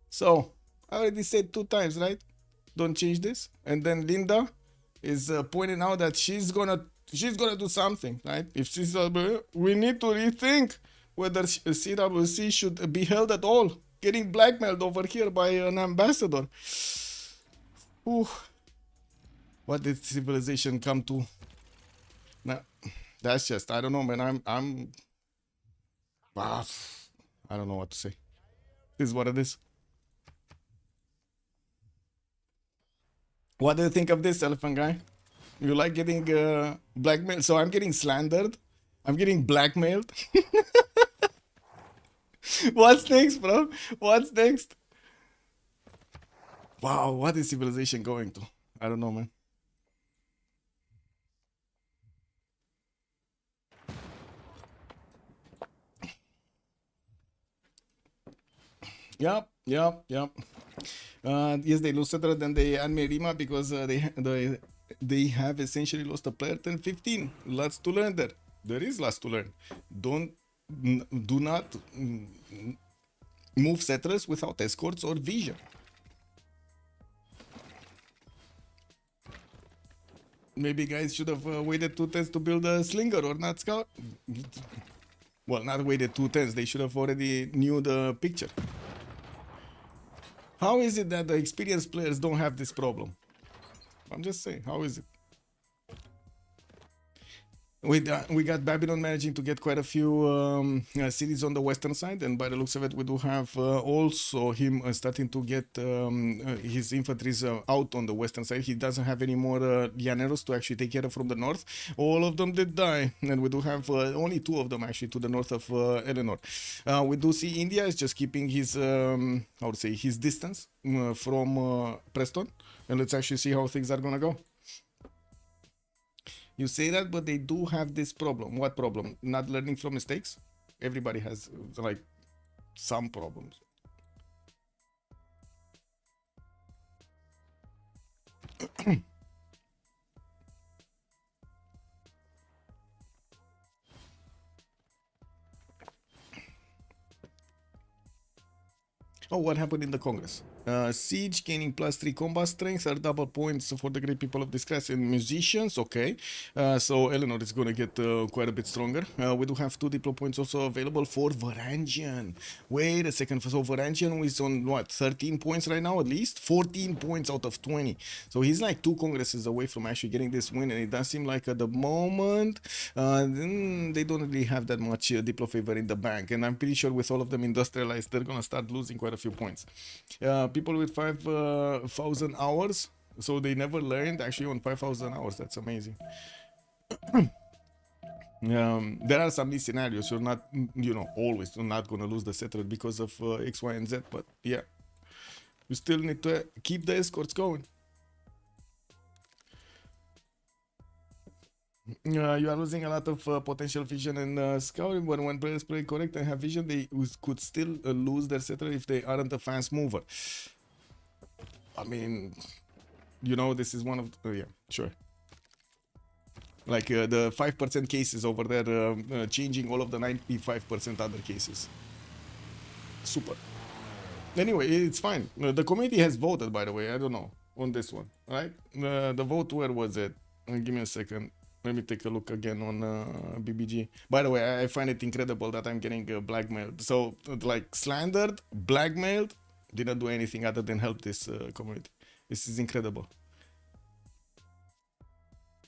So I already said 2 times, right? Don't change this. And then Linda is pointing out that she's gonna do something, right? If she's we need to rethink whether CWC should be held at all. Getting blackmailed over here by an ambassador. Ooh. What did civilization come to? Nah, that's just, I don't know, man. I don't know what to say. This is what it is. What do you think of this, elephant guy? You like getting blackmailed? So I'm getting slandered. I'm getting blackmailed. What's next, bro? What's next? Wow, what is civilization going to? I don't know, man. Yep. Yes, they lose better than the anime Rima because they have essentially lost a player 10-15. Lots to learn there. There is lots to learn. Do not move settlers without escorts or vision. Maybe guys should have waited 2 turns to build a slinger or not scout. Well, not waited 2 turns. They should have already knew the picture. How is it that the experienced players don't have this problem? I'm just saying, how is it? We got Babylon managing to get quite a few cities on the western side, and by the looks of it, we do have also him starting to get his infantries out on the western side. He doesn't have any more llaneros to actually take care of from the north. All of them did die, and we do have only 2 of them actually to the north of Eleanor. We do see India is just keeping his how to say, his distance from Preston, and let's actually see how things are gonna go. You say that, but they do have this problem. What problem? Not learning from mistakes? Everybody has, like, some problems. Oh, what happened in the Congress? Siege gaining +3 combat strength, are double points for the great people of this class, and musicians. Okay, so Eleanor is gonna get quite a bit stronger. We do have 2 diplo points also available for Varangian. Wait a second, so Varangian is on what, 13 points right now, at least 14 points out of 20. So he's like 2 congresses away from actually getting this win, and it does seem like at the moment they don't really have that much diplo favor in the bank, and I'm pretty sure with all of them industrialized, they're gonna start losing quite a few points. People with 5,000 hours, so they never learned actually on 5,000 hours. That's amazing. There are some scenarios you're not, you know, always not gonna lose the settler because of X, Y, and Z, but yeah, you still need to keep the escorts going. You are losing a lot of potential vision and scouting, but when players play correct and have vision, they could still lose their settler if they aren't a fast mover. I mean, you know, this is one of the, yeah, sure. Like the 5% cases over there changing all of the 95% other cases. Super. Anyway, it's fine. The committee has voted, by the way. I don't know on this one, right? The vote, where was it? Give me a second. Let me take a look again on BBG. By the way, I find it incredible that I'm getting blackmailed. So, like, slandered, blackmailed, didn't do anything other than help this community. This is incredible.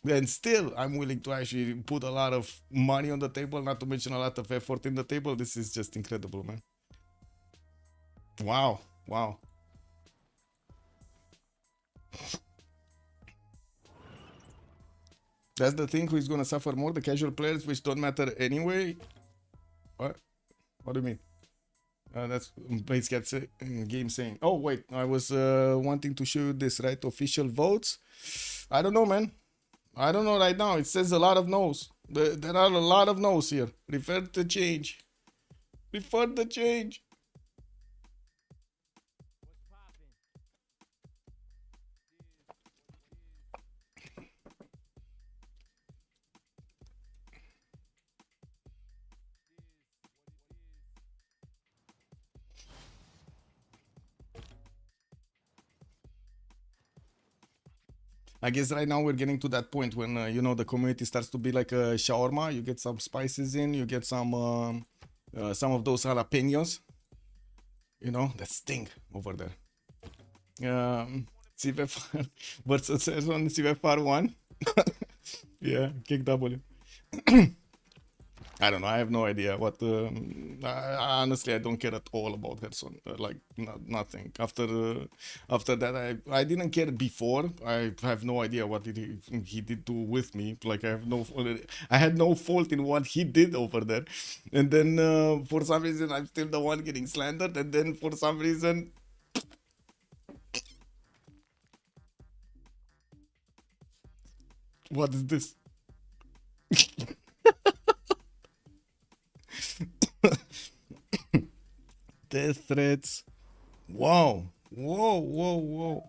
And still, I'm willing to actually put a lot of money on the table, not to mention a lot of effort in the table. This is just incredible, man. Wow. Wow. That's the thing, who's gonna suffer more? The casual players, which don't matter anyway? What? What do you mean? That's Blaze gets game saying. Oh wait, I was wanting to show you this, right? Official votes. I don't know, man. I don't know right now. It says a lot of no's. There are a lot of no's here. Refer to change. Refer to change. I guess right now we're getting to that point when, you know, the community starts to be like a shawarma. You get some spices in, you get some of those jalapenos, you know, that sting over there. CivFR versus on CivFR 1. Yeah, kick W. I don't know. I have no idea what. Honestly, I don't care at all about Gerson. Like nothing. After that, I didn't care before. I have no idea what he did do with me. Like I had no fault in what he did over there. And then for some reason, I'm still the one getting slandered. And then for some reason, what is this? Death threats. Whoa. Whoa, whoa, whoa.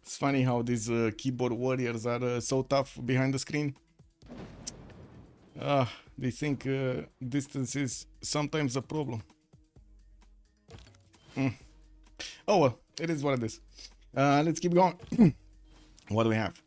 It's funny how these keyboard warriors are so tough behind the screen. They think distance is sometimes a problem. Oh well, it is what it is. Let's keep going. What do we have?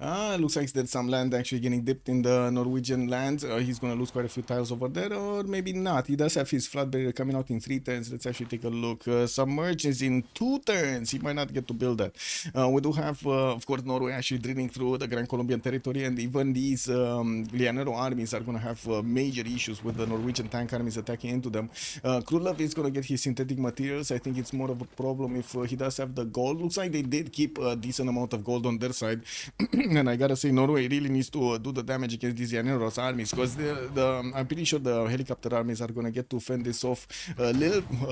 Looks like there's some land actually getting dipped in the Norwegian land. He's going to lose quite a few tiles over there, or maybe not. He does have his flood barrier coming out in 3 turns. Let's actually take a look. Submerge is in 2 turns. He might not get to build that. We do have, of course, Norway actually drilling through the Grand Colombian territory, and even these Llanero armies are going to have major issues with the Norwegian tank armies attacking into them. Krulov is going to get his synthetic materials. I think it's more of a problem if he does have the gold. Looks like they did keep a decent amount of gold on their side. And I gotta say, Norway really needs to do the damage against these Llaneros armies, because I'm pretty sure the helicopter armies are gonna get to fend this off a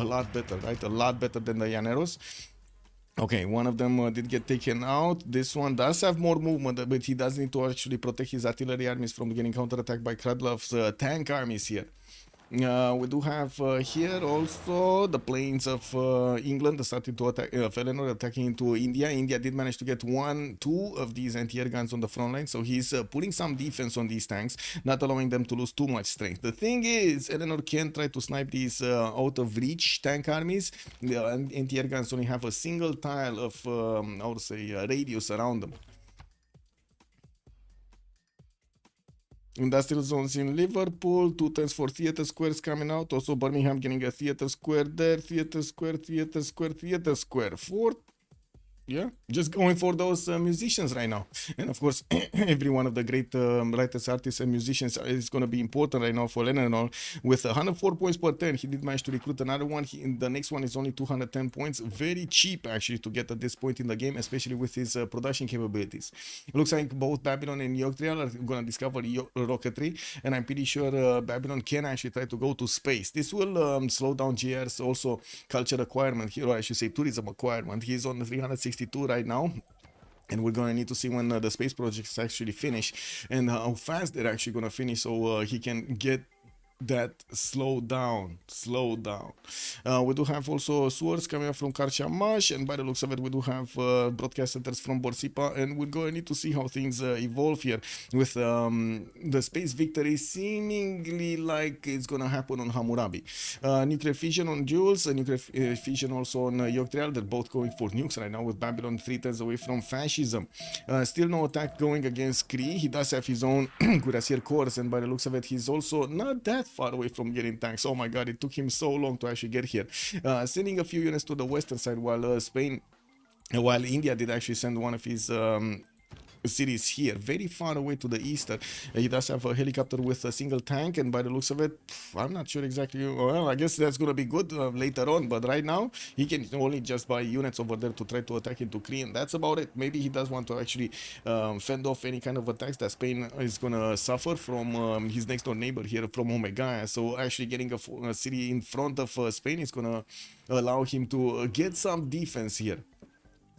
lot better, right? A lot better than the Llaneros. Okay, one of them did get taken out. This one does have more movement, but he does need to actually protect his artillery armies from getting counterattacked by Kradlov's tank armies here. We do have here also the planes of England starting to attack, Felenor attacking into India. India did manage to get 2 of these anti-air guns on the front line, so he's putting some defense on these tanks, not allowing them to lose too much strength. The thing is, Eleanor can try to snipe these out of reach tank armies. The anti-air guns only have a single tile of, I would say, radius around them. Industrial zones in Liverpool, 2 turns for theater squares coming out. Also Birmingham getting a theater square there. Theater square, theater square, theater square. 4 Yeah, just going for those musicians right now. And of course, every one of the great writers, artists, and musicians is going to be important right now for Lennon. With 104 points per turn, he did manage to recruit another one. The next one is only 210 points. Very cheap, actually, to get at this point in the game, especially with his production capabilities. It looks like both Babylon and Yogtrial are going to discover rocketry, and I'm pretty sure Babylon can actually try to go to space. This will slow down JR's also culture acquirement here, or I should say tourism acquirement. He's on 362 right now. And we're going to need to see when the space projects actually finish and how fast they're actually going to finish, so he can get that slow down. We do have also swords coming up from Karchamash, and by the looks of it, we do have broadcast centers from Borsipa, and we're going to need to see how things evolve here with the space victory seemingly like it's going to happen on Hammurabi. Nuclear fission on Jules, nuclear fission also on Yogtrial. They're both going for nukes right now, with Babylon 3 turns away from fascism. Still no attack going against Kree. He does have his own cuirassier corps, and by the looks of it, he's also not that far away from getting tanks. Oh my god, it took him so long to actually get here. Sending a few units to the western side, while India did actually send one of his cities here, very far away to the east. He does have a helicopter with a single tank, and by the looks of it, I'm not sure exactly. Well, I guess that's gonna be good later on, but right now he can only just buy units over there to try to attack into Kree, and that's about it. Maybe he does want to actually fend off any kind of attacks that Spain is gonna suffer from his next door neighbor here from Omega. So actually getting a city in front of Spain is gonna allow him to get some defense here.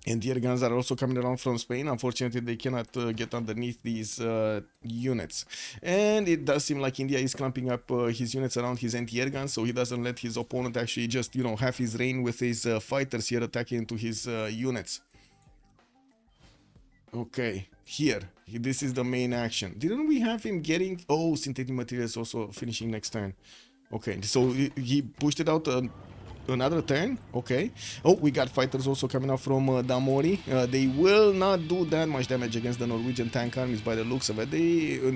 And the air guns are also coming around from Spain. Unfortunately, they cannot get underneath these units. And it does seem like India is clamping up his units around his anti-air guns, so he doesn't let his opponent actually just, you know, have his reign with his fighters here attacking into his units. Okay, here. This is the main action. Didn't we have him getting... Oh, synthetic materials also finishing next turn. Okay, so he pushed it out... another turn. Okay. Oh, we got fighters also coming up from Damori. They will not do that much damage against the Norwegian tank armies by the looks of it.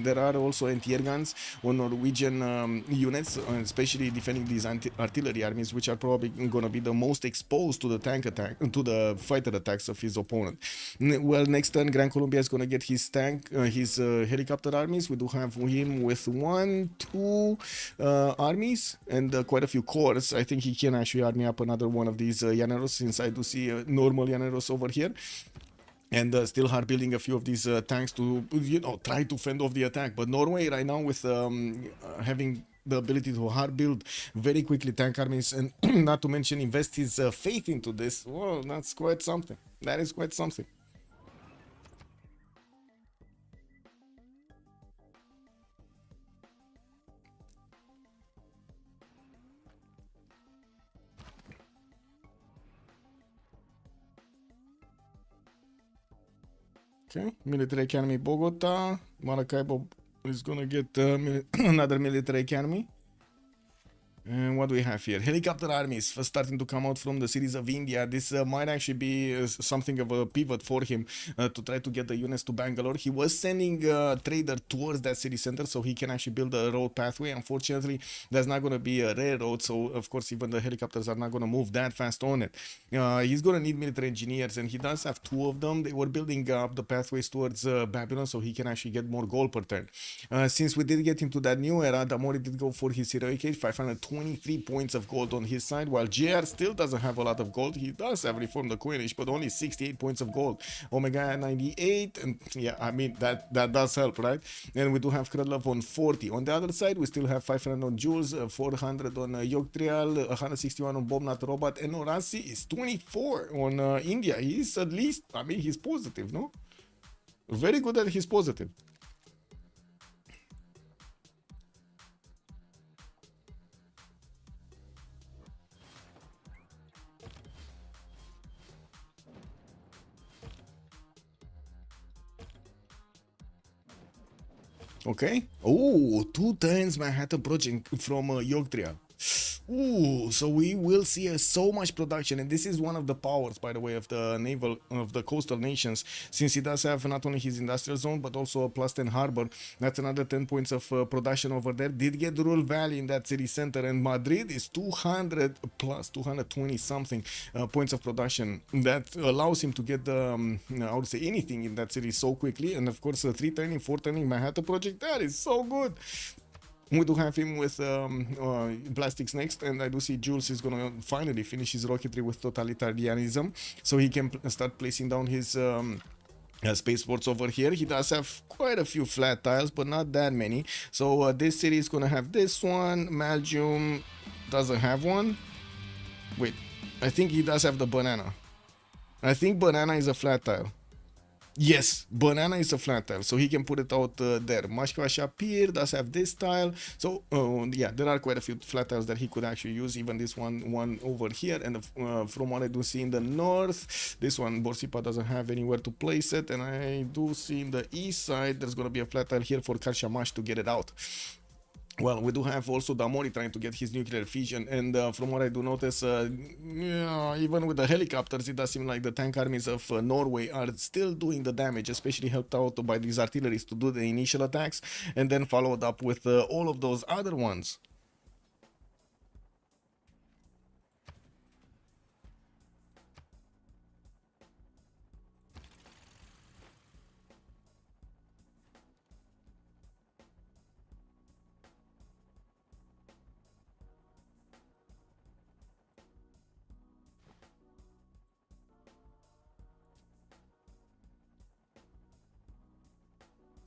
There are also anti-air guns on Norwegian units, especially defending these artillery armies, which are probably going to be the most exposed to the tank attack, to the fighter attacks of his opponent. Well, next turn, Grand Columbia is going to get his helicopter armies. We do have him with 2 armies and quite a few corps. I think he can actually army up another one of these Llaneros, since I do see normal Llaneros over here. And still hard building a few of these tanks to, you know, try to fend off the attack. But Norway right now, with having the ability to hard build very quickly tank armies, and not to mention invest his faith into this, well, that's quite something. That is quite something. Okay, Military Academy Bogota. Maracaibo is gonna get another military academy. And what do we have here? Helicopter armies starting to come out from the cities of India. This might actually be something of a pivot for him to try to get the units to Bangalore. He was sending a trader towards that city center so he can actually build a road pathway. Unfortunately, there's not going to be a railroad, so of course even the helicopters are not going to move that fast on it. He's going to need military engineers, and he does have 2 of them. They were building up the pathways towards Babylon so he can actually get more gold per turn. Since we did get into that new era, Damori did go for his heroic age, 523 points of gold on his side, while JR still doesn't have a lot of gold. He does have Reform the Coinage, but only 68 points of gold. Omega 98, and yeah, I mean, that does help, right? And we do have Krudlov on 40. On the other side, we still have 500 on Jules, 400 on Yogtrial, 161 on Bobnat Robot, and Orasi is 24 on India. He's at least, I mean, he's positive, no? Very good that he's positive. Okay. Oh, 2 turns Manhattan Project from Yogtrial. Ooh, so we will see so much production, and this is one of the powers, by the way, of the coastal nations, since he does have not only his industrial zone but also a +10 harbor. That's another 10 points of production over there. Did get Rural Valley in that city center, and Madrid is 200 plus 220 something points of production. That allows him to get I would say anything in that city so quickly. And of course, 3 turning, 4 turning Manhattan Project, that is so good. We do have him with plastics next, and I do see Jules is gonna finally finish his rocketry with totalitarianism, so he can start placing down his spaceports over here. He does have quite a few flat tiles, but not that many. So this city is gonna have this one. Malgium doesn't have one. Wait, I think he does have the banana. I think banana is a flat tile. Yes, banana is a flat tile, so he can put it out there. Mashka Shapir does have this tile, so yeah, there are quite a few flat tiles that he could actually use. Even this one over here, and from what I do see in the north, this one Borsipa doesn't have anywhere to place it, and I do see in the east side there's gonna be a flat tile here for Karshamash to get it out. Well, we do have also Damori trying to get his nuclear fission, and from what I do notice, yeah, even with the helicopters, it does seem like the tank armies of Norway are still doing the damage, especially helped out by these artilleries to do the initial attacks, and then followed up with all of those other ones.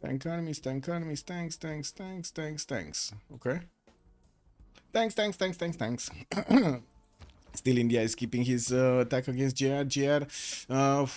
Tank armies, tanks. Okay. Tanks. Still, India is keeping his attack against JR.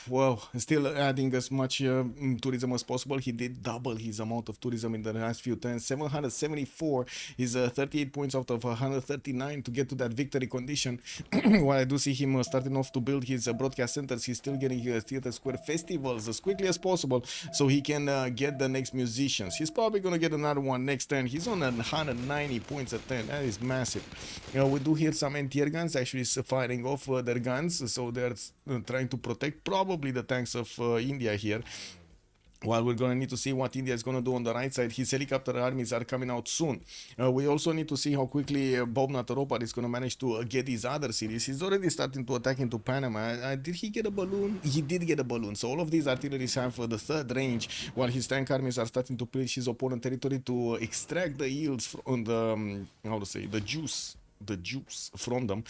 Well, still adding as much tourism as possible. He did double his amount of tourism in the last few turns. 774 is 38 points out of 139 to get to that victory condition. While I do see him starting off to build his broadcast centers, he's still getting theater square festivals as quickly as possible so he can get the next musicians. He's probably going to get another one next turn. He's on 190 points a turn. That is massive. We do hear some anti-air guns actually firing off their guns, so they're trying to protect probably the tanks of India here. While we're going to need to see what India is going to do on the right side. His helicopter armies are coming out soon. We also need to see how quickly Bobnat Robot is going to manage to get these other cities. He's already starting to attack into Panama. Did he get a balloon? He did get a balloon. So all of these artilleries have the third range, while his tank armies are starting to push his opponent territory to extract the yields from the, how to say, the juice from them.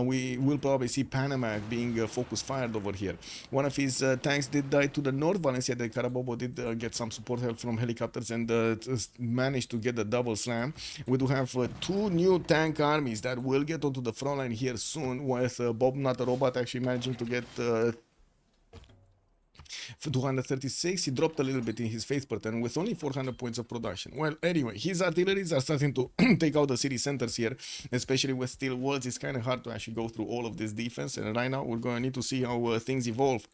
We will probably see Panama being focus fired over here. One of his tanks did die to the north. Valencia de Carabobo did get some support help from helicopters and managed to get the double slam. We do have 2 new tank armies that will get onto the front line here soon, with Bobnat Robot actually managing to get 236. He dropped a little bit in his faith pattern with only 400 points of production. Well, anyway, his artilleries are starting to take out the city centers here, especially with steel walls. It's kind of hard to actually go through all of this defense, and right now we're going to need to see how things evolve.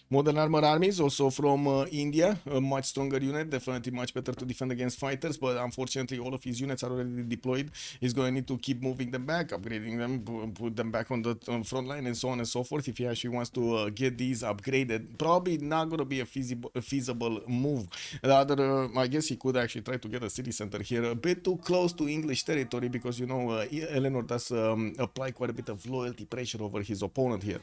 Modern Armor Armies, also from India, a much stronger unit, definitely much better to defend against fighters, but unfortunately all of his units are already deployed. He's going to need to keep moving them back, upgrading them, put them back on the front line, and so on and so forth. If he actually wants to get these upgraded, probably not going to be a feasible move. The other, I guess he could actually try to get a city center here, a bit too close to English territory, because, you know, Eleanor does apply quite a bit of loyalty pressure over his opponent here.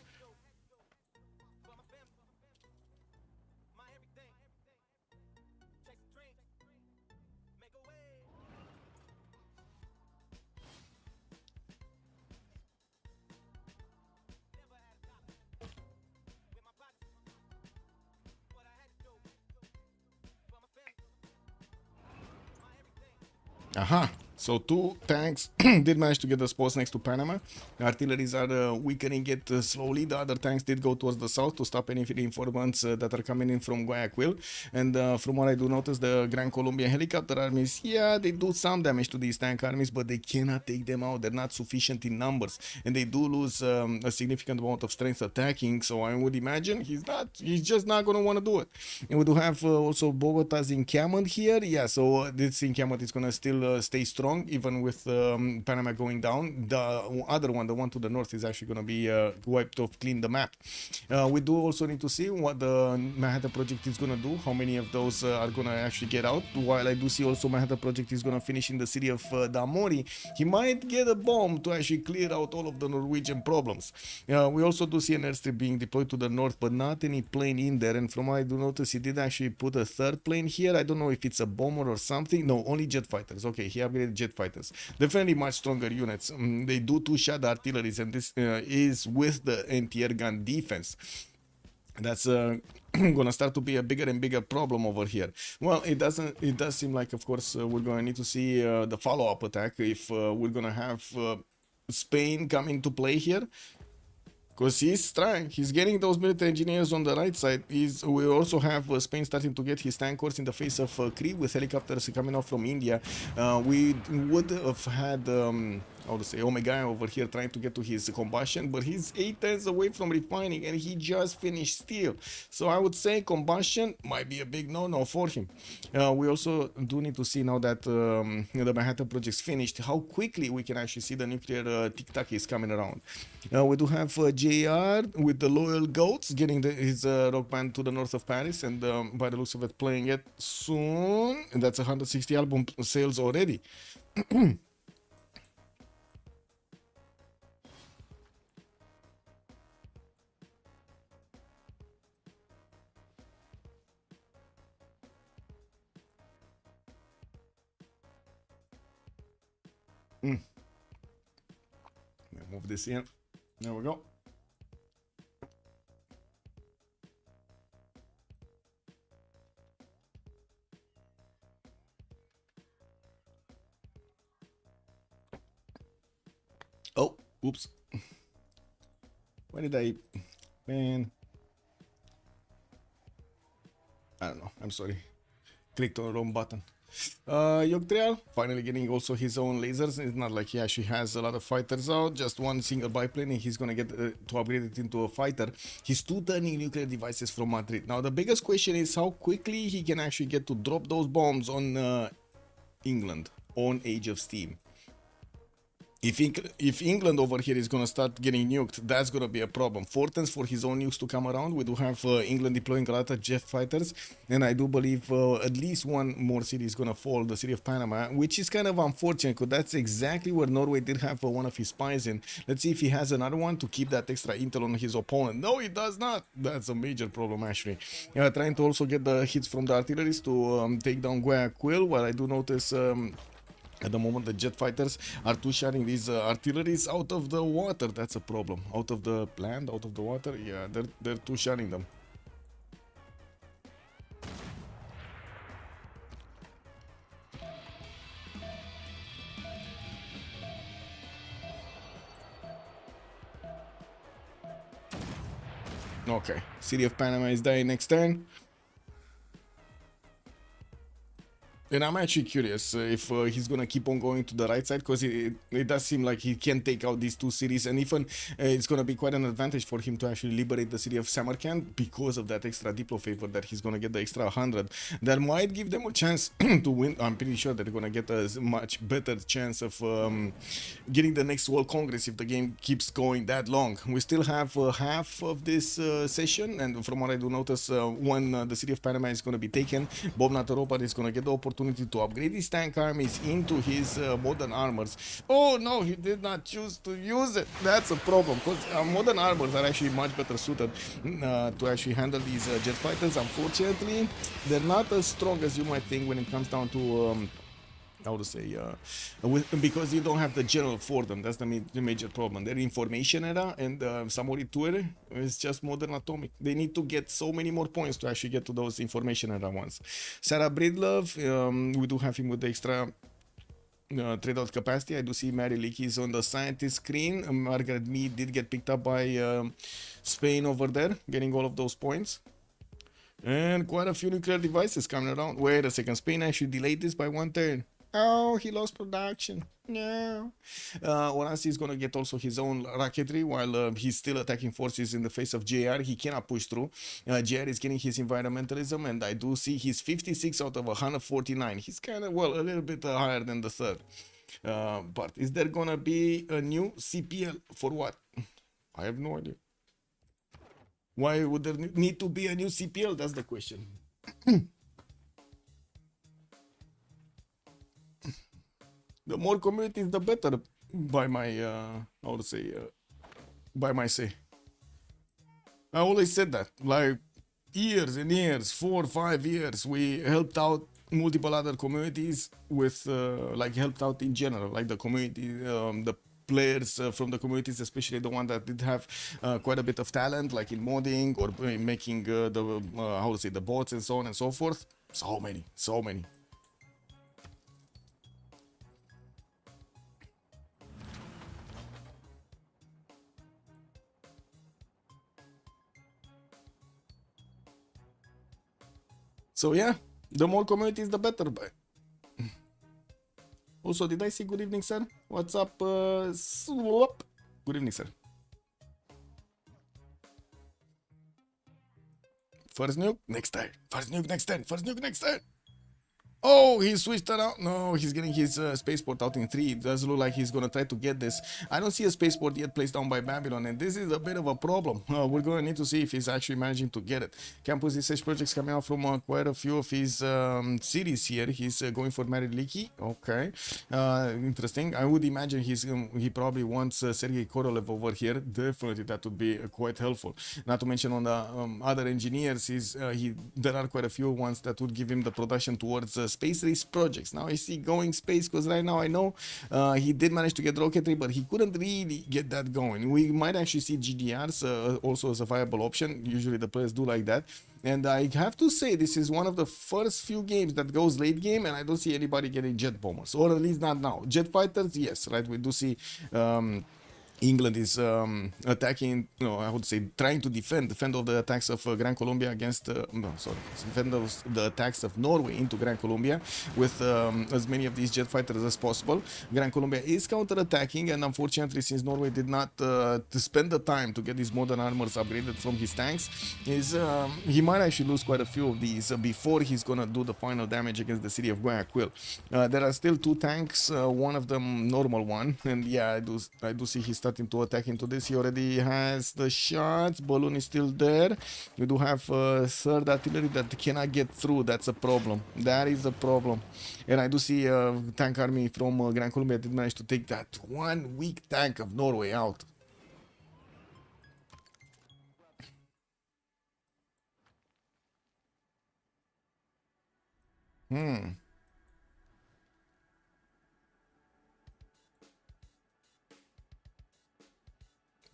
Aha, so 2 tanks did manage to get the spots next to Panama. The artilleries are weakening it slowly. The other tanks did go towards the south to stop any reinforcements that are coming in from Guayaquil. And from what I do notice, the Grand Colombian helicopter armies, yeah, they do some damage to these tank armies, but they cannot take them out. They're not sufficient in numbers, and they do lose a significant amount of strength attacking. So I would imagine he's just not going to want to do it. And we do have also Bogota's encampment here. Yeah, so this encampment is going to still stay strong even with Panama going down. The other one, the one to the north, is actually going to be wiped off, clean the map. We do also need to see what the Manhattan Project is going to do, how many of those are going to actually get out. While I do see also Manhattan Project is going to finish in the city of Damori, he might get a bomb to actually clear out all of the Norwegian problems. We also do see an airstrip being deployed to the north, but not any plane in there. And from what I do notice, he did actually put a third plane here. I don't know if it's a bomber or something. No, only jet fighters. Okay, he upgraded jet fighters. Definitely much stronger units. They do two-shot artilleries, and this is with the anti-air gun defense. That's gonna start to be a bigger and bigger problem over here. Well, it does seem like, of course, we're gonna need to see the follow-up attack if we're gonna have Spain come into play here. Because he's trying, he's getting those military engineers on the right side. We also have Spain starting to get his tank corps in the face of Cree with helicopters coming off from India. We would have had, how to say, Omega over here trying to get to his combustion, but he's 8 turns away from refining and he just finished steel. So I would say combustion might be a big no-no for him. We also do need to see now that the Manhattan Project's finished, how quickly we can actually see the nuclear tic-tac is coming around. We do have JR with the Loyal Goats getting his rock band to the north of Paris, and by the looks of it, playing it soon. And that's 160 album sales already. Move this in. There we go. Oh, oops. Why did I... Man. I don't know. I'm sorry. Clicked on the wrong button. Yogtrial finally getting also his own lasers. It's not like he actually has a lot of fighters out, just one single biplane, and he's gonna get to upgrade it into a fighter. He's 2 turning nuclear devices from Madrid. Now the biggest question is how quickly he can actually get to drop those bombs on England on Age of Steam. If England over here is going to start getting nuked, that's going to be a problem. 4 turns for his own nukes to come around. We do have England deploying a lot of jet fighters, and I do believe at least one more city is going to fall, the city of Panama, which is kind of unfortunate because that's exactly where Norway did have one of his spies in. Let's see if he has another one to keep that extra intel on his opponent. No, he does not. That's a major problem, actually. Trying to also get the hits from the artilleries to take down Guayaquil, while I do notice... at the moment, the jet fighters are two-shotting these artilleries out of the water. That's a problem. Out of the land, out of the water. Yeah, they're two-shotting them. Okay, City of Panama is dying next turn. And I'm actually curious if he's gonna keep on going to the right side, because it does seem like he can take out these two cities, and even it's gonna be quite an advantage for him to actually liberate the city of Samarkand because of that extra Diplo favor that he's gonna get, the extra 100. That might give them a chance to win. I'm pretty sure they're gonna get a much better chance of getting the next World Congress if the game keeps going that long. We still have half of this session, and from what I do notice, when the city of Panama is gonna be taken, Bob Nataropa is gonna get the opportunity to upgrade his tank armies into his modern armors. Oh no, he did not choose to use it. That's a problem, because modern armors are actually much better suited to actually handle these jet fighters. Unfortunately, they're not as strong as you might think when it comes down to how to say, because you don't have the general for them. That's the major problem. They're information era, and Samori Tuere is just modern atomic. They need to get so many more points to actually get to those information era ones. Sarah Breedlove, we do have him with the extra trade out capacity. I do see Mary Leakey's on the scientist screen. Margaret Mead did get picked up by Spain over there, getting all of those points. And quite a few nuclear devices coming around. Wait a second, Spain actually delayed this by 1 turn. Oh, he lost production. No. Onasi is going to get also his own rocketry while he's still attacking forces in the face of JR. He cannot push through. JR is getting his environmentalism, and I do see he's 56 out of 149. He's kind of, well, a little bit higher than the third. But is there going to be a new CPL for what? I have no idea. Why would there need to be a new CPL? That's the question. The more communities, the better, by my, how to say, by my say. I always said that, like, years and years, 4 or 5 years, we helped out multiple other communities with, like, helped out in general, like the community, the players from the communities, especially the one that did have quite a bit of talent, like in modding or making the, how to say, the bots and so on and so forth. So many, so many. So yeah, the more communities, the better. But also, did I say good evening, sir? What's up? Swap. Good evening, sir. First nuke, next turn. First nuke, next turn. First nuke, next turn. Oh, he switched around. No, he's getting his spaceport out in 3. It does look like he's going to try to get this. I don't see a spaceport yet placed down by Babylon, and this is a bit of a problem. We're going to need to see if he's actually managing to get it. Campus research projects coming out from quite a few of his cities here. He's going for Mariliki. Okay. Interesting. I would imagine he probably wants Sergei Korolev over here. Definitely that would be quite helpful. Not to mention on the other engineers, there are quite a few ones that would give him the production towards space race projects. Now I see going space, because right now I know he did manage to get rocketry, but he couldn't really get that going. We might actually see GDRs also as a viable option. Usually the players do like that. And I have to say, this is one of the first few games that goes late game, and I don't see anybody getting jet bombers, or at least not now. Jet fighters, yes, right? We do see England is attacking, I would say trying to defend of the attacks of Gran Colombia against, defend the attacks of Norway into Gran Colombia with as many of these jet fighters as possible. Gran Colombia is counter-attacking, and unfortunately, since Norway did not to spend the time to get these modern armors upgraded from his tanks, he might actually lose quite a few of these before he's gonna do the final damage against the city of Guayaquil. There are still 2 tanks, one of them normal one, and yeah, I do see he's starting to attack into this. He already has the shots. Balloon is still there. We do have third artillery that cannot get through. That's a problem. That is a problem. And I do see a tank army from Gran Colombia did manage to take that one weak tank of Norway out.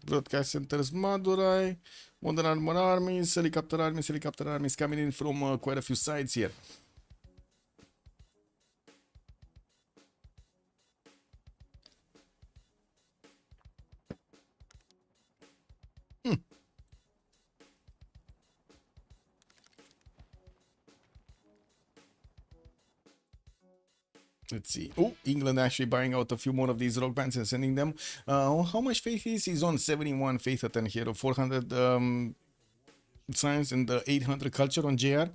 Broadcast centers Madurai, modern armies, helicopter armies coming in from quite a few sides here. Let's see. Oh, England actually buying out a few more of these rock bands and sending them. How much faith is he's on? 71 faith at 10 hero, 400 science and the 800 culture on JR.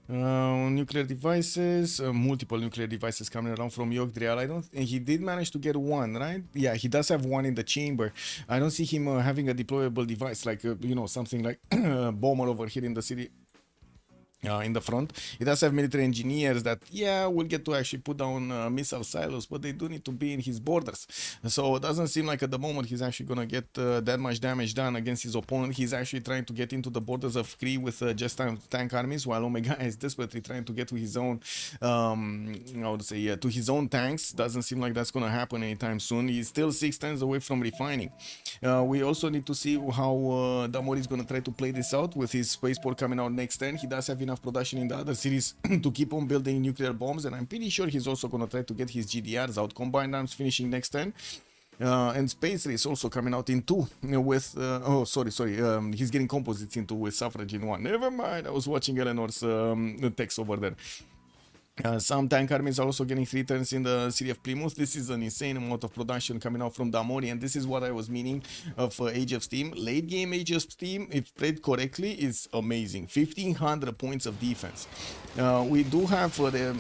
Nuclear devices, multiple nuclear devices coming around from Yogdrial. And he did manage to get one, right? Yeah, he does have one in the chamber. I don't see him having a deployable device like, something like bomber over here in the city. In the front, it does have military engineers that, yeah, will get to actually put down missile silos, but they do need to be in his borders. So it doesn't seem like at the moment he's actually gonna get that much damage done against his opponent. He's actually trying to get into the borders of Kree with just tank armies, while Omega is desperately trying to get to his own, to his own tanks. Doesn't seem like that's gonna happen anytime soon. He's still 6 turns away from refining. We also need to see how Damori is gonna try to play this out with his spaceport coming out next turn. He does have enough production in the other series to keep on building nuclear bombs, and I'm pretty sure he's also going to try to get his GDRs out. Combined arms finishing next turn. And Space Race also coming out in 2 with he's getting composites in 2 with Suffrage in 1. Never mind, I was watching Eleanor's text over there. Some tank armies are also getting 3 turns in the city of Plymouth. This is an insane amount of production coming out from Damori, and this is what I was meaning of Age of Steam. Late game Age of Steam, if played correctly, is amazing. 1500 points of defense. We do have the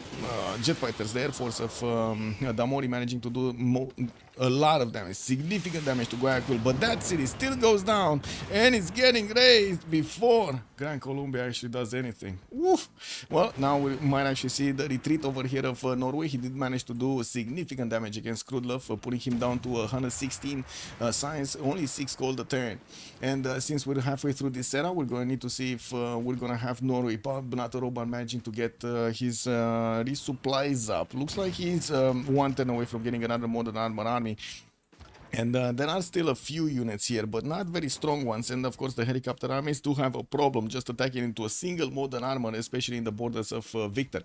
jet fighters, the Air Force of Damori, managing to do a lot of damage, significant damage to Guayaquil, but that city still goes down and it's getting raised before Gran Colombia actually does anything. Woof. Well, now we might actually see the retreat over here of Norway. He did manage to do significant damage against Krudlov, putting him down to 116 science, only 6 gold a turn. And since we're halfway through this era, we're going to need to see if we're going to have Norway, Bonatoroban managing to get his resupplies up. Looks like he's 1 turn away from getting another modern armor army. And there are still a few units here, but not very strong ones. And of course, the helicopter armies do have a problem just attacking into a single modern armor, especially in the borders of Victor.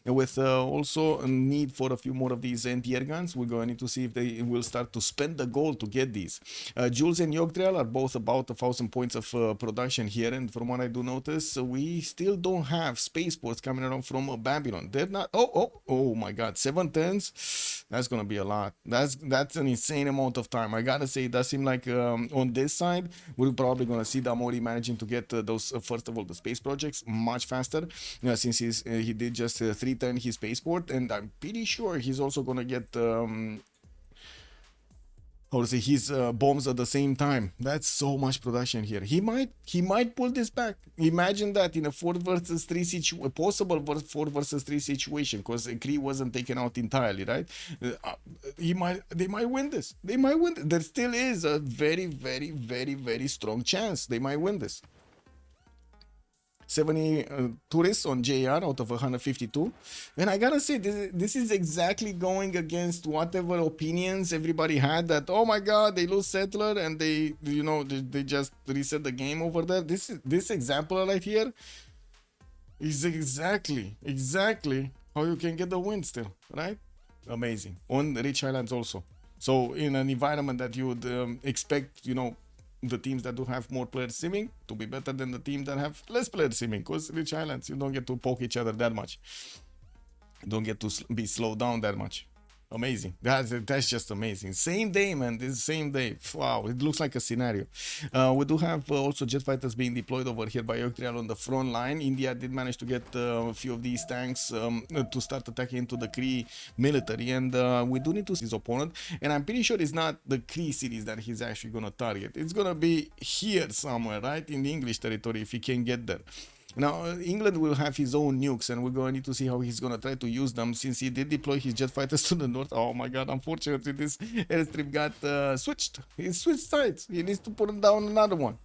And with also a need for a few more of these anti-air guns, we're going to need to see if they will start to spend the gold to get these. Jules and Yogdrial are both about 1,000 points of production here. And from what I do notice, we still don't have spaceports coming around from Babylon. They're not. Oh my God, 7 turns. That's going to be a lot. That's an insane amount of time. I gotta say, it does seem like on this side, we're probably gonna see Damori managing to get those, first of all, the space projects much faster, since he did just 3 turn his spaceport, and I'm pretty sure he's also gonna get his bombs at the same time. That's so much production here. He might pull this back. Imagine that in a 4 versus 3 situation, possible 4 versus 3 situation, because Kree wasn't taken out entirely, right? They might win this. They might win. There still is a very, very, very, very strong chance they might win this. 70 tourists on JR out of 152, and I gotta say, this is exactly going against whatever opinions everybody had, that oh my God, they lose settler and they just reset the game over there. This example right here is exactly how you can get the win still, right? Amazing. On rich islands also. So in an environment that you would expect, the teams that do have more players simming to be better than the teams that have less players simming, because rich islands, you don't get to poke each other that much, don't get to be slowed down that much. Amazing. That's just amazing. Same day, man. This is same day. Wow, it looks like a scenario. We do have also jet fighters being deployed over here by Yogdrial on the front line. India did manage to get a few of these tanks to start attacking into the Kree military, and we do need to see his opponent. And I'm pretty sure it's not the Kree cities that he's actually gonna target. It's gonna be here somewhere, right in the English territory, if he can get there. Now, England will have his own nukes, and we're going to need to see how he's going to try to use them, since he did deploy his jet fighters to the north. Oh my God, unfortunately, this airstrip got switched. He switched sides. He needs to put down another one.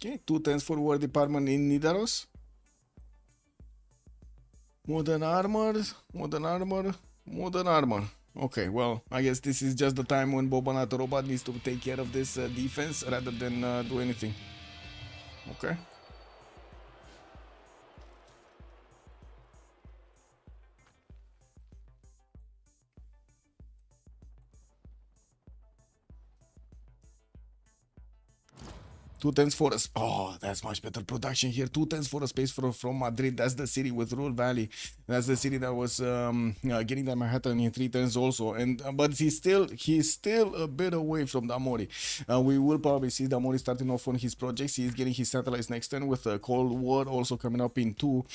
Okay, 2 turns for War Department in Nidaros. Modern armor. Okay, well, I guess this is just the time when Bobanato Robot needs to take care of this defense rather than do anything. Okay. Two tens for us. Oh, that's much better production here. Two tens for a space from Madrid. That's the city with Rural Valley. That's the city that was getting that Manhattan in 3 tens also. And but he's still a bit away from Damori. We will probably see Damori starting off on his projects. He's getting his satellites next turn with Cold War also coming up in 2.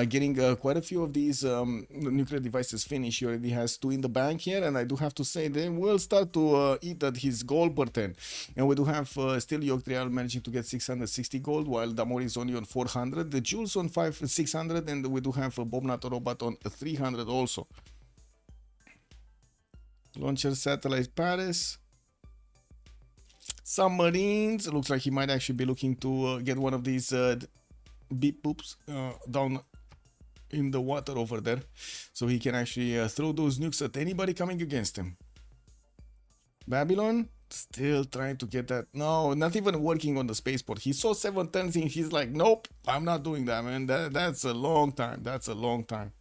Getting quite a few of these nuclear devices finished. He already has 2 in the bank here, and I do have to say they will start to eat at his gold per 10. And we do have still Yogtrial managing to get 660 gold, while Damori is only on 400. The Jules on 600, and we do have a Bobnato Robot on 300 also. Launcher satellite Paris. Submarines. Looks like he might actually be looking to get one of these beep boops down in the water over there, so he can actually throw those nukes at anybody coming against him. Babylon still trying to get that. No, not even working on the spaceport. He saw 7 turns and he's like, nope, I'm not doing that, man. That's a long time. That's a long time.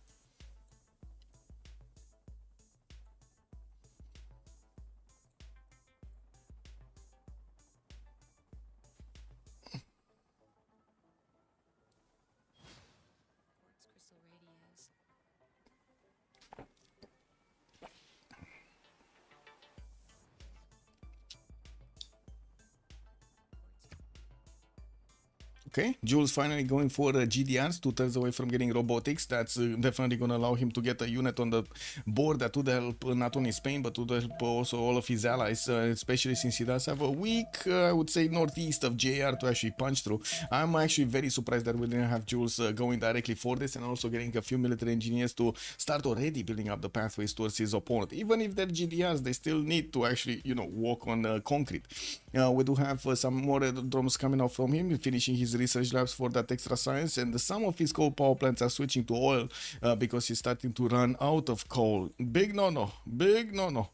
Okay, Jules finally going for GDRs, 2 turns away from getting robotics. That's definitely going to allow him to get a unit on the board that would help not only Spain, but would help also all of his allies, especially since he does have a weak, I would say, northeast of JR to actually punch through. I'm actually very surprised that we didn't have Jules going directly for this, and also getting a few military engineers to start already building up the pathways towards his opponent. Even if they're GDRs, they still need to actually, you know, walk on concrete. We do have some more drones coming out from him, finishing his research labs for that extra science, and some of his coal power plants are switching to oil because he's starting to run out of coal. Big no-no, big no-no.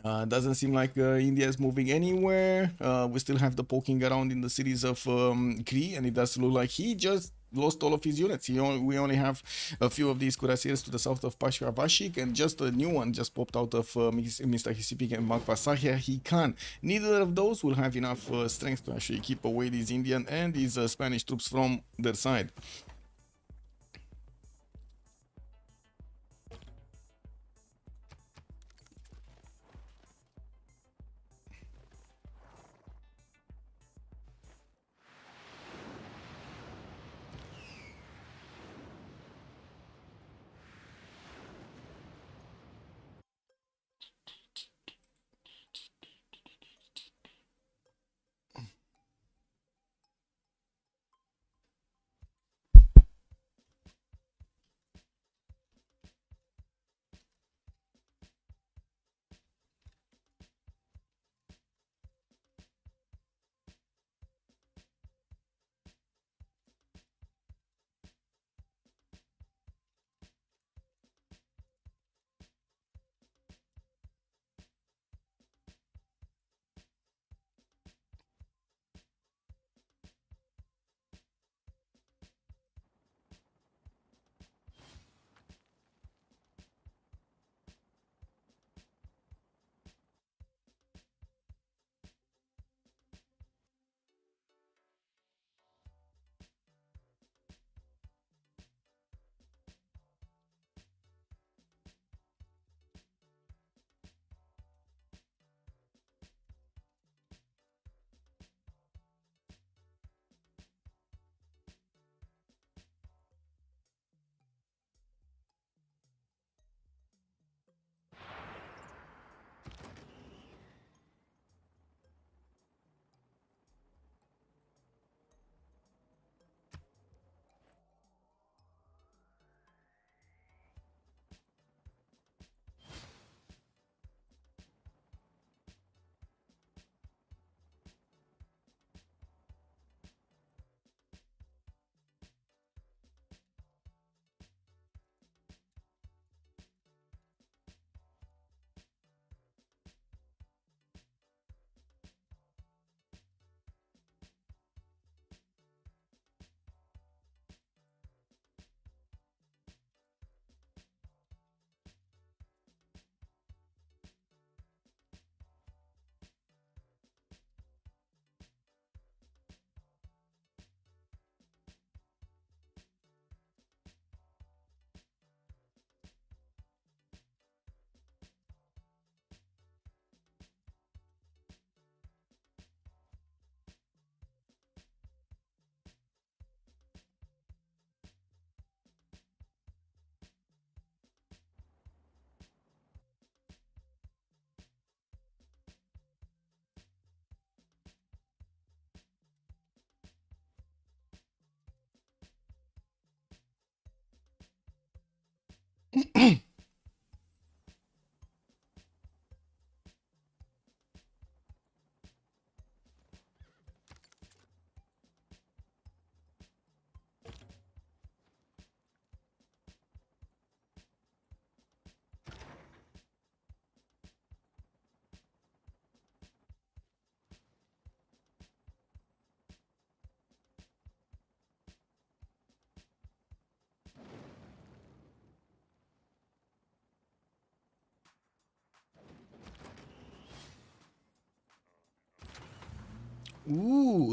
Doesn't seem like India is moving anywhere. We still have the poking around in the cities of Cree, and it does look like he just lost all of his units. We only have a few of these cuirassiers to the south of Pashavashik, and just a new one just popped out of Mr. Hisipik and Makvasahia. He can. Neither of those will have enough strength to actually keep away these Indian and these Spanish troops from their side.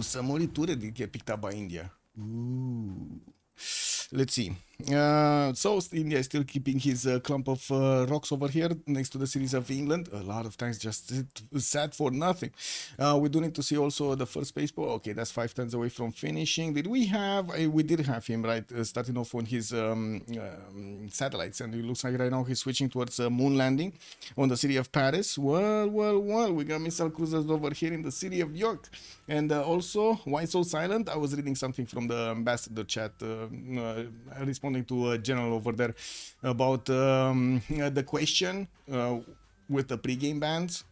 Some moriture did get picked up by India. Let's see. So India is still keeping his clump of rocks over here next to the cities of England. A lot of times just sat for nothing. We do need to see also the first spaceport. Okay, that's 5 turns away from finishing. Did we have? We did have him right starting off on his satellites, and it looks like right now he's switching towards moon landing on the city of Paris. Well, we got missile cruisers over here in the city of York, and also why so silent? I was reading something from the ambassador chat. Responding to a general over there about the question with the pregame bans.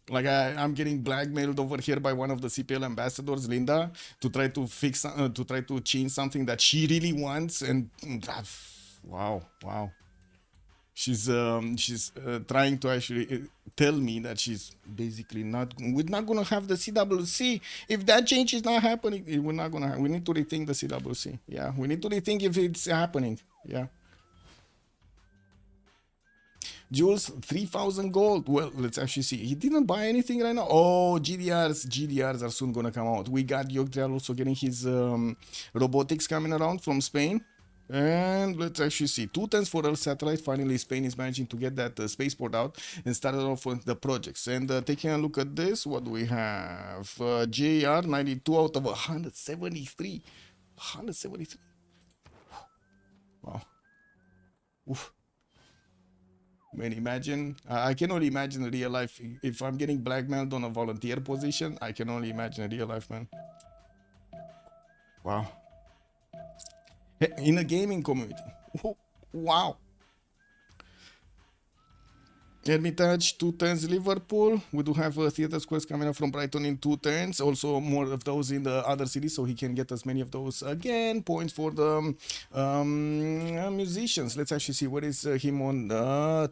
Like I'm getting blackmailed over here by one of the CPL ambassadors, Linda, to try to fix, to try to change something that she really wants, and wow. She's trying to actually tell me that she's basically we're not gonna have the CWC if that change is not happening. We're not gonna. We need to rethink the CWC. Yeah, we need to rethink if it's happening. Yeah. Jules, 3,000 gold. Well, let's actually see. He didn't buy anything right now. Oh, GDRs are soon gonna come out. We got Yogdrial also getting his robotics coming around from Spain. And let's actually see. 2 turns for Earth satellite. Finally, Spain is managing to get that spaceport out and started off with the projects. And taking a look at this, what do we have? JR 92 out of 173. 173. Wow. Oof. Man, imagine. I can only imagine real life. If I'm getting blackmailed on a volunteer position, I can only imagine real life, man. Wow. In a gaming community. Wow. Hermitage, 2 turns Liverpool. We do have theater squares coming up from Brighton in 2 turns. Also more of those in the other cities, so he can get as many of those again. Points for the musicians. Let's actually see what is him on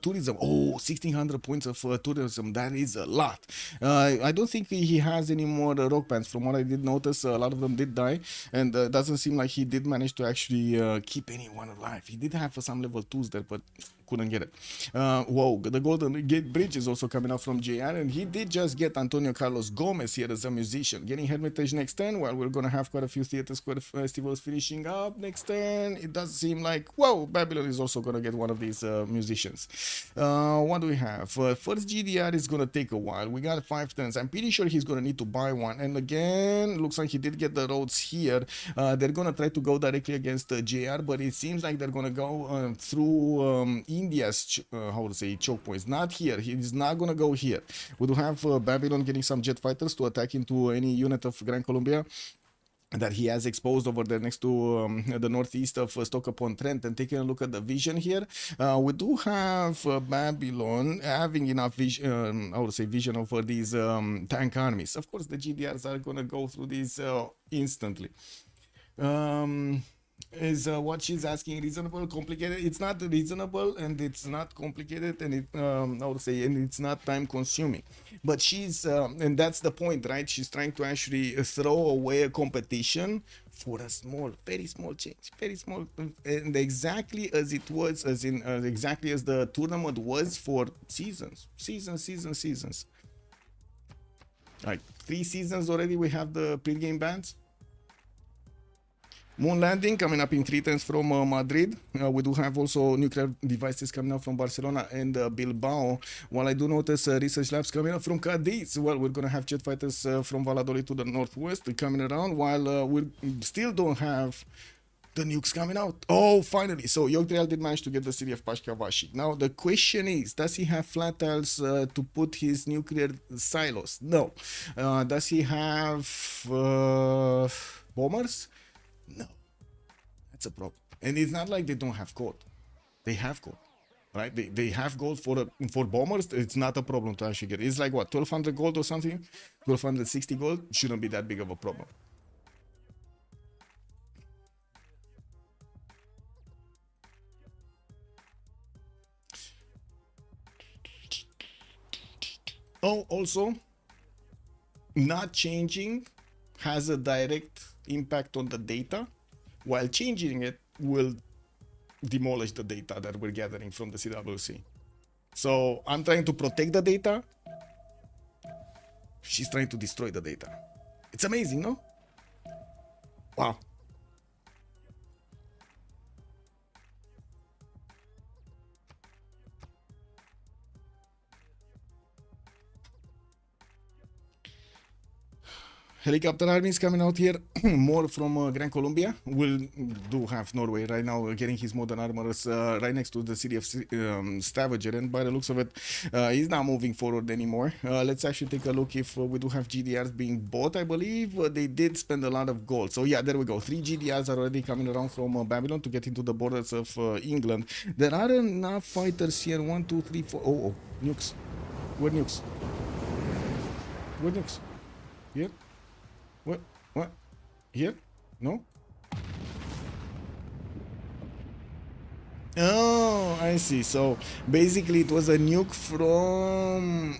tourism. Oh, 1,600 points of tourism. That is a lot. I don't think he has any more rock bands. From what I did notice, a lot of them did die, and doesn't seem like he did manage to actually keep anyone alive. He did have some level 2s there, but couldn't get it. Whoa, the Golden Gate Bridge is also coming out from JR, and he did just get Antonio Carlos Gomez here as a musician. Getting Hermitage next turn, while we're gonna have quite a few theater square festivals finishing up next turn. It does seem like, whoa, Babylon is also gonna get one of these musicians. What do we have? First GDR is gonna take a while. We got 5 turns. I'm pretty sure he's gonna need to buy one. And again, looks like he did get the roads here. They're gonna try to go directly against JR, but it seems like they're gonna go through India's how to say choke points. Not here. He's not gonna go here. We do have Babylon getting some jet fighters to attack into any unit of Gran Colombia that he has exposed over there next to the northeast of Stoke-upon-Trent. And taking a look at the vision here, we do have Babylon having enough vision, I would say vision over these tank armies. Of course, the GDRs are gonna go through these instantly. Is what she's asking reasonable, complicated? It's not reasonable, and it's not complicated, and it I would say, and it's not time consuming. But she's and that's the point, right? She's trying to actually throw away a competition for a small, very small change, very small, and exactly as it was, as in exactly as the tournament was for seasons. Like 3 seasons already. We have the pre-game bans. Moon landing coming up in 3 turns from Madrid. We do have also nuclear devices coming out from Barcelona and Bilbao. While I do notice research labs coming up from Cadiz. Well, we're going to have jet fighters from Valladolid to the northwest coming around, while we still don't have the nukes coming out. Oh, finally. So Yogdrial did manage to get the city of Pashkavashi. Now the question is, does he have flat tiles to put his nuclear silos? No. Does he have bombers? No, that's a problem. And it's not like they don't have code. They have gold, right? They have gold for bombers. It's not a problem to actually get. It's like what, 1200 gold or something, 1260 gold shouldn't be that big of a problem. Oh, also, not changing has a direct impact on the data, while changing it will demolish the data that we're gathering from the CWC. So I'm trying to protect the data. She's trying to destroy the data. It's amazing, no? Wow. Helicopter armies coming out here, more from Gran Colombia. We'll do have Norway right now getting his modern armors right next to the city of Stavanger, and by the looks of it, he's not moving forward anymore. Let's actually take a look if we do have GDRs being bought. I believe they did spend a lot of gold. So yeah, there we go. 3 GDRs are already coming around from Babylon to get into the borders of England. There are enough fighters here. 1, 2, 3, 4. Oh, nukes. Where nukes? Where nukes? Here? What? What? Here? No? Oh, I see. So basically it was a nuke from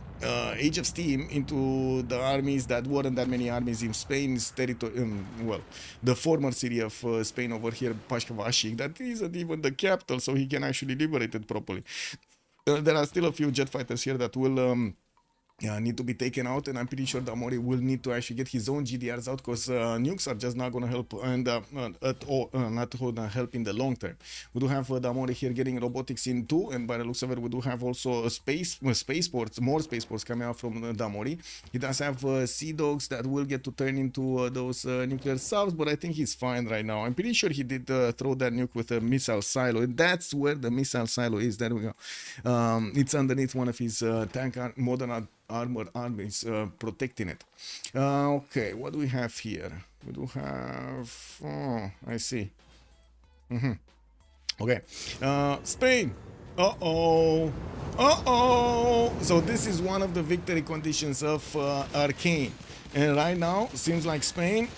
Age of Steam into the armies that weren't that many armies in Spain's territory. Well, the former city of Spain over here, Pașcăvașii, that isn't even the capital, so he can actually liberate it properly. There are still a few jet fighters here that will need to be taken out, and I'm pretty sure Damori will need to actually get his own GDRs out, because nukes are just not going to help, and at all, not going to help in the long term. We do have Damori here getting robotics in too, and by the looks of it, we do have also spaceports, more spaceports coming out from Damori. He does have sea dogs that will get to turn into those nuclear subs, but I think he's fine right now. I'm pretty sure he did throw that nuke with a missile silo, and that's where the missile silo is. There we go. It's underneath one of his modern armor armies protecting it. Okay, what do we have here? We do have... Oh, I see. Okay. Spain. Uh-oh. Uh-oh. So this is one of the victory conditions of Arcane. And right now, seems like Spain...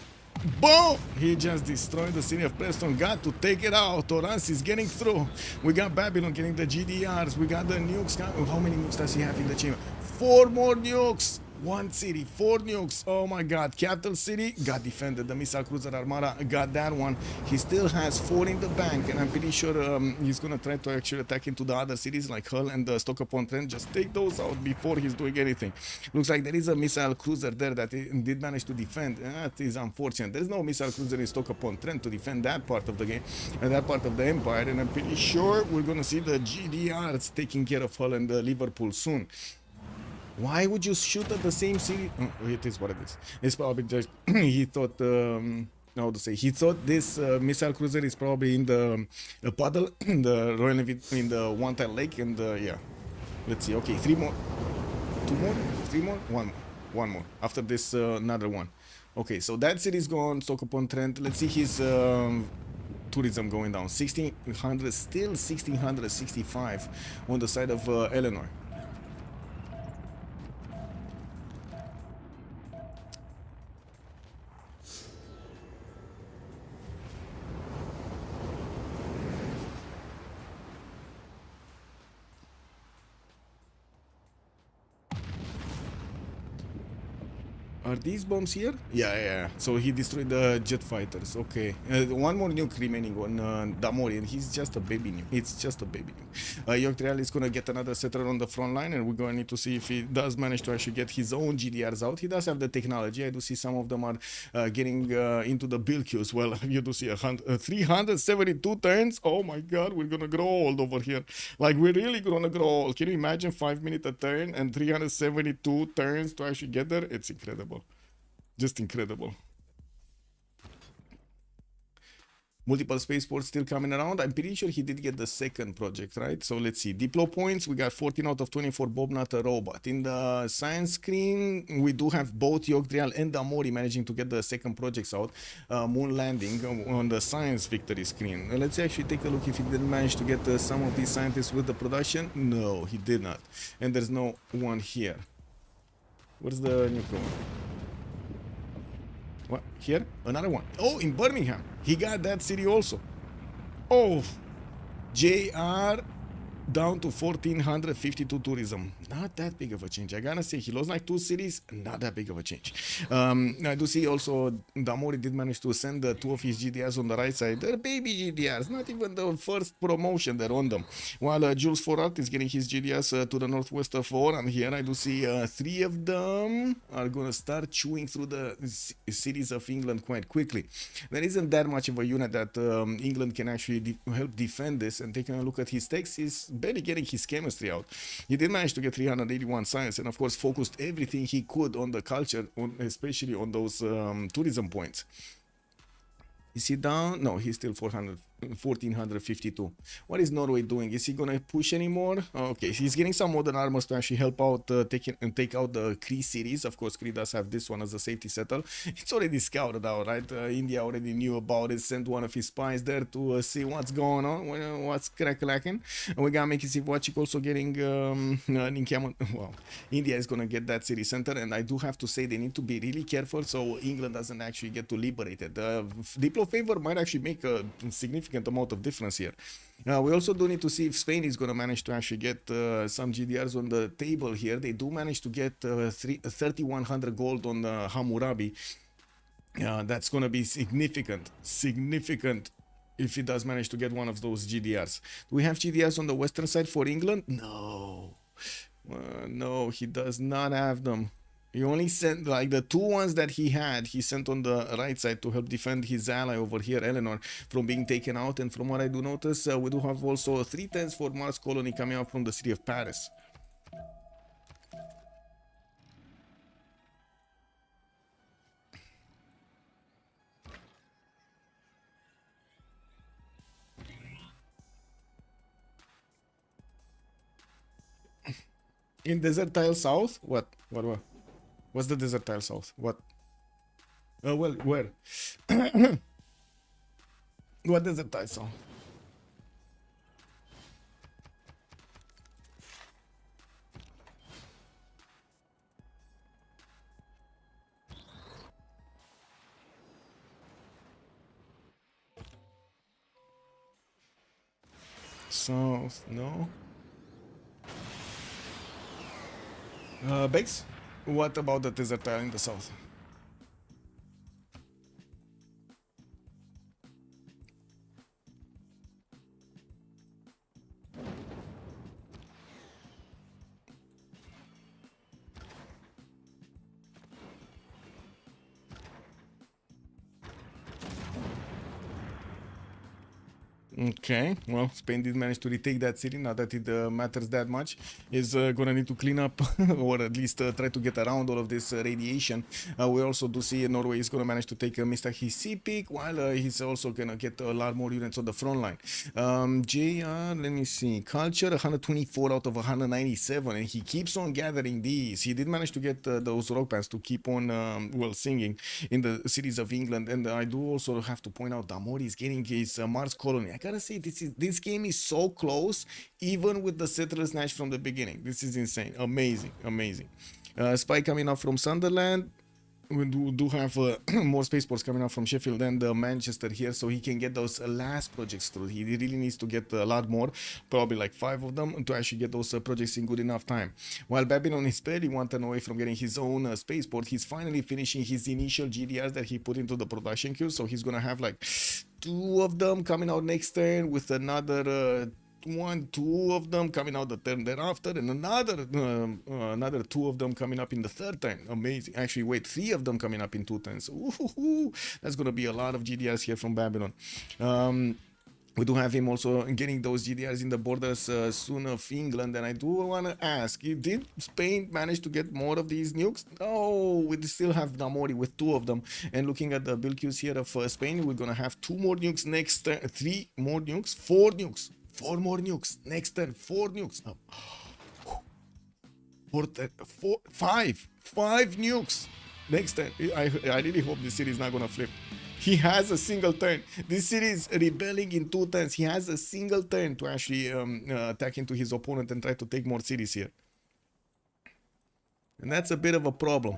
Boom! He just destroyed the city of Preston. Got to take it out. Torrance is getting through. We got Babylon getting the GDRs. We got the nukes. How many nukes does he have in the chamber? 4 more nukes. One city, 4 nukes. Oh my god. Capital city got defended. The missile cruiser Armada got that one. He still has 4 in the bank, and I'm pretty sure he's gonna try to actually attack into the other cities like Hull and Stoke-upon-Trent. Just take those out before he's doing anything. Looks like there is a missile cruiser there that did manage to defend. That is unfortunate. There's no missile cruiser in Stoke-upon-Trent to defend that part of the game and that part of the empire, and I'm pretty sure we're gonna see the GDRs taking care of Hull and Liverpool soon. Why would you shoot at the same city? Oh, it is what it is. It's probably just he thought. How to say? He thought this missile cruiser is probably in the puddle in the Royal Navy in the one-tile lake, and yeah. Let's see. Okay, 3 more, 2 more, 3 more, 1 more, 1 more. After this, another one. Okay, so that city's gone. Stoke-upon-Trent. Let's see his tourism going down. 1600, still 1665 on the side of Eleanor. Are these bombs here? Yeah. So he destroyed the jet fighters. Okay. 1 more nuke remaining on Damori, and he's just a baby nuke. It's just a baby nuke. York Trial is gonna get another settler on the front line, and we're gonna need to see if he does manage to actually get his own GDRs out. He does have the technology. I do see some of them are getting into the build queues. Well, you do see 372 turns. Oh my god, we're gonna grow old over here. Like, we're really gonna grow old. Can you imagine 5 minutes a turn and 372 turns to actually get there? It's incredible. Just incredible. multiple spaceports still coming around. I'm pretty sure he did get the second project, right? So let's see. Diplo points, we got 14 out of 24, Bob Not a Robot. In the science screen, we do have both Yogdrial and Amori managing to get the second projects out. Moon landing on the science victory screen. Let's actually take a look if he did manage to get some of these scientists with the production. No, he did not. And there's no one here. Where's the nuclear one? What? Here? Another one. Oh, in Birmingham. He got that city also. Oh, JR down to 1452 tourism. Not that big of a change. I gotta say, he lost like 2 cities. Not that big of a change. I do see also Damori did manage to send 2 of his GDRs on the right side. They're baby GDRs, not even the first promotion they're on them. While Jules Forart is getting his GDRs to the northwest of Oran here. I do see 3 of them are gonna start chewing through the cities of England quite quickly. There isn't that much of a unit that England can actually help defend this, and taking a look at his text, he's barely getting his chemistry out. He did manage to get 381 science and of course focused everything he could on the culture, especially on those tourism points. Is he down? No, he's still 1452. What is Norway doing? Is he gonna push anymore? Okay, he's getting some modern armors to actually help out take out the Kree cities. Of course, Kree does have this one as a safety settle. It's already scouted out, right? India already knew about it, sent one of his spies there to see what's going on, what's crack-lacking. And we gotta make it see Wachik also getting well, India is gonna get that city center, and I do have to say they need to be really careful so England doesn't actually get to liberate it. Diplo favor might actually make a significant amount of difference here. We also do need to see if Spain is going to manage to actually get some GDRs on the table here. They do manage to get 3,100 gold on Hammurabi. That's going to be significant if he does manage to get one of those GDRs. Do we have GDRs on the western side for England? No. No, he does not have them. He only sent like the 2 ones that he had, he sent on the right side to help defend his ally over here, Eleanor, from being taken out. And from what I do notice, we do have also 3 tens for Mars colony coming out from the city of Paris. In Desert Tile South? What? What's the Desert Tile South? What? Well, where? What Desert Tile South? South, no. Base? What about the desert tile in the south? Okay, well, Spain did manage to retake that city. Not that it matters that much. Is gonna need to clean up or at least try to get around all of this radiation. We also do see Norway is gonna manage to take Mr. Hisipik, while he's also gonna get a lot more units on the front line. JR, let me see, culture 124 out of 197, and he keeps on gathering these. He did manage to get those rock bands to keep on well, singing in the cities of England. And I do also have to point out Damori is getting his Mars colony. I gotta say, this game is so close, even with the settler snatch from the beginning. This is insane. Amazing. Spy coming up from Sunderland. We do have more spaceports coming out from Sheffield and Manchester here, so he can get those last projects through. He really needs to get a lot more, probably like 5 of them, to actually get those projects in good enough time. While Babylon is barely 1 turn away from getting his own spaceport, he's finally finishing his initial GDRs that he put into the production queue, so he's gonna have like 2 of them coming out next turn, with another 2 of them coming out the turn thereafter, and another 2 of them coming up in the 3rd turn. Amazing. Actually, wait, 3 of them coming up in 2 turns. Ooh, that's gonna be a lot of GDRs here from Babylon. We do have him also getting those GDRs in the borders soon of England. And I do want to ask, did Spain manage to get more of these nukes? No, we still have Namori with 2 of them. And looking at the build queues here of Spain, we're going to have 2 more nukes next turn, 3 more nukes, 4 nukes, 4 more nukes next turn, 4 nukes. 5 nukes next turn. I really hope this city is not going to flip. He has a single turn. This city is rebelling in 2 turns. He has a single turn to actually attack into his opponent and try to take more cities here. And that's a bit of a problem.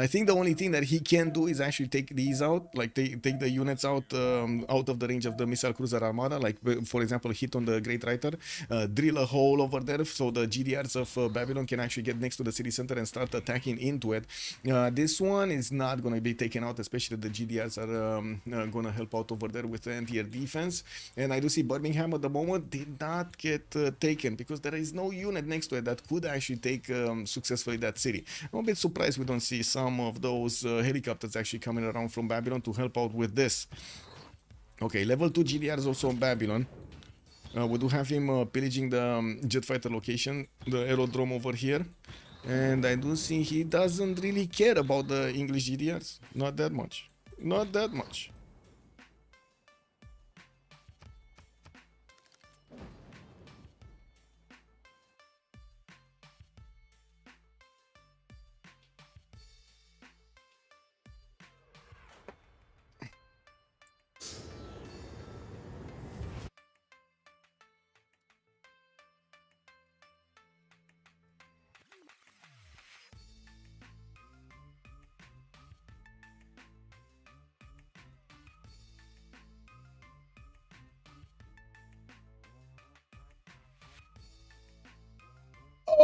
I think the only thing that he can do is actually take these out, like take the units out out of the range of the missile cruiser armada, like for example hit on the Great Writer, drill a hole over there so the GDRs of Babylon can actually get next to the city center and start attacking into it. This one is not going to be taken out, especially the GDRs are going to help out over there with the anti-air defense. And I do see Birmingham at the moment did not get taken because there is no unit next to it that could actually take successfully that city. I'm a bit surprised we don't see some of those helicopters actually coming around from Babylon to help out with this. Okay, level 2 GDRs also on Babylon. We do have him pillaging the jet fighter location, the aerodrome over here. And I do see he doesn't really care about the English GDRs. Not that much. Not that much.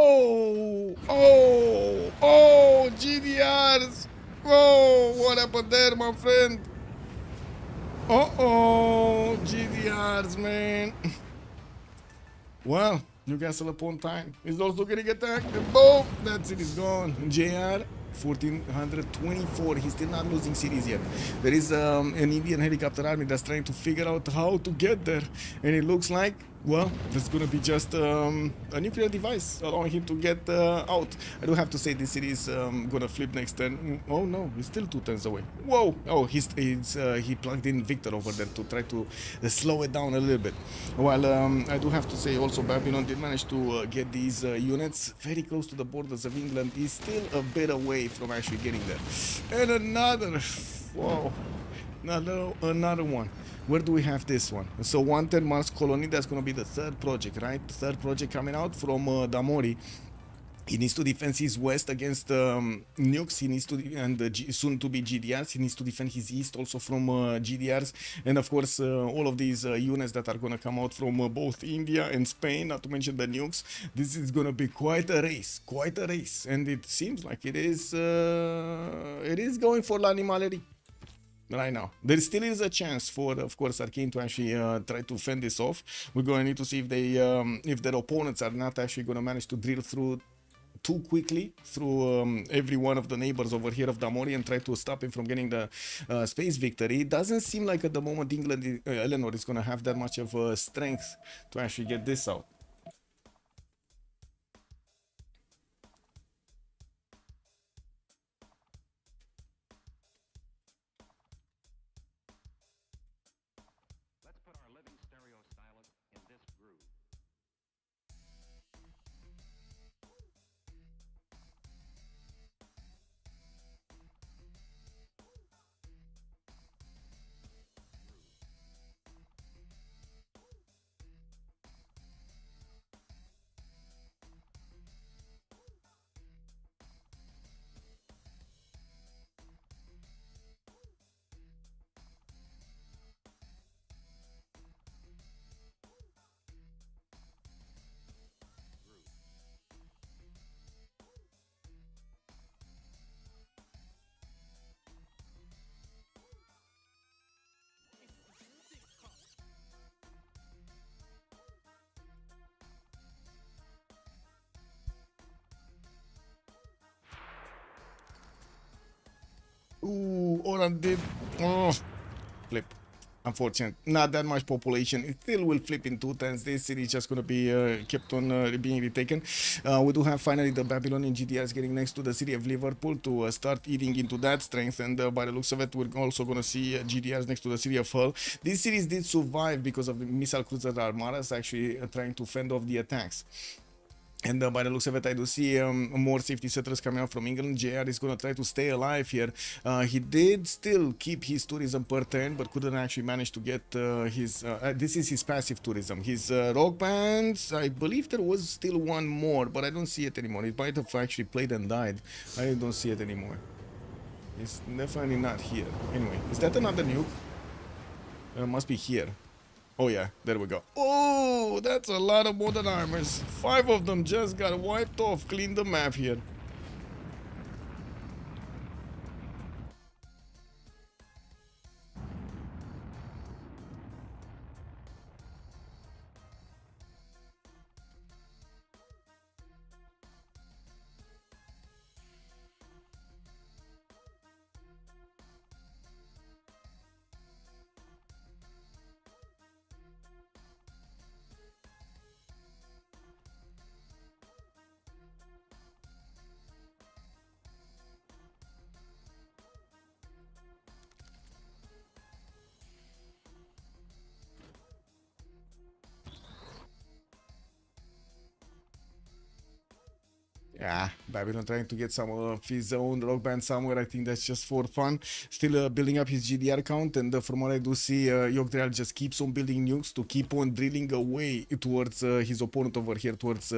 Oh, GDRs. Oh, what happened there, my friend? GDRs, man. Well, Newcastle upon time is also getting attacked. And boom, that city's gone. JR 1424. He's still not losing cities yet. There is an Indian helicopter army that's trying to figure out how to get there, and it looks like, well, there's gonna be just a nuclear device allowing him to get out. I do have to say this city is gonna flip next turn. Oh no, he's still 2 turns away. Whoa! Oh, he plugged in Victor over there to try to slow it down a little bit. While I do have to say also Babylon did manage to get these units very close to the borders of England. He's still a bit away from actually getting there. And another, whoa, another one. Where do we have this one? So 110 Mars Colony, that's going to be the 3rd project, right? The 3rd project coming out from Damori. He needs to defend his west against nukes. He needs to, and soon to be GDRs. He needs to defend his east also from GDRs. And of course, all of these units that are going to come out from both India and Spain, not to mention the nukes. This is going to be quite a race, And it seems like it is going for l'Animalerie right now. There still is a chance for, of course, Arcane to actually try to fend this off. We're going to need to see if their opponents are not actually going to manage to drill through too quickly through every one of the neighbors over here of Damori and try to stop him from getting the space victory. It doesn't seem like at the moment Eleanor is going to have that much of strength to actually get this out. Let's put our living stereo stylus in this groove. Ooh, Oran did. Oh, flip. unfortunate. Not that much population. It still will flip in 2 turns. This city is just gonna be kept on being retaken. We do have finally the Babylonian GTRs getting next to the city of Liverpool to start eating into that strength, and by the looks of it, we're also gonna see GTRs next to the city of Hull. These cities did survive because of the missile cruiser armadas actually trying to fend off the attacks. And by the looks of it, I do see more safety settlers coming out from England. JR is going to try to stay alive here. He did still keep his tourism per turn, but couldn't actually manage to get his... this is his passive tourism. His rock bands, I believe there was still one more, but I don't see it anymore. It might have actually played and died. I don't see it anymore. It's definitely not here. Anyway, is that another nuke? Must be here. Oh yeah, there we go. Oh, that's a lot of modern armors. 5 of them just got wiped off. Clean the map here. Yeah, Babylon trying to get some of his own rock band somewhere. I think that's just for fun. Still building up his GDR count, and from what I do see, Yogdrail just keeps on building nukes to keep on drilling away towards his opponent over here, towards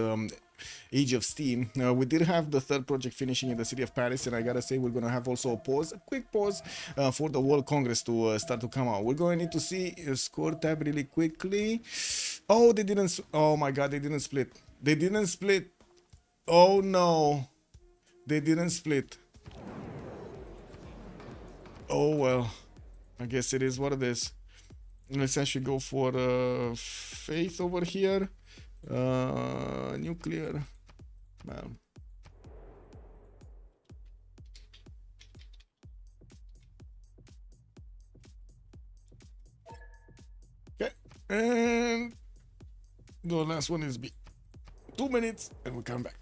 Age of Steam. We did have the third project finishing in the city of Paris, and I gotta say we're gonna have also a pause, a quick pause for the World Congress to start to come out. We're going to need to see score tab really quickly. Oh, they didn't. Oh my God, they didn't split. They didn't split. Oh no, they didn't split. Oh well, I guess it is what it is. Let's actually go for faith over here. Nuclear. Man. Okay, and the last one is B. 2 minutes, and we come back.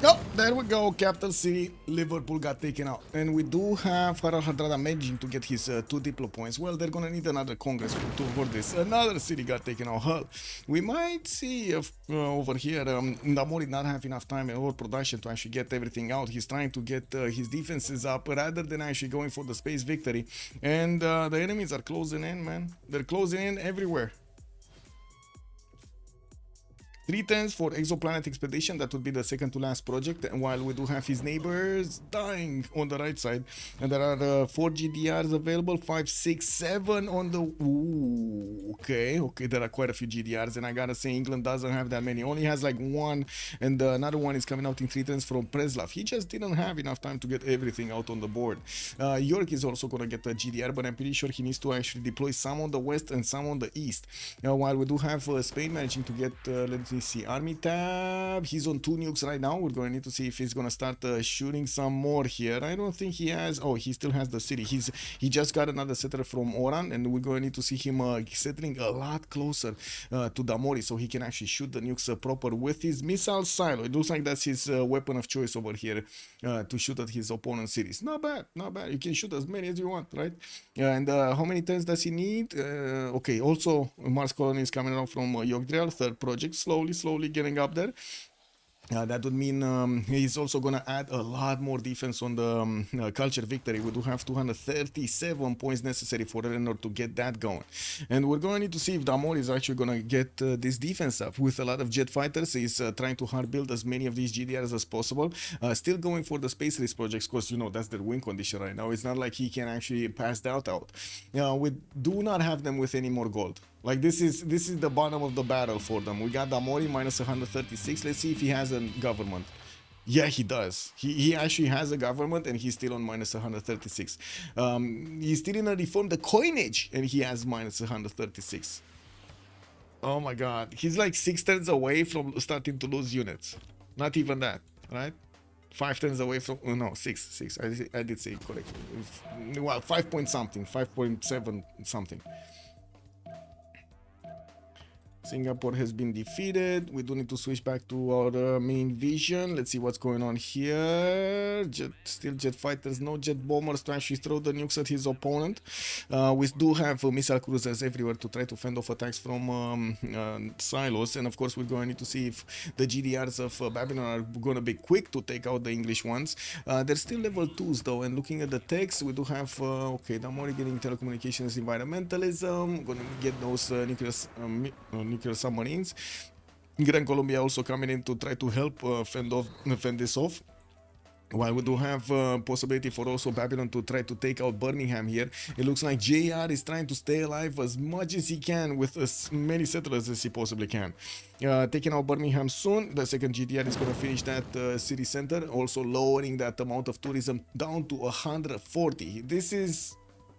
Oh, there we go. Capital City, Liverpool got taken out. And we do have Harald Hardrada managing to get his 2 Diplo points. Well, they're gonna need another Congress for this. Another city got taken out, Hull. We might see if, over here, Damori not have enough time and overproduction to actually get everything out. He's trying to get his defenses up rather than actually going for the space victory. And the enemies are closing in, man. They're closing in everywhere. 3 turns for Exoplanet Expedition, that would be the second to last project, and while we do have his neighbors dying on the right side, and there are 4 GDRs available, 5, 6, 7 on the... Ooh, okay, there are quite a few GDRs, and I gotta say England doesn't have that many, only has like 1, and another one is coming out in 3 turns from Preslav. He just didn't have enough time to get everything out on the board. York is also gonna get a GDR, but I'm pretty sure he needs to actually deploy some on the west and some on the east. While we do have Spain managing to get, let's see, army tab. He's on 2 nukes right now. We're going to need to see if he's going to start shooting some more here. I don't think he has. Oh, he still has the city. He just got another settler from Oran, and we're going to need to see him settling a lot closer to Damori, so he can actually shoot the nukes proper with his missile silo. It looks like that's his weapon of choice over here to shoot at his opponent's cities. Not bad, not bad. You can shoot as many as you want, right? And how many turns does he need? Okay, also Mars colony is coming out from Yogdrial, 3rd project, slowly getting up there. That would mean he's also going to add a lot more defense on the culture victory. We do have 237 points necessary for Eleanor to get that going. And we're going to need to see if Damor is actually going to get this defense up. With a lot of jet fighters, he's trying to hard build as many of these GDRs as possible. Still going for the space race projects, because, you know, that's their win condition right now. It's not like he can actually pass that out. We do not have them with any more gold. Like, this is the bottom of the barrel for them. We got Damori minus 136. Let's see if he has a government. Yeah, he does. He actually has a government, and he's still on minus 136. He's still in a reform the coinage, and he has minus 136. Oh my god. He's like 6 turns away from starting to lose units. Not even that, right? 5 turns away from... Oh, no, 6. I did say it correctly. Well, 5 point something. 5.7 something. Singapore has been defeated. We do need to switch back to our main vision. Let's see what's going on here. Still jet fighters, no jet bombers to actually throw the nukes at his opponent. We do have missile cruisers everywhere to try to fend off attacks from silos. And of course, we're going to need to see if the GDRs of Babylon are going to be quick to take out the English ones. They're still level 2s though. And looking at the text, we do have, okay, Damori getting telecommunications, environmentalism. Going to get those nuclear submarines. Gran Colombia also coming in to try to help fend this off. While we do have possibility for also Babylon to try to take out Birmingham here, it looks like JR is trying to stay alive as much as he can with as many settlers as he possibly can. Taking out Birmingham soon, the second GDR is going to finish that city center, also lowering that amount of tourism down to 140. This is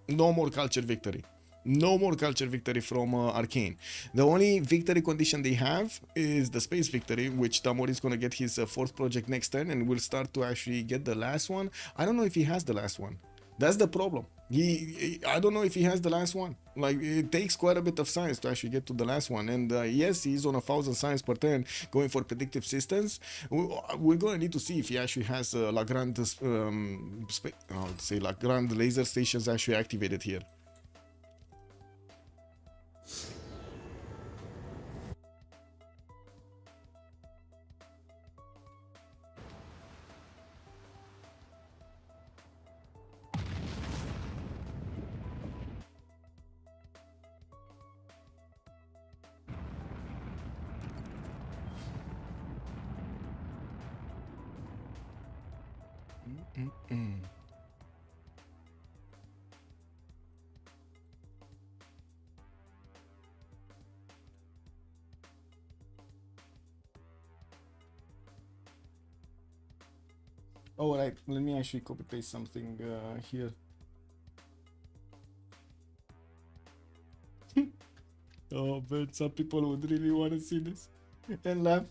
no more culture victory. No more culture victory from Arcane. The only victory condition they have is the space victory, which Damori is going to get his 4th project next turn, and will start to actually get the last one. I don't know if he has the last one. That's the problem. I don't know if he has the last one. Like, it takes quite a bit of science to actually get to the last one. And yes, he's on 1,000 science per turn going for predictive systems. We're going to need to see if he actually has Lagrange laser stations actually activated here. All right, let me actually copy paste something here. Oh, but some people would really want to see this and laugh.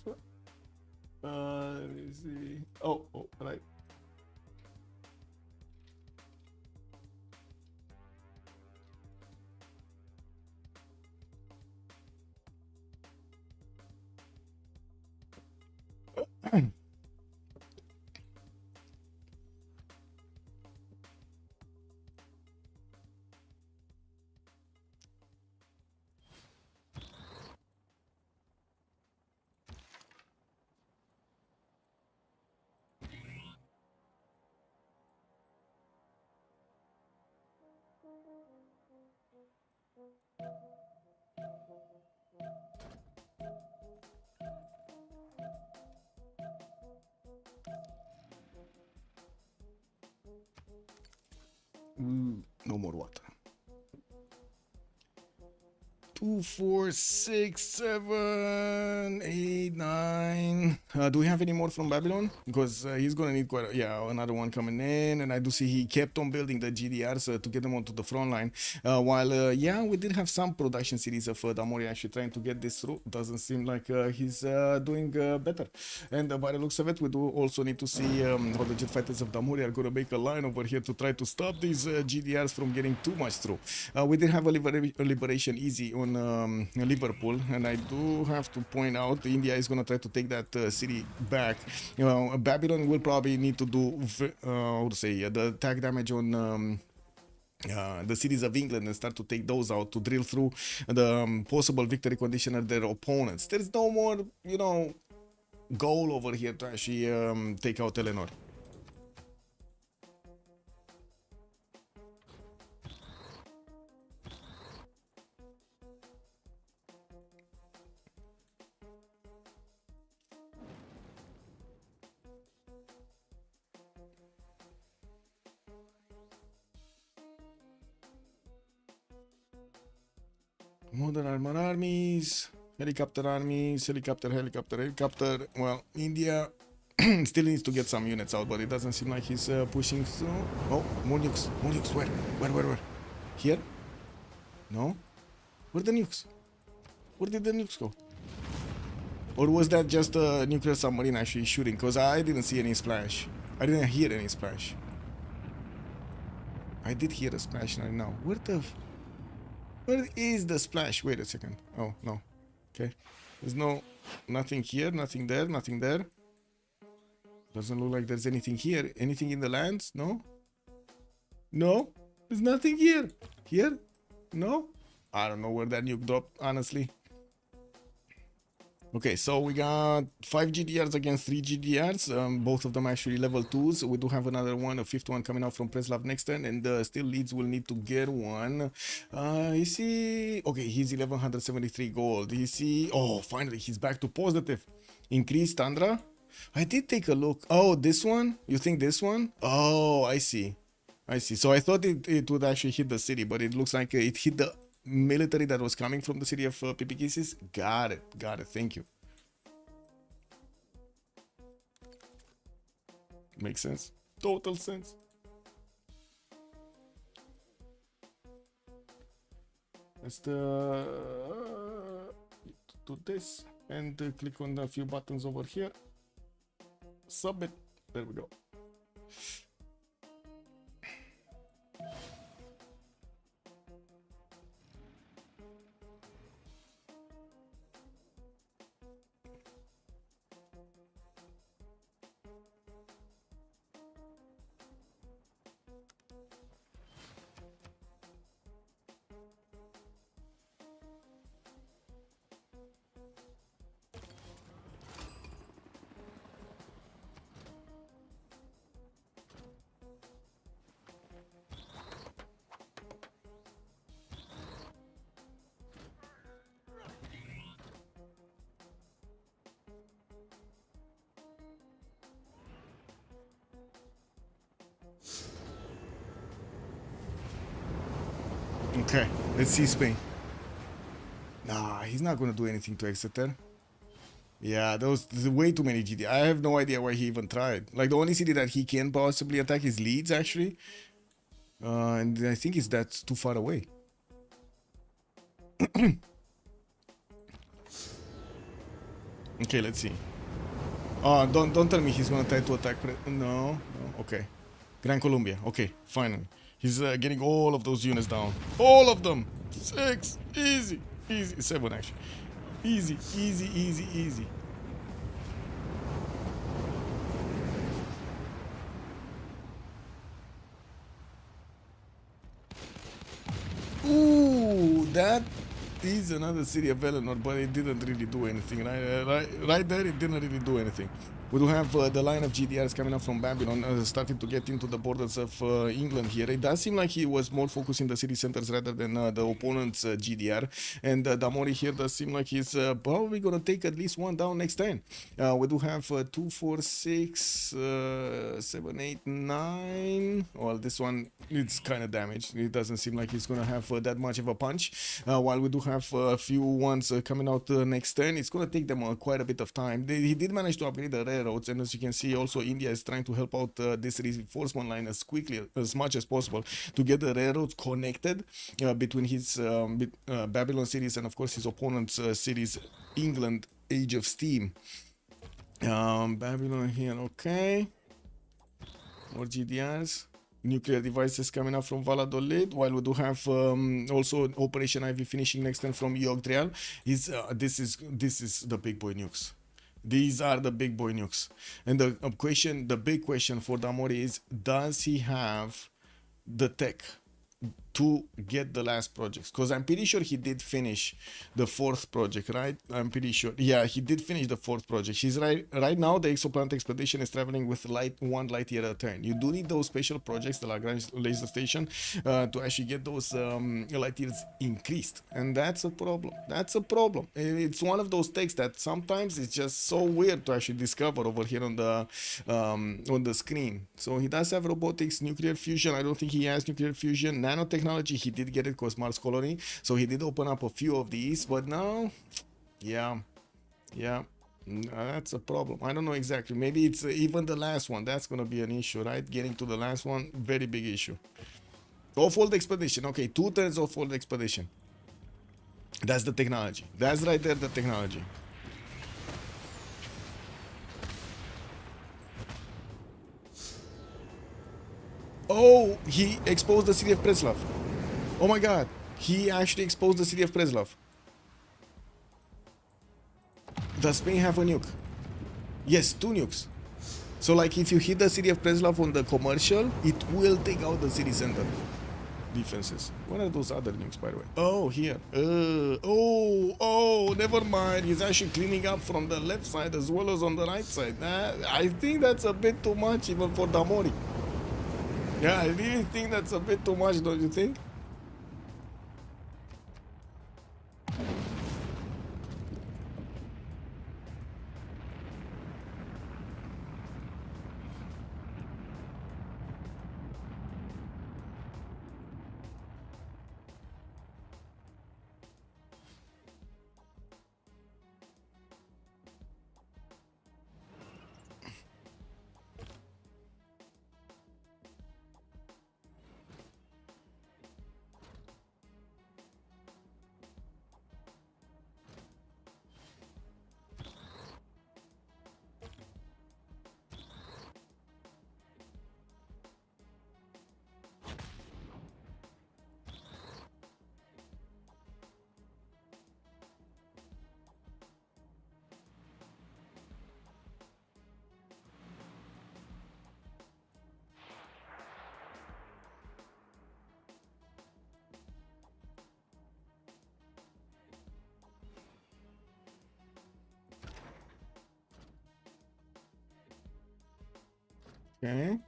Let me see. Oh, right. No more water. 2, 4, 6, 7, 8, 9. Do we have any more from Babylon? Because he's gonna need quite another one coming in. And I do see he kept on building the GDRs to get them onto the front line. While we did have some production series of Damori actually trying to get this through. Doesn't seem like he's doing better. And by the looks of it, we do also need to see how the jet fighters of Damori are gonna make a line over here to try to stop these GDRs from getting too much through. We did have a liberation easy on Liverpool, and I do have to point out India is going to try to take that city back. Babylon will probably need to do the attack damage on the cities of England and start to take those out to drill through the possible victory condition of their opponents. There's no more, goal over here to actually take out Eleanor. Modern armor armies, helicopter armies, helicopter. Well, India still needs to get some units out, but it doesn't seem like he's pushing through. Oh, more nukes. Where? Here? No? Where are the nukes? Where did the nukes go? Or was that just a nuclear submarine actually shooting? Because I didn't see any splash. I didn't hear any splash. I did hear a splash right now. Where is the splash? Wait a second. Oh, no. Okay. There's nothing here, nothing there, nothing there. Doesn't look like there's anything here. Anything in the lands? No? No? There's nothing here. Here? No? I don't know where that nuke dropped, honestly. Okay, so we got 5 GDRs against 3 GDRs, both of them actually level 2s. We do have another one, a 5th one coming out from Preslav next turn, and still Leeds will need to get one. You see, okay, he's 1173 gold. You see, oh, finally, he's back to positive. Increased Tundra. I did take a look. Oh, this one? You think this one? Oh, I see. So I thought it would actually hit the city, but it looks like it hit the military that was coming from the city of Pipikisis. Got it. Thank you. Makes sense. Total sense. Let's do this and click on a few buttons over here. Submit. There we go. Okay, let's see Spain. Nah, he's not gonna do anything to Exeter. Yeah, there's way too many GD. I have no idea why he even tried. Like, the only city that he can possibly attack is Leeds, actually. And I think that's too far away. Okay, let's see. Oh, don't tell me he's gonna try to attack. No. Okay. Gran Colombia. Okay, finally. He's getting all of those units down. All of them. 6. Easy. 7, actually. Easy. Ooh, that is another city of Eleanor, but it didn't really do anything. Right there, it didn't really do anything. We do have the line of GDRs coming up from Babylon, starting to get into the borders of England here. It does seem like he was more focused in the city centers rather than the opponent's GDR. And Damori here does seem like he's probably going to take at least one down next turn. We do have 2, 4, 6, 7, 8, 9. Well, this one, it's kind of damaged. It doesn't seem like he's going to have that much of a punch. While we do have a few ones coming out next turn, it's going to take them quite a bit of time. He did manage to upgrade the railroads, and as you can see, also India is trying to help out this reinforcement line as quickly as much as possible to get the railroads connected between his Babylon series and of course his opponent's series, England Age of Steam. Babylon here, okay. More GDRs. Nuclear devices coming up from Valladolid, while we do have also Operation Ivy finishing next turn from Yogdrail. This is the big boy nukes. These are the big boy nukes. And the big question for Damori is, does he have the tech to get the last projects? Because I'm pretty sure he did finish the 4th project, right? I'm pretty sure. Yeah, he did finish the 4th project. He's right now. The exoplanet expedition is traveling with 1 light year at a turn. You do need those special projects, the Lagrange laser station, to actually get those light years increased, and that's a problem. That's a problem. It's one of those techs that sometimes it's just so weird to actually discover over here on the screen. So he does have robotics, nuclear fusion. I don't think he has nuclear fusion. Nanotechnology, he did get it because Mars Colony, so he did open up a few of these, but now, yeah, that's a problem. I don't know exactly. Maybe it's even the last one. That's gonna be an issue, right? Getting to the last one, very big issue. Off-world expedition. Okay, 2 turns off-world expedition. That's the technology. That's right there, the technology. Oh, he exposed the city of Preslav. Oh my god. He actually exposed the city of Preslav. Does Spain have a nuke? Yes, 2 nukes. So like if you hit the city of Preslav on the commercial, it will take out the city center defenses. What are those other nukes, by the way? Oh, here. Never mind. He's actually cleaning up from the left side as well as on the right side. I think that's a bit too much even for Damori. Yeah, I really think that's a bit too much, don't you think? Okay.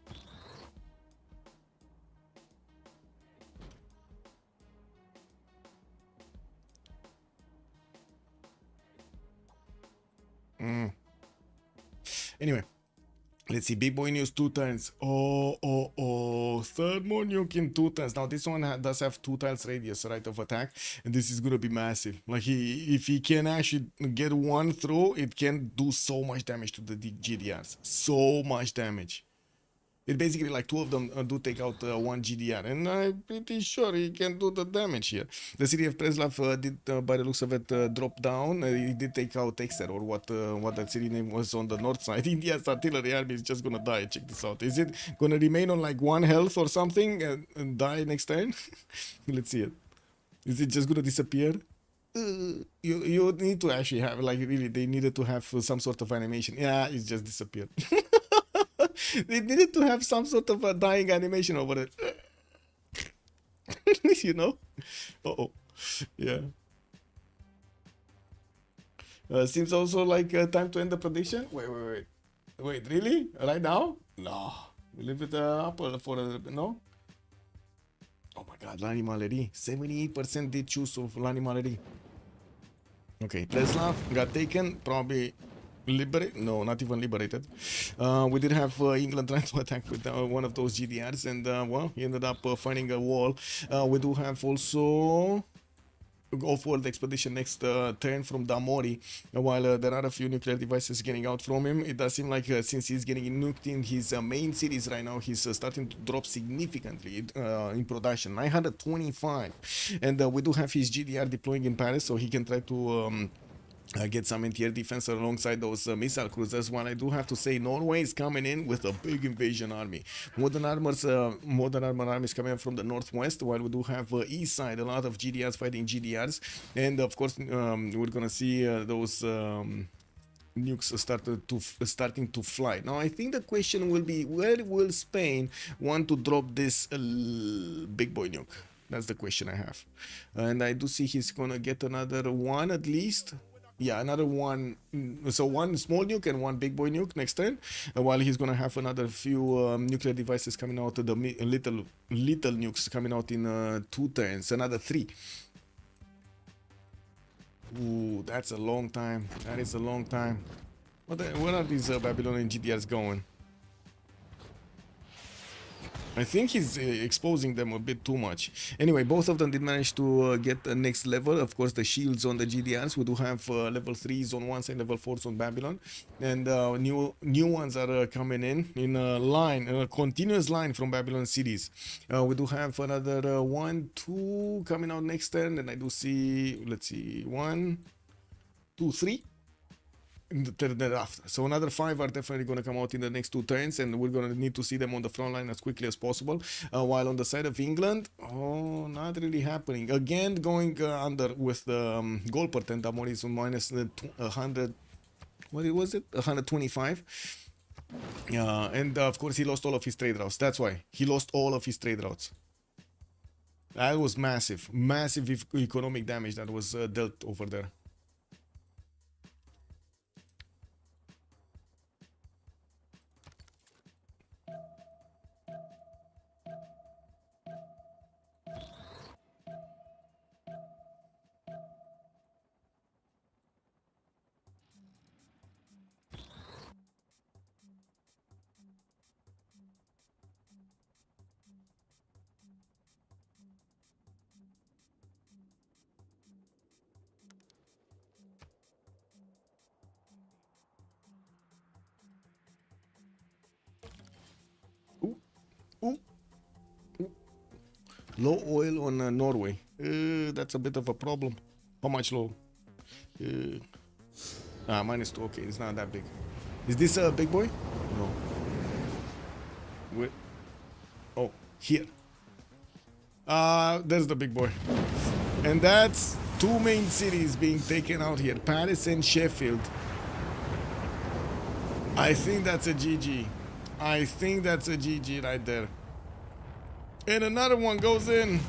Anyway, let's see. Big boy news 2 turns. Thermo nuke in 2 turns. Now this one does have 2 tiles radius, right, of attack, and this is gonna be massive. Like if he can actually get one through, it can do so much damage to the GDRs. So much damage. It basically, like, 2 of them do take out 1 GDR, and I'm pretty sure he can do the damage here. The city of Preslav did, by the looks of it, drop down. He did take out Exeter, or what that city name was on the north side. India's artillery army is just gonna die. Check this out. Is it gonna remain on like 1 health or something and die next turn? Let's see it. Is it just gonna disappear? You need to actually have, like, really, they needed to have some sort of animation. Yeah, it's just disappeared. They needed to have some sort of a dying animation over it. You know? Yeah. Seems also like time to end the prediction. Wait. Wait, really? Right now? No. We leave it up for a no? Oh my god, l'animallerie. 78% did choose of l'animallerie. Okay, Preslav got taken, probably liberated. No, not even liberated. We did have England trying to attack with one of those GDRs, and well, he ended up finding a wall. We do have also off-world expedition next turn from Damori. While there are a few nuclear devices getting out from him, it does seem like since he's getting nuked in his main cities right now, he's starting to drop significantly in production. 925, and we do have his GDR deploying in Paris, so he can try to get some anti-air defense alongside those missile cruisers. While I do have to say, Norway is coming in with a big invasion army. Modern armor armies coming up from the northwest, while we do have east side a lot of GDRs fighting GDRs, and of course we're gonna see those nukes starting to fly. Now I think the question will be, where will Spain want to drop this big boy nuke? That's the question I have, and I do see he's gonna get another one at least. Yeah, another one. So one small nuke and one big boy nuke next turn. While he's gonna have another few nuclear devices coming out. The little nukes coming out in 2 turns. Another 3. Ooh, that's a long time. That is a long time. Where are these Babylonian GDRs going? I think he's exposing them a bit too much. Anyway, both of them did manage to get the next level. Of course, the shields on the GDRs. We do have level 3s on one side, level 4s on Babylon. And new ones are coming in a line, a continuous line from Babylon cities. We do have another 1, 2 coming out next turn. And I do see, let's see, 1, 2, 3. In the turn thereafter. So another 5 are definitely going to come out in the next 2 turns, and we're going to need to see them on the front line as quickly as possible. While on the side of England, oh, not really happening. Again, going under with the goal per 10. Damori is on minus 100. What was it? 125. And of course, he lost all of his trade routes. That's why he lost all of his trade routes. That was massive economic damage that was dealt over there. Low oil on Norway. That's a bit of a problem. How much low? -2. Okay, it's not that big. Is this a big boy? No. Wait. Oh, here. There's the big boy. And that's 2 main cities being taken out here. Paris and Sheffield. I think that's a GG. I think that's a GG right there. And another one goes in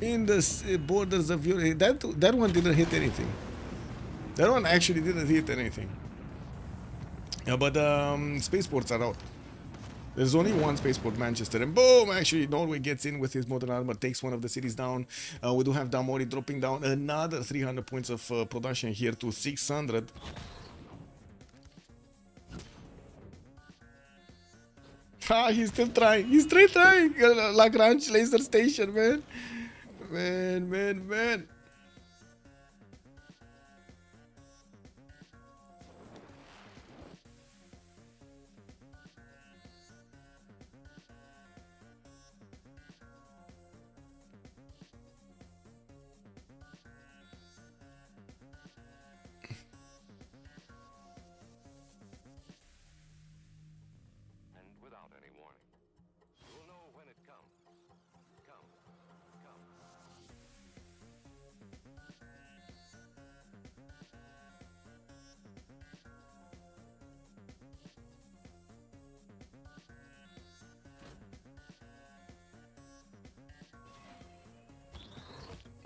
the borders of Europe. That one didn't hit anything. That one actually didn't hit anything. Yeah, but spaceports are out. There's only one spaceport, Manchester, and boom! Actually, Norway gets in with his modern armor, takes one of the cities down. We do have Damori dropping down another 300 points of production here to 600. He's still trying. He's still trying. Lagrange laser station, man. Man.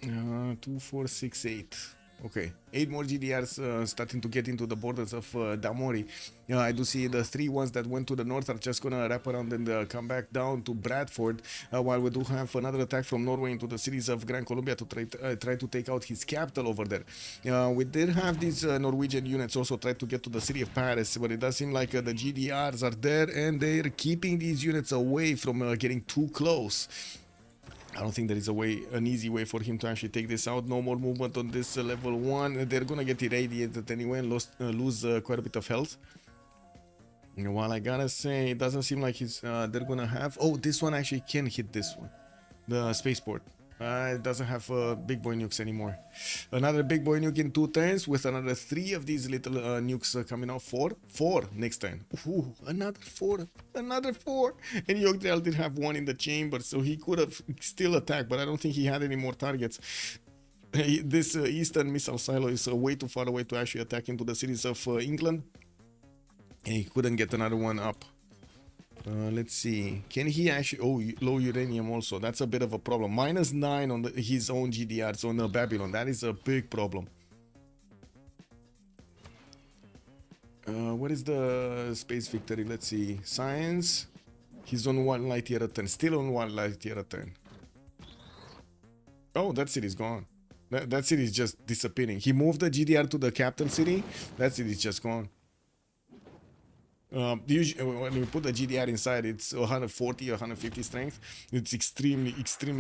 Uh, 2468. Okay, 8 more GDRs starting to get into the borders of Damori. I do see the 3 ones that went to the north are just gonna wrap around and come back down to Bradford, while we do have another attack from Norway into the cities of Gran Colombia to try to take out his capital over there. We did have these Norwegian units also try to get to the city of Paris, but it does seem like the GDRs are there and they're keeping these units away from getting too close. I don't think there is an easy way for him to actually take this out. No more movement on this level 1. They're gonna get irradiated anyway and lose quite a bit of health. And while I gotta say, it doesn't seem like they're gonna have... Oh, this one actually can hit this one. The spaceport. It doesn't have big boy nukes anymore. Another big boy nuke in 2 turns with another 3 of these little nukes coming out. 4 next turn. Ooh, another 4. Another 4. And Yogdrail did have 1 in the chamber, so he could have still attacked, but I don't think he had any more targets. This eastern missile silo is way too far away to actually attack into the cities of England. And he couldn't get another one up. Let's see. Can he actually... Oh, low uranium also. That's a bit of a problem. -9 on his own GDRs on Babylon. That is a big problem. What is the space victory? Let's see. Science. He's on 1 light year a turn. Still on 1 light year a turn. Oh, that city's gone. That city is just disappearing. He moved the GDR to the capital city. That city is just gone. Usually, when you put the GDR inside, it's 140 or 150 strength. It's extremely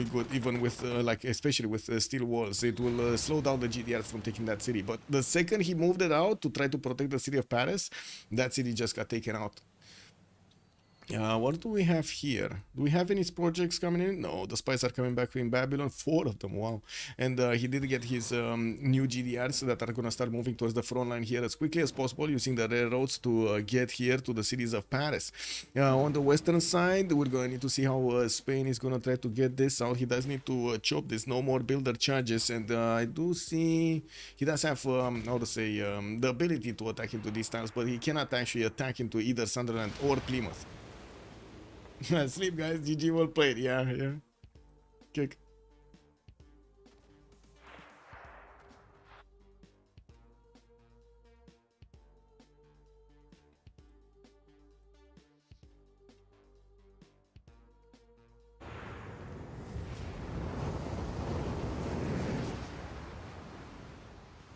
good, even with especially with steel walls. It will slow down the GDR from taking that city. But the second he moved it out to try to protect the city of Paris, that city just got taken out. What do we have here? Do we have any projects coming in? No, the spies are coming back in Babylon. 4 of them, wow. And he did get his new GDRs that are going to start moving towards the front line here as quickly as possible, using the railroads to get here to the cities of Paris. On the western side, we're going to need to see how Spain is going to try to get this out. He does need to chop this. No more builder charges. And I do see he does have, how to say, the ability to attack into these tiles, but he cannot actually attack into either Sunderland or Plymouth. Sleep, guys. GG, well played. Yeah. Kick.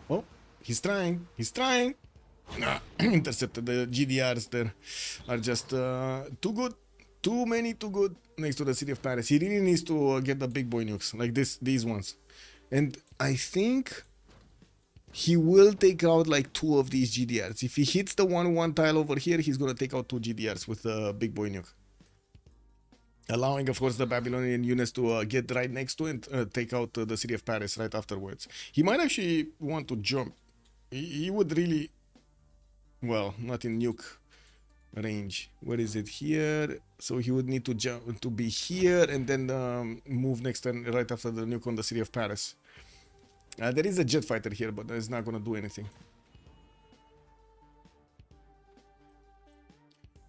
Oh, he's trying. Nah, intercepted. The GDRs there are just too good. Too many, too good next to the city of Paris. He really needs to get the big boy nukes like these ones. And I think he will take out like 2 of these GDRs. If he hits the 1-1 tile over here, he's going to take out 2 GDRs with the big boy nuke. Allowing, of course, the Babylonian units to get right next to it and take out the city of Paris right afterwards. He might actually want to jump. He would really... Well, not in nuke range. Where is it? Here. So he would need to jump to be here and then move next turn right after the nuke on the city of Paris. There is a jet fighter here, but it's not going to do anything.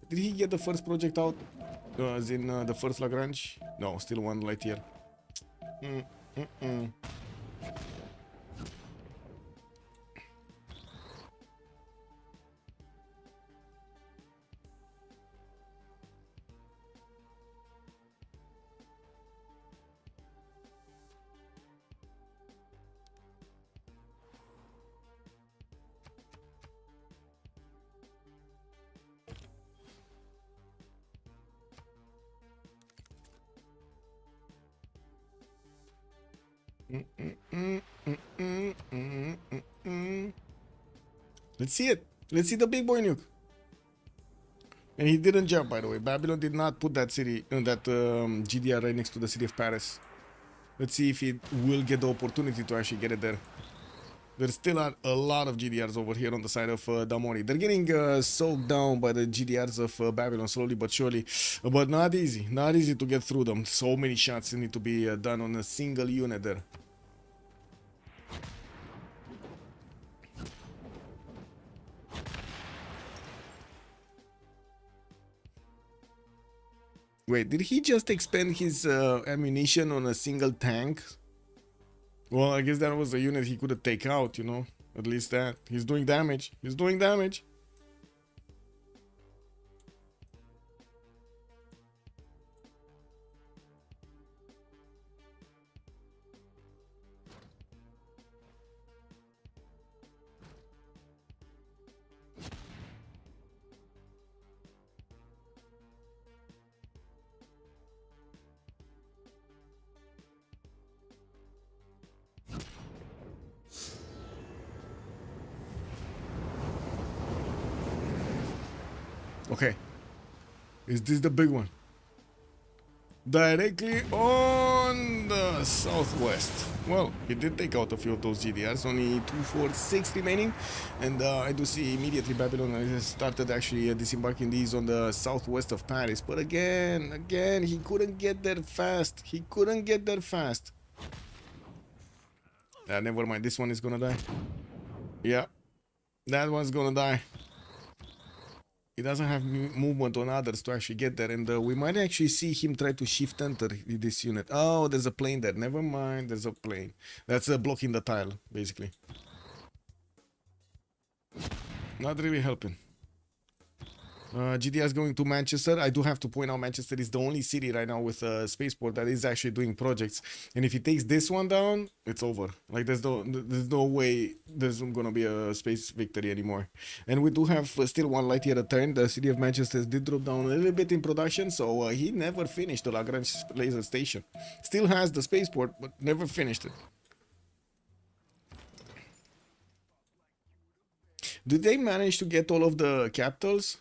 Did he get the first project out? As in the first Lagrange? No, still 1 light year. Let's see it. Let's see the big boy nuke. And he didn't jump, by the way. Babylon did not put that city, that GDR right next to the city of Paris. Let's see if he will get the opportunity to actually get it there. There still are a lot of GDRs over here on the side of Damori. They're getting soaked down by the GDRs of Babylon slowly but surely. But not easy. Not easy to get through them. So many shots need to be done on a single unit there. Wait, did he just expend his ammunition on a single tank? Well, I guess that was a unit he couldn't take out, you know. At least that. He's doing damage. He's doing damage. Okay. Is this the big one? Directly on the southwest. Well, he did take out a few of those GDRs, only 246 remaining. And I do see immediately Babylon has started actually disembarking these on the southwest of Paris. But again, he couldn't get there fast. He couldn't get there fast. Never mind, this one is gonna die. Yeah, that one's gonna die. He doesn't have movement on others to actually get there, and we might actually see him try to shift enter this unit. Oh, there's a plane there. Never mind, there's a plane. That's blocking the tile, basically. Not really helping. GDS going to Manchester. I do have to point out Manchester is the only city right now with a spaceport that is actually doing projects. And if he takes this one down, it's over. Like there's no way there's gonna be a space victory anymore. And we do have still one light year return. The city of Manchester did drop down a little bit in production, so he never finished the Lagrange laser station. Still has the spaceport, but never finished it. Did they manage to get all of the capitals?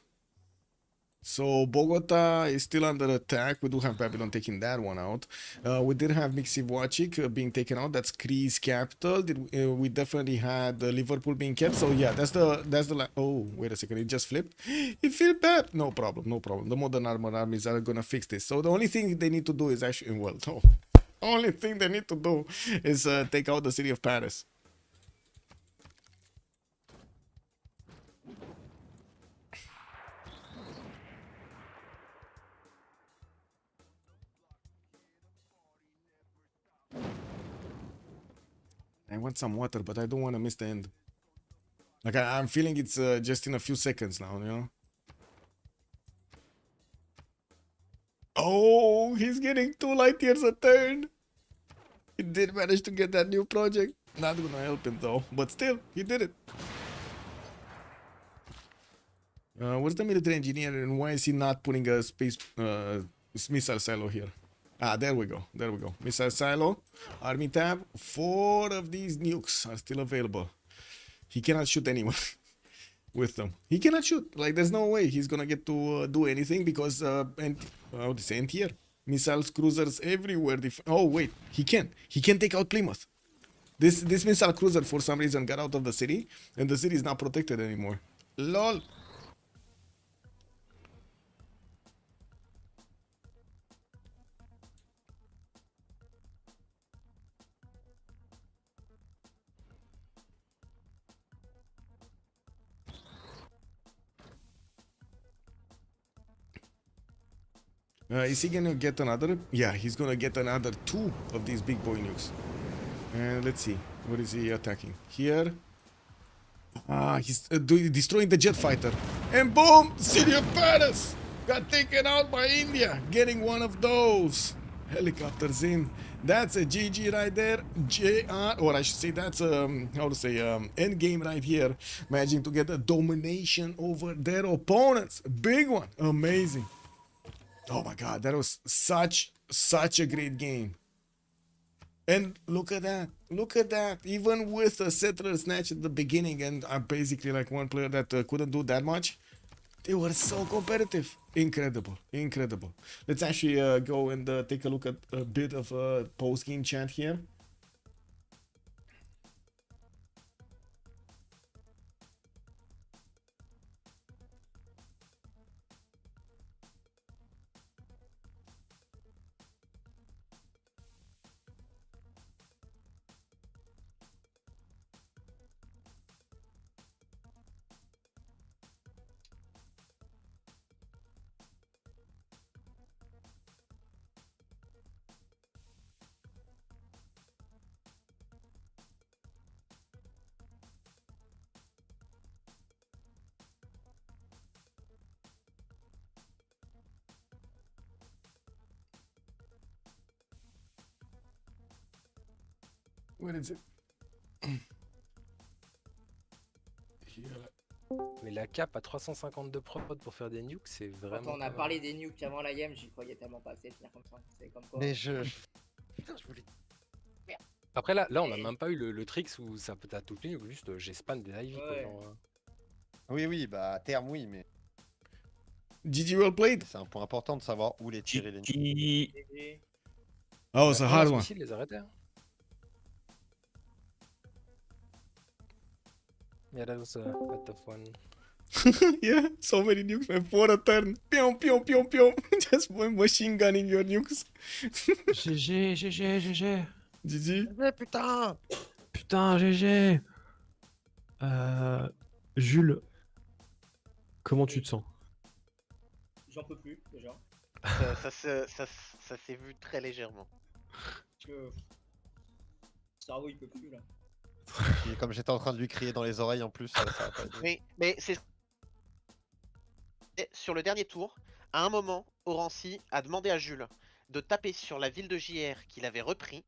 So Bogota is still under attack. We do have Babylon taking that one out. We did have Mixiwachik being taken out. That's Kree's capital. We definitely had Liverpool being kept. So yeah, that's the oh, wait a second, it just flipped. It flipped back. No problem, no problem. The modern armor armies are gonna fix this. So the only thing they need to do is actually, well, no. Only thing they need to do is take out the city of Paris. I want some water, but I don't want to miss the end. Like, I'm feeling it's just in a few seconds now, you know? Oh, he's getting 2 light years a turn. He did manage to get that new project. Not gonna help him though, but still, he did it. What's the military engineer and why is he not putting a space missile silo here? Ah, there we go. There we go. Missile silo, army tab. 4 of these nukes are still available. He cannot shoot anyone with them. He cannot shoot. Like, there's no way he's gonna get to do anything because how to say, anti-air missiles, cruisers everywhere. Oh wait, he can. He can take out Plymouth. This missile cruiser for some reason got out of the city, and the city is not protected anymore. Lol. Is he gonna get another? Yeah, he's gonna get another 2 of these big boy nukes. And let's see, what is he attacking? Here. He's destroying the jet fighter. And boom, city of Paris got taken out by India. Getting one of those helicopters in. That's a GG right there. JR, or I should say that's how to say end game right here. Managing to get a domination over their opponents. Big one, amazing. Oh my god, that was such a great game. And look at that. Look at that. Even with a settler snatch at the beginning and basically like one player that couldn't do that much, they were so competitive. Incredible. Incredible. Let's actually go and take a look at a bit of a post-game chat here. Where is it? Mais la cap à 350 de prod pour faire des nukes, c'est Quand vraiment. on a pas parlé mal. des nukes avant la game, j'y croyais tellement pas assez finir comme ça. C'est comme quoi. Mais putain, je voulais. Après, là on a même pas eu le trick où ça peut t'as tout clean, ou juste j'ai spam des ivy. Ouais. Oui, bah à terme, oui, mais GG, well played. c'est un point important de savoir où les tirer les nuques. GG. Oh, it's a hard one. Aussi de les arrêter. Hein. Yeah, that was a tough one. Yeah, so many nukes, man. For a turn. Pion, pion, pion, pion. Just one machine gunning your nukes. GG, GG, GG. GG. Mais putain! Putain, GG. Jules, comment tu te sens? J'en peux plus déjà. Ça s'est vu très légèrement. Le cerveau il peut plus là. Et comme j'étais en train de lui crier dans les oreilles en plus, ça va pas aider. Oui, mais c'est sur le dernier tour, à un moment, Orancy a demandé à Jules de taper sur la ville de JR qu'il avait repris,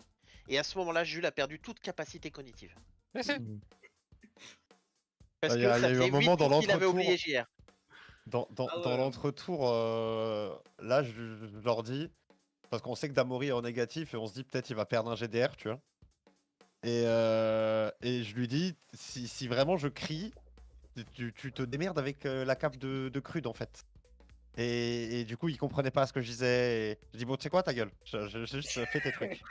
et à ce moment-là, Jules a perdu toute capacité cognitive. Parce Il que y a ça eu un faisait 8 moment dans tours qu'il avait l'entretour. oublié JR. Dans Ah ouais. l'entretour, là, je leur dis, parce qu'on sait que Damori est en négatif et on se dit peut-être il va perdre un GDR, tu vois. Et je lui dis, si vraiment je crie, tu te démerdes avec la cape de crude en fait. Et du coup, il comprenait pas ce que je disais. Et je dis, bon, tu sais quoi, ta gueule, je juste fais tes trucs.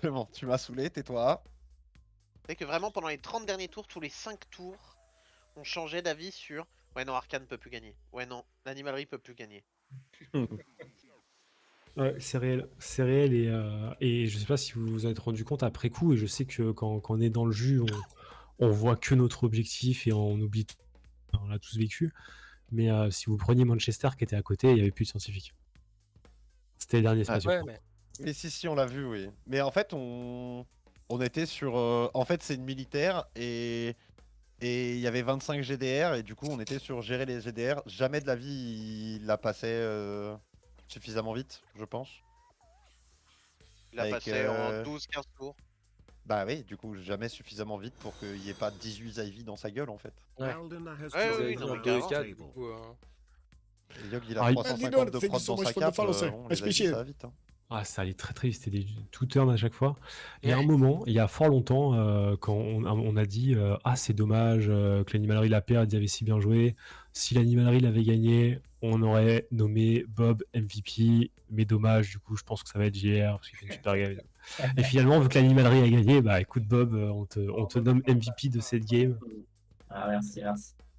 C'est bon, tu m'as saoulé, tais-toi. C'est que vraiment, pendant les 30 derniers tours, tous les 5 tours, on changeait d'avis sur ouais, non, Arcane peut plus gagner. Ouais, non, l'animalerie peut plus gagner. Ouais, c'est réel et je sais pas si vous vous en êtes rendu compte après coup, et je sais que quand on est dans le jus, on voit que notre objectif et on oublie tout. On l'a tous vécu, mais si vous preniez Manchester qui était à côté, il n'y avait plus de scientifiques. C'était le dernier station. Ouais, mais Mais si, on l'a vu, oui. Mais en fait, on était sur... En fait, c'est une militaire et il y avait 25 GDR et du coup, on était sur gérer les GDR. Jamais de la vie, il la passait suffisamment vite, je pense. Il a Avec, passé en 12-15 tours. Bah oui, du coup, jamais suffisamment vite pour qu'il n'y ait pas 18 IV dans sa gueule, en fait. ouais. oui, non, mais deux carrément. et quatre, du coup, Et Yog, il a Ah, 350 de thank you prod so dans much sa for the cape, follow, sir. on les a dit, Appreciate ça it. va vite. Hein. Ah, ça allait très très vite, c'était des tout turn à chaque fois. Et à un moment, il y a fort longtemps, quand on a dit ah, c'est dommage que l'animalerie la perde, il avait si bien joué. Si l'animalerie l'avait gagné, on aurait nommé Bob MVP. Mais dommage, du coup, je pense que ça va être JR parce qu'il fait une super game. Et finalement, vu que l'animalerie a gagné, bah écoute, Bob, on te nomme MVP de cette game. Ah, merci.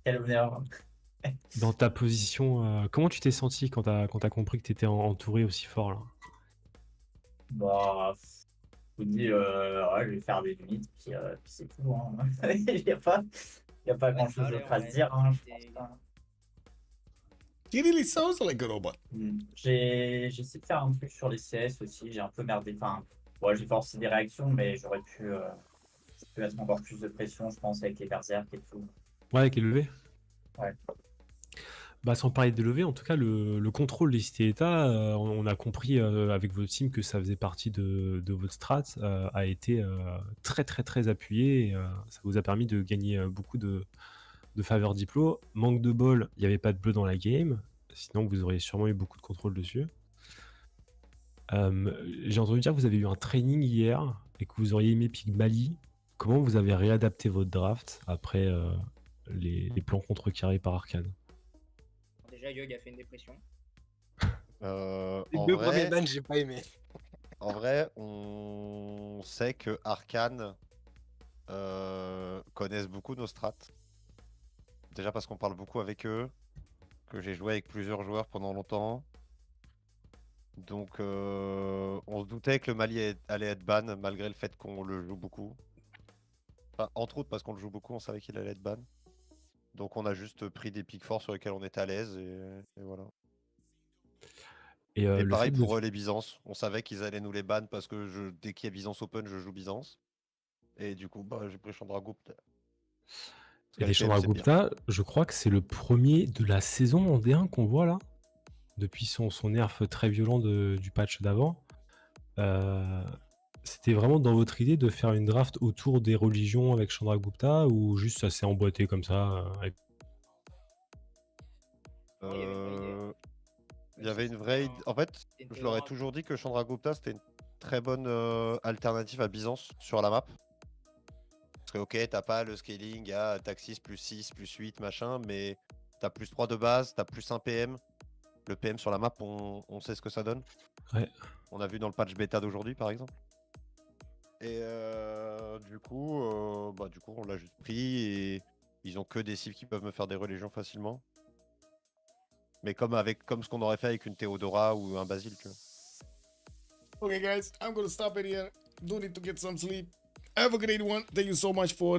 Quel honneur. Dans ta position, comment tu t'es senti quand t'as compris que t'étais entouré aussi fort là? Bah, je vous dis, ouais, je vais faire des limites, puis c'est tout. Hein. Il n'y a pas grand-chose d'autre à se dire. Hein, je pense pas. He really sounds like a robot. J'ai essayé de faire un truc sur les CS aussi, j'ai un peu merdé. Enfin, ouais, j'ai forcé des réactions, mais j'aurais pu mettre encore plus de pression, je pense, avec les berserk et tout. Ouais, avec les levées. Ouais. Bah, sans parler de levées, en tout cas, le contrôle des cités-états, on a compris avec votre team que ça faisait partie de votre strat, a été très très très appuyé. Et, ça vous a permis de gagner beaucoup de faveurs diplo. Manque de bol, il n'y avait pas de bleu dans la game, sinon vous auriez sûrement eu beaucoup de contrôle dessus. J'ai entendu dire que vous avez eu un training hier et que vous auriez aimé pick Mali. Comment vous avez réadapté votre draft après les plans contrecarrés par Arcane? Déjà Yog a fait une dépression. Les En deux vrai, premiers bans, j'ai pas aimé. en vrai, on sait que Arcane connaissent beaucoup nos strats. Déjà parce qu'on parle beaucoup avec eux, que j'ai joué avec plusieurs joueurs pendant longtemps. Donc on se doutait que le Mali allait être ban malgré le fait qu'on le joue beaucoup. Enfin, entre autres parce qu'on le joue beaucoup, on savait qu'il allait être ban. Donc on a juste pris des pics forts sur lesquels on était à l'aise et voilà. Et Et le pareil fait de... pour les Byzance, on savait qu'ils allaient nous les ban parce que dès qu'il y a Byzance Open, je joue Byzance. Et du coup, bah, j'ai pris Chandragupta. Et les Chandragupta, je crois que c'est le premier de la saison en D1 qu'on voit là, depuis son nerf très violent du patch d'avant. c'était vraiment dans votre idée de faire une draft autour des religions avec Chandragupta ou juste ça s'est emboîté comme ça Non, il y avait une vraie idée, hein. Il y avait une vraie idée. En fait, je leur ai toujours dit que Chandragupta c'était une très bonne alternative à Byzance sur la map. Parce que ok, t'as pas le scaling à taxis plus 6, plus 8, machin, mais t'as plus 3 de base, t'as plus 1 PM. Le PM sur la map, on sait ce que ça donne. Ouais. On a vu dans le patch bêta d'aujourd'hui, par exemple. Et du coup, on l'a juste pris et ils ont que des cibles qui peuvent me faire des religions facilement. Mais comme ce qu'on aurait fait avec une Théodora ou un Basile, tu vois. Okay, guys, I'm gonna stop it here. Do need to get some sleep. Have a great one. Thank you so much for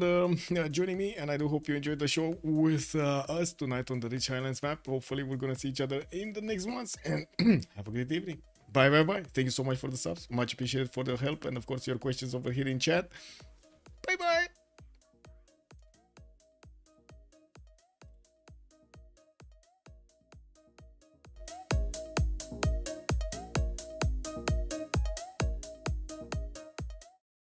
joining me, and I do hope you enjoyed the show with us tonight on the Rich Highlands map. Hopefully, we're gonna see each other in the next ones, and have a great evening. Bye, bye, bye. Thank you so much for the subs. Much appreciated for the help, and of course, your questions over here in chat. Bye, bye.